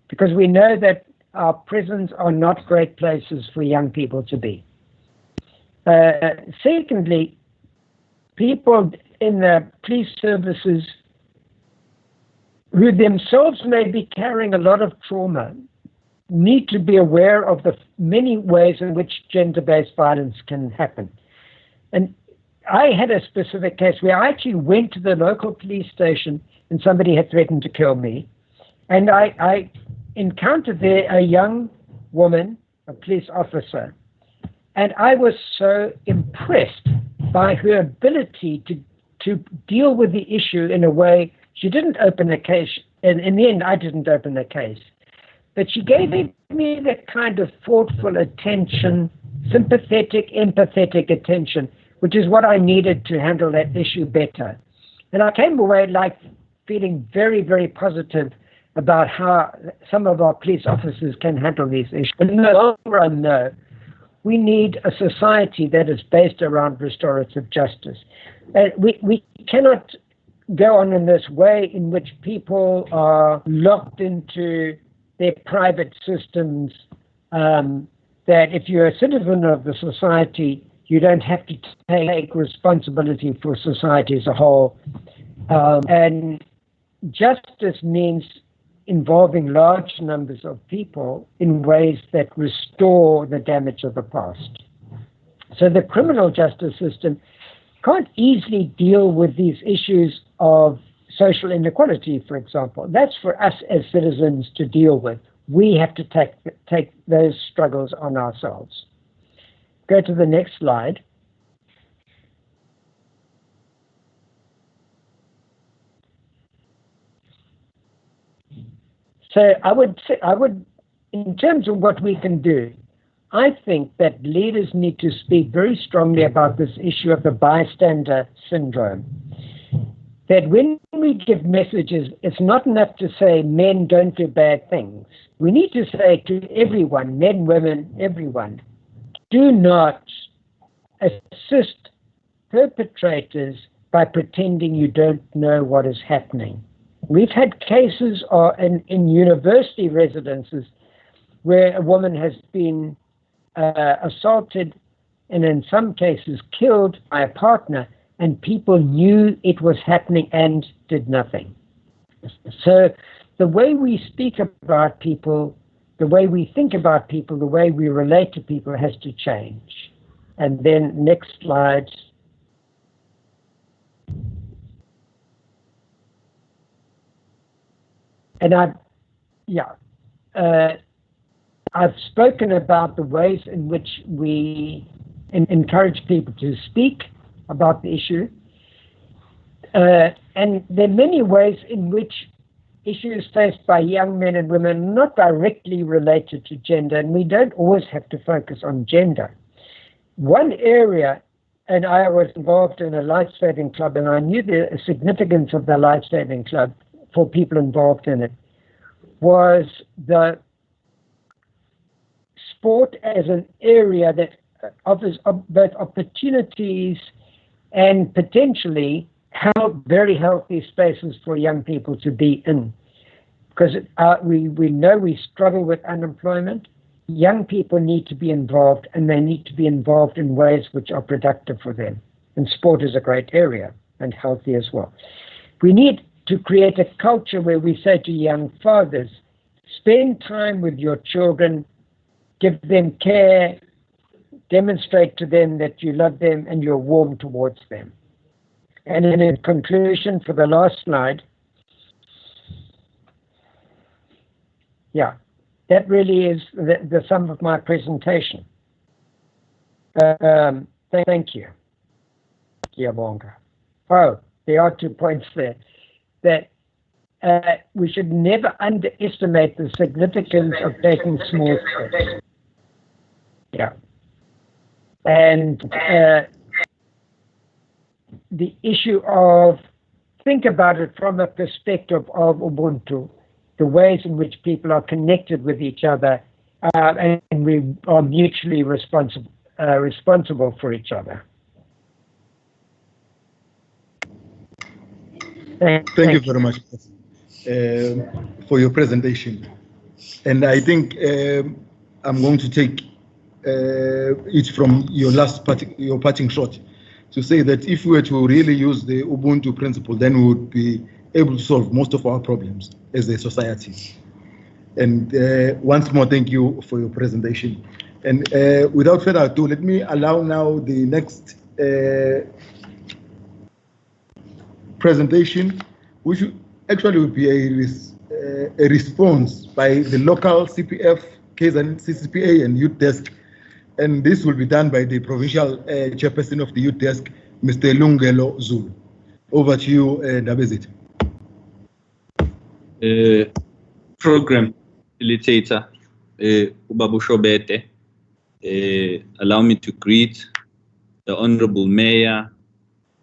because we know that our prisons are not great places for young people to be. Secondly, people in the police services who themselves may be carrying a lot of trauma need to be aware of the many ways in which gender-based violence can happen. And I had a specific case where I actually went to the local police station and somebody had threatened to kill me. And I encountered there a young woman, a police officer, and I was so impressed by her ability to deal with the issue in a way. She didn't open a case, and in the end I didn't open a case, but she gave me the kind of thoughtful attention, sympathetic, empathetic attention, which is what I needed to handle that issue better. And I came away feeling very, very positive about how some of our police officers can handle these issues. But in the long run, though, we need a society that is based around restorative justice. We cannot go on in this way in which people are locked into their private systems, that if you're a citizen of the society, you don't have to take responsibility for society as a whole. And justice means involving large numbers of people in ways that restore the damage of the past. So the criminal justice system can't easily deal with these issues of social inequality, for example. That's for us as citizens to deal with. We have to take those struggles on ourselves. Go to the next slide. So I would, in terms of what we can do, I think that leaders need to speak very strongly about this issue of the bystander syndrome. that when we give messages, it's not enough to say men don't do bad things. We need to say to everyone, men, women, everyone, do not assist perpetrators by pretending you don't know what is happening. We've had cases in university residences where a woman has been assaulted and in some cases killed by a partner, and people knew it was happening and did nothing. So the way we speak about people, the way we think about people, the way we relate to people has to change. And then next slide. And I've spoken about the ways in which we encourage people to speak about the issue. And there are many ways in which issues faced by young men and women are not directly related to gender, and we don't always have to focus on gender. One area, and I was involved in a life-saving club, and I knew the significance of the life-saving club for people involved in it, was the sport as an area that offers both opportunities and potentially very healthy spaces for young people to be in. Because we know we struggle with unemployment. Young people need to be involved, and they need to be involved in ways which are productive for them. And sport is a great area, and healthy as well. We need to create a culture where we say to young fathers, spend time with your children, give them care, demonstrate to them that you love them and you're warm towards them. And in conclusion, for the last slide, that really is the sum of my presentation. Thank you. Kiyabonga. Oh, there are 2 points there. That we should never underestimate the significance of taking small steps. Yeah. And the issue of, think about it from a perspective of Ubuntu, the ways in which people are connected with each other, and we are mutually responsible for each other. Thank you very much for your presentation. And I think I'm going to take it from your parting shot to say that if we were to really use the Ubuntu principle, then we would be able to solve most of our problems as a society. And once more, thank you for your presentation. And without further ado, let me allow now the next presentation, which actually will be a response by the local CPF, KZN, CCPA, and Youth Desk. And this will be done by the provincial chairperson of the Youth Desk, Mr. Lungelo Zulu. Over to you, Ndabezit. Program facilitator, Ubabu Shobete, allow me to greet the Honorable Mayor,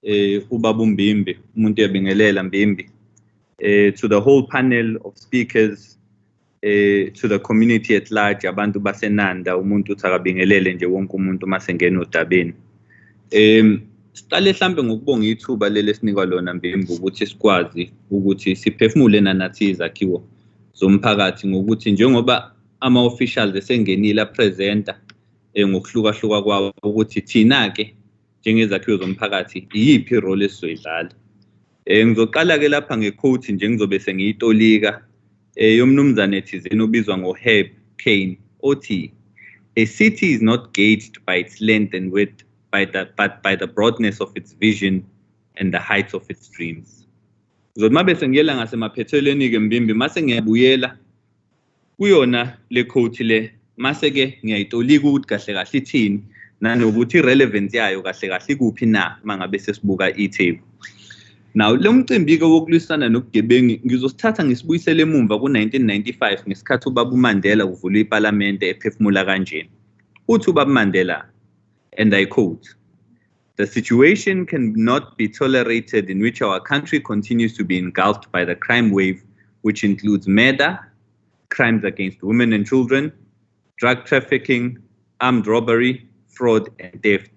Ubabu Mbimbi, Umuntu Yabingelela Mbimbi, to the whole panel of speakers, to the community at large, abantu basenanda, umuntu uthakabingelele nje wonke umuntu masengena odabeni. Siqale mhlambe ngokubonga ithuba leli esinikwa lona Mbimbi ukuthi sikwazi ukuthi siphefumule nathi izakhiwo zomphakathi ngokuthi njengoba ama-officials esengenile apresenta ngokuhlukahluka kwawo ukuthi thina ke njengezakhiwo zomphakathi iyiphi irole esizoyidlala. Ngizoqala ke lapha ngequote nje ngizobe sengiyitolika yomnumzane thizeni obizwa ngoHerb Kane othi, a city is not gauged by its length and width but by the broadness of its vision and the heights of its dreams. Ngizothi mabe sengiyela ngasemaphethelweni ke Mbimbi mase ngiyabuyela kuyona le quote le mase ke ngiyayitolika ukuthi kahle kahle ithini nanokuthi irelevance yayo kahle kahle kuphi na mangabe sesibuka ithebu. Now lo mcimbi ke wokulwisana nobugebengu ngizosithatha ngisibuyisele emumva ku1995 ngesikhathi uBaba uMandela uvula iParliament ephefumula kanjena. Uthi uBaba Mandela, and I quote, The situation cannot be tolerated in which our country continues to be engulfed by the crime wave, which includes murder, crimes against women and children, drug trafficking, armed robbery, fraud, and theft.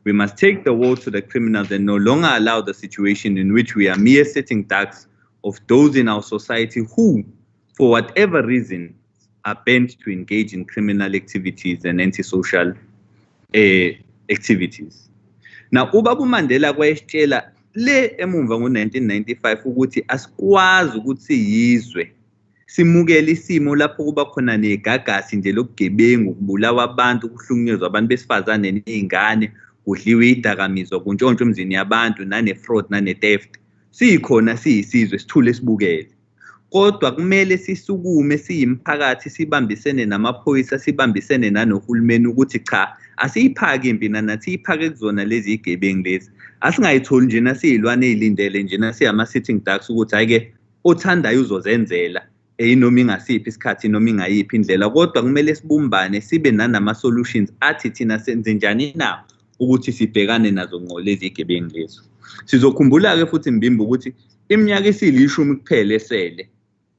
We must take the war to the criminals and no longer allow the situation in which we are mere sitting ducks of those in our society who, for whatever reason, are bent to engage in criminal activities and antisocial activities. Now, uBaba Mandela kwayesitshela le emumva ngo-1995 ukuthi asikwazi ukuthi yizwe simukele isimo lapho kuba khona negagasi nje lobugebengu, ukubulawa abantu, kuhlukunyezwa abantu besifazane nezingane, kudliwe idakamizwa, kuntshontshwe emzini yabantu, nane-fraud nane-theft. Sikhona siyisizwe sithule esibukele. Kodwa kumele sisukume siyimphakathi, sibambisene namaphoyisa, sibambisene nanohulumeni ukuthi cha, asiyiphake impi nathi siyiphake kuzona lezi igebengu lezi. Asingayitholi njena siyilwane ezilindele njena siyama-sitting ducks ukuthi hhayi-ke othandayo uzozenzela noma ingasiphi isikhathi noma ingayiphi indlela. Kodwa kumele sibumbane sibe nanama-solutions athi thina senze njani na ukuthi sibhekane nazo ngqo lezi igebengu lezo. Sizokhumbula-ke futhi Mbimbi ukuthi iminyaka esiyishumi kuphela esele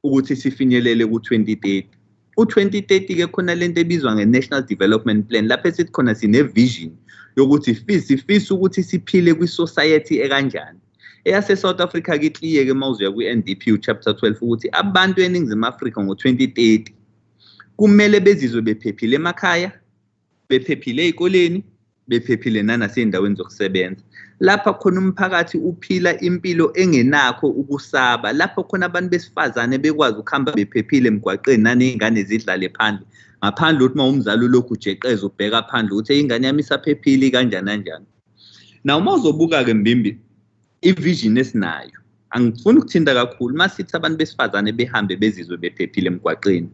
ukuthi sifinyelele ku-2030. U-2030-ke khona lento ebizwa nge-National Development Plan lapho esithi khona sine-vision yokuthi sifisa ukuthi siphile kwi-society ekanjani. Eyase-South Africa-ke clear-ke uma uzuya kwi-NDP chapter 12 ukuthi abantu eNingizimu Afrika ngo-2030 kumele bezizwe bephephile emakhaya, bephephile ey'koleni, bephephile nanasey'ndaweni zokusebenza. Lapha khona umphakathi uphila impilo engenakho ukusaba, lapho khona abantu besifazane bekwazi ukuhamba bephephile emgwaqeni naney'ngane zidlale phandle, ngaphandle ukuthi uma umzali ulokhu ujeqeza ubheka phandle ukuthi ingane yami isaphephile kanjani kanjani. Now uma uzobuka-ke Mbimbi i-vision esinayo, angifuni ukuthinta kakhulu masithi abantu besifazane behambe bezizwe bephephile emgwaqeni.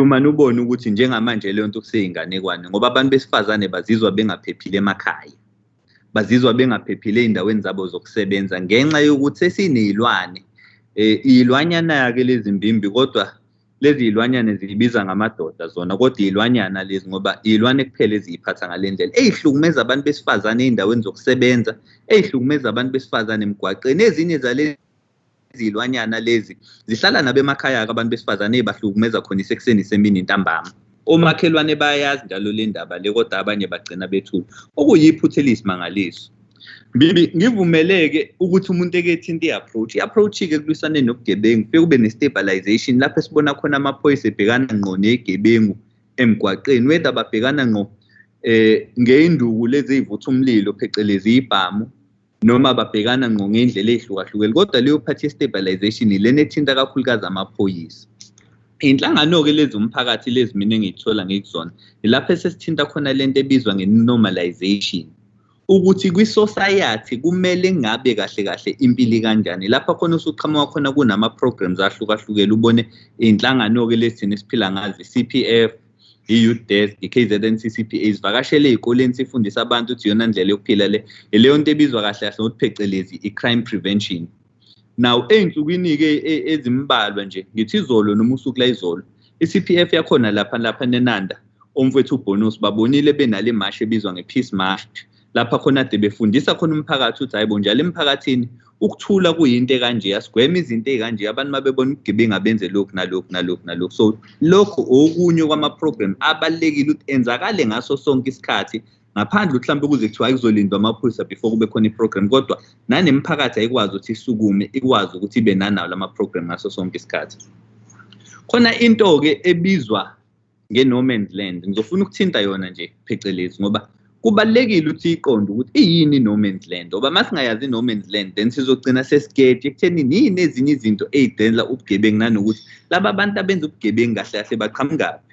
Uma ubone ukuthi njengamanje leyo nto kuseyinganekwane ngoba abantu besifazane bazizwa bengaphephile emakhaya, bazizwa bengaphephile ey'ndaweni zabo zokusebenza ngenxa yokuthi sesiney'lwane. Iy'lwanyana-ke lezi Mbimbi, kodwa lezi y'lwanyana ziyibiza ngamadoda zona, kodwa iy'lwanyana lezi ngoba iy'lwane kuphela eziyiphatha ngale ndlela, ey'hlukumeza abantu besifazane ey'ndaweni zokusebenza, ey'hlukumeza abantu besifazane emgwaqeni. Ezinye zalezi izilwanyana lezi zihlala nabe emakhaya-ke abantu besifazane bahlukumeza khona isekuseni semini ntambama. Omakhelwane bayayazi njalo le ndaba le, kodwa abanye bagcina bethula, okuyiphutha eliyisimangaliso. Mbimbi, ngivumeleke ukuthi umuntu ekethinta i-approach-ke kulwisane nobugebengu kufike kube ne-stabilization lapho esibona khona amaphoyisa ebhekana ngqo negebengu emgwaqeni, whether babhekana ngqo ngey'nduku lezi ey'vutha umlilo phecelezi ibhamu, noma babhekana ngqo ngey'ndlela ey'hlukahlukene. Kodwa leyo phathi ye-stabilization ilena ethinta kakhulukazi amaphoyisa. Iy'nhlangano-ke lezi umphakathi lezi mina engiy'thola ngikuzona ilapho esesithinta khona lento ebizwa nge-normalization, ukuthi kwi-society kumele ngabe kahle kahle impilo kanjani. Lapha khona usuqhamuka khona kunama-programs ahlukahlukene, ubone iy'nhlangano-ke lezi thina esiphila ngazo, i-CPF, i-Youth Desk, i-KZN CCPA, sivakashele ey'koleni sifundisa abantu ukuthi iyona ndlela yokuphila le, leyo nto ebizwa kahle kahle ngokuthi phecelezi i-crime prevention. Now ey'nsukwini-ke ezimbalwa nje, ngithi izolo noma usuku la izolo, i-CPF yakhona lapha nenanda omfowethu uBonus babonile benale march ebizwa nge-Peace March, lapha khona ade befundisa khona umphakathi ukuthi hayibo njalo emphakathini ukuthula kuyinto ekanje, asigweme izinto ey'kanje, abantu mabebona ubugebengu abenze lokhu nalokhu nalokhu nalokhu. So lokhu okunye kwama-program abalulekile ukuthi enzakale ngaso sonke isikhathi, ngaphandle mhlawumbe kuze kuthiwa kuzolindwa amaphoyisa before kube khona i-program, kodwa nanemphakathi ayikwazi ukuthi isukume ikwazi ukuthi ibe nanawo lama-program ngaso sonke isikhathi. Khona into-ke ebizwa nge-no man's land, ngizofuna ukuthinta yona nje phecelezi ngoba kubalulekile ukuthi iqonde ukuthi iyini i-no man's land, ngoba masingayazi i-no man's land then sizogcina sesikeje ekuthenini yini ezinye izinto ey'dela ubugebengu nanokuthi laba bantu abenza ubugebengu kahle kahle baqhamukaphi.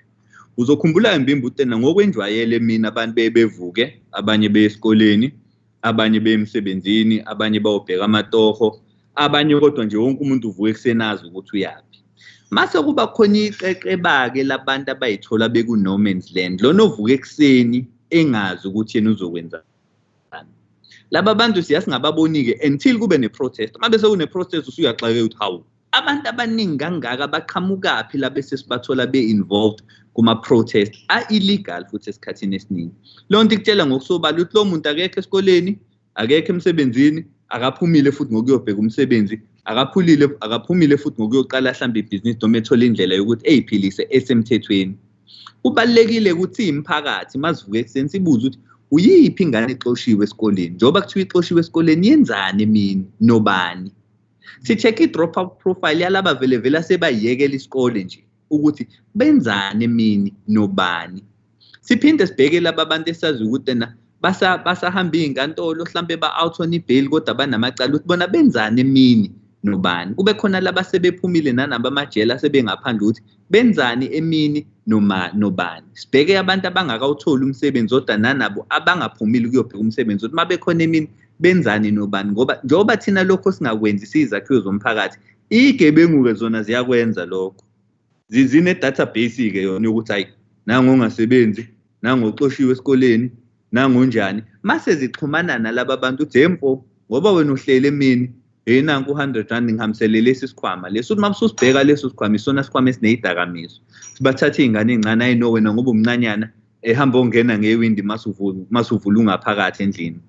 Uzokhumbula Mbimbi utena ngokwenjwayele mina abantu bevuke, abanye beye esikoleni, abanye beye emsebenzini, abanye bayobheka amatoho, abanye kodwa nje wonke umuntu uvuke kusenazi ukuthi uyaphi. Mase kuba khona iqeqeba-ke labantu abayithola beku-no man's land, lona ovuke ekuseni engazi ukuthi yena uzokwenzani. Laba bantu siyasingababoni-ke until kube ne-protest. Uma bese kune-protest usuyaxakeka ukuthi hawu abantu abaningi kangaka baqhamukaphi la bese sibathola be-involved kuma-protest a-illegal futhi esikhathini esiningi. Leyo nto ikutshela ngokusobala ukuthi lo muntu akekho esikoleni, akekho emsebenzini, akaphumile futhi ngokuyobheka umsebenzi, akaphumile futhi ngokuyoqala mhlawumbe ibhizinisi noma ethola indlela yokuthi eyiphilise esemthethweni. Kubalulekile ukuthi imphakathi mazivuke ekuseni sibuze ukuthi uyiphi ingane exoshiwe esikoleni, njengoba kuthiwa ixoshiwe esikoleni yenzani emini nobani. Si-check i-dropout profile yalaba vele sebayiyekela isikole nje ukuthi benzani emini nobani. Siphinde sibheke laba abantu esazi ukuthi basahamba izinkantolo mhlambe ba-out on i-bail kodwa banamacala ukuthi bona benzani emini nobani. Kube khona laba sebephumile nanaba amajele sebengaphandle ukuthi benzani emini nobani. Sibheke abantu abangakawutholi umsebenzi kodwa nanabo abangaphumile ukuyobheka umsebenzi ukuthi mabekhona emini benzani nobani, ngoba njengoba thina lokho singakwenzi sizakhiwo zomphakathi, igebengu-ke zona ziyakwenza lokho. Zine-database-ke yona yokuthi hayi nangu ongasebenzi, nangu oxoshiwe esikoleni, nangu njani. Mase zixhumana nalaba abantu uthi emfo ngoba wena uhlele emini, nanku 100 rand ngihambisele lesi sikhwama lesi. Uthi mabususibheka leso sikhwama isona sikhwama esineyidakamizwa. Sibathatha iy'ngane ey'ncane ayino wena ngoba umncanyana ehamba ongena ngewindi masuvula ungaphakathi endlini.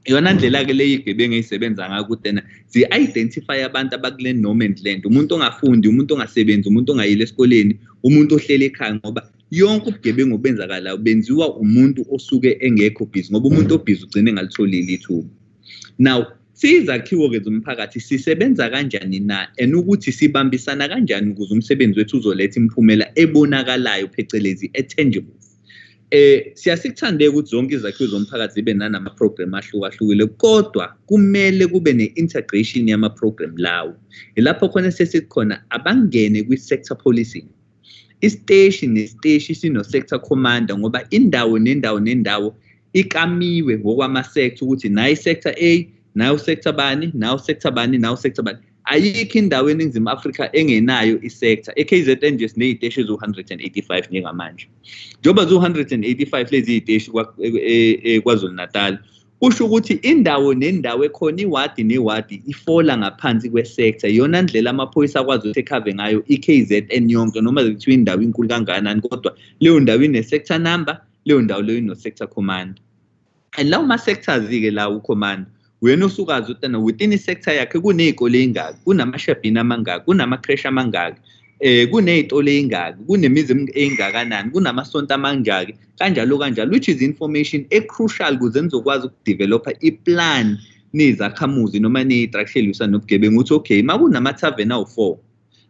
Iyona ndlela-ke le igebengu eyisebenza ngayo ukuthi zi-identify abantu abakule no man's land, umuntu ongafundi, umuntu ongasebenzi, umuntu ongayile esikoleni, umuntu ohlele ekhaya, ngoba yonke ubugebengu obenzakalayo benziwa umuntu osuke engekho busy, ngoba umuntu obhizi ugcine engalitholile ithuba. Now sizakhiwo-ke zomphakathi sisebenza kanjani na, and ukuthi sibambisana kanjani ukuze umsebenzi wethu uzoletha imiphumela ebonakalayo phecelezi e-tangible. Siyasikuthande ukuthi zonke izakhiwo zomphakathi zibe nanama-program ahlukahlukile, kodwa kumele kube ne-integration yama-program lawo. Ilapho khona sesikhona abangene kwi-sector policing. Isiteshi nesiteshi sino-sector commander ngoba indawo nendawo ikamiwe ngokwama-sector ukuthi nayo i-sector A, nayo sector bani, nayo sector bani, nayo sector bani. Ayikho indawo eNingizimu Afrika engenayo i-sector. E-KZN nje siney'teshi eziwu-185 njengamanje. Njengoba ziwu-185 lezi y'teshi KwaZulu Natal, kusho ukuthi indawo nendawo ekhona iwadi newadi ifola ngaphansi kwe-sector. Iyona ndlela amaphoyisa akwazi ukuthi ekhave ngayo i-KZN yonke, noma kuthiwa indawo inkulu kangakanani, kodwa leyo ndawo ine-sector number, leyo ndawo leyo ino-sector command. And lawo ma-sectors-ke lawo ucommand wena usukazi ukuthi within i-sector yakhe kuney'kole ey'ngaki, kunamashebhini amangaki, kunama-creche amangaki, kuney'tolo ey'ngaki, kunemizi ey'ngakanani, kunamasonto amangaki, kanjalo kanjalo, which is information e-crucial ukuze nizokwazi ukudevelopha i-plan ney'zakhamuzi noma ney'structure elwisana nobugebengu ukuthi okay, makunama-tavern awu-4,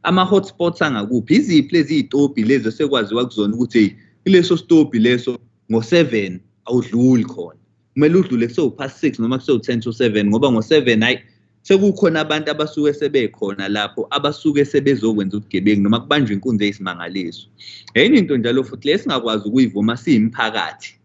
ama-hotspots angakuphi, iziphi lezi y'tobhi lezo sekwaziwa kuzona ukuthi hey, kuleso stobhi leso ngo-7 awudluli khona. Kumele udlule kusewu-past 6 noma kusewu-10 to 7 ngoba ngo-7 hayi sekukhona abantu abasuke sebekhona lapho abasuke sebezokwenza ubugebengu noma kubanjwe inkunzi eyisimangaliso. Enye into njalo futhi lesingakwazi ukuyivuma siyimphakathi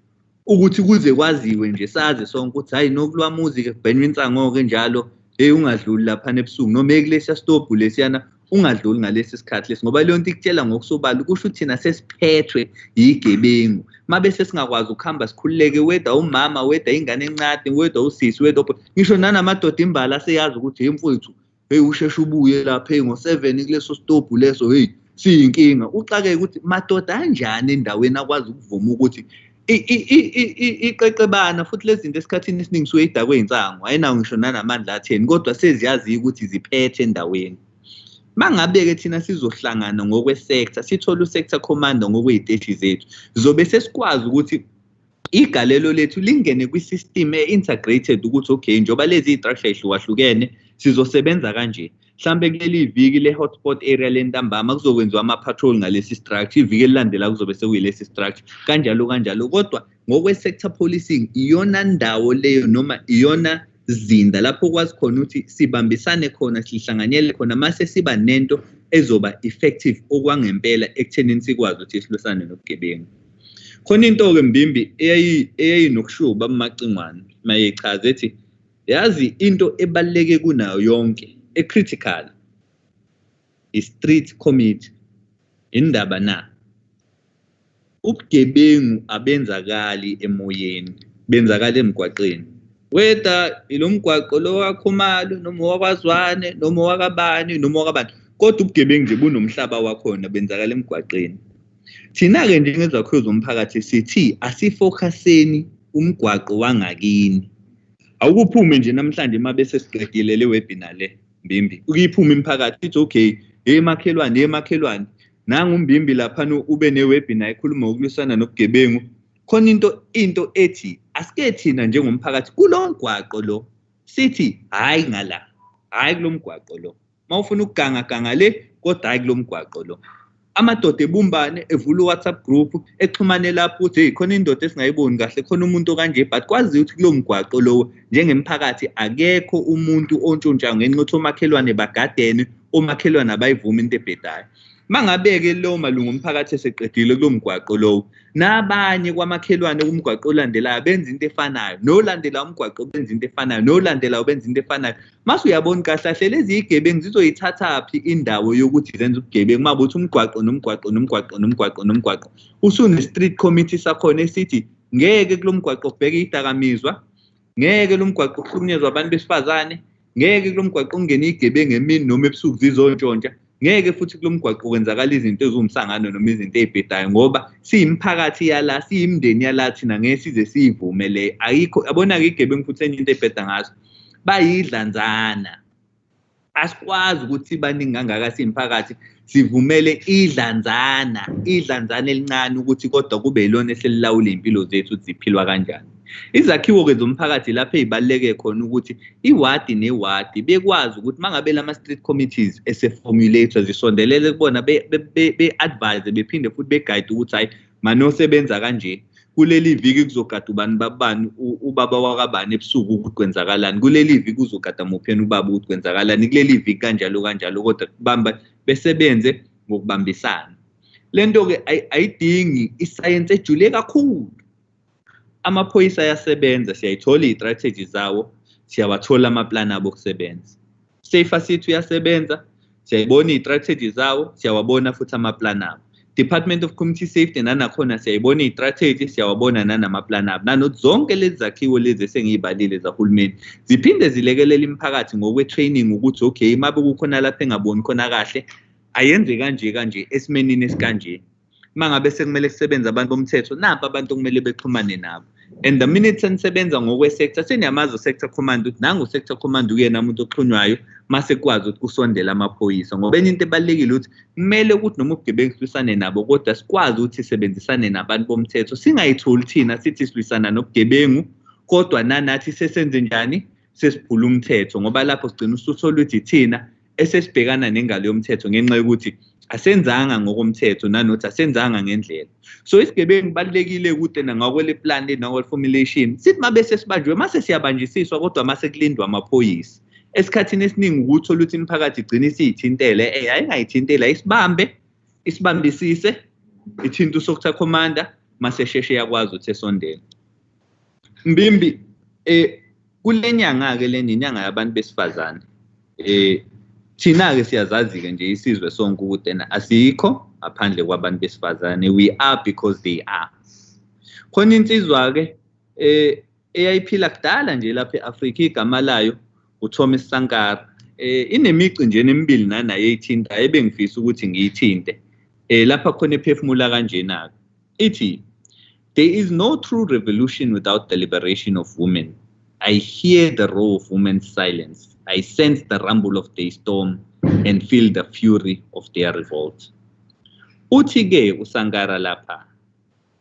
ukuthi kuze kwaziwe nje sazi sonke ukuthi hayi nokulwamuzi-ke kubhenywa insango-ke njalo ungadluli lapha ebusuku noma ekulesiya stobhu lesiyana ungadluli ngalesi sikhathi lesi, ngoba leyo nto ikutshela ngokusobala kusho ukuthi thina sesiphethwe yigebengu. Mabese singakwazi ukuhamba sikhululeke, weda umama, weda ingane encane, weda usisi, weda ngisho nanamadoda imbala aseyazi ukuthi hey mfowethu, hey usheshe ubuye lapha ngo-7 kuleso stobhu leso, hey siyinkinga. Uxakeke ukuthi madoda kanjani endaweni akwazi ukuvuma ukuthi iqeqebana futhi lezi zinto esikhathini esiningi suke idakwe insango, ayinawo ngisho nanamandla atheni, kodwa seziyazi ukuthi ziphethe endaweni. Mangabe-ke thina sizohlangana ngokwe-sector, sithole u-sector commander ngokwey'teshi zethu, zobe sesikwazi ukuthi igalelo lethu lingene kwi-system e-integrated ukuthi okay, njengoba lezi y'structure ey'hlukahlukene sizosebenza kanje. Mhlambe kuleli viki le-hotspot area lentambama kuzokwenziwa ama-patrol ngalesi structure, iviki elilandela kuzobe sekuyilesi structure, kanjalo kanjalo. Kodwa ngokwe-sector policing iyona ndawo leyo noma iyona zinda lapho kwazi khona ukuthi sibambisane khona, sihlanganyele khona, mase siba nento ezoba effective okwangempela ekuthenini sikwazi ukuthi silwisane nobugebengu. Khona into-ke Mbimbi eyayinokushuba amacingwane mayechaza ethi yazi into ebaluleke kunayo yonke e-critical i-street committee. Indaba na ubugebengu abenzakali emoyeni, benzakala emgwaqeni, whether ilo mgwaqo lo waKhumalo noma wakwaZwane noma wakabani noma wakabani, kodwa ubugebengu nje bunomhlaba wakhona benzakala emgwaqeni. Thina-ke njengezakhiwo zomphakathi sithi asifocuseni umgwaqo wangakini. Awukuphume nje namhlanje mabese siqedile le webinar le Mbimbi. Uyiphuma imphakathi ithi okay, makhelwane, nanga uMbimbi lapha ube newebinar ekhuluma ukulwisana nobugebengu. Khona into ethi asike thina njengomphakathi kulo mgwaqo lo sithi hayi ngala, hayi kulo mgwaqo lo. Mawufuna ukuganga le kodwa hayi kulo mgwaqo lo. Amadoda ebumbane evula uWhatsApp group exhumane lapho uthi hey khona indoda esingayiboni kahle khona umuntu kanje but kwazi ukuthi kulo mgwaqo lo njengemphakathi akekho umuntu ontshontsha ngenxa yokuthi omakhelwane bagadene omakhelwane abayivuma into ebhedayo. Mangabeke lo malungu omphakathi eseqedile kulo mgwaqo lo nabanye kwamakhelwane kumgwaqo olandelayo benza into efanayo nolandela umgwaqo benza into efanayo nolandela benza into efanayo. Mase uyabona kahle kahle lezi igebengu zizoyithatha phi indawo yokuthi zenze ubugebengu mabuthi umgwaqo usune street committee sakhona esithi ngeke kulo mgwaqo kubheke idakamizwa, ngeke lo mgwaqo kuhlukunyezwa abantu besifazane, ngeke kulo mgwaqo ungene igebengu emini noma ebusuku zizontshontsha, ngeke futhi kulo mgwaqo kwenzakala izinto ezumsangano noma izinto ezibhedayo ngoba siyimphakathi yala siyimndeni yala thina ngeke size siyivumele. Ayikho yabona ke igebengu futhi enye into ebheda ngazo bayidlanzana. Asikwazi ukuthi baningi kangaka simphakathi sivumele idlanzana elincane ukuthi kodwa kube yilona eselilawula impilo zethu ziphilwa kanjani. Izakhiwo ke zomphakathi lapho ezibaleke khona ukuthi iwadi newadi bekwazi ukuthi mangabe lama street committees eseformulator zisondelele kubona be advise bephinde futhi beguide ukuthi hayi manosebenza kanje kuleli viki kuzogada ubani babani ubaba wakabani ebusuku ukuthi kwenzakalani, kuleli viki uzogada mupheni ubaba ukuthi kwenzakalani, kuleli viki kanjalo kodwa kubamba besebenze ngokubambisana. Lento ke ayidingi iscience ejule kakhulu. Amaphoyisa ayasebenza, siyayithola istrategy zawo, siyawathola amaplan abo okusebenza. Safer City uyasebenza, siyayibona istrategy zawo, siyawabona futhi amaplan abo. Department of Community Safety nanakhona siyayibona istrategy, siyawabona nanamaplan abo. Nanokuthi zonke lezi zakhiwo lezi esengiyibalile zahulumeni ziphinde zilekelela imiphakathi ngokwe-training ukuthi okay mabe kukhona lapha engaboni khona kahle ayenze kanje esimenini esikanje. Mangabe sekumele kusebenza abantu bomthetho napha abantu okumele bexhumane nabo. And the minute senisebenza ngokwe-sector seniyamazi sector command ukuthi nangu sector command uyena umuntu oxhunywayo mase kwazi ukuthi kusondela amaphoyisa ngoba enye into ebalekile ukuthi kumele ukuthi noma ubugebengu silwisane nabo kodwa sikwazi ukuthi sisebenzisane nabantu bomthetho singayitholi thina sithi silwisana nobugebengu kodwa nanathi sesenze njani sesiphula umthetho ngoba lapho sigcina usuthola ukuthi thina esesibhekana nengalo yomthetho ngenxa yokuthi asenzanga ngokomthetho nanothi asenzanga ngendlela. So isigebengu balekile ukuthi nangakwele plan nangakwele formulation sithi mabese sibanjwe mase siyabanjisiswa kodwa mase kulindwa amaphoyisa. Esikhathini esiningi ukuthola ukuthi imiphakathi igcina isithintele ayingayithintela isibambisise ithinta usokutha commander mase sheshe yakwazi ukuthi esondele. Mbimbi kulenyanga ke leni inyanga yabantu besifazane thina-ke siyazazi-ke nje isizwe sonke ukuthi asikho ngaphandle kwabantu besifazane. We are because they are. Khona insizwa-ke eyayiphila kudala nje lapha e-Afrika igama layo uThomas Sankara. Inemici nje emibili nanayo eyithintayo ebengifisa ukuthi ngiyithinte. Lapha khona ephefumula kanjena-ke ithi there is no true revolution without the liberation of women. I hear the roar of women's silence. I sense the rumble of their storm and feel the fury of their revolt. Uthi-ke uSankara lapha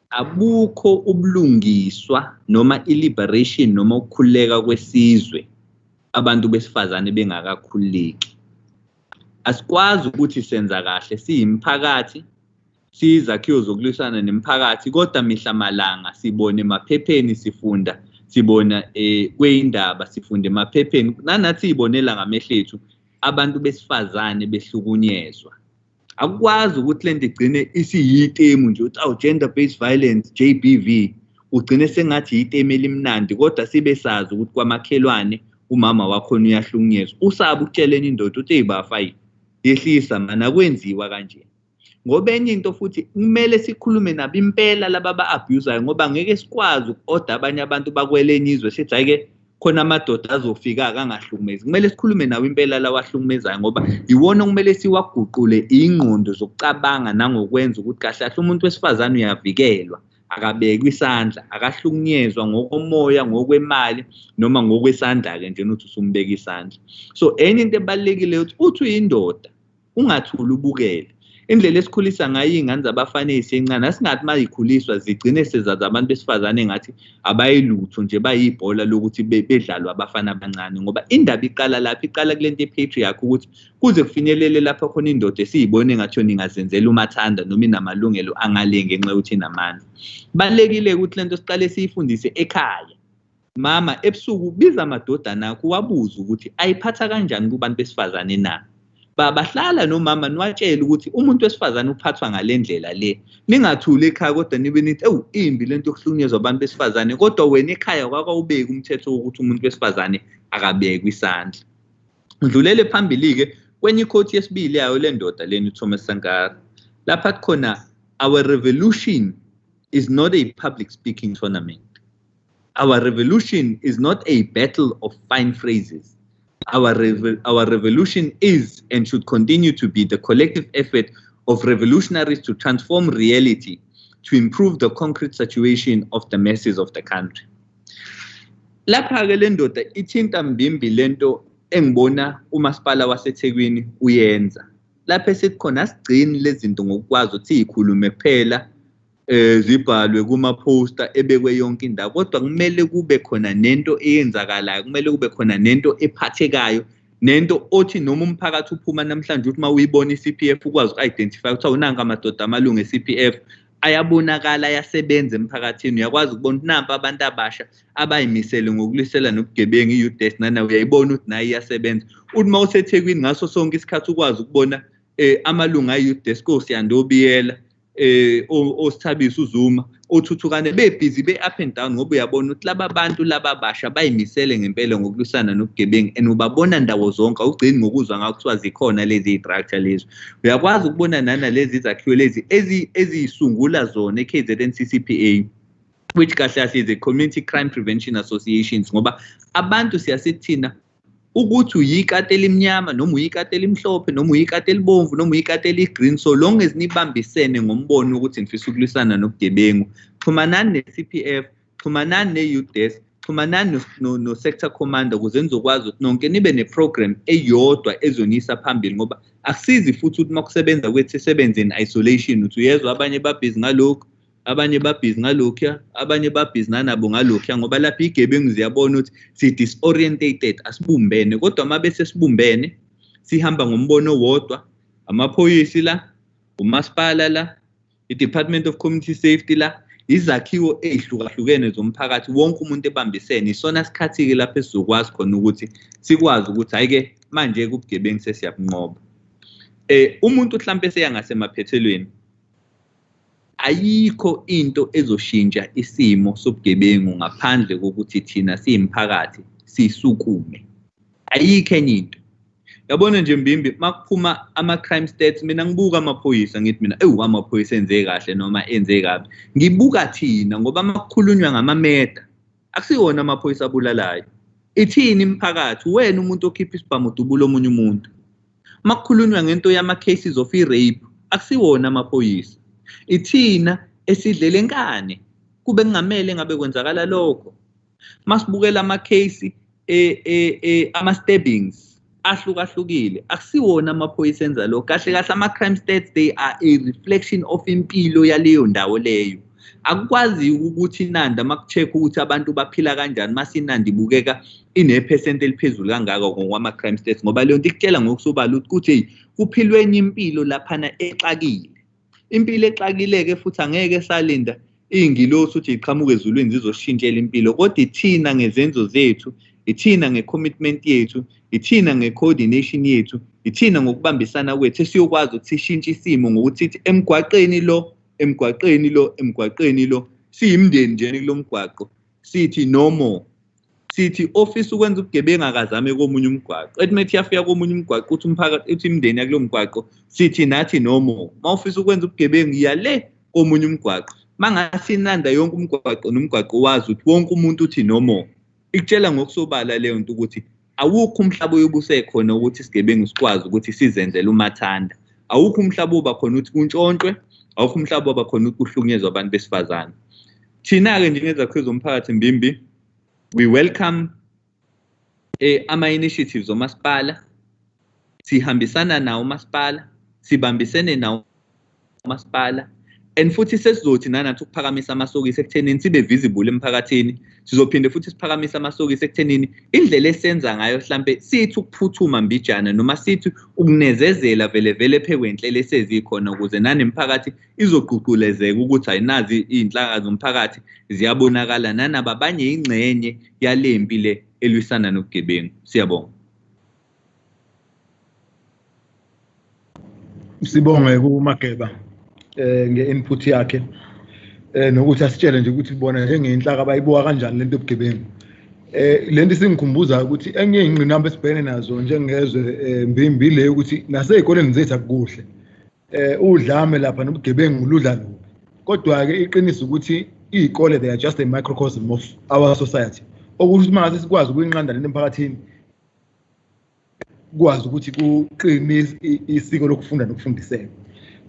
abukho ubulungiswa noma i-liberation noma ukukhuleka kwesizwe abantu besifazane bengakakhululeki. Asikwazi ukuthi senza kahle siyimphakathi sizakhiwo zokulwisana nemphakathi kodwa mihla malanga sibone emaphepheni sifunda sibona kweindaba sifunde emaphepheni nanathi ibonela ngamehlo ethu abantu besifazane behlukunyezwa. Akwazi ukuthi lento igcine isiyitemu nje ukuthi gender based violence JBV ugcine sengathi yitemu elimnandi kodwa sibe sazi ukuthi kwamakhelwane umama wakho uyahlukunyezwa usaba ukutshelena indoda uthi eyibafayi yehlisa mana kwenziwa kanje. Ngoba enye into futhi kumele sikhulume nabo impela laba ba-abusayo ngoba ngeke sikwazi ukodwa abanye abantu bakwelenye izwe sithi ayike khona amadoda azofika angahlukumezi. Kumele sikhulume nawo impela lawa ahlukumezayo ngoba iwona okumele siwaguqule ingqondo zokucabanga nangokwenza ukuthi kahle kahle umuntu wesifazane uyavikelwa, akabekwa isandla, akahlukunyezwa ngokomoya, ngokwemali noma ngokwesandla ke nje ukuthi usumbeka isandla. So enye into ebalekile ukuthi uyindoda ungathuli ubukele. Indlela esikhulisa ngayo izingane zabafana ezisencane asingathi mayikhuliswa zigcine sezazi abantu besifazane ngathi abayilutho nje bayibhola lokuthi bedlalwa abafana abancane ngoba indaba iqala lapha, iqala kulento epatriarch ukuthi kuze kufinyelele lapha khona indoda esiyibone ngathi ningazenzela umathanda noma inamalungelo angalengi ngenxa yokuthi inamandla. Balekile ukuthi lento siqale siyifundise ekhaya. Mama ebusuku biza amadodana akho wabuza ukuthi ayiphatha kanjani kubantu besifazane na. Bahlala nomama niwatshela ukuthi umuntu wesifazane uphathwa ngalendlela le. Ningathuli ekhaya kodwa nibe nithi imbi lento yokuhlukunyezwa abantu besifazane kodwa wena ekhaya kwakawubeki umthetho wokuthi umuntu wesifazane akabekwe isandla. Ndlulele phambili ke kwenye ikhoti yesibili yayo le ndoda leni uThomas Sankara. Lapha khona our revolution is not a public speaking tournament. Our revolution is not a battle of fine phrases. Our revolution is and should continue to be the collective effort of revolutionaries to transform reality, to improve the concrete situation of the masses of the country. Lapha ke le ndoda ithinta mbimbi lento engibona umasipala waseThekwini uyenza. Lapha esikhona sigcini lezinto ngokwazi ukuthi ikhulume kuphela zibhalwe kuma-poster ebekwe yonke indawo kodwa kumele kube khona nento eyenzakalayo, kumele kube khona nento ephathekayo, nento othi noma umphakathi uphuma namhlanje ukuthi mawuyibona i-CPF ukwazi uku-identify ukuthi awunanga amadoda amalungu e-CPF ayabonakala ayasebenza emphakathini. Uyakwazi ukubona ukuthi nampa abantu abasha abayimisele ngokulisela nobugebengu i-youth nana uyayibona ukuthi nayo iyasebenza. Uthi mawuseThekwini ngaso sonke isikhathi ukwazi ukubona amalungu ayi-youth desk osiyandobiyela osithabisa uZuma othuthukane bebhizi be-up and down ngoba uyabona ukuthi laba bantu laba basha bayimisele ngempela ngokulisana nobugebengu and ubabona ndawo zonke awugcini ngokuzwa ngakho kuthiwa zikhona lezi i-structure lezo. Uyakwazi ukubona nalezi zakhiwo lezi eziyisungula zona e-KZN-CCPA which kahle kahle is a community crime prevention associations ngoba abantu siyasithina ukuthi uyikati elimnyama noma uyikati elimhlophe noma uyikati elibomvu noma uyikati eligreen so long as nibambisene ngombono ukuthi nifisa ukulisana nobugebengu, xhumanani ne-CPF, xhumanani ne-youth desk, xhumanani no-sector commander ukuze nizokwazi ukuthi nonke nibe ne-program eyodwa ezonisa phambili ngoba akusizi futhi ukuthi makusebenza kwethu sisebenze in isolation uthi uyezwa abanye babhizi ngalokhu abanye babhizi ngalokhuya abanye babhizi nanabo ngalokhuya ngoba lapha igebengu ziyabona ukuthi si-disorientated asibumbene kodwa uma bese sibumbene sihamba ngombono wodwa, amaphoyisi la, umasipala la, i-Department of Community Safety la, izakhiwo ezihlukahlukene zomphakathi wonke umuntu ebambisene isona sikhathi-ke lapho esizokwazi khona ukuthi sikwazi ukuthi hayi-ke manje-ke ubugebengu sesiyabunqoba. Umuntu mhlampe seyangasemaphethelweni ayikho into ezoshintsha isimo sobugebengu ngaphandle kokuthi thina siyimphakathi sisukume. Ayikho enye into. Yabona nje mbimbi makuphuma ama-crime stats mina ngibuka amaphoyisa ngithi mina amaphoyisa enze kahle noma enze kabi. Ngibuka thina ngoba makukhulunywa ngamameda akusiwona amaphoyisa abulalayo. Ithini imphakathi wena umuntu okhipha isibhamu udubulo omunye umuntu. Makukhulunywa ngento yama-cases of i-rape akusiwona amaphoyisa. Ithina esidlele enkane kube kungamele ngabe kwenzakala lokho. Masibukela ama-case ama-stabbings ahlukahlukile akusiwona amaphoyisa enza lokho. Kahle kahle ama-crime stats they are a reflection of impilo yaleyo ndawo leyo. Akukwazi ukuthi inanda maku-check ukuthi abantu baphila kanjani masinandi ibukeka ine-percent eliphezulu kangaka ngokwama-crime stats ngoba leyo nto ikutshela ngokusobala ukuthi kuphilweni impilo laphana exakile. Impilo exakile-ke futhi angeke salinda iy'ngilosi ukuthi iqhamuke ezulwini zizoshintshela impilo kodwa ithina ngezenzo zethu, ithina nge-commitment yethu, ithina nge-coordination yethu, ithina ngokubambisana kwethu esiyokwazi ukuthi sishintshe isimo ngokuthi sithi emgwaqeni lo, emgwaqeni lo, emgwaqeni lo, siyimndeni njeni kulo mgwaqo, sithi no more. Sithi office ukwenza ubugebengu akazame komunye umgwaqo. Ethi methi yafika komunye umgwaqo uthi umphakathi uthi imndeni yakulo mgwaqo sithi nathi no more. Mawufisa ukwenza ubugebengu yale komunye umgwaqo. Mangasinanda yonke umgwaqo nomgwaqo wazi ukuthi wonke umuntu uthi no more. ikutshela ngokusobala leyo nto ukuthi awukho umhlaba oyobusekhona ukuthi isigebengu sikwazi ukuthi sizenzele umathanda. Awukho umhlaba oba khona ukuthi kuntshontshwe, awukho umhlaba oba khona ukuthi kuhlukunyezwe abantu besifazane. Thina-ke njengezakhiwo zomphakathi Mbimbi, we welcome ama-initiatives omasipala, sihambisana nawo umasipala, sibambisene nawo umasipala, and futhi sesizothi nanathi ukuphakamisa amasokisi ekuthenini sibe visible emphakathini. Sizophinde futhi siphakamise amasokisi ekuthenini indlela esenza ngayo mhlambe sithi ukuphuthuma mbijana noma sithi ukunezezela vele phekwenhlele esezikhona ukuze nanemphakathi izoququlezeka ukuthi ayinazi izinhlanga zomphakathi ziyabonakala nanaba abanye ingcenye yale mpilo elwisana nobugebengu. Siyabonga. Sibonge kuMageba nge-input yakhe nokuthi asitshele nje ukuthi bona njengenhlaka abayibuka kanjani lento yobugebengu. Lento singikhumbuza ukuthi enye ingqinamba esibhekene nazo njengezwe Mbimbi le ukuthi nasey'koleni zethu akukuhle. Udlame lapha nobugebengu ludla lubi. Kodwa-ke iqiniso ukuthi iy'kole they are just a microcosm of our society. Okusho manje sikwazi ukuyinqanda lento emphakathini, kwazi ukuthi kuqine isiko lokufunda nokufundiseka.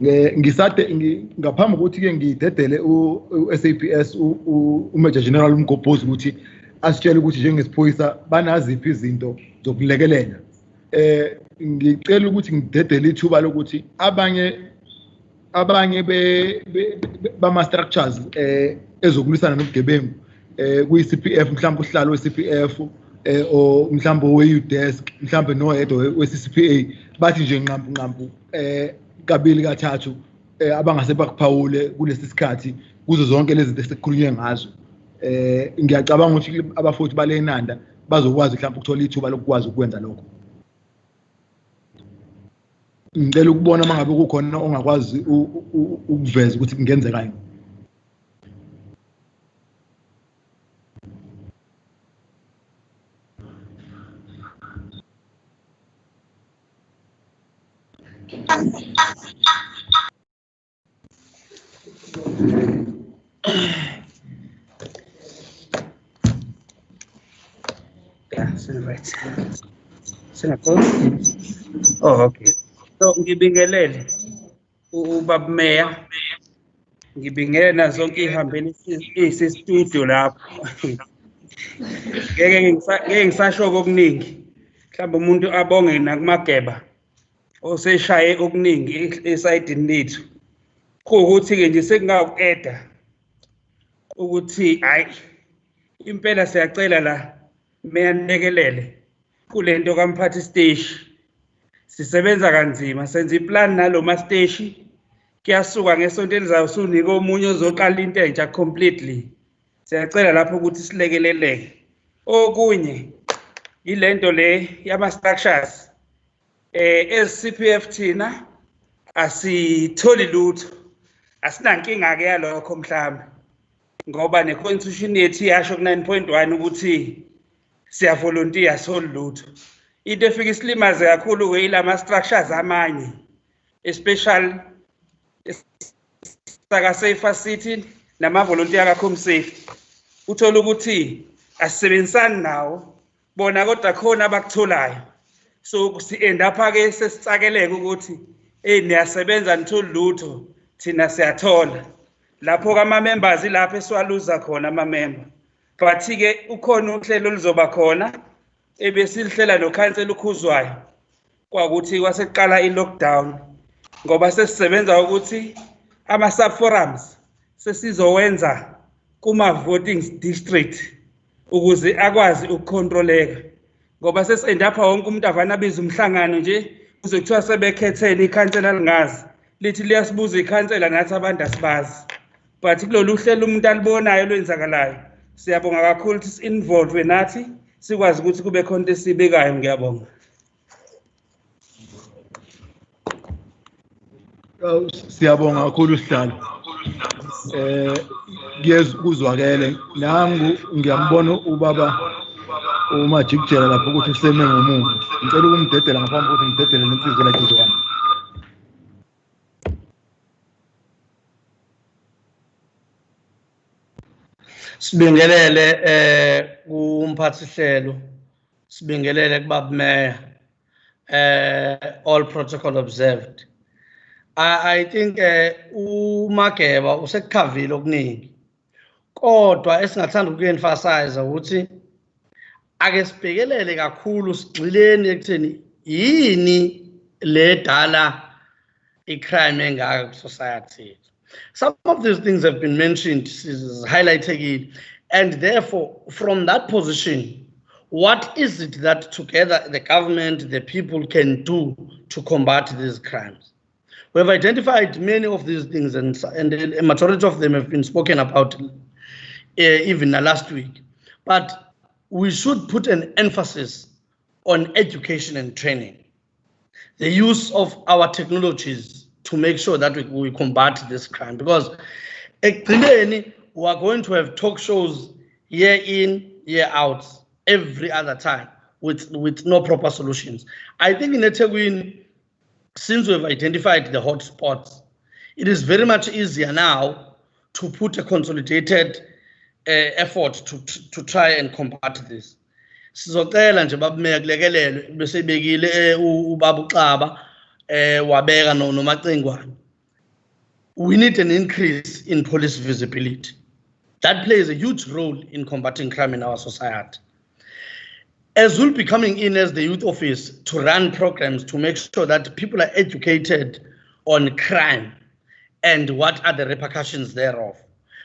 Ngaphambi kokuthi ke ngidedele u-SAPS uMajor General uMgobhozi ukuthi asitshele ukuthi njengesiphoyisa banaziphi izinto zokulekelela. Ngicela ukuthi ngidedele ithuba lokuthi abanye bama structures ezokulwisana nobugebengu kuyi-CPF mhlawumbe uhlalo we-CPF o mhlawumbe we-youth desk mhlawumbe noyedwa we-CCPA bathi nje nqampu kabili kathathu abangase bakuphawule kulesi sikhathi kuzo zonke lezi zinto esekukhulunywe ngazo. Ngiyacabanga ukuthi abafuthi balenanda bazokwazi mhlawumbe ukuthola ithuba lokukwazi ukwenza lokho. Ngicela ukubona mangabe kukhona ongakwazi ukuveza ukuthi kungenzekani. Yeah, right. Oh, okay. So ngibingelele ubaba Meya, ngibingelele nazo zonke ihambeni studio lapho. Ngeke ngisasho okuningi. Mhlawumbe umuntu abonge nakuMageba oseshaye okuningi esayidini lethu. Kuwukuthi ke nje sekungawu-eda ukuthi hayi impela siyacela la Meya nilekelele kulento kamphathi station. Sisebenza kanzima, senza iplan nalo masteshi. Kuyasuka ngesonto elizayo sunika omunye ozoqala into entsha completely. Siyacela lapho ukuthi silekeleleke. Okunye ilento le yama structures ezi-CPF thina asitholi lutho. Asinankinga ke yalokho mhlawumbe ngoba ne-constitution yethu yasho ku-9.1 ukuthi siyavolontiya soli lutho. Into efika isilimaze kakhulu kuyilama structures amanye especially saka safer city namavolontiya kaComsafe. Uthola ukuthi asisebenzisani nawo bona kodwa khona abakutholayo. So si-end up ke sesicakeleka ukuthi niyasebenza nitholi lutho thina siyathola. Lapho kama-members lapho esiwaluza khona ama-member. But ke ukhona uhlelo oluzoba khona ebesilihlela nokhansela ukhuzwayo kwakuthi kwaseqala i-lockdown ngoba sesisebenza ukuthi ama-sub-forums sesizowenza kuma-voting district ukuze akwazi ukucontroleka ngoba sesi-endapha wonke umuntu avana abiza umhlangano nje kuze kuthiwa sebekhethele ikhansela lingazi lithi liyasibuza ikhansela nathi abantu asibazi. But kulolu hlelo umuntu alibonayo lwenzakalayo siyabonga kakhulu ukuthi si-involve nathi sikwazi ukuthi kube khona into esibekayo. Ngiyabonga. Siyabonga kakhulu sihlalo. Kuzwakele nangu ngiyambona ubaba uMajikjela lapho ukuthi useme ngomumo. Ngicela ukumdedela ngaphambi kokuthi ngidedele nensizwa lakhe izwana. Sibingelele kumphathihlelo, sibingelele kubaba Mayor, all protocol observed. I think uMageba usekukhavile okuningi. Kodwa esingathanda ukuemphasize ukuthi ake sibhekelele kakhulu sigxileni ekutheni yini le dala i-crime engaka society. Some of these things have been mentioned, highlighted, and therefore, from that position, what is it that together the government, the people can do to combat these crimes? We have identified many of these things, and a majority of them have been spoken about even last week. But we should put an emphasis on education and training, the use of our technologies to make sure that we combat this crime. Because we are going to have talk shows year in, year out, every other time with no proper solutions. I think in eThekwini, since we've identified the hot spots, it is very much easier now to put a consolidated effort to try and combat this. Sizocela nje babumeka kulekelelwe bese bekile ubaba uXaba wabeka noMacengwane. We need an increase in police visibility. That plays a huge role in combating crime in our society. As we'll be coming in as the youth office to run programs to make sure that people are educated on crime and what are the repercussions thereof.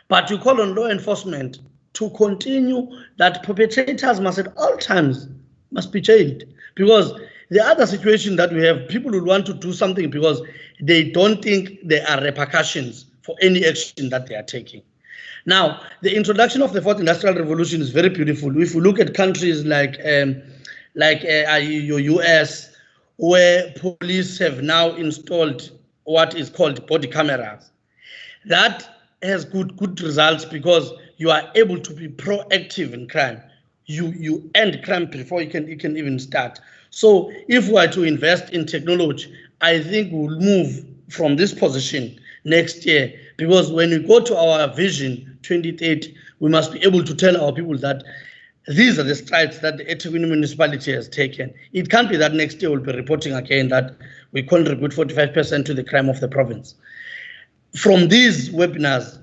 But you call on law enforcement to continue that perpetrators must at all times must be jailed. Because the other situation that we have, people will want to do something because they don't think there are repercussions for any action that they are taking. Now, the introduction of the fourth industrial revolution is very beautiful. If we look at countries like your US, where police have now installed what is called body cameras, that has good results because you are able to be proactive in crime. You end crime before you can even start. So if we are to invest in technology, I think we'll move from this position next year, because when we go to our vision 2030, we must be able to tell our people that these are the strides that the eThekwini municipality has taken. It can't be that next year we'll be reporting again that we contribute 45% to the crime of the province. From these webinars,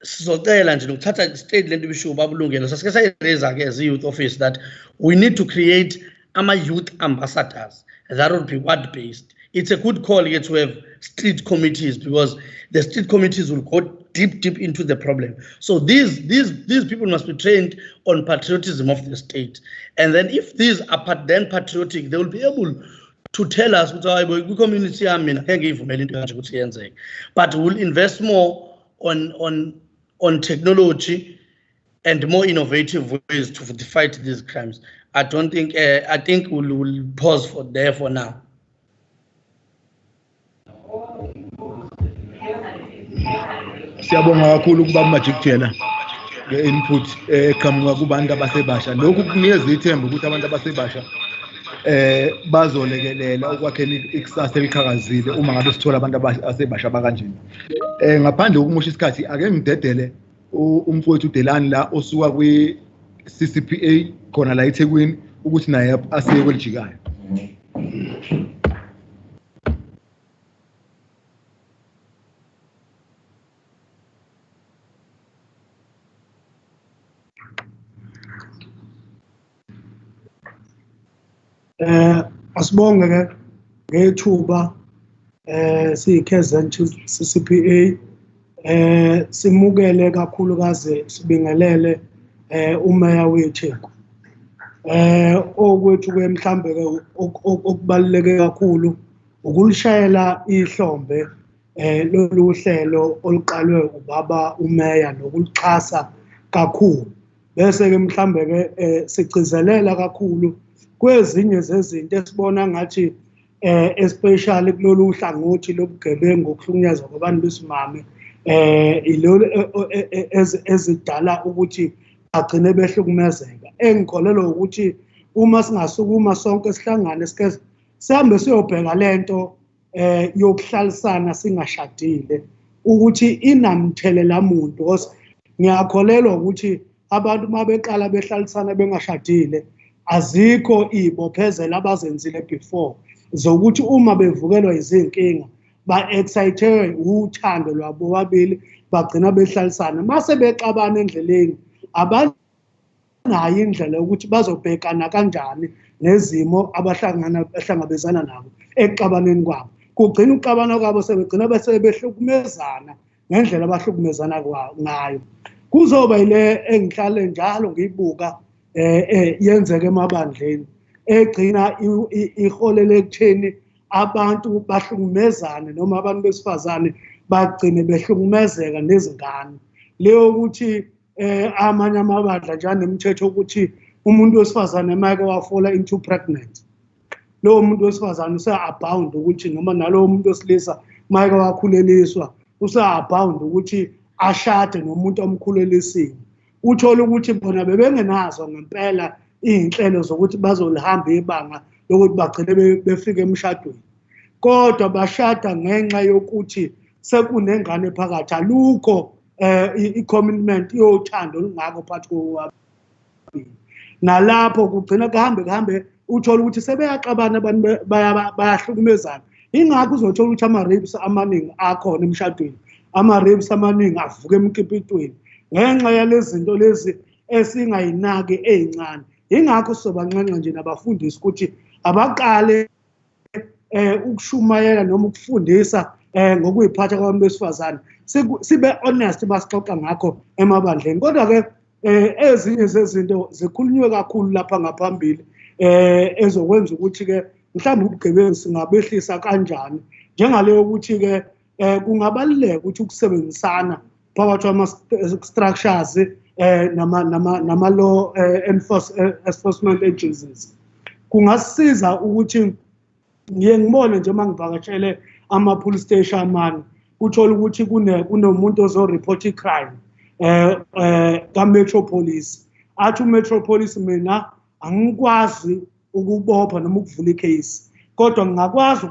sizocela nje lokuthatha state lento bisho babulungelo sasike sayiraise ke as youth office that we need to create youth ambassadors that will be ward based. It's a good call here to have street committees, because the street committees will go deep into the problem. So these people must be trained on patriotism of the state, and then if these are then patriotic, they will be able to tell us community but we'll invest more on technology and more innovative ways to fight these crimes. I think we'll pause there for now. Siyabonga kakhulu kuba majikjela nge-input eqhamuka kubantu abasebasha. Lokhu kunikeza ithemba ukuthi abantu abasebasha bazolekelela ukwakheni ikusasa eliqhakazile uma ngabe sithola abantu abasebasha bakanjeni. Ngaphandle kokumusha isikhathi, ake ngidedele umfowethu uDelani la osuka kwi-CCPA khona la eThekwini ukuthi naye asiye kwelijikayo. Asibonge ke ngethuba siyiKZN CCPA simukele kakhulukazi sibingelele umeya weTheku okwethu ke mhlambe ke okubaluleke kakhulu ukulishayela ihlombe lolu hlelo oluqalwe ubaba umeya nokulichasa kakhulu, bese ke mhlambe ke sigcizelela kakhulu kwezinye zezinto esibona ngathi especially kulolu hlangothi lobugebengu okuhlukunyezwa kwabantu besimame ilolu ezidala ukuthi agcine behlukumezeka. Engikholelwa ukuthi uma singasukuma sonke sihlangane sike sihambe siyobheka lento yokuhlalisana singashadile ukuthi inamthelela muntu, because ngiyakholelwa ukuthi abantu mabeqala behlalisana bengashadile azikho ibophezelo abazenzile before zokuthi uma bevukelwa izinkinga ba-excitwe uthando lwabo babili bagcina behlalisana mase bexabana endleleni abanayo indlela yokuthi bazobhekana kanjani nezimo abahlangabezana nabo ekuxabaneni kwabo kugcina ukuxabana kwabo sebegcina bese behlukumezana ngendlela abahlukumezana ngayo kuzoba ile engihlale njalo ngiyibuka yenzeke emabandleni egcina iholele ekutheni abantu bahlukumezane noma abantu besifazane bagcine behlukumezeka nezingane leyo ukuthi amanye amabandla njalo nemithetho ukuthi umuntu wesifazane mayeke wafola into pregnant lowo muntu wesifazane usa-abound ukuthi noma nalowo muntu wesilisa mayeke wakhuleliswa usa-abound ukuthi ashade nomuntu omkhulelisiwe uthola ukuthi bona bebengenazo ngempela iy'nhlelo zokuthi bazolihamba ibanga lokuthi bagcine befike emshadweni kodwa bashada ngenxa yokuthi sekunengane phakathi alukho i-commitment yothando olungako phakathi kobabili nalapho kugcina kuhambe uthola ukuthi sebeyaxabana abantu bayahlukumezana ingakho uzothola ukuthi ama-rapes amaningi akhona emshadweni ama-rapes amaningi avuka emkipitweni ngenxa yalezi zinto lezi esingayinaki ey'ncane ingakho sizobanxenxa nje nabafundisi ukuthi abaqale ukushumayela noma ukufundisa ngokuyiphatha kwabantu besifazane sibe honest basixoxa ngakho emabandleni kodwa-ke ezinye zezinto zikhulunywe kakhulu lapha ngaphambili ezokwenza ukuthi-ke mhlawumbe ubugebengu singabehlisa kanjani njengaleyo ukuthi-ke kungabaluleka ukuthi ukusebenzisana phakathi kwama-structures nama-law enforcement agencies kungasiza ukuthi ngiye ngibone nje uma ngivakashele ama-police station amane uthola ukuthi kunomuntu ozoripota i-crime ka-metropolice athi u-metropolice mina angikwazi ukubopha noma ukuvula i-case kodwa ngingakwazi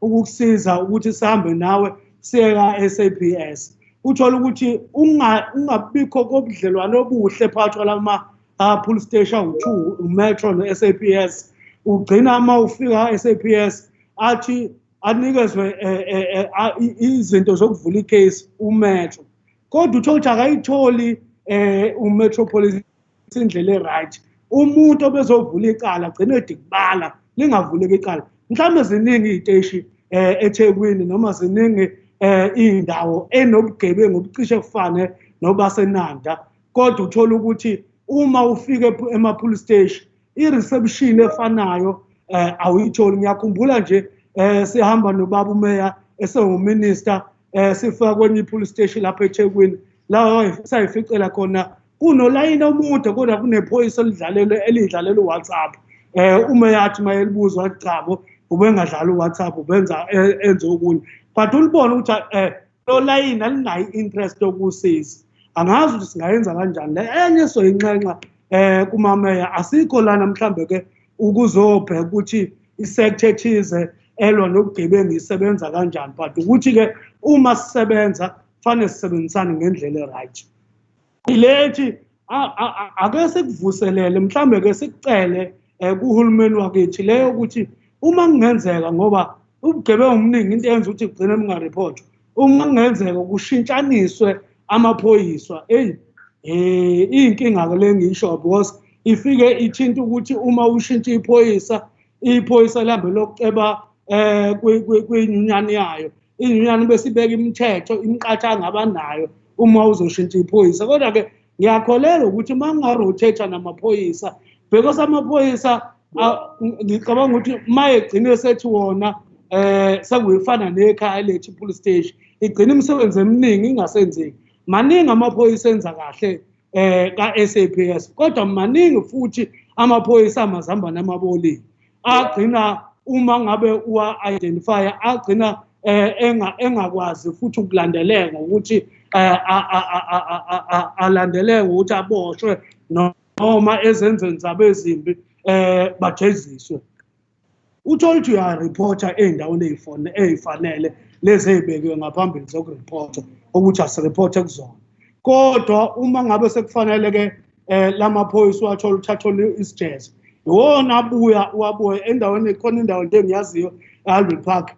ukukusiza ukuthi sihambe nawe siye ka-SAPS uthola ukuthi ungabikho kobudlelwane obuhle phakathi kwalama-police station 2 umetro no-SAPS ugcina uma ufika SAPS athi anikezwe izinto zokuvula icase umetro kodwa uthola ukuthi akayitholi umetropolitan indlela e-right umuntu obezovula icala agcine edikubala lingavuleki icala mhlawumbe ziningi iy'teshi eThekwini noma ziningi iy'ndawo enobugebengu obucishe kufane nobasenanda kodwa uthola ukuthi uma ufike ema-police station i-reception efanayo awuyitholi ngiyakhumbula nje sihamba nobaba umeya esewuminister sifika kwenye i-police station lapha eThekwini la sayificela khona kunolayini omude kodwa kunephoyisa elidlalela uWhatsApp umeya athi uma elibuzwa wathi chabo ubengadlala uWhatsApp ubenza enze okunye but ulibona ukuthi lo layini alinayo i-interest yokusiza angazi ukuthi singayenza kanjani le enye soyinxenxa kumameya asikho lana mhlambe-ke ukuzobheka ukuthi i-sector ethize elwa nobugebengu isebenza kanjani but ukuthi-ke uma sisebenza kufanele sisebenzisane ngendlela e-right ilethi ake sikuvuselele mhlambe-ke sikucele kuhulumeni wakithi leyo ukuthi uma kungenzeka ngoba ubugebengu omningi into eyenza ukuthi kugcine bungaripotwa uma kungenzeka kushintshaniswe amaphoyiswa iy'nkinga-ke le ngisho because ifike ithinta ukuthi uma ushintsha iphoyisa lihambe lokuceba kwinyunyane yayo inyunyane besibeka imithetho imiqathango abanayo uma uzoshintsha iphoyisa kodwa-ke ngiyakholelwa ukuthi uma kungarotate namaphoyisa because amaphoyisa ngicabanga ukuthi uma egcine sethi wona sekuyifana nekhaya lethu i-police station igcina imisebenzi eminingi ingasenzeki maningi amaphoyisa enza kahle ka-SAPS kodwa maningi futhi amaphoyisa amazambane amabolini agcina uma ngabe uwa-identifya agcina engakwazi futhi ukulandeleka ukuthi alandeleke ukuthi aboshwe noma ezenzweni zabo ezimbi bajeziswe uthola ukuthi uyaripotha ey'ndaweni ey'fanele lezi ey'bekiwe ngaphambili zokuripotha ukuthi asiripothe kuzona kodwa uma ngabe sekufanele ke lamaphoyisa uthathola isijezo wona abuya endaweni khona indawo nje engiyaziyo eAlbert Park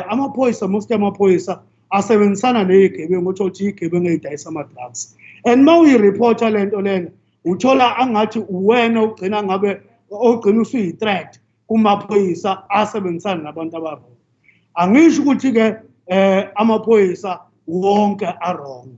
amaphoyisa most amaphoyisa asebenzisana nezigebengu ukuthi izigebengu ezidayisa ama-drugs and mawuyireporta lento lena uthola angathi uwena ugcina ngabe ogcina usuyi-threat kumaphoyisa asebenzisana nabantu ababo angisho ukuthi ke amaphoyisa wonke arong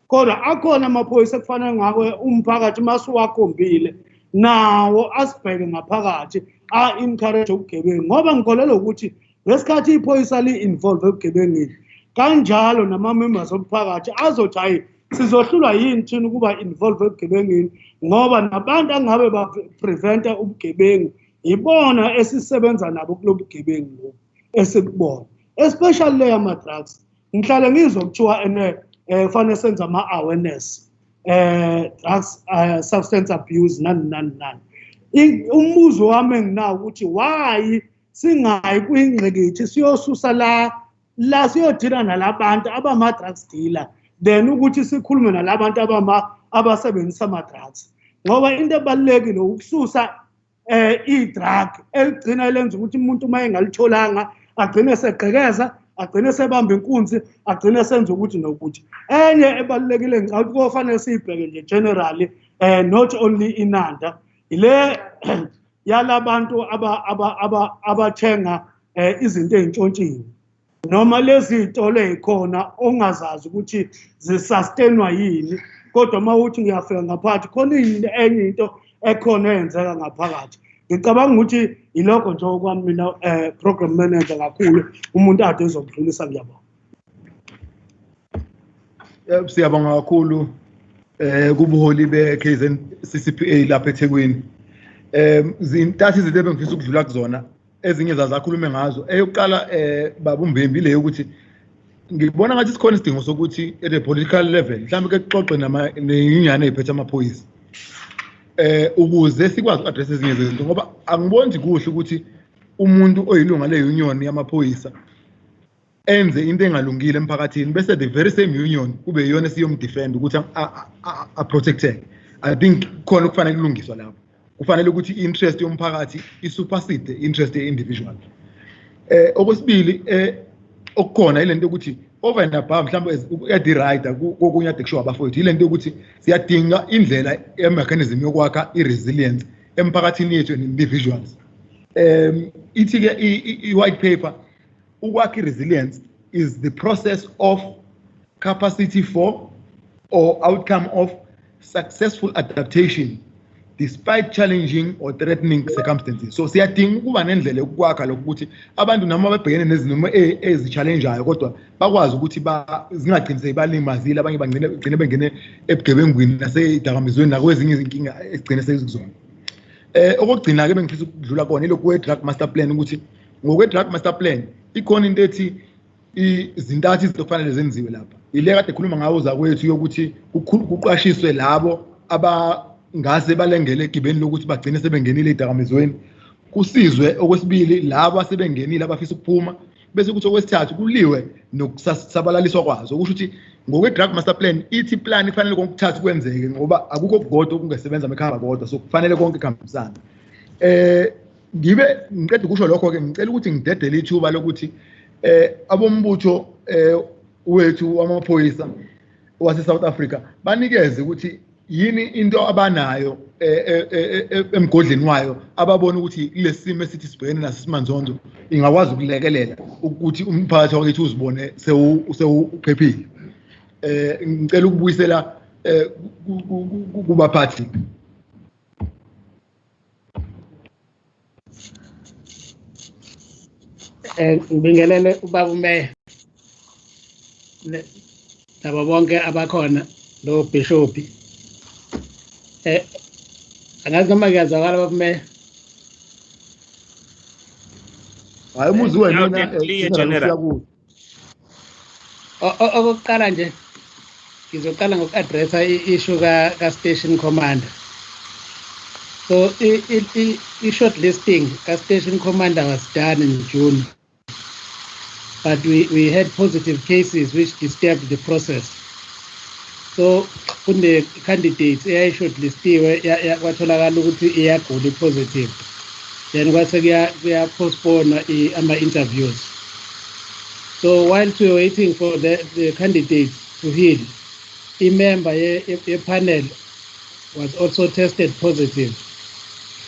kodwa akhona amaphoyisa kufanele ngakwe umphakathi masuwakhombile nawo asibheke ngaphakathi a-encourage ubugebengu ngoba ngikholelwa ukuthi ngesikhathi iphoyisa li-involve ebugebengini kanjalo nama-members omphakathi azothi hayi sizohlulwa yini thina ukuba involve ebugebengini ngoba nabantu angabe ba-preventa ubugebengu ibona esisebenza nabo kulo bugebengu esikubona especially le yama-drugs ngihlale ngizwa kuthiwa kufanele senze ama-awareness drugs substance abuse nani umbuzo wami enginawo ukuthi why singayi kwingqikithi siyosusa la siyodila nalabantu abama-drugs dealer then ukuthi sikhulume nalabantu abasebenzisa ama-drugs ngoba into ebalulekile ukususa i-drug eligcina lenza ukuthi umuntu uma engalitholanga agcine segqekeza agcine sebamba inkunzi agcine senza ukuthi nokuthi enye ebalulekile ngicabanga ukuthi kufanele siyibheke nje generally not only inanda ile yalabantu abathenga izinto ezintshontshini noma lezi zitolo ezikhona ongazazi ukuthi zisustain yini kodwa mawuthi ngiyafika ngaphakathi khona enye into ekhona eyenzeka ngaphakathi ngicabanga ukuthi ilokho nje okwami mina program manager kakhulu umuntu ade ezokudlulisa ngiyabona siyabonga kakhulu kubuholi be-KZN lapha eThekwini zintathu izinto ebengifisa ukudlula kuzona ezinye zazakhulume ngazo eyokuqala babumbembi le ukuthi ngibona ngathi sikhona isidingo sokuthi at a political level mhlawumbe ke kuxoxe neyinyane eziphethe amaphoyisa ukuze sikwazi uku-address ezinye zezinto ngoba angiboni kuhle ukuthi umuntu oyilunga le-union yamaphoyisa enze into engalungile emphakathini bese the very same union kube yiyona esiyomdefend ukuthi a-protecteke. I think khona kufanele kulungiswa lapho kufanele ukuthi i-interest yomphakathi isupersede i-interest ye-individual. Okwesibili okukhona ile nto ukuthi over and above mhlawumbe uyadi-rider kokunye ade kushiwo abafowethu ile nto yokuthi siyadinga indlela ye-mechanism yokwakha i-resilience emphakathini yethu and-individuals. Ithi-ke i-white paper ukwakha i-resilience is the process of capacity for or outcome of successful adaptation despite challenging or threatening circumstances. So siyadinga ukuba nendlela yokwakha lokho ukuthi abantu noma babhekene nezinto ezi-challengeayo kodwa bakwazi ukuthi zingagcini balimazile abanye bagcine bengene ebugebengwini naseyidakamizweni nakwezinye izinkinga ezigcine sezikuzona. Okugcina-ke bengifisa ukudlula kona ilokhu kwe-drug master plan ukuthi ngokwe-drug master plan ikhona into ethi izintathu izinto kufanele zenziwe lapha. Ile kade khuluma ngawo zakwethu yokuthi kuqashiswe labo ngase balengele egibeni lokuthi bagcine sebengenile ezidakamizweni kusizwe. Okwesibili labo asebengenile abafisa ukuphuma bese ukuthi okwesithathu kuliwe nokusabaliswa kwazo okusho ukuthi ngokwe-drug master plan ithi plan ifanele konke ukuthatha kwenzeke ngoba akukho kugodwa okungasebenza mekhamba kodwa so kufanele konke kuhambisane. Ngiqeda ukusho lokho-ke ngicela ukuthi ngidedele ithuba lokuthi abombutho wethu wamaphoyisa wase-South Africa banikeze ukuthi yini into abanayo emgodleni wayo ababona ukuthi lesi simo esithi sibhekene naso simanzonzo ingakwazi ukulekelela ukuthi umphakathi wakethu uzibone sewuphephile. Ngicela ukubuyisela kubaphathi. Ngibingelele ubaba umeya nabo bonke abakhona lo bishop. Angazi noma kuyazwakala baba umeya. Hayi umuzi wena okokuqala nje ngizoqala ngoku-addressa i-issue ka-station commander. So i-short listing ka-station commander was done in June, but we had positive cases which disturbed the process. So kune candidates eyayishortlistiwe kwatholakala ukuthi iyagula positive, then kwase kuya postpone ama-interviews. So whilst we were waiting for the candidates to heal, a member a panel was also tested positive,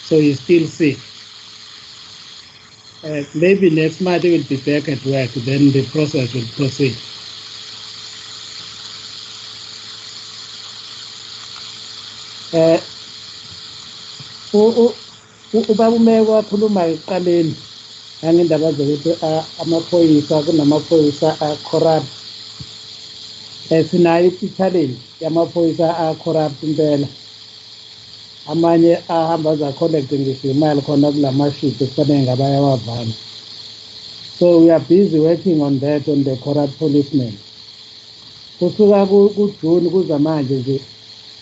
so he's still sick. Maybe next month he will be back at work, then the process will proceed. Ubaba uMeya wakhuluma ekuqaleni ngendaba zokuthi amaphoyisa kunamaphoyisa a-corrupt. Sinayo i-challenge yamaphoyisa a-corrupt impela. Amanye ahamba aza-collecte ngisho imali khona kulamashipi ekufanele ngabe ayawavala. So we are busy working on that, on the corrupt policemen. Kusuka kuJune kuza manje nje,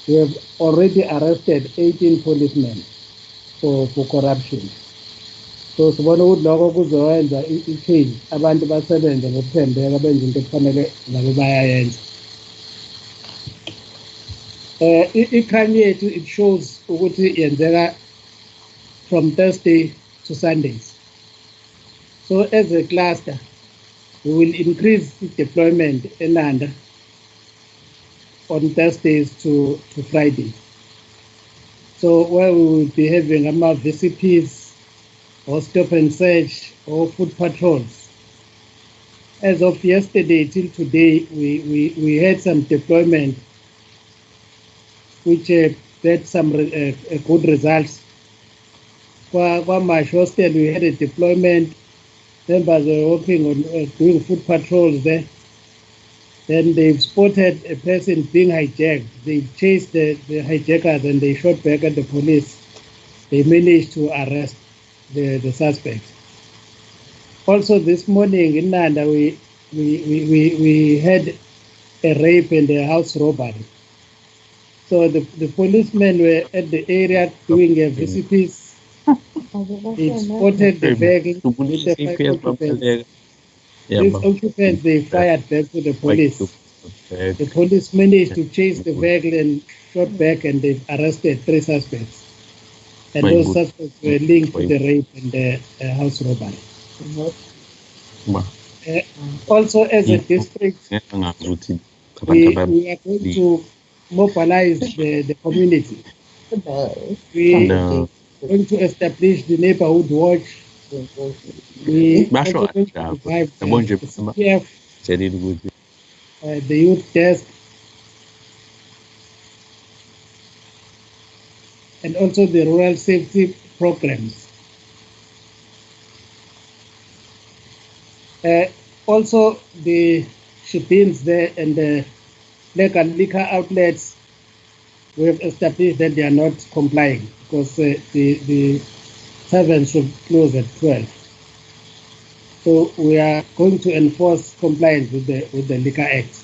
we have already arrested 18 policemen for corruption. So sibona ukuthi lokho kuzowenza i-change, abantu basebenze ngokuthembeka benze into ekufanele ngabe bayayenza. I-crime yethu, it shows ukuthi yenzeka from Thursday to Sundays. So as a cluster, we will increase deployment in Nanda on Thursdays to Fridays. So where we will be having VCPs or stop and search or foot patrols. As of yesterday till today, we had some deployment which had some good results. Kwa Marsh Hostel, we had a deployment. Members were working on doing foot patrols there. Then they've spotted a person being hijacked. They chased the hijackers and they shot back at the police. They managed to arrest the suspects. Also this morning in Nanda, we had a rape and a house robbery. So the policemen were at the area doing a VCPs. They spotted the vehicle with the 5 occupants. These occupants, they fired back to the police. The police managed to chase the vehicle and shot back, and they arrested 3 suspects. And those suspects were linked to the rape and the house robbery. Also, as a district, we are going to mobilize the community. We are going to establish the neighborhood watch. We are also going to revive the CPF, the youth desk, and also the rural safety programs. Also, the shippings there and the legal liquor outlets, we have established that they are not complying because the taverns should close at 12. So we are going to enforce compliance with the Liquor Act.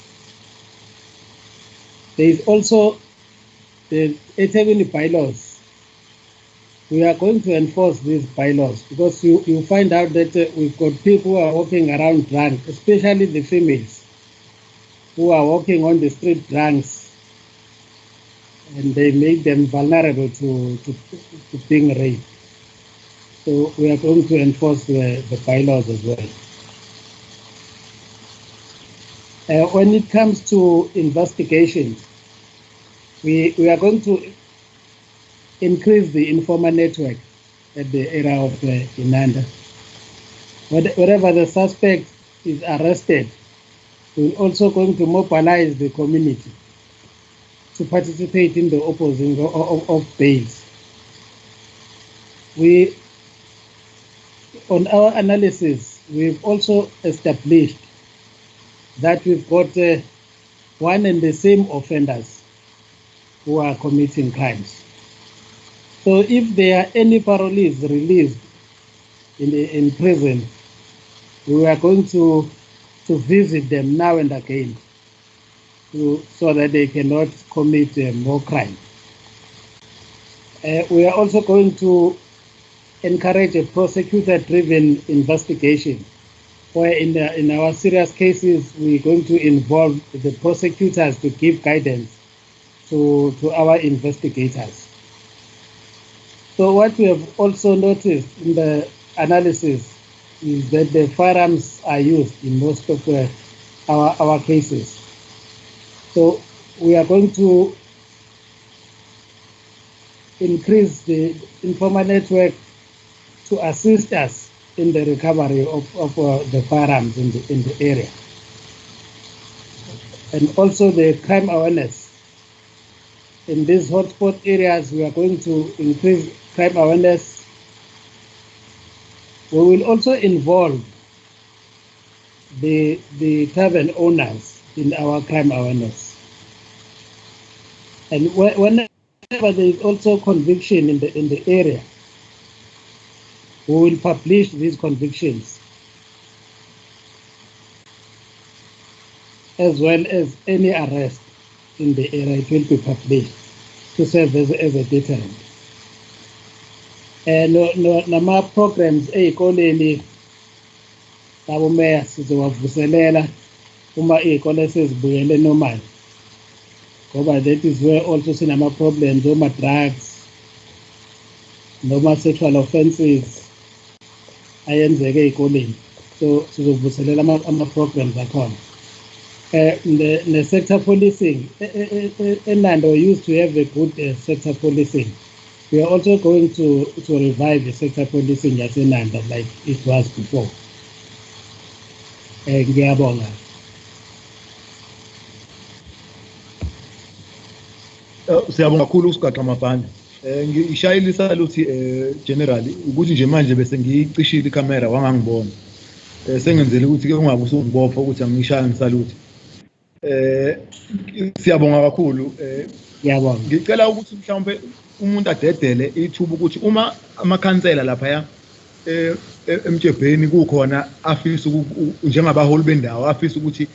There is also the eThekwini bylaws. We are going to enforce these bylaws because you find out that we've got people who are walking around drunk, especially the females, who are walking on the street drunks, and they make them vulnerable to being raped. So we are going to enforce the bylaws as well. When it comes to investigations, we are going to increase the informal network at the area of Inanda. Wherever the suspect is arrested, we're also going to mobilize the community to participate in the opposing of bails. On our analysis, we've also established that we've got one and the same offenders who are committing crimes. So if there are any parolees released in prison, we are going to visit them now and again so that they cannot commit more crime. We are also going to encourage a prosecutor-driven investigation where in our serious cases, we're going to involve the prosecutors to give guidance to our investigators. So what we have also noticed in the analysis is that the firearms are used in most of our cases. So we are going to increase the informal network to assist us in the recovery of the firearms in the area. And also the crime awareness. In these hotspot areas, we are going to increase crime awareness. We will also involve the tavern owners in our crime awareness. And whenever there is also conviction in the area, we will publish these convictions, as well as any arrest in the area. It will be published to serve as a deterrent. And nama programs ey'koleni abumeya sizowavuselela uma iy'kole sezibuyele normal, ngoba that is where also sinama problems oma drugs noma sexual offences ayenzeke ey'koleni. So sizovuselela ama-programs akhona. The sector policing, Enando used to have a good sector policing. We are also going to revive the sector policing as Enando like it was before. Ngiyabonga. Siyabonga kakhulu uSigaxa Mabhande. Ngishayelisa luthi generally ukuthi nje manje bese ngiyicishile ikamera wangangibona. Sengenzele ukuthi ke ungabe usungibopha ukuthi angishaya ngisaluthi. Siyabonga kakhulu. Ngiyabonga. Ngicela ukuthi mhlawumbe umuntu adedele ithuba ukuthi uma amakhansela lapha emtshebheni kukhona afisa njengabaholi bendawo afisa ukuthi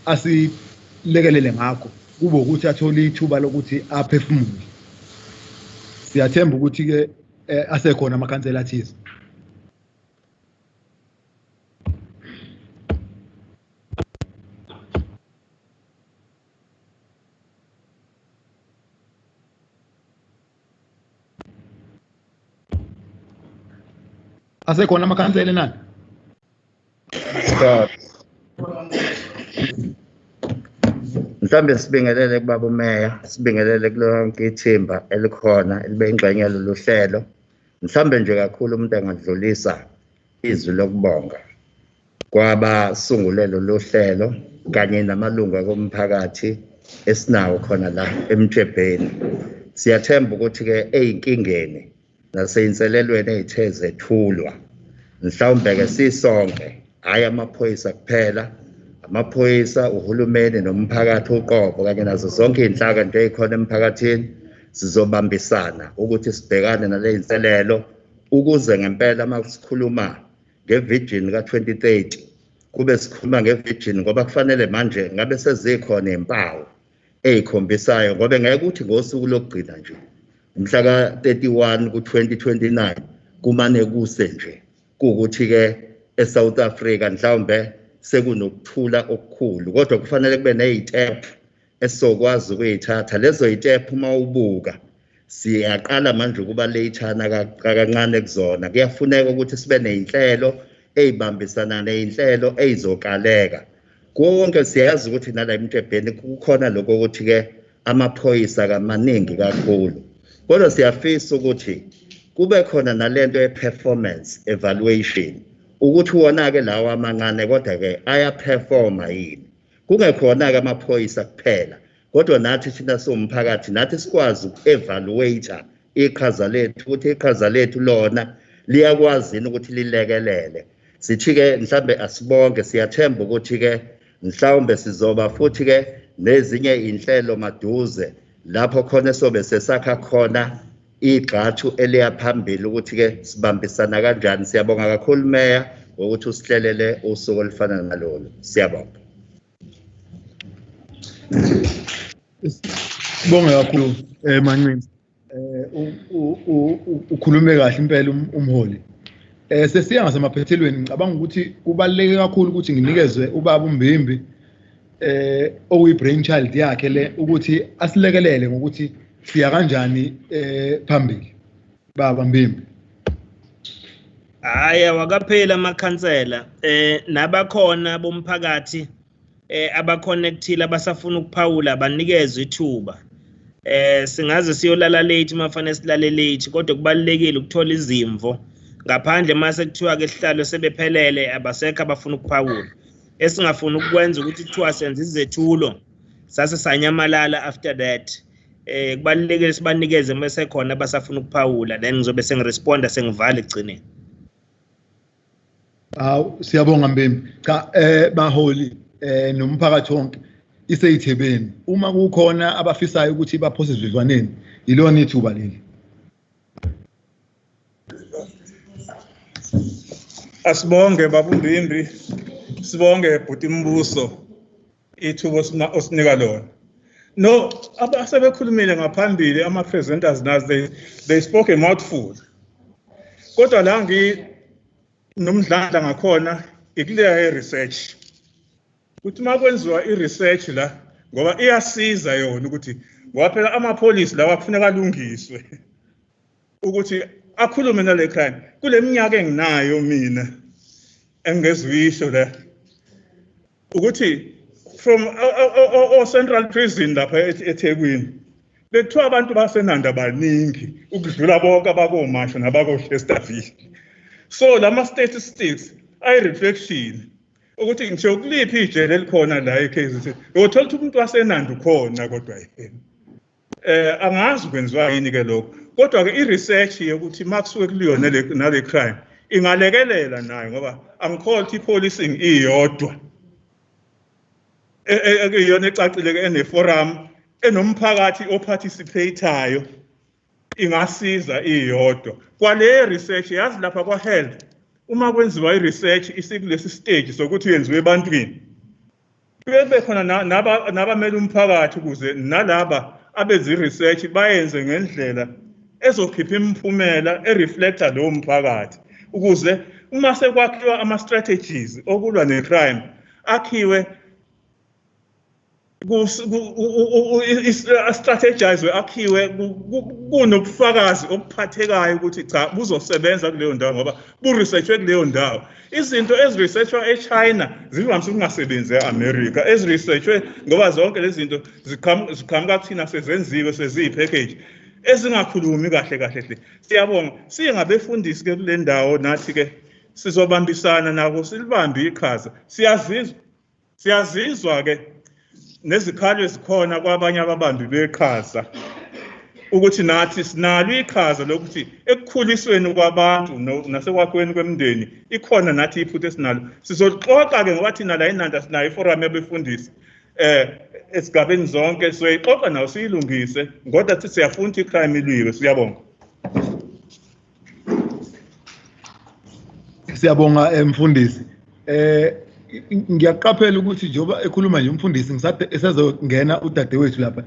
asilekelele ngakho, kube ukuthi athole ithuba lokuthi aphefumule. Siyathemba ukuthi ke asekhona amakhansela athize. Asekhona amakhansela nani? Stop. Mhlambe sibingelele kubaba umeya, sibingelele kulonke ithimba elikhona elibe ingxenye yalolu hlelo. Mhlambe nje kakhulu umuntu engadlulisa izwi lokubonga kwabasungulelo lo hlelo kanye namalungu komphakathi esinawo khona la emtshebheni. Siyathemba ukuthi ke eyinkingeni naseyinselelweni ezithe zethulwa, mhlawumbe ke sisonke, hayi amaphoyisa kuphela, amaphoyisa, uhulumeni nomphakathi uqobo kanye nazo zonke iy'nhlaka nje ey'khona emphakathini, sizobambisana ukuthi sibhekane nale y'nselelo ukuze ngempela uma sikhuluma nge-vision ka-2030 kube sikhuluma nge-vision ngoba kufanele manje ngabe sezikhona iy'mpawu ey'khombisayo, ngoba ngeke ukuthi ngosuku lokugcina nje mhla ka-31 ku-2029 kumane kuse nje kuwukuthi-ke eSouth Africa mhlawumbe sekunokuthula okukhulu, kodwa kufanele kube ney'tephu esizokwazi ukuy'thatha. Lezo y'tephu uma ubuka siyaqala manje ukuba leyithana kancane kuzona. Kuyafuneka ukuthi sibe ney'nhlelo ey'bambisana ney'nhlelo ey'zokaleka. Konke siyazi ukuthi nala emtshebheni kukhona lokho ukuthi-ke amaphoyisa kamaningi kakhulu, kodwa siyafisa ukuthi kube khona nalento ye-performance evaluation ukuthi wona-ke lawo amancane kodwa-ke ayaperforma yini. Kungekhona-ke amaphoyisa kuphela, kodwa nathi thina siwumphakathi nathi sikwazi uku-evaluate iqhaza lethu ukuthi iqhaza lethu lona liyakwazi yini ukuthi lilekelele. Sithi-ke mhlawumbe asibonke, siyathemba ukuthi-ke mhlawumbe sizoba futhi-ke nezinye iy'nhlelo maduze lapho khona sobe sesakha khona igxathu eliya phambili ukuthi-ke sibambisana kanjani. Siyabonga kakhulu Meya ngokuthi usihlelele usuku olufana nalolu. Siyabonga. Sibonga kakhulu Mancinci. Ukhulume kahle impela umholi. Sesiya ngasemaphethelweni ngicabanga ukuthi kubaluleke kakhulu ukuthi nginikezwe ubaba uMbimbi oyi brain child yakhe le ukuthi asilekelele ngokuthi siya kanjani phambili baba Mbimbi. Hayi awakaphela amakhansela nabakhona bomphakathi abaconnectile abasafuna ukuphawula banikezwe ithuba. Singaze siyolala late mafane silale late kodwa kubalekile ukuthola izimvo ngaphandle mase kuthiwa ke sihlalo sebephelele abasekho abafuna ukuphawula. Esingafuna ukwenza ukuthi kuthiwa senze izethulo sase sanyamalala after that. Kubalekile sibanikeze mase khona abasafuna ukuphawula then ngizobe sengiresponda sengivala egcineni. Siyabonga Mbimbi. Cha baholi nomphakathi wonke iseyithebeni uma kukhona abafisayo ukuthi baphose izizwaneni yilona ithuba leli. Asibonge baba uMbimbi, sibonge bhuti Mbuso ithuba osinika lona. No, abasebekhulumile ngaphambili ama presenters nazi they spoke a mouthful. Kodwa la nomdlala ngakhona ikuleya research. Ukuthi makwenziwa i-research la ngoba iyasiza yona ukuthi ngoba phela amapolisi lawa kufuneka alungiswe ukuthi akhulume nale crime kule minyaka enginayo mina engezwisho la ukuthi from Central Prison lapha eThekwini bekuthiwa abantu basenanda baningi ukudlula bonke abakomasho nabakoChesterfield. So lama statistics ay reflection ukuthi ngisho kuliphi ijele likhona la eKZN uyothola ukuthi umuntu wasenanda ukhona kodwa yena angazi kwenziwa yini ke lokho kodwa ke i-research yokuthi makusuke kuliyo nale crime ingalekelela nayo ngoba angikholwa ukuthi i-policing iyodwa ekuyona ecacile ke ene-forum enomphakathi oparticipate-ayo ingasiza iyodwa kwale research yazi lapha kwa health uma kwenziwa i-research isikulesi stage sokuthi yenziwe ebantwini kube khona nabamele umphakathi ukuze nalaba abenza i-research bayenze ngendlela ezokhipha imiphumela ereflecta lowo mphakathi ukuze uma sekwakhiwa ama-strategies okulwa ne-crime akhiwe strategize akhiwe kunobufakazi obuphathekayo ukuthi cha buzosebenza kuleyo ndawo ngoba bu-researchwe kuleyo ndawo. Izinto ezi-researchwa eChina zivamise ukungasebenzi e-America ezi-researchwe ngoba zonke lezi zinto ziqhamuka kuthina sezenziwe seziyi-package ezingakhulumi kahle kahle. Siyabonga singabefundisi ke kule ndawo nathi ke sizobambisana nabo silibambe iqhaza. Siyazizwa ke nezikhalo ezikhona kwabanye ababambi beqhaza ukuthi nathi sinalo iqhaza lokuthi ekukhulisweni kwabantu nasekwakhiweni kwemindeni ikhona nathi iphutha esinalo. Sizoxoxa ke ngoba thina la eNanda sinayo iforum yabefundisi esigabeni zonke soyixoxa nawo siyilungise ngoba sithi siyafuna ukuthi icrime ilwiwe. Siyabonga. Siyabonga mfundisi. Ngiyaqaphela ukuthi njengoba ekhuluma nje umfundisi esazongena udadewethu lapha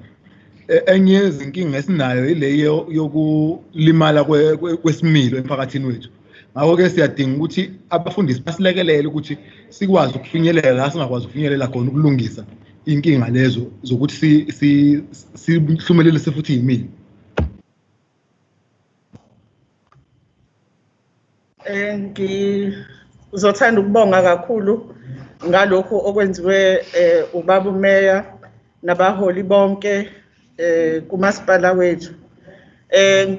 enye yezinkinga esinayo ile yokulimala kwesimilo emphakathini wethu. Ngakho ke siyadinga ukuthi abafundisi basilekelele ukuthi sikwazi ukufinyelela la singakwazi ukufinyelela khona ukulungisa inkinga lezo zokuthi sihlumelele futhi imilo. Ngizothanda ukubonga kakhulu ngalokho okwenziwe ubaba umeya nabaholi bonke kumasipala wethu.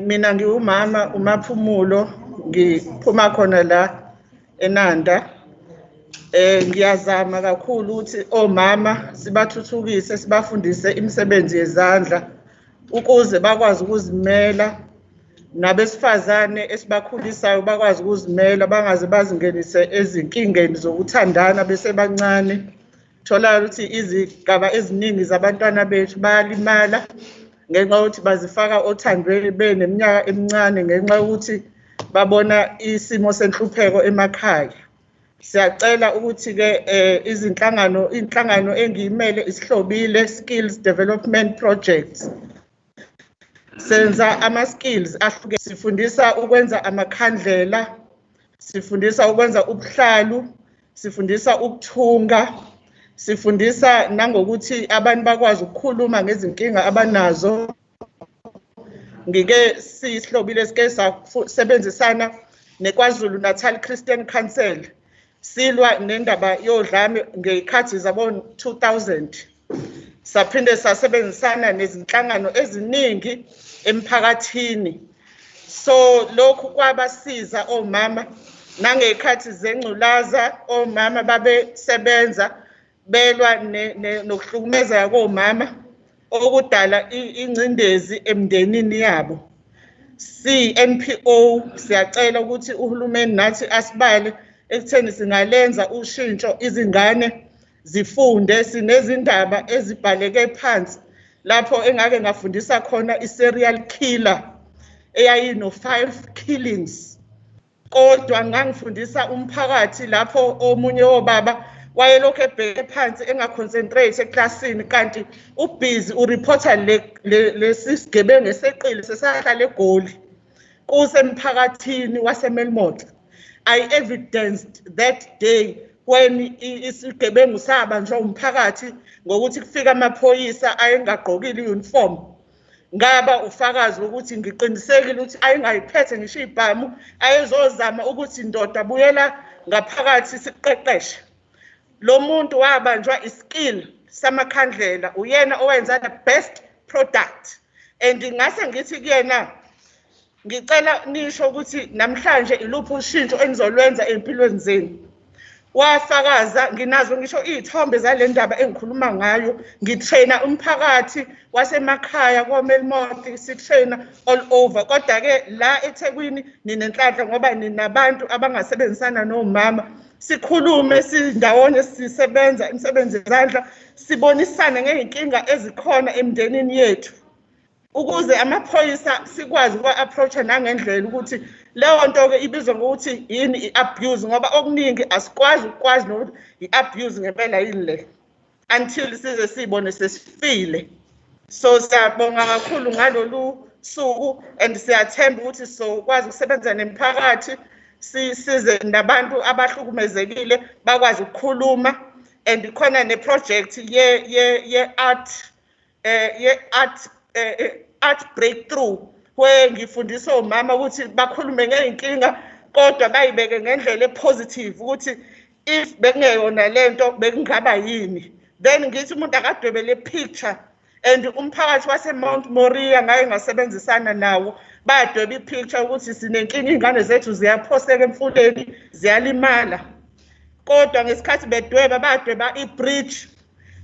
Mina ngiwumama uMaphumulo ngiphuma khona la eNanda. Ngiyazama kakhulu ukuthi omama sibathuthukise sibafundise imisebenzi yezandla ukuze bakwazi ukuzimela nabesifazane esibakhulisayo bakwazi ukuzimela bangaze bazingenise ezinkingeni zokuthandana bese bancane. Thola ukuthi izigaba eziningi zabantwana bethu bayalimala ngenxa yokuthi bazifaka othandweni beneminyaka emincane ngenxa yokuthi babona isimo senhlupheko emakhaya. Siyacela ukuthi ke inhlangano engiyimele isihlobile Skills Development Projects. Senza ama-skills ahluke, sifundisa ukwenza amakhandlela, sifundisa ukwenza ubuhlalu, sifundisa ukuthunga, sifundisa nangokuthi abantu bakwazi ukukhuluma ngezinkinga abanazo. Ngike sihlobile sike sasebenzisana neKwaZulu Natal Christian Council silwa nendaba yodlame ngekhathi zabo 2000. Saphinde sasebenzisana nezinhlangano eziningi emphakathini. So lokhu kwabasiza omama nangekhathi zengculaza omama babesebenza belwa nokuhlukumeza komama okudala ingcindezi emndenini yabo. NPO siyacela ukuthi uhulumeni nathi asibale ekutheni singalenza ushintsho izingane zifunde. Sinezindaba ezibhaleke phansi lapho engake ngafundisa khona i-serial killer eyayino 5 killings, kodwa ngangifundisa umphakathi lapho omunye wobaba wayelokhu ebheke phansi engaconcentrate eklasini kanti ubhizi ureporta lesisigebengu eseqile sesahlala eGoli kusemphakathini waseMelmoth. I evidenced that day when isigebengu sabanjwa umphakathi ngokuthi kufika amaphoyisa ayengagqokile i-uniform. Ngaba ufakazi ukuthi ngiqinisekile ukuthi ayengayiphethe ngisho ibhamu ayezozama ukuthi indoda buyela ngaphakathi siqeqeshe. Lo muntu wabanjwa iskill samakhandlela, uyena owenza the best product. And ngase ngithi kuyena ngicela nisho ukuthi namhlanje iluphi ushintsho enizolwenza empilweni zenu. Wafakaza nginazo ngisho izithombe zale ndaba engikhuluma ngayo. Ngitraina umphakathi wasemakhaya koMelmoth, sitraina all over. Kodwa ke la eThekwini ninenhlanhla ngoba ninabantu abangasebenzisana nomama. Sikhulume sindawonye sisebenza imisebenzi yezandla, sibonisane ngeenkinga ezikhona emndenini yethu ukuze amaphoyisa sikwazi ukwa-approacha nangendlela ukuthi leyo nto ke ibizwa ngokuthi yini i-abuse, ngoba okuningi asikwazi nokuthi i-abuse ngempela yini le until size sibone sesifile. So siyabonga kakhulu ngalolu suku and siyathemba ukuthi sokwazi ukusebenza nemphakathi size nabantu abahlukumezekile bakwazi ukukhuluma. And khona neproject art breakthrough where ngifundisa omama ukuthi bakhulume ngeenkinga kodwa bayibeke ngendlela epositive ukuthi if bekungeyona lento bekungaba yini. Then ngithi umuntu akadwebele picture and umphakathi waseMount Moriah ngaye ngasebenzisana nawo badweba ipicture ukuthi sinenkinga ingane zethu ziyaphoseka emfuleni ziyalimala, kodwa ngesikhathi bedweba badweba i-bridge.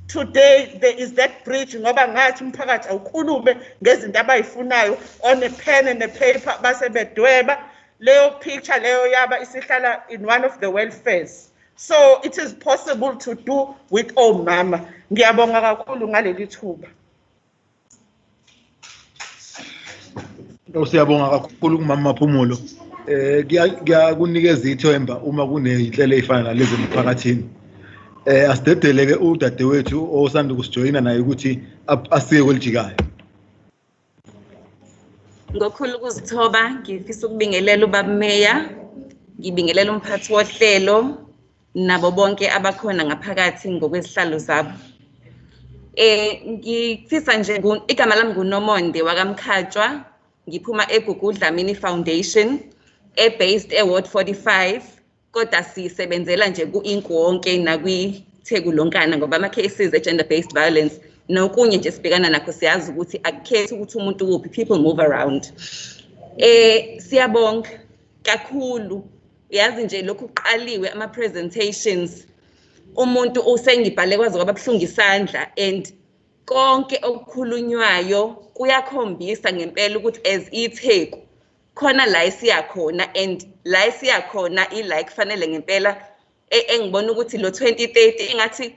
Today there is that bridge ngoba ngathi umphakathi awukhulume ngezinto abayifunayo on a pen and a paper base bedweba leyo picture leyo yaba isihlala in one of the welfares. So it is possible to do with omama. Ngiyabonga kakhulu ngaleli thuba. Siyabonga kakhulu kumama Maphumulo. Ngiyakunikeza ithemba uma kunezinhlelo ezifana nalezi emphakathini. Asidedele-ke udadewethu osanda kusijoyina naye ukuthi asike kwelijikayo. Ngokhulu ukuzithoba ngifisa ukubingelela ubaba Meya, ngibingelela umphathi wohlelo nabo bonke abakhona ngaphakathi ngokwesihlalo zabo. Ngifisa nje igama lami nguNomonde wakamkhatshwa, ngiphuma eGugu Dlamini Foundation based eWard 45 kodwa sisebenzela nje ku-Inkwonke nakwiTheku-Lonkana ngoba ama-cases gender based violence nokunye nje sibhekana nakho siyazi ukuthi akukhethi ukuthi umuntu kuphi, people move around. Siyabonga kakhulu, yazi nje lokhu kuqaliwe ama-presentations umuntu usengibhale kwazi ngoba buhlungu isandla and konke okukhulunywayo kuyakhombisa ngempela ukuthi as iTheku khona la isiyakhona and la isiyakhona ila kufanele ngempela engibona ukuthi lo 2030 engathi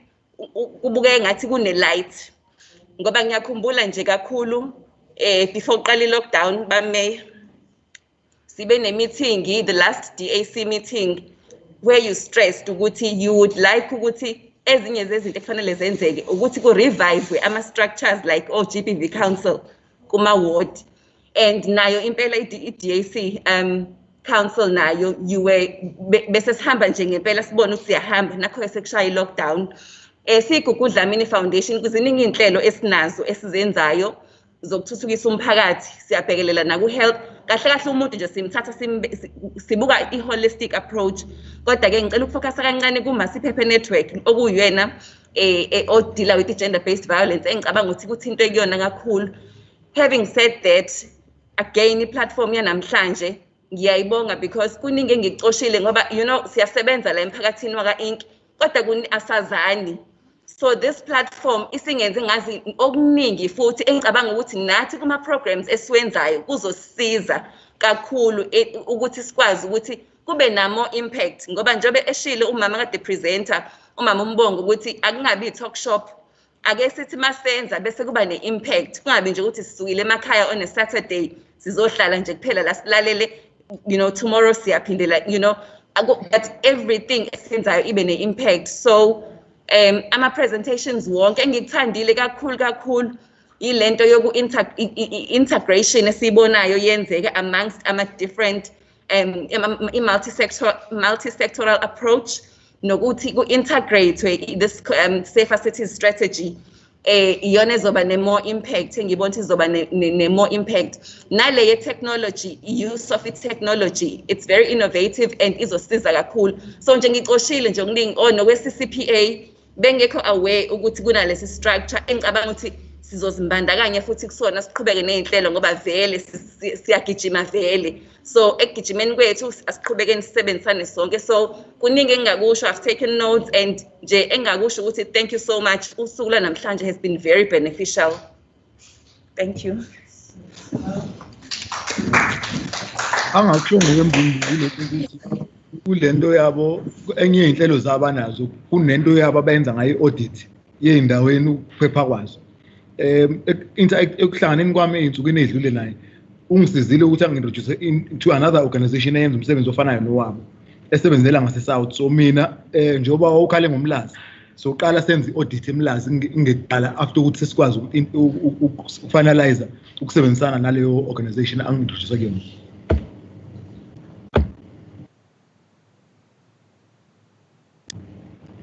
kubuke engathi kune light ngoba ngiyakhumbula nje kakhulu before qala i-lockdown baMeya sibe ne-meeting, the last DAC meeting where you stressed ukuthi you would like ukuthi ezinye zezinto ekufanele zenzeke ukuthi ku-revive ama-structures like GBV council kuma-ward and nayo impela i-DAC council nayo bese sihamba nje ngempela sibone ukuthi siyahamba nakho sekushaya i-lockdown. Sigugudlamini Foundation kuziningi inhlelo esinazo esizenzayo zokuthuthukisa umphakathi, siyabhekelela naku-health. Kahle kahle umuntu nje simthatha sibuka i-holistic approach, kodwa ke ngicela ukufocus kancane kuMasiphephe Network okuyena odila with i-gender based violence engicabanga ukuthi kuthintwe kuyona kakhulu. Having said that, again i-platform yanamhlanje ngiyayibonga because kuningi engikucoshile ngoba siyasebenza la emphakathini waka-Inc kodwa asazani. So this platform isingenze ngazi okuningi futhi engicabanga ukuthi nathi kuma programs esiwenzayo kuzosisiza kakhulu ukuthi sikwazi ukuthi kube namo impact ngoba njobe eshile umama kade presenter umama umbongo ukuthi akungabi talk shop, ake sithi masenza bese kuba ne-impact, kungabi nje ukuthi sisukile emakhaya on a Saturday sizohlala nje kuphela la silalele tomorrow siyaphindela but everything esenzayo ibe ne-impact. So ama-presentations wonke engikuthandile kakhulu ilento yoku-integration esiyibonayo yenzeka amongst ama-different multi-sectoral approach nokuthi ku-integrate this safer cities strategy iyona ezoba ne-more impact engibona ukuthi izoba ne-more impact. Nale ye-technology, use of technology, it's very innovative and izosiza kakhulu. So nje ngicoshile nje okuningi nokwe-CCPA bengekho aware ukuthi kunalesi structure engicabanga ukuthi sizozimbandakanya futhi kusona siqhubeke nezinhlelo ngoba vele siyagijima vele. So ekugijimeni kwethu asiqhubekeni sisebenzisane sonke. So kuningi engakusho, I've taken notes and nje engakusho ukuthi thank you so much. Usuku lwanamhlanje has been very beneficial. Thank you. Angakusho ngembumbulo ukuthi kulento yabo enye inhlelo zabanazo kunento yabo abenza ngayo audit yeindaweni ukuphepha kwazo. Ekuhlanganeni kwami ey'nsukwini ey'dlule naye ungisizile ukuthi angintroduce to another organization eyenza umsebenzi ofanayo nowabo esebenzela ngase-South. So mina njengoba ukhale ngomlazi so qala senze i-audit emlazi ngekuqala after ukuthi sesikwazi ukufinalize ukusebenzisana naleyo organization angintroduce kuyona.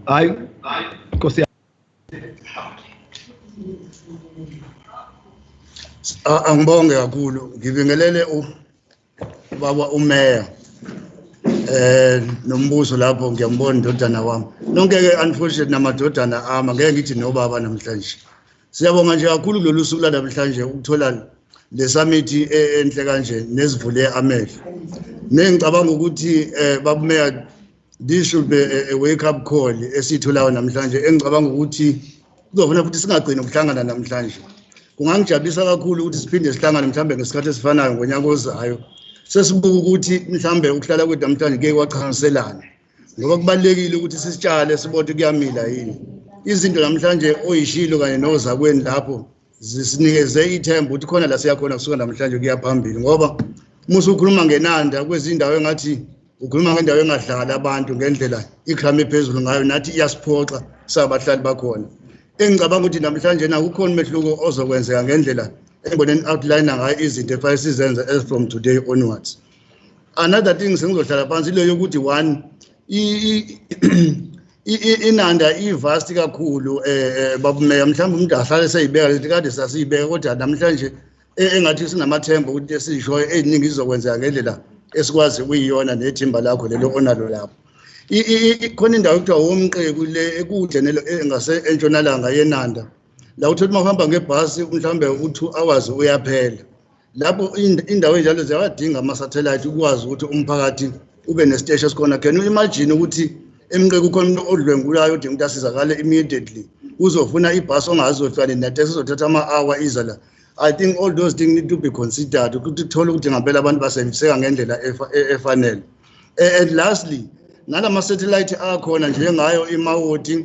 Hayi Nkosi angibonge kakhulu, ngibingelele ubaba umeya nombuso lapho ngiyambona indodana wami nonke ke unfortunate namadodana ama ngeke ngithi nobaba namhlanje. Siyabonga nje kakhulu kulolu suku lanamhlanje ukuthola le summit enhle kanje nesivule amehlo. Ngicabanga ukuthi baba umeya, this should be a wake up call esitholayo namhlanje engicabanga ukuthi kuzofuna futhi singagcini ukuhlangana namhlanje. Kungangijabulisa kakhulu ukuthi siphinde sihlangane mhlambe ngesikhathi esifanayo ngonyaka ozayo sesibuka ukuthi mhlambe ukuhlala kwethu namhlanje ngeke kwaqhamuselana ngoba kubalekile ukuthi sisitshale sibone kuyamila yini. Izinto namhlanje oyishilo kanye nozakweni lapho zisinikeze ithemba ukuthi khona la siyakhona kusuka namhlanje kuya phambili ngoba musu ukhuluma ngenanda kwezindawo engathi ukhuluma ngendawo engadlala abantu ngendlela ikhame ephezulu ngayo nathi iyasiphoxa sabahlali bakhona. Engicabanga ukuthi namhlanje na kukhona umehluko ozokwenzeka ngendlela engiboneni outline ngayo izinto efanele sizenze as from today onwards. Another thing sengizohlala phansi ile yokuthi one inanda ivast kakhulu babumeya mhlawumbe umuntu ahlale seyibeka lento kade sasiyibeka kodwa namhlanje engathi sinamathemba ukuthi esishoyo eziningi zizokwenzeka ngendlela esikwazi ukuyiyona nethimba lakho lelo onalo lapho. Khona indawo ekuthiwa womqeku le ekude engase entshonalanga yenanda la uthi uma uhamba ngebhasi mhlawumbe u2 hours uyaphela. Lapho indawo enjalo ziyadinga ama-satellite ukwazi ukuthi umphakathi ube nesiteshi esikhona. Can you imagine ukuthi emqeku khona odlwengulayo udinga ukuthi asizakale immediately uzofuna ibhasi ongazofika neteksi izothatha ama-hour iza la. I think all those things need to be considered ukuthi kuthole ukuthi ngempela abantu basebenziseka ngendlela efanele. And lastly, nalama satellite akhona njengayo iMawoti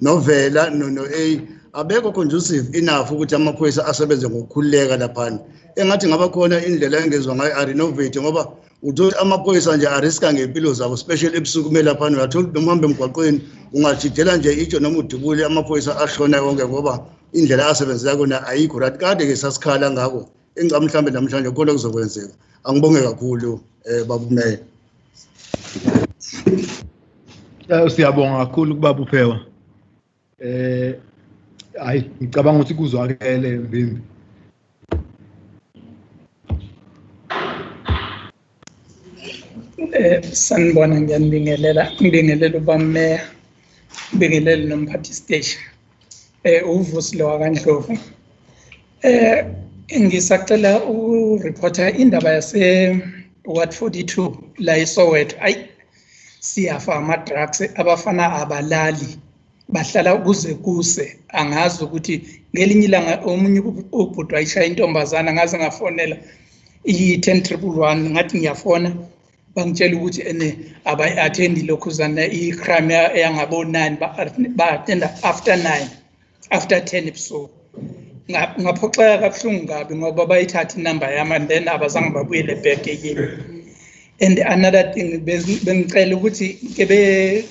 novela abekho conducive enough ukuthi amaphoyisa asebenze ngokukhululeka laphana. Engathi ngaba khona indlela engezwa ngayo renovate ngoba uthola amaphoyisa nje ariska ngempilo zabo especially ebusuku kumele laphana uyathola noma uhambe emgwaqweni ungajidela nje itsho noma udubule amaphoyisa ashona wonke ngoba indlela asebenzisa kona ayikho right. Kade ke sasikhala ngako engicabanga mhlambe namhlanje khona kuzokwenzeka. Angibonge kakhulu baba Meya. Siyabonga kakhulu kubaba uPhewa. Hayi ngicabanga ukuthi kuzwakele Mbimbi. Sanibona, ngibingelela ubaba Meya, ngibingelele nomphathi station. Uvusi lo kaNdlovu. Ngisacela ureporter indaba yase Ward 42 la eSoweto. Ayi siyafa ama-drugs, abafana abalali bahlala kuze kuse. Angazi ukuthi ngelinye ilanga omunye ubhuti wayishaya intombazana, ngaze ngafonela i-10111 ngathi ngiyafona bangitshela ukuthi abayi-athendi lokhuzana i-crime yangabo 9 ba-attenda after 9 after 10 ebusuku. Ngaphoxeka kabuhlungu kabi ngoba bayithatha inamba yami and then abazange babuyele back again. And another thing, bengicela ukuthi ke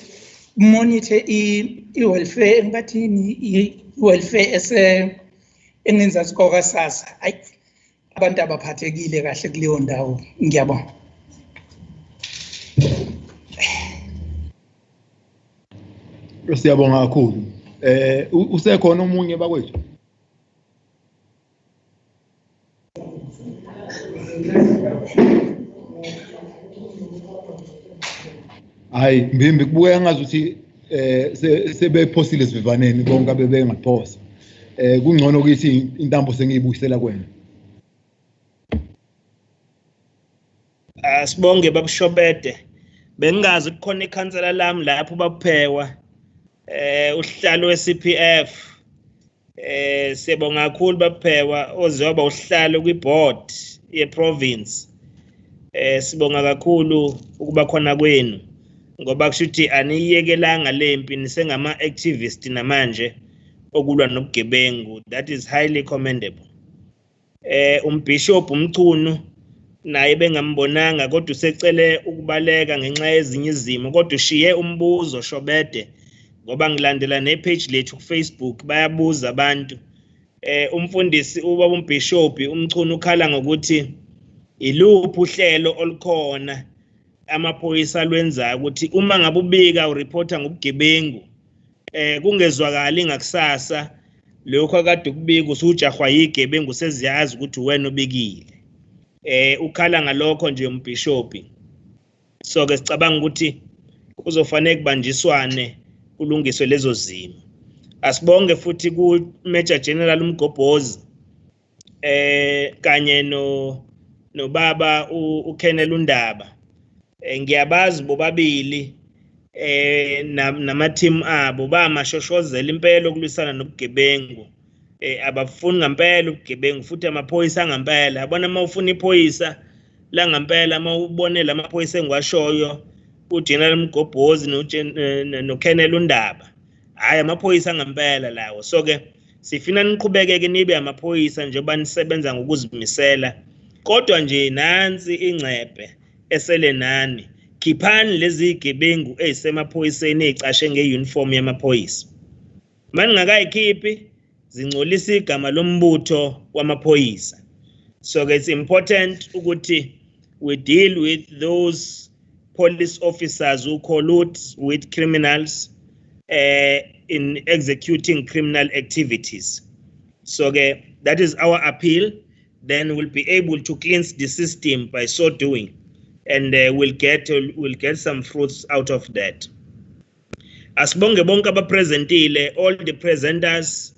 monitor i-welfare, ngathini i-welfare engenza sikhoka sasa. Ayi abantu abaphathekile kahle kuleyo ndawo. Ngiyabonga. Siyabonga kakhulu. Usekhona omunye bakwethu? Hayi Mbimbi kubuya ngazi ukuthi sebephosile sivivaneni bonke abebengaphosa. Kungcono ukuthi intambo sengiyibuyisela kwena. Sibonge babushobede. Bengazi ukukhona ikhansela lami lapho baPhewa. Uhlalo we-CPF. Siyabonga kakhulu baPhewa ozoba uhlalo kwi-board ye-province. Sibonga kakhulu ukuba khona kwenu. Ngoba kushuthi aniyekelanga lempi nisengama-activist namanje okulwa nobugebengu. That is highly commendable. Umbishop Mchunu naye bengambonanga kodwa usecele ukubaleka ngenxa yezinye izimo kodwa ushiye umbuzo Shobede ngoba ngilandela nepage lethu ku Facebook bayabuza abantu. Umfundisi ubaba umbishop Mchunu ukhala ngokuthi iluphi uhlelo olukhona amaphoyisa alwenza ukuthi uma ngabe ubika ureporter ngobugebengu kungezwakali ngakusasa lokho akade ukubika usujahwa yigebengu seziyazi ukuthi wena ubikile. Ukhala ngalokho nje umbishop. So ke sicabanga ukuthi kuzofanele kubanjiswane kulungiswe lezo zimo. Asibonge futhi ku Major General uMgobhozi kanye no baba uKennel Undaba. Ngiyabazi bobabili nama team abo bamashoshozela impela okulwisana nobugebengu. Abafuni ngempela ubugebengu futhi amaphoyisa ngempela. Yabona mawufuna iphoyisa la ngempela mawubonela amaphoyisa engiwashoyo uGeneral Mgobhozi noKennel Undaba. Hayi amaphoyisa ngempela lawo. So ke sifuna niqhubekeke nibe amaphoyisa njengoba nisebenza ngokuzimisela. Kodwa nje nansi ingcephe esele nani. Khiphani lezi gebengu ezisemaphoyiseni ezicashe ngeuniform yamaphoyisa. Manje ngakayikhiphi zingcolisa igama lombutho wamaphoyisa. So it's important ukuthi we deal with those police officers who collude with criminals in executing criminal activities. So that is our appeal. Then we'll be able to cleanse the system by so doing, and we'll get some fruits out of that. Asibonge bonke abapresentile, all the presenters,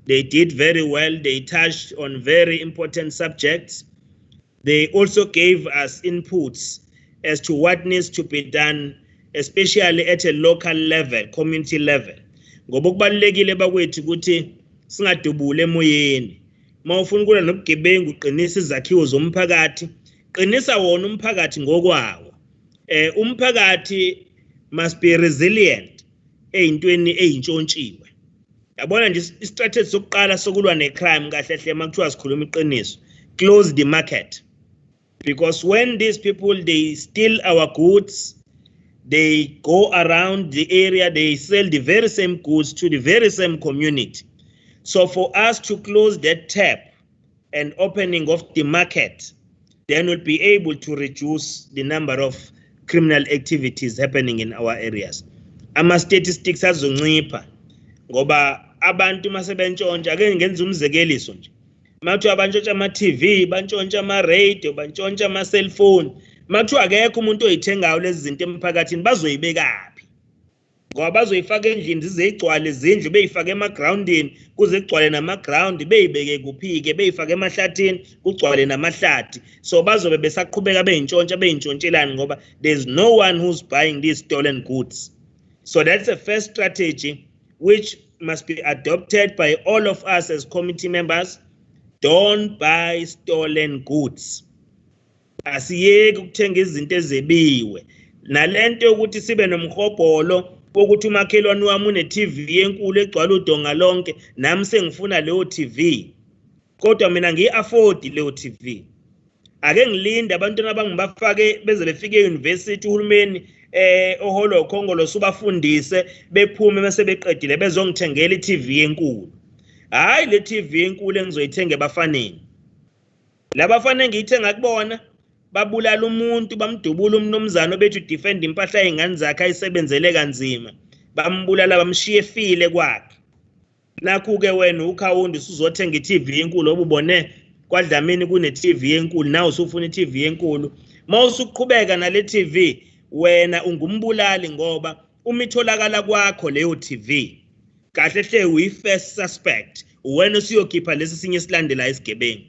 they did very well. They touched on very important subjects. They also gave us inputs as to what needs to be done, especially at a local level, community level. Ngoba kubalekile bakwethu ukuthi singadubule emoyeni. Mawufuna ukula nobugebengu qinisa izakhiwo zomphakathi, qinisa wona umphakathi ngokwawo. Umphakathi must be resilient eyintweni eyintshontshiwe. Yabona nje istrategy sokuqala sokulwa necrime kahle hle makuthiwa sikhuluma iqiniso, close the market. Because when these people, they steal our goods, they go around the area, they sell the very same goods to the very same community. So for us to close that tap, and opening of the market, then we'll be able to reduce the number of criminal activities happening in our areas. Ama-statistics azoncipha ngoba abantu masebentshontsha ake ngenza umzekeliso nje. Mathiwa bantshontsha ama-TV, bantshontsha ama-radio, bantshontsha ama-cellphone. Mathiwa akekho umuntu oyithengayo lezi zinto emphakathini bazoyibekaphi? Ngoba bazoyifaka endlini zize igcwale izindlu, beyifake emagroundini kuze igcwale namaground, beyibeke kuphi-ke, beyifake emahlathini kugcwale namahlathi. So bazobe besaqhubeka beyintshontshela ngoba there's no one who's buying these stolen goods. So that's the first strategy which must be adopted by all of us as committee members. Don't buy stolen goods. Asiyeke ukuthenga izinto ezebiwe. Nalento yokuthi sibe nomhobholo wokuthi umakhelwane wami une-TV enkulu egcwala udonga lonke, nami sengifuna leyo TV. Kodwa mina ngiyi-afford leyo TV. Ake ngilinde abantwana bangibafake beze befike e-university uhulumeni oholo khongolo subafundise bephume bese beqedile bezongithengela i-TV enkulu. Hayi le TV enkulu engizoyithenga ebafaneni. Labafane ngiyithenga kubona babulala umuntu bamdubula umnomzana obethu defend impahla yezingane zakhe ayisebenzele kanzima. Bambulala bamshiye efile kwakhe. Nakho-ke wena ukhawundi usuzothenga i-TV enkulu obubone kwaDlamini kune-TV enkulu nawe usufuna i-TV enkulu. Mawusuqhubeka nale TV wena ungumbulali ngoba uma itholakala kwakho leyo TV kahle hle uyi-first suspect wena usiyokhipha lesi sinye esilandelayo isigebengu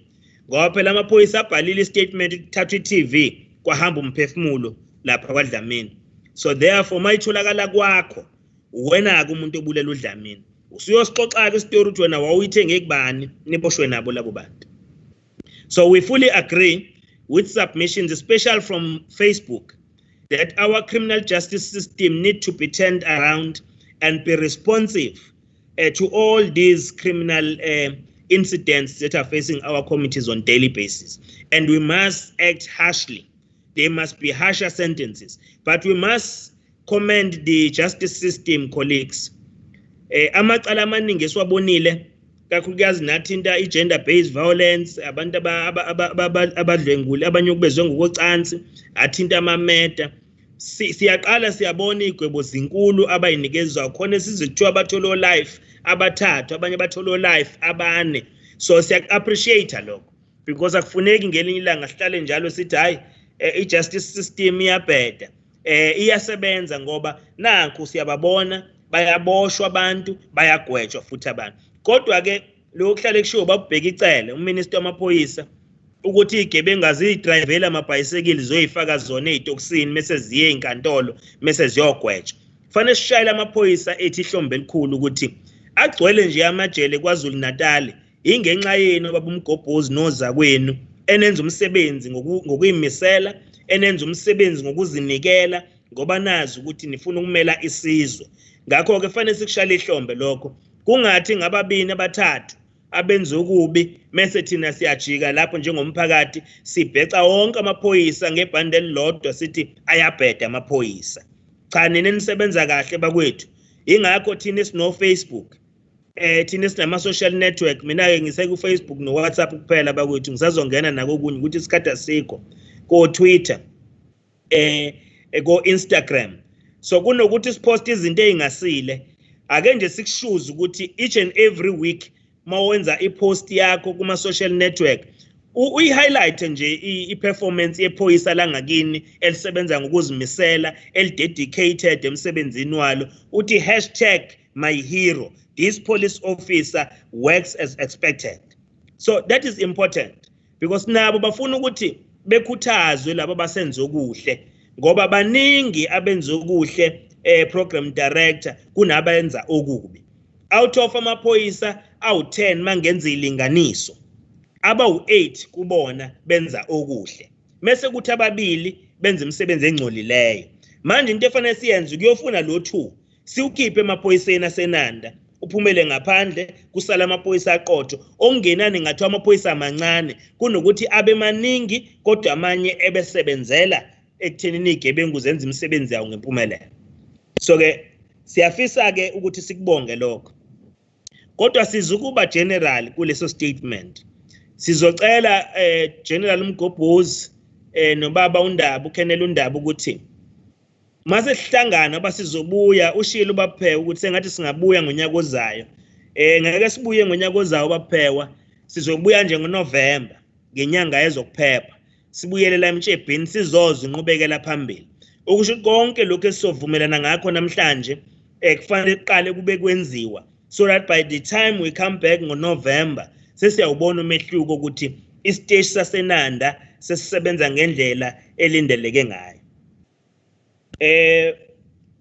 ngoba phela amaphoyisa abhalile istatement ukuthatha i-TV kwahamba umphefumulo lapha kwaDlamini. So therefore mayitholakala kwakho wena-ke umuntu obulela uDlamini usuyosixoxa-ke isitori ukuthi wena wawuyithenge kubani niboshwe nabo labo bantu. So we fully agree with submissions, especially from Facebook, that our criminal justice system need to be turned around and be responsive to all these criminal incidents that are facing our communities on daily basis. And we must act harshly. There must be harsher sentences. But we must commend the justice system, colleagues. Amacala amaningi esiwabonile kakhulukazi nathinta i-gender-based violence, abantu abadlwengule, abanye okubezwe ngokocansi, athinta amameta. Siyaqala siyabona igwebo zinkulu abayinikezwa khona sizwe kuthiwa abatholo life abathathu, abanye batholo life abane. So siya-appreciate lokho because akufuneki ngelinye ilanga sihlale njalo sithi hayi i-justice system iyabheda. Iyasebenza ngoba nakho siyababona bayaboshwa abantu, bayagwetshwa futhi abantu. Kodwa-ke lokhu kuhlale kushiwo babubheka icele uminister wamaphoyisa ukuthi izigebengu aziyidrayivela amabhayisekili zoyifaka zona ey'tokisini mese ziye enkantolo mese ziyogwetshwa. Kufanele sishayele amaphoyisa ethi ihlombe elikhulu ukuthi agcwele nje amajele kwaZulu Natal ingenxa yenu baba umgobhozi noza kwenu enenza umsebenzi ngokuyimisela, enenza umsebenzi ngokuzinikela ngoba nazi ukuthi nifuna ukumela isizwe. Ngakho-ke kufanele sikushayele ihlombe lokho. Kungathi ngababini abathathu abenza ukubi mase thina siyajika lapho njengomphakathi sibheca wonke amaphoyisa ngebhande elilodwa sithi ayabheda amaphoyisa. Cha, nina nisebenza kahle bakwethu. Ingakho thina sino Facebook, thina sinama social network, mina-ke ngiseke uFacebook noWhatsApp kuphela bakwethu, ngisazongena nakokunye ukuthi isikhathi asikho ko Twitter, ko Instagram. So kunokuthi siposte izinto ezingasile, ake nje sikushuze ukuthi each and every week mawenza ipost yakho kuma social network uyi-highlight nje i-performance yephoyisa langakini elisebenza ngokuzimisela, eli-dedicated emsebenzini walo, uthi #myhero, this police officer works as expected. So that is important because nabo bafuna ukuthi bekhuthazwe labo basenza okuhle ngoba baningi abenza okuhle program director kunabenza okubi. Out of amaphoyisa awu-10 mangenza ilinganiso abawu-8 kubona benza okuhle mase kuthi ababili benza imisebenzi engcolileyo. Manje into efanele siyenze kuyofuna lo 2 siwukhiphe emaphoyiseni asenanda uphumele ngaphandle kusala amaphoyisa aqotho ongenani ngathiwa amaphoyisa amancane kunokuthi abe maningi kodwa amanye ebesebenzela ekuthenini izigebengu zenza imisebenzi yawo ngempumelelo. So-ke siyafisa-ke ukuthi sikubonge lokho. Kodwa sizukuba general kuleso statement. Sizocela General Mgobhozi nobaba uNdaba uKhenela uNdaba ukuthi mase sihlangana basizobuya ushilo baphewa ukuthi sengathi singabuya ngonyaka ozayo. Ngeke sibuye ngonyaka ozayo baphewa. Sizobuya nje ngoNovember ngenyanga yezokuphepha. Sibuyele la eMtshebhini sizoza inqubekela phambili. Ukusho konke lokho esizovumelana ngakho namhlanje kufanele iqale kube kwenziwa so that by the time we come back ngoNovember sesiyawubona umehluko ukuthi isiteshi saseNanda sesisebenza ngendlela elindeleke ngayo.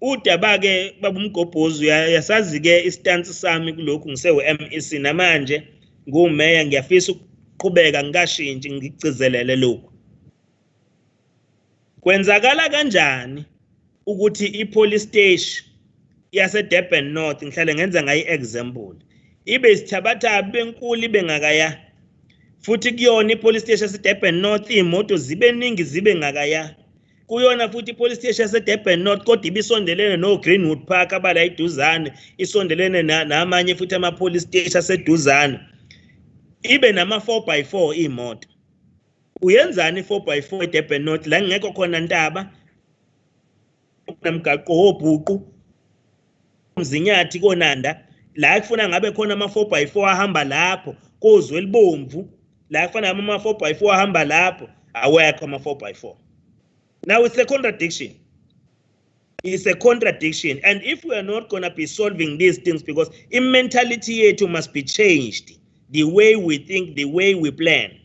Udaba ke baba uMgobhozi yasazi ke istance sami kulokhu ngisewe MEC namanje ngumeya ngiyafisa ukuqhubeka ngikashintshi ngigcizelele lokho. Kwenzakala kanjani ukuthi ipolice station yase Durban North ngihlale ngenza ngayi example ibe isithabatha benkulu bengakaya futhi kuyona ipolice station yase Durban North imoto zibe ningi zibe ngakaya kuyona futhi ipolice station yase Durban North kodwa ibisondelene no Greenwood Park abala iduzane isondelene namanye futhi ama police station aseduzane ibe nama 4x4 imoto. Uyenzani 4x4 eDurban North la ngekho khona Ntaba namgaqo wobhuqu umzinyathi koNanda la kufuna ngabe khona ama 4x4 ahamba lapho kozwe elibomvu la kufana ama 4x4 ahamba lapho awekho ama 4x4. Now it's a contradiction. It's a contradiction, and if we are not going to be solving these things, because in mentality yethu must be changed, the way we think, the way we plan.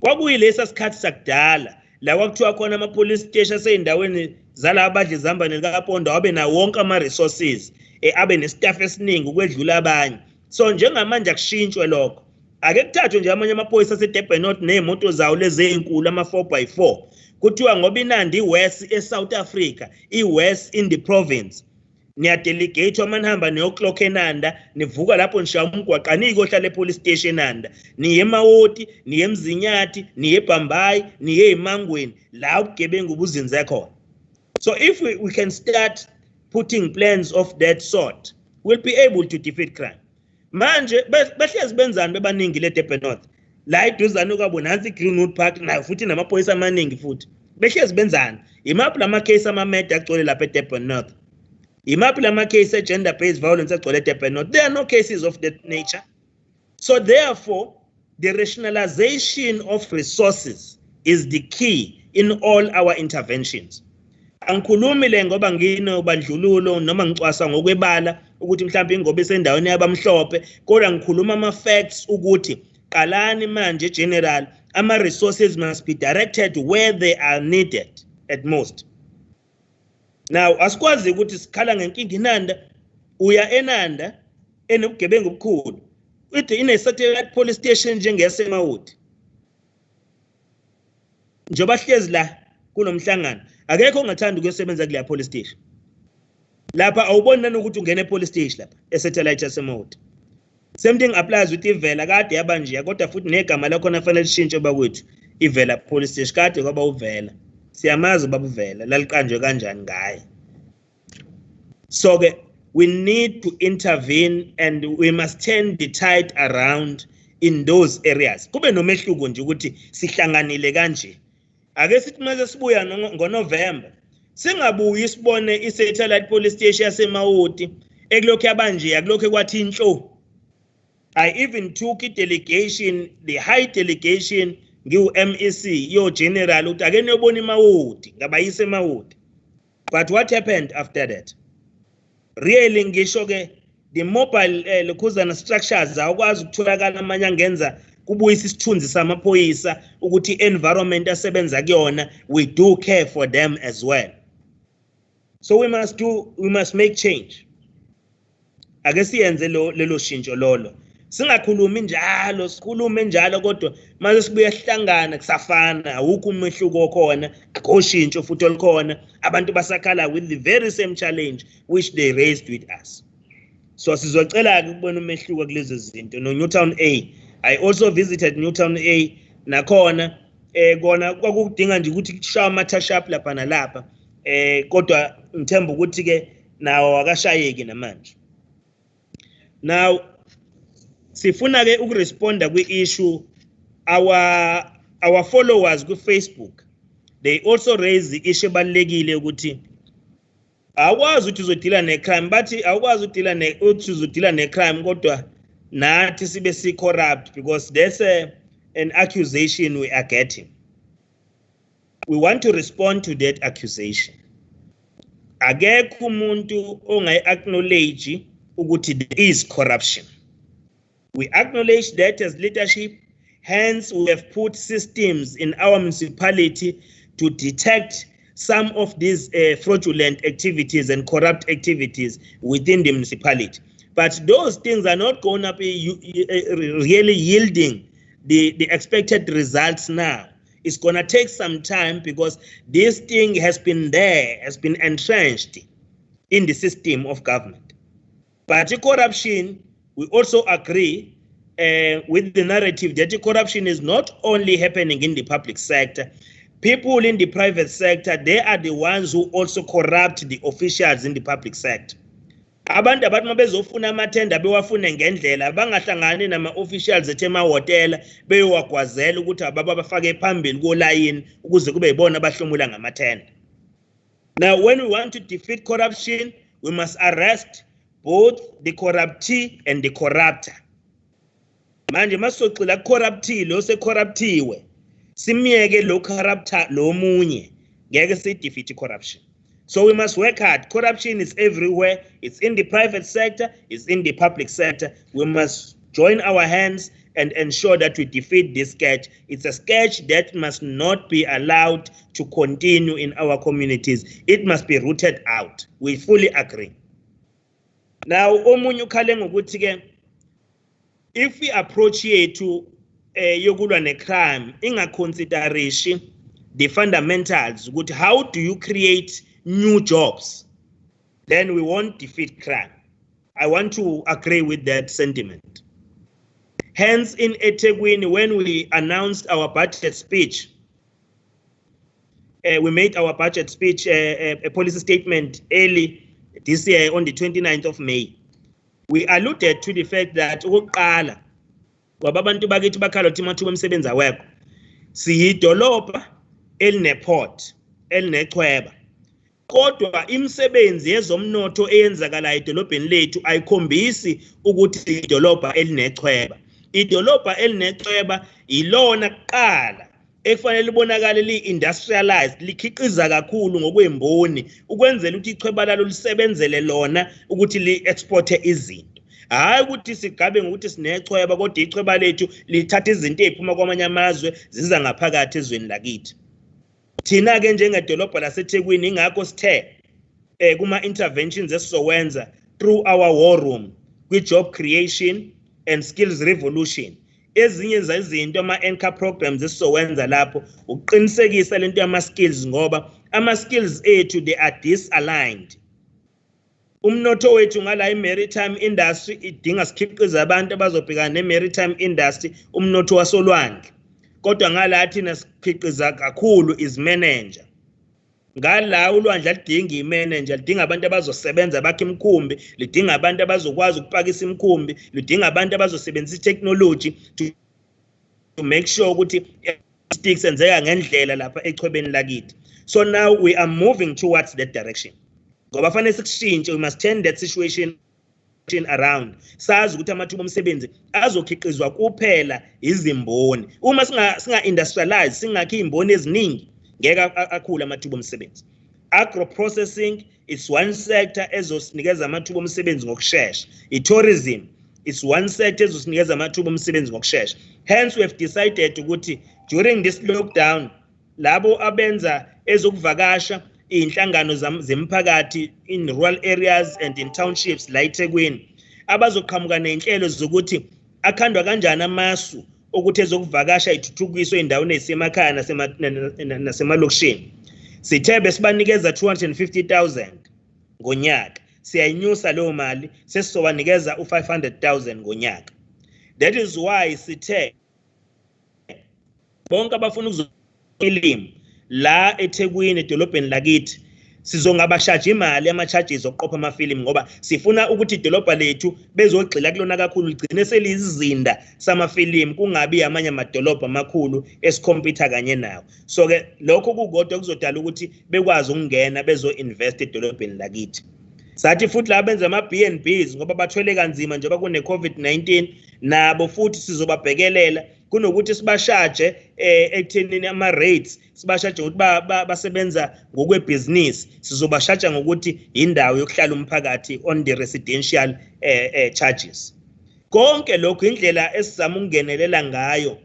Kwakuyilesa sikhathi sakudala la kwakuthiwa khona ama police station seyindaweni zala abadle zambane likaPondo abe na wonke ama resources abe ne staff esiningi ukwedlula abanye. So njengamanje akushintshwe lokho. Ake kuthathwe nje amanye amaphoyisa aseDurban North nemoto zawo lezi ezinkulu ama 4x4 kuthiwa ngoba iNandi West eSouth Africa iWest in the province niyadelegate amanihamba neyoclock eNanda nivuka lapho nishaya umgwaqa nikohlala epolice station eNanda niye eMawoti niye eMzinyathi niye eBhambayi niye eMangweni la ubugebengu buzinze khona. So if we can start putting plans of that sort, we'll be able to defeat crime. Manje behlezi benzani bebaningi le Durban North la iduzane kwabo nansi Greenwood Park na futhi namaphoyisa amaningi futhi behlezi benzani imaphi lama case ama murder agcwele lapha eDurban North imaphi lama case gender based violence agcwele eDurban North. There are no cases of that nature. So therefore the rationalization of resources is the key in all our interventions. Angikhulumi le ngoba ngino bandlululo noma ngicwasa ngokwebala ukuthi mhlawumbe ingobe sendaweni yabamhlophe kodwa ngikhuluma ama facts ukuthi qalani manje general ama resources must be directed where they are needed at most. Now asikwazi ukuthi sikhala ngenkinga iNanda uya eNanda enobugebengu obukhulu ithi ine satellite police station njengeSemawoti njoba hlezi la kunomhlangano akekho ongathanda ukusebenza kule police station lapha awuboni nanokuthi ungene police station lapha esatellite yaseMawoti. Same thing applies with ivela kade yabanje kodwa futhi negama lakho nafanele lishintshe bakwethu ivela police station kade kwaba uvela siyamazi babuvela laliqanjwe kanjani ngaye. So we need to intervene and we must turn the tide around in those areas. Kube nomehluko nje ukuthi sihlanganile kanje. Ake sithi mase sibuya ngoNovember singabuyi sibone isatellite police station yaseMawoti ekulokho yabanje akulokho kwathi inhlo. I even took a delegation, the high delegation ngiwu MEC yo general uthi ake niyobona iMawoti ngabayise eMawoti. But what happened after that? Really ngisho ke the mobile lokhuzana structures awukwazi ukutholakala amanye angenza kubuyisa isithunzi samaphoyisa ukuthi environment asebenza kuyona we do care for them as well. So we must make change. Ake siyenze lelo shintsho lolo. Singakhulumi njalo sikhulume njalo kodwa mase sibuye sihlangana kusafana awukho umehluko khona akoshintsho futhi olikhona abantu basakhala with the very same challenge which they raised with us. So sizocela ukubona umehluko kulezi zinto no Newtown A. I also visited Newtown A nakhona kona kwakudinga nje ukuthi kushawa amathashap lapha nalapha kodwa ngithemba ukuthi ke nawo akashayeki namanje. Now sifuna ke ukuresponda kwi-issue our followers ku Facebook, they also raise the issue ebalekile ukuthi awukwazi ukuthi uzodila ne-crime, bathi awukwazi uzodila ne-crime kodwa nathi sibe si-corrupt, because there's an accusation we are getting. We want to respond to that accusation. Akekho umuntu ongayi-acknowledge ukuthi there is corruption. We acknowledge that as leadership, hence we have put systems in our municipality to detect some of these fraudulent activities and corrupt activities within the municipality. But those things are not going to be really yielding the expected results now. It's going to take some time because this thing has been there, has been entrenched in the system of government. But corruption, we also agree with the narrative that corruption is not only happening in the public sector. People in the private sector, they are the ones who also corrupt the officials in the public sector. Abantu abathi mabezofuna amathenda bewafune ngendlela bangahlangani nama-officials emahhotela beyowagwazela ukuthi ababa bafake phambili kolayini ukuze kube yibona abahlomula ngamathenda. Now, when we want to defeat corruption, we must arrest both the corruptee and the corruptor. Manje masocila corruptile osecorruptiwe, simiyeke lo corruptor lo munye, ngeke si-defeat corruption. So we must work hard. Corruption is everywhere. It's in the private sector, it's in the public sector. We must join our hands and ensure that we defeat this scourge. It's a scourge that must not be allowed to continue in our communities. It must be rooted out. We fully agree. Now, omunye ukhale ngokuthi ke if we approach yethu yokulwa ne-crime ingaconsiderishi the fundamentals ukuthi how do you create new jobs, then we won't defeat crime. I want to agree with that sentiment. Hence, in eThekwini, when we announced our budget speech, we made our budget speech, a policy statement early this year on the 29th of May. We alluded to the fact that okokuqala kwabantu bakithi bakhala ukuthi amathuba omsebenzi awekho, siyidolobha elineport elinechweba, kodwa imisebenzi yezomnotho eyenzakala edolobheni lethu ayikhombisi ukuthi idolobha elinechweba. Idolobha elinechweba ilona kuqala ekufanele libonakale li-industrialized, likhiqiza kakhulu ngokwemboni ukwenzela ukuthi ichweba lalo lisebenzele lona ukuthi li-exporte izinto. Hayi ukuthi sigabe ngokuthi sinechweba kodwa ichweba lethu lithatha izinto eziphuma kwamanye amazwe ziza ngaphakathi ezweni lakithi. Thina ke njengedolobha laseThekwini ingakho sithe kuma interventions esizowenza through our war room kwi-job creation and skills revolution. Ezinye zezinto ama-anchor programs esizowenza lapho ukuqinisekisa lento yama-skills ngoba ama-skills ethu they are disaligned. Umnotho wethu ngala i-maritime industry idinga sikhiqiza abantu abazobhekana ne-maritime industry, umnotho wasolwandle. Kodwa ngala thina sikhiqiza kakhulu is manager. Ngala ulwandle lidinga i-manager, lidinga abantu abazosebenza bakhe imkhumbi, lidinga abantu abazokwazi ukupakisa imkhumbi, lidinga abantu abazosebenzisa i-technology to make sure ukuthi sticks enzeka ngendlela lapha echwebeni lakithi. So now we are moving towards that direction. Ngoba fanele sikushintshe, we must turn that situation around. Sazi ukuthi amathuba omsebenzi azokhiqizwa kuphela izimboni. Uma singa industrialize, singakhi imboni eziningi, ngeke akhula amathuba omsebenzi. Agro processing is one sector ezosinikeza amathuba omsebenzi ngokusheshsha. I-tourism is one sector ezosinikeza amathuba omsebenzi ngokusheshsha. Hence we have decided ukuthi during this lockdown labo abenza ezokuvakasha inhlangano zemphakathi in rural areas and in townships la eThekwini abazoqhamuka nenhlelo zokuthi akhandwa kanjani amasu ukuthi ezokuvakasha ithuthukiswe endaweni ezisemakhaya nasemalokishini. Sithe besibanikeza 250,000 ngonyaka, siyayinyusa leyo mali sesizobanikeza u500,000 ngonyaka. That is why sithe bonke abafuna ukuzolima la eThekwini edolobheni lakithi sizongabashaja imali ama-charges okuqopha amafilimu ngoba sifuna ukuthi idolobha lethu bezogxila kulona kakhulu ligcine seliyizinda samafilimu kungabi amanye amadolobha amakhulu esikhompyutha kanye nawo. So-ke lokho kukodwa kuzodala ukuthi bekwazi ukungena bezo-invest edolobheni lakithi. Sathi futhi laba benza ama-B&Bs ngoba bathwele kanzima njengoba kune-COVID-19 nabo futhi sizobabhekelela kunokuthi sibashaje ekuthenini ama-rates sibashaje ukuthi basebenza ngokwebhizinisi sizobashaja ngokuthi indawo yokuhlala umphakathi on the residential charges. Konke lokho indlela esizama ukungenelela ngayo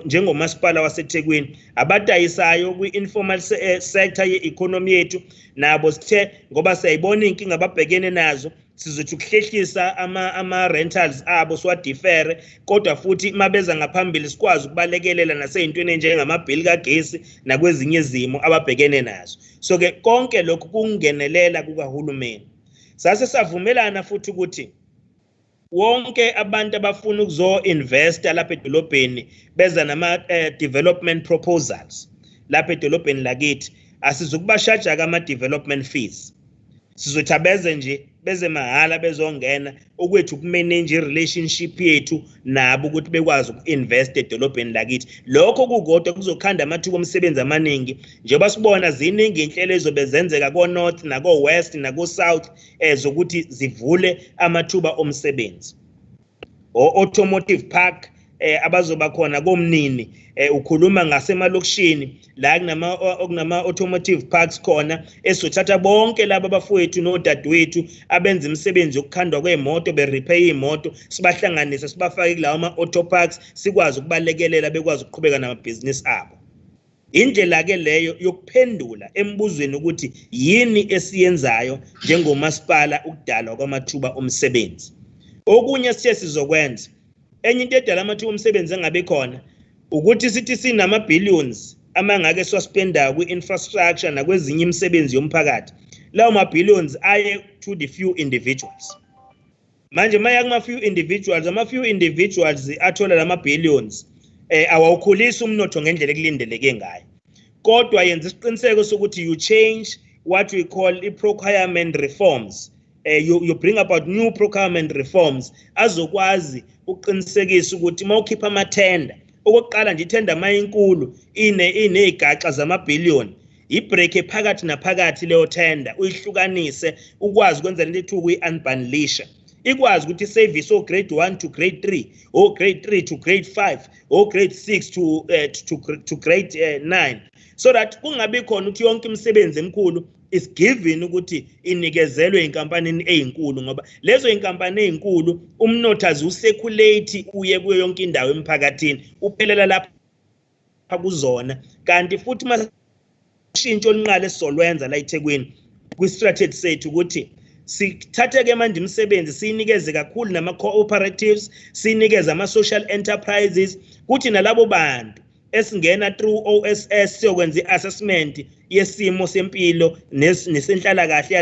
njengomasipala waseThekwini abadayisayo kwi-informal sector ye-economy yethu nabo sithe ngoba siyayibona inkinga ababhekene nazo sizothi ukuhlehlisa ama-rentals abo siwadifere kodwa futhi mabeza ngaphambili sikwazi ukubalekelela nasey'ntweni enjengamabhili kagesi nakwezinye izimo ababhekene nazo. So-ke konke lokhu kungenelela kukahulumeni. Sase savumelana futhi ukuthi wonke abantu abafuna ukuzo-investa lapha edolobheni beza nama-development proposals lapha edolobheni lakithi asizukubashaja ama-development fees. Sizothi abeze nje beze mahhala bezongena okwethu ukumanage i-relationship yethu nabo ukuthi bekwazi uku-invest edolobheni lakithi. Lokho kukodwa kuzokhanda amathuba omsebenzi amaningi njengoba sibona ziningi inhlelo ezobe zenzeka ko-north nako-west nako-south zokuthi zivule amathuba omsebenzi. O-automotive park abazoba khona komnini ukhuluma ngasemalokishini la kunama-automotive parks khona esizothatha bonke laba abafowethu nodadewethu abenza imisebenzi yokukhandwa kwey'moto berepair iy'moto sibahlanganise sibafake kulawo ama-auto parks sikwazi ukubalekelela bekwazi ukuqhubeka namabhizinisi abo. Indlela-ke leyo yokuphendula embuzweni ukuthi yini esiyenzayo njengomasipala ukudalwa kwamathuba omsebenzi. Okunye sithe sizokwenza enye into edala amathuba omsebenzi engabe khona ukuthi sithi sinama-billions amangake siwaspendayo kwi-infrastructure nakwezinye imisebenzi yomphakathi. Lawo ma-billions aye to the few individuals. Manje maya kuma-few individuals, ama-few individuals athola lama-billions awawukhulisi umnotho ngendlela ekulindeleke ngayo. Kodwa yenza isiqiniseko sokuthi you change what we call i-procurement reforms. You bring about new procurement reforms azokwazi ukuqinisekisa ukuthi mawukhipha amathenda okokuqala nje ithenda mayinkulu inezigaxa zamabhillion ibreak phakathi naphakathi leyo tender uyihlukanise ukwazi ukwenza lento ethu kuyi-unbundlisha ikwazi ukuthi service o grade 1 to grade 3 o grade 3 to grade 5 o grade 6 to grade 9 so that kungabi khona ukuthi yonke imisebenzi emkhulu is given ukuthi inikezelwe inkampanini ezinkulu ngoba lezo inkampani ezinkulu umnotho azuseculate uye kuyo yonke indawo emphakathini uphelela lapha kuzona kanti futhi mashintsho linqala esisolwenza la eThekwini kwi strategy sethu ukuthi sithathe-ke manje imisebenzi siyinikeze kakhulu nama-cooperatives siyinikeze ama-social enterprises kuthi nalabo bantu esingena through OSS siyokwenza i-assessment yesimo sempilo nesenhlalakahle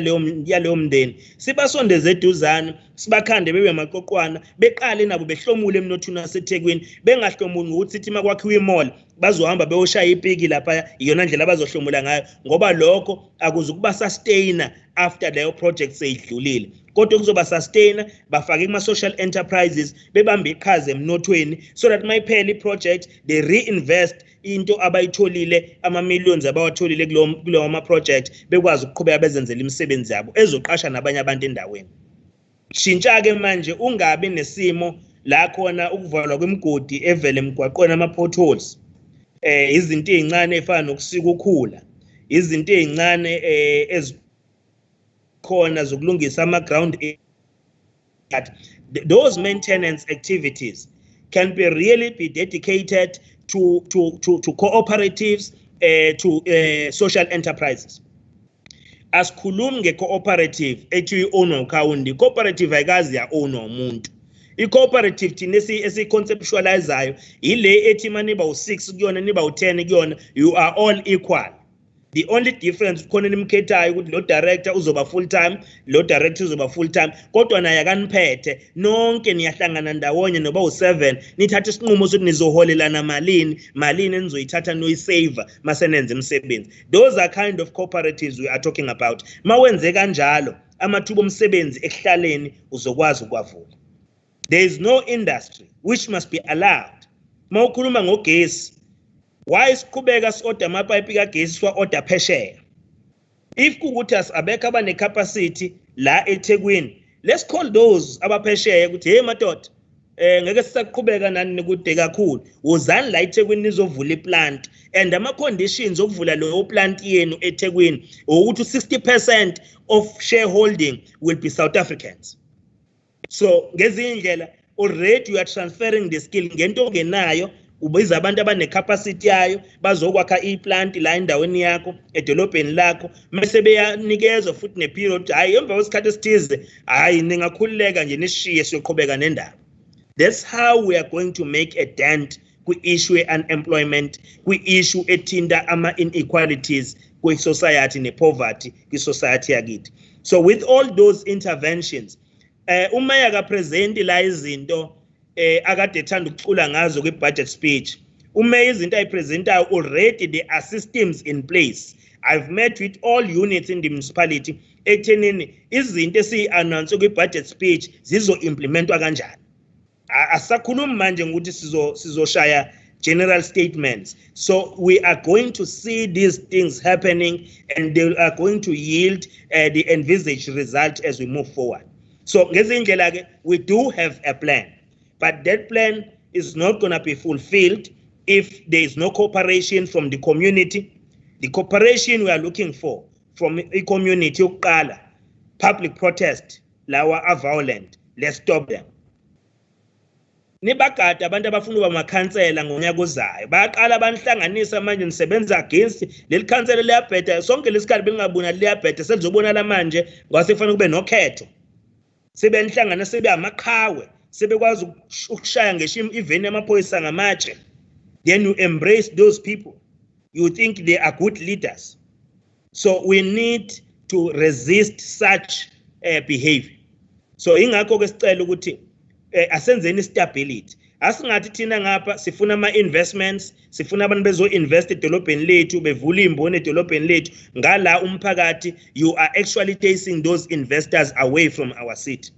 yaleyo mndeni sibasondeze eduzane sibakhande bebe maqoqwana beqale nabo behlomule emnothweni waseThekwini bengahlomuli ngokuthi sithi makwakhiwa imall bazohamba beyoshaya ipiki lapha iyona ndlela abazohlomula ngayo ngoba lokho akuzukuba sustainer after leyo project seyidlulile kodwa kuzoba sustainer bafake kuma-social enterprises bebambe iqhaza emnothweni so that mayiphela i-project they reinvest into abayitholile ama-millions abawatholile kulowo ma-project bekwazi ukuqhubeka bezenzela imisebenzi yabo ezoqasha nabanye abantu endaweni. Shintsha-ke manje ungabi nesimo la khona ukuvalwa kwemigodi evele emgwaqweni ama-potholes izinto ey'ncane ey'fana nokusika ukhula izinto ey'ncane ezikhona zokulungisa ama-ground those maintenance activities can really be dedicated to cooperatives to social enterprises. Asikhulumi nge-cooperative ethi i-ownwa ukhawundi cooperative ayikazi ya-ownwa umuntu i-cooperative thina esiyi-conceptualizayo ile ethi ma niba u-6 kuyona niba u-10 kuyona you are all equal The only difference khona nimkhethayo ukuthi lo director uzoba full time, lo director uzoba full time, kodwa naye akaniphethe nonke niyahlangana ndawonye noba u7 nithatha isinqumo sokuthi nizoholelana malini enizoyithatha noyisave masenenze umsebenzi. Those are kind of cooperatives we are talking about. Mawenze kanjalo amathuba omsebenzi ekuhlaleni uzokwazi ukwavula. There is no industry which must be allowed. Mawukhuluma ngogesi, why siqhubeka si-order amapayipi kagesi siwa-order phesheya? If kukuthi abekho abane-capacity la eThekwini, let's call those abaphesheya ukuthi hey madoda, ngeke sisaqhubeka nani nikude kakhulu, wozani la eThekwini nizovula iplant, and ama-conditions okuvula leyo plant yenu eThekwini ukuthi 60% of shareholding will be South Africans. So ngezinye indlela already you are transferring the skill ngento ongenayo, ubiza abantu abane-capacity yayo bazokwakha i-plant la endaweni yakho edolobheni lakho, mase beyanikezwa futhi ne-period hayi emva kwesikhathi esithize hayi ningakhululeka nje nishiye siyoqhubeka nendaba. That's how we are going to make a dent kwi-issue ye-unemployment, kwi-issue ethinta ama-inequalities kwi-society ne-poverty kwi-society yakithi. So with all those interventions, uma yakapresenti la izinto akade ethanda ukucula ngazo kwi-budget speech, uma izinto ayipresentayo already there are systems in place. I've met with all units in the municipality ekuthenini izinto esiyi-announce kwi-budget speech zizo-implementwa kanjani. Asakhulumi manje ngokuthi sizoshaya general statements. So we are going to see these things happening and they are going to yield the envisaged result as we move forward. So we do have a plan, but that plan is not going to be fulfilled if there is no cooperation from the community. The cooperation we are looking for from the community, public protest, lawa are violent, let's stop them. Nibakade abantu abafuna uba makhansela ngonyaka ozayo bayaqala banhlanganisa manje nisebenza against leli khansela liyabheda sonke lesikhathi belingabona liyabheda selizobona la manje ngase kufanele kube nokhetho sebenhlangana sebe amaqhawe sebekwazi ukushaya ngesho iveni yamaphoyisa ngamatshe. Then you embrace those people, you think they are good leaders. So we need to resist such behavior. So ingakho ke sicela ukuthi asenzeni stability. Asingathi thina ngapha sifuna ama-investments, sifuna abantu bezo-invest edolobheni lethu, bevula imboni edolobheni lethu, ngala umphakathi you are actually chasing those investors away from our city.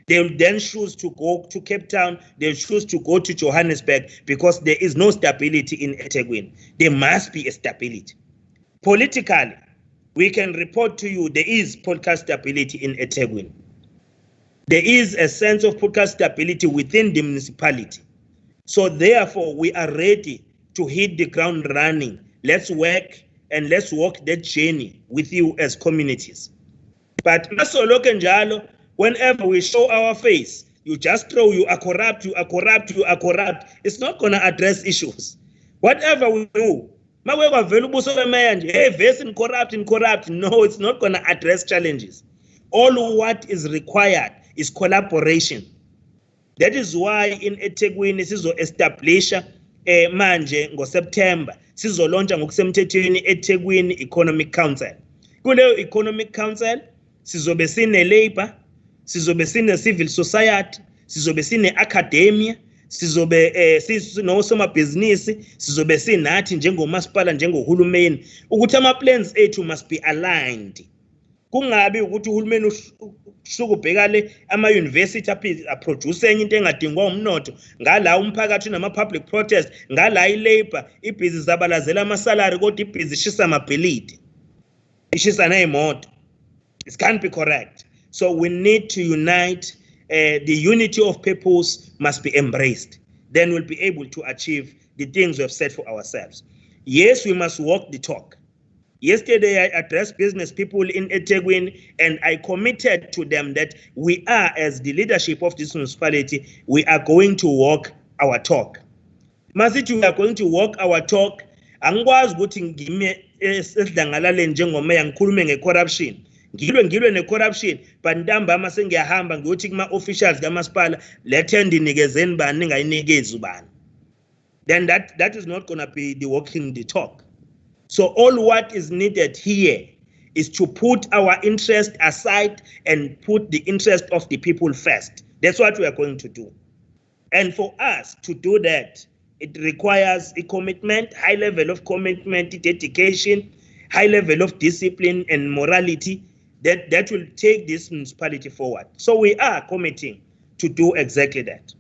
They will then choose to go to Cape Town, they'll choose to go to Johannesburg because there is no stability in eThekwini. There must be a stability. Politically, we can report to you there is political stability in eThekwini. There is a sense of political stability within the municipality. So therefore, we are ready to hit the ground running. Let's work and let's walk that journey with you as communities. But whenever we show our face, you just throw, you are corrupt, you are corrupt, you are corrupt. It's not going to address issues. Whatever we do, hey, in corrupt. No, it's not going to address challenges. All what is required is collaboration. That is why in eThekwini sizo-establish manje ngo-September sizolontsha ngokusemthethweni eThekwini Economic Council. Kuleyo Economic Council sizobe sine-labor, sizobe sine-civil society, sizobe sine-academia, sizobe sinosomabhizinisi, sizobe sinathi njengomasipala njengohulumeni ukuthi ama-plans ethu must be aligned. Kungabi ukuthi uhulumeni usukubhekale ama-university aproduce enye into engadingwa umnotho, ngala umphakathi nama-public protest, ngala i-labor ibhizi zabalazela ama-salary kodwa ibhizi ishisa amabhilidi, ishisa ney'moto. It can't be correct. So we need to unite. The unity of purpose must be embraced. Then we'll be able to achieve the things we have set for ourselves. Yes, we must walk the talk. Yesterday, I addressed business people in eThekwini, and I committed to them that we are, as the leadership of this municipality, we are going to walk our talk. Masithi we are going to walk our talk. Angikwazi ukuthi ngime esidlangalaleni njengomeya ngikhulume nge-corruption. Ngilwe ne-corruption, but ntambama sengiyahamba ngiyothi kuma-officials kamasipala, lethe ndinikezeni bani ningayinikezi ubani. Then that is not going to be the walking the talk. So all what is needed here is to put our interest aside and put the interest of the people first. That's what we are going to do. And for us to do that, it requires a commitment, high level of commitment, dedication, high level of discipline and morality that will take this municipality forward. So we are committing to do exactly that.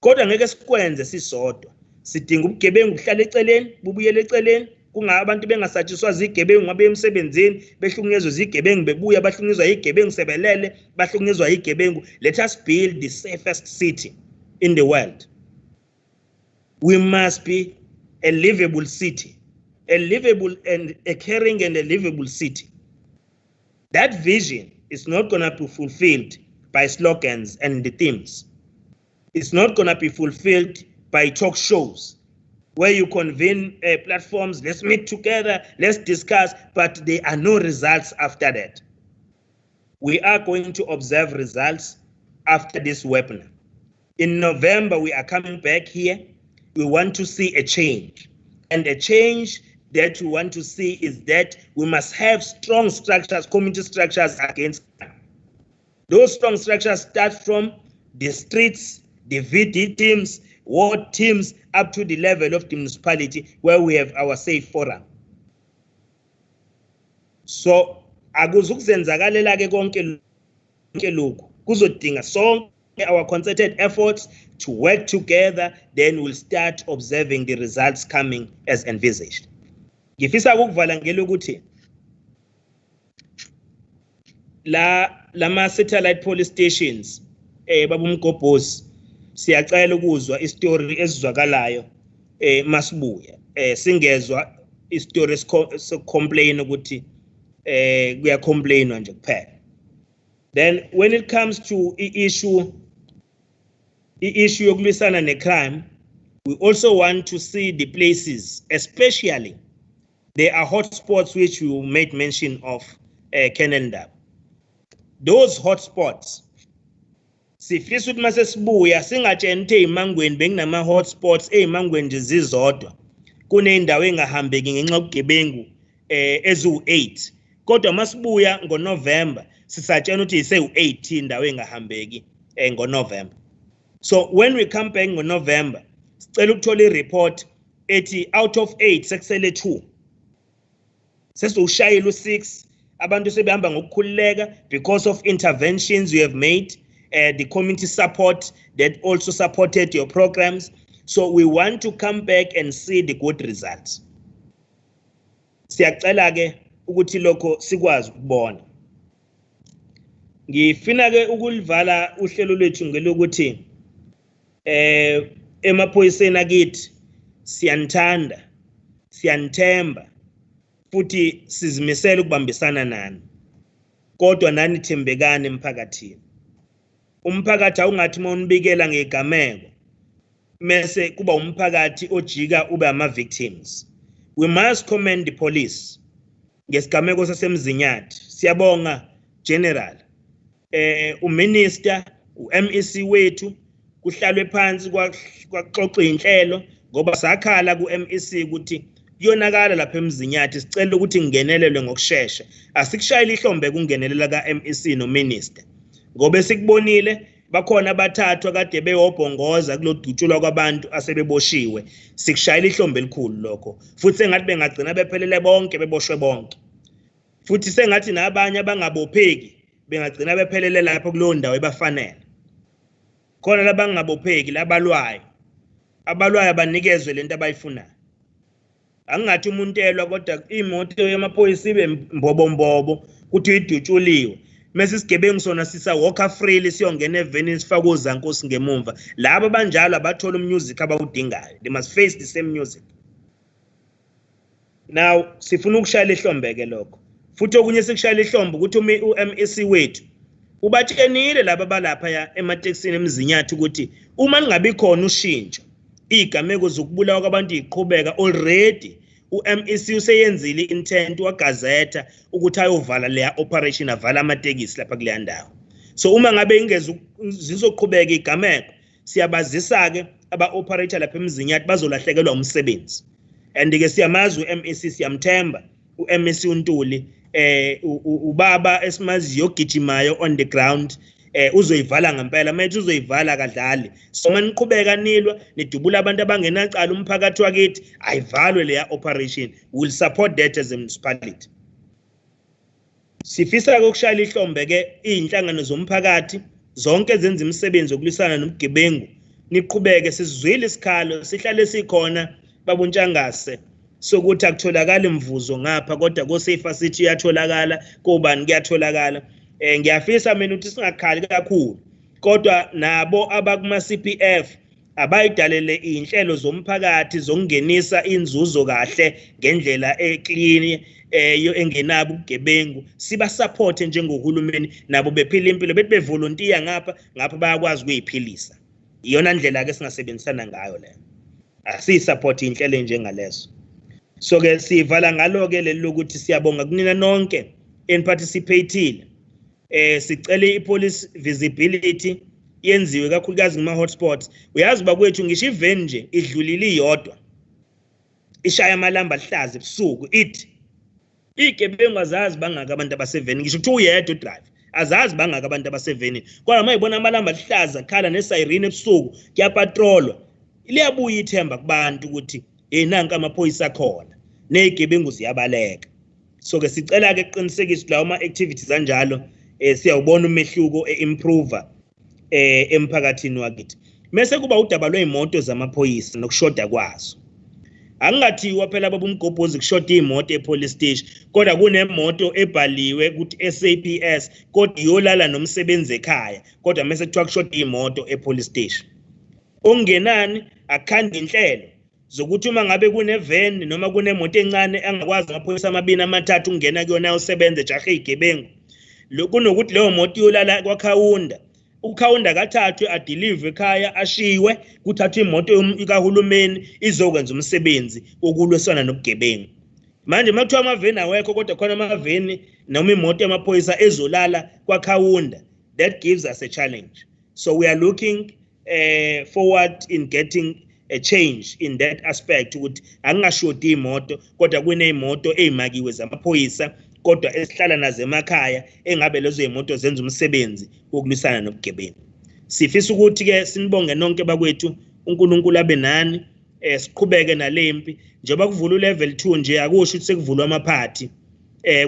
Kodwa ngeke sikwenze sisodwa. Sidinga ubugebengu buhlala eceleni, bubuyele eceleni, kungabantu bengasatshiswa zigebengu ngabe emsebenzini, behlukunyezwe zigebengu bebuya bahlukunyezwa igebengu sebelele, bahlukunyezwa igebengu. Let us build the safest city in the world. We must be a livable city, a livable and a caring and a livable city. That vision is not going to be fulfilled by slogans and the themes. It's not going to be fulfilled by talk shows where you convene platforms, let's meet together, let's discuss, but there are no results after that. We are going to observe results after this webinar. In November, we are coming back here. We want to see a change. And a change that we want to see is that we must have strong structures, community structures against crime. Those strong structures start from the streets, the VD teams, ward teams, up to the level of the municipality where we have our safe forum. So, akuzukuzenzakalela ke konke lokhu kuzodinga sonke our concerted efforts to work together, then we'll start observing the results coming as envisaged. Ngifisa ukuvala ngelokuthi lama satellite police stations babumgobhozi siyacela ukuzwa istory ezizwakalayo masibuya singezwa istory complain ukuthi kuya complainwa nje kuphela. Then when it comes to issue yokulwisana necrime, we also want to see the places, especially there are hotspots which you made mention of, Kenendab. Those hotspots, sifisa ukuthi mase sibuya singatsheni ukuthi eMangweni bekunama hotspots eMangweni nje zizodwa kunendawo engahambeki ngenxa yobugebengu ezu8 kodwa masibuya ngoNovember sisatshena ukuthi ise8 indawo engahambeki ngoNovember. So when we come back ngoNovember sicela ukuthola ireport ethi out of 8 sekusele 2 sesizoshayela u6 abantu sebehamba ngokukhululeka because of interventions you have made, the community support that also supported your programs. So we want to come back and see the good results. Siyacela ke ukuthi lokho sikwazi ukubona. Ngifina ke ukulivala uhlelo lwethu ngelokuthi emaphoyiseni akithi siyanthanda, siyanthemba futhi sizimisela ukubambisana nani. Kodwa nani thembekani emphakathini. Umphakathi awungathi monibikela ngegameko mase kuba umphakathi ojika ube ama victims. We must commend the police ngesigameko sasemzinyathi. Siyabonga general uminister uMEC wethu kuhlalwe phansi kwaxoxa inhlelo ngoba sakhala kuMEC ukuthi yonakala lapha emzinyathi sicela ukuthi ngingenelelwe ngokusheshsha. Asikushayile ihlombe kungenelela kaMEC nominister ngoba sikubonile bakhona abathathu kade beyobhongoza kulodutshulwa kwabantu asebeboshiwe. Sikushayile ihlombe elikhulu lokho futhi sengathi bengagcina bephelele bonke beboshwe bonke futhi sengathi nabanye abangabopheki bengagcina bephelele lapho kulowo ndawo ebafanele. Khona labangabopheki labalwayo abanikezwe lento abayifunayo. Angathi umuntu elwa kodwa imoto yamaphoyisa ibe mbobombobo kuthi idutshuliwe mase isigebengu sona sisa walker freely siyongena evenini sifaka uzankosi ngemumva. Labo abanjalo abathola umusic abawudingayo. They must face the same music. Now sifuna ukushayela ihlombe ke lokho futhi okunye sikushayela ihlombe ukuthi uMEC wethu ubatshenile laba balapha ya emateksini emzinyathi ukuthi uma lingabi khona ushintsho igameko zokubulawa kwabantu iqhubeka. Already uMEC useyenzile intent wagazeta ukuthi ayovala leya operation avala amatekisi lapha kuleya ndawo. So uma ngabe ingeze zizoqhubeka igameko siyabazisa ke aba operator lapha emzinyathi bazolahlekelwa umsebenzi and ke siyamazi uMEC siyamthemba uMEC uNtuli ubaba esimaziyo ogijimayo on the ground uzoyivala ngempela manje uzoyivala kadlali so maniqhubeka nilwa nidubula abantu abangenacala umphakathi wakithi ayivalwe leya operation will support that as a municipality. Sifisa ukushayela ihlombe ke izinhlangano zomphakathi zonke zenza imisebenzi yokulisana nobugebengu niqhubeke sizwile isikhalo sihlale sikhona babuntshangase sokuthi akutholakala imvuzo ngapha kodwa kosefa sithi iyatholakala kobani kuyatholakala ngiyafisa mina ukuthi singakhali kakhulu kodwa nabo abakuma CPF abayidalele inhlelo zomphakathi zokungenisa inzuzo kahle ngendlela eclean engenabo ubugebengu siba support njengohulumeni nabo bephila impilo bethi bevolunteer ngapha bayakwazi ukuyiphilisa iyona ndlela ke singasebenzisana ngayo le asisupport inhlelo njengalezo so ke sivala ngalo ke leli lokuthi siyabonga kunina nonke enparticipateile sicele ipolice visibility yenziwe kakhulukazi kuma hotspots uyazi bakwethu ngisho iveni nje idlulile iyodwa ishaya amalamba ahlaza ebusuku ithi igebengu azazi bangaka abantu abaseveni ngisho ukuthi uyedwa drive azazi bangaka abantu abaseveni kodwa mayibona amalamba ahlaza khala nesirene ebusuku kuyapatrolwa liyabuya ithemba kubantu ukuthi nanka amaphoyisa akhona nezigebengu ziyabaleka so ke sicela ke qinisekisa lawo ama activities kanjalo siyawubona umehluko improver emphakathini wakithi mase kuba udaba lweimoto zamaphoyisa nokushoda kwazo angathiwa phela babumgobhozi kushoda imoto epolice station kodwa kunemoto ebhaliwe ukuthi SAPS kodwa iyolala nomsebenzi ekhaya kodwa mase kuthiwa kushoda imoto epolice station ongenani akhanda inhlelo zokuthi uma ngabe kunevan noma kunemoto encane angakwazi amaphoyisa amabini amathathu ungena kuyona usebenze jahe igebengu kunokuthi leyo moto iyolala kwakhawunda ukhawunda kathathwe adeliver ekhaya ashiwe kuthathwa imoto kahulumeni izokwenza umsebenzi wokulwisana nobugebengu manje makuthiwa amaveni awekho kodwa khona amaveni noma imoto yamaphoyisa ezolala kwakhawunda that gives us a challenge so we are looking forward in getting a change in that aspect ukuthi angashoti imoto kodwa kunezimoto ezimakiwe zamaphoyisa kodwa esihlala nazo emakhaya engabe lezo imoto zenza umsebenzi wokulwisana nobugebengu sifisa ukuthi ke sinibonge nonke bakwethu uNkulunkulu abe nani siqhubeke nalempi njengoba kuvula level 2 nje akusho ukuthi sekuvulwa amaphathi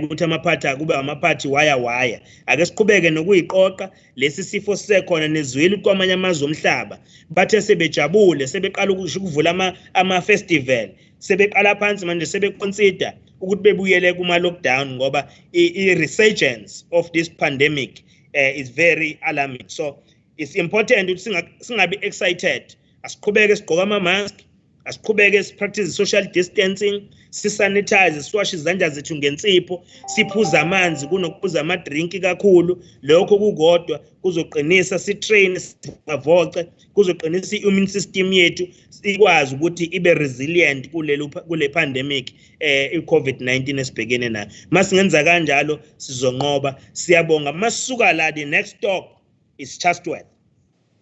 ukuthi amaphathi akube amaphathi waya ake siqhubeke nokuyiqoqa lesi sifo sisekhona nezweli kwamanye amazwe omhlaba bathe sebejabule sebeqala ukuvula ama festival sebeqala phansi manje sebeconsider ukuthi bebuyele kuma lockdown ngoba I resurgence of this pandemic is very alarming so it's important ukuthi singabe excited asiqhubeke sigqoka ama mask asiqhubeke sipractice social distancing sisanitize siwash izandla zethu ngensipho siphuza amanzi kunokuphuza ama drink kakhulu lokho kukodwa kuzoqinisa sitrain sivavoce kuzoqinisa immune system yethu ikwazi ukuthi ibe resilient kule pandemic iCovid-19 esibhekene nayo masingenza kanjalo sizonqoba siyabonga masuka la the next stop is Chatsworth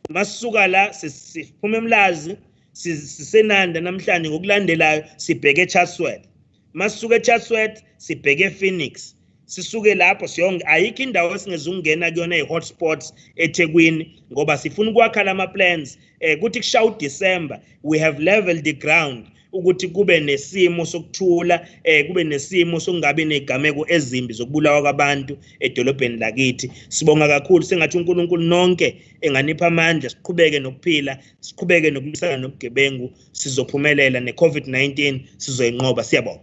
masuka la siphuma eMlazi sisenanda namhlanje ngokulandelayo sibheke eChatsworth masuke eChatsworth sibheke ePhoenix sisuke lapho siyonke ayikho indawo esingezungena kuyona ehotspots eThekwini ngoba sifuna ukwakha lama plans kuthi kushaya uDecember we have leveled the ground ukuthi kube nesimo sokuthula kube nesimo sokungabe nezigameko ezimbi zokubulawa kwabantu edolobheni lakithi sibonga kakhulu sengathi uNkulunkulu nonke enganipha amandla siqhubeke nokuphila siqhubeke nokulwisana nobugebengu sizophumelela neCovid-19 sizoyinqoba siyabonga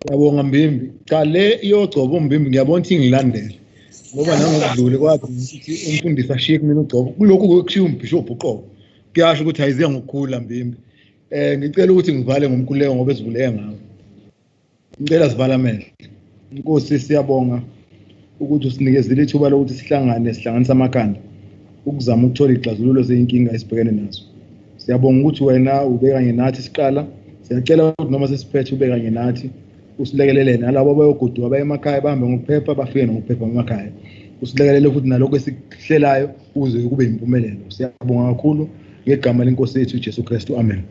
Ngiyabonga Mbimbi cha le iyogcoba uMbimbi ngiyabona ukuthi ngilandele ngoba nangokudlule kwathi ukuthi umfundisi ashiye kumina ugcobo kulokhu kushiya umbishop uqobo kuyasho ukuthi ayiziya ngokukhula Mbimbi ngicela ukuthi ngivale ngomkhuleko ngoba esivuleke ngawo ngicela sivala amehlo inkosi siyabonga ukuthi usinikezile ithuba lokuthi sihlanganisa amakhanda ukuzama ukuthola ixazululo zeyinkinga esibhekene nazo siyabonga ukuthi wena ube kanye nathi siqala siyacela ukuthi noma sesiphethe ube kanye nathi usilekelele nalabo abayogodwa baye emakhaya bahambe ngokuphepha bafike ngokuphepha emakhaya usilekelele futhi nalokho esikuhlelayo ukuze kube impumelelo. Siyabonga kakhulu ngegama lenkosi yethu uJesu Kristu, amen.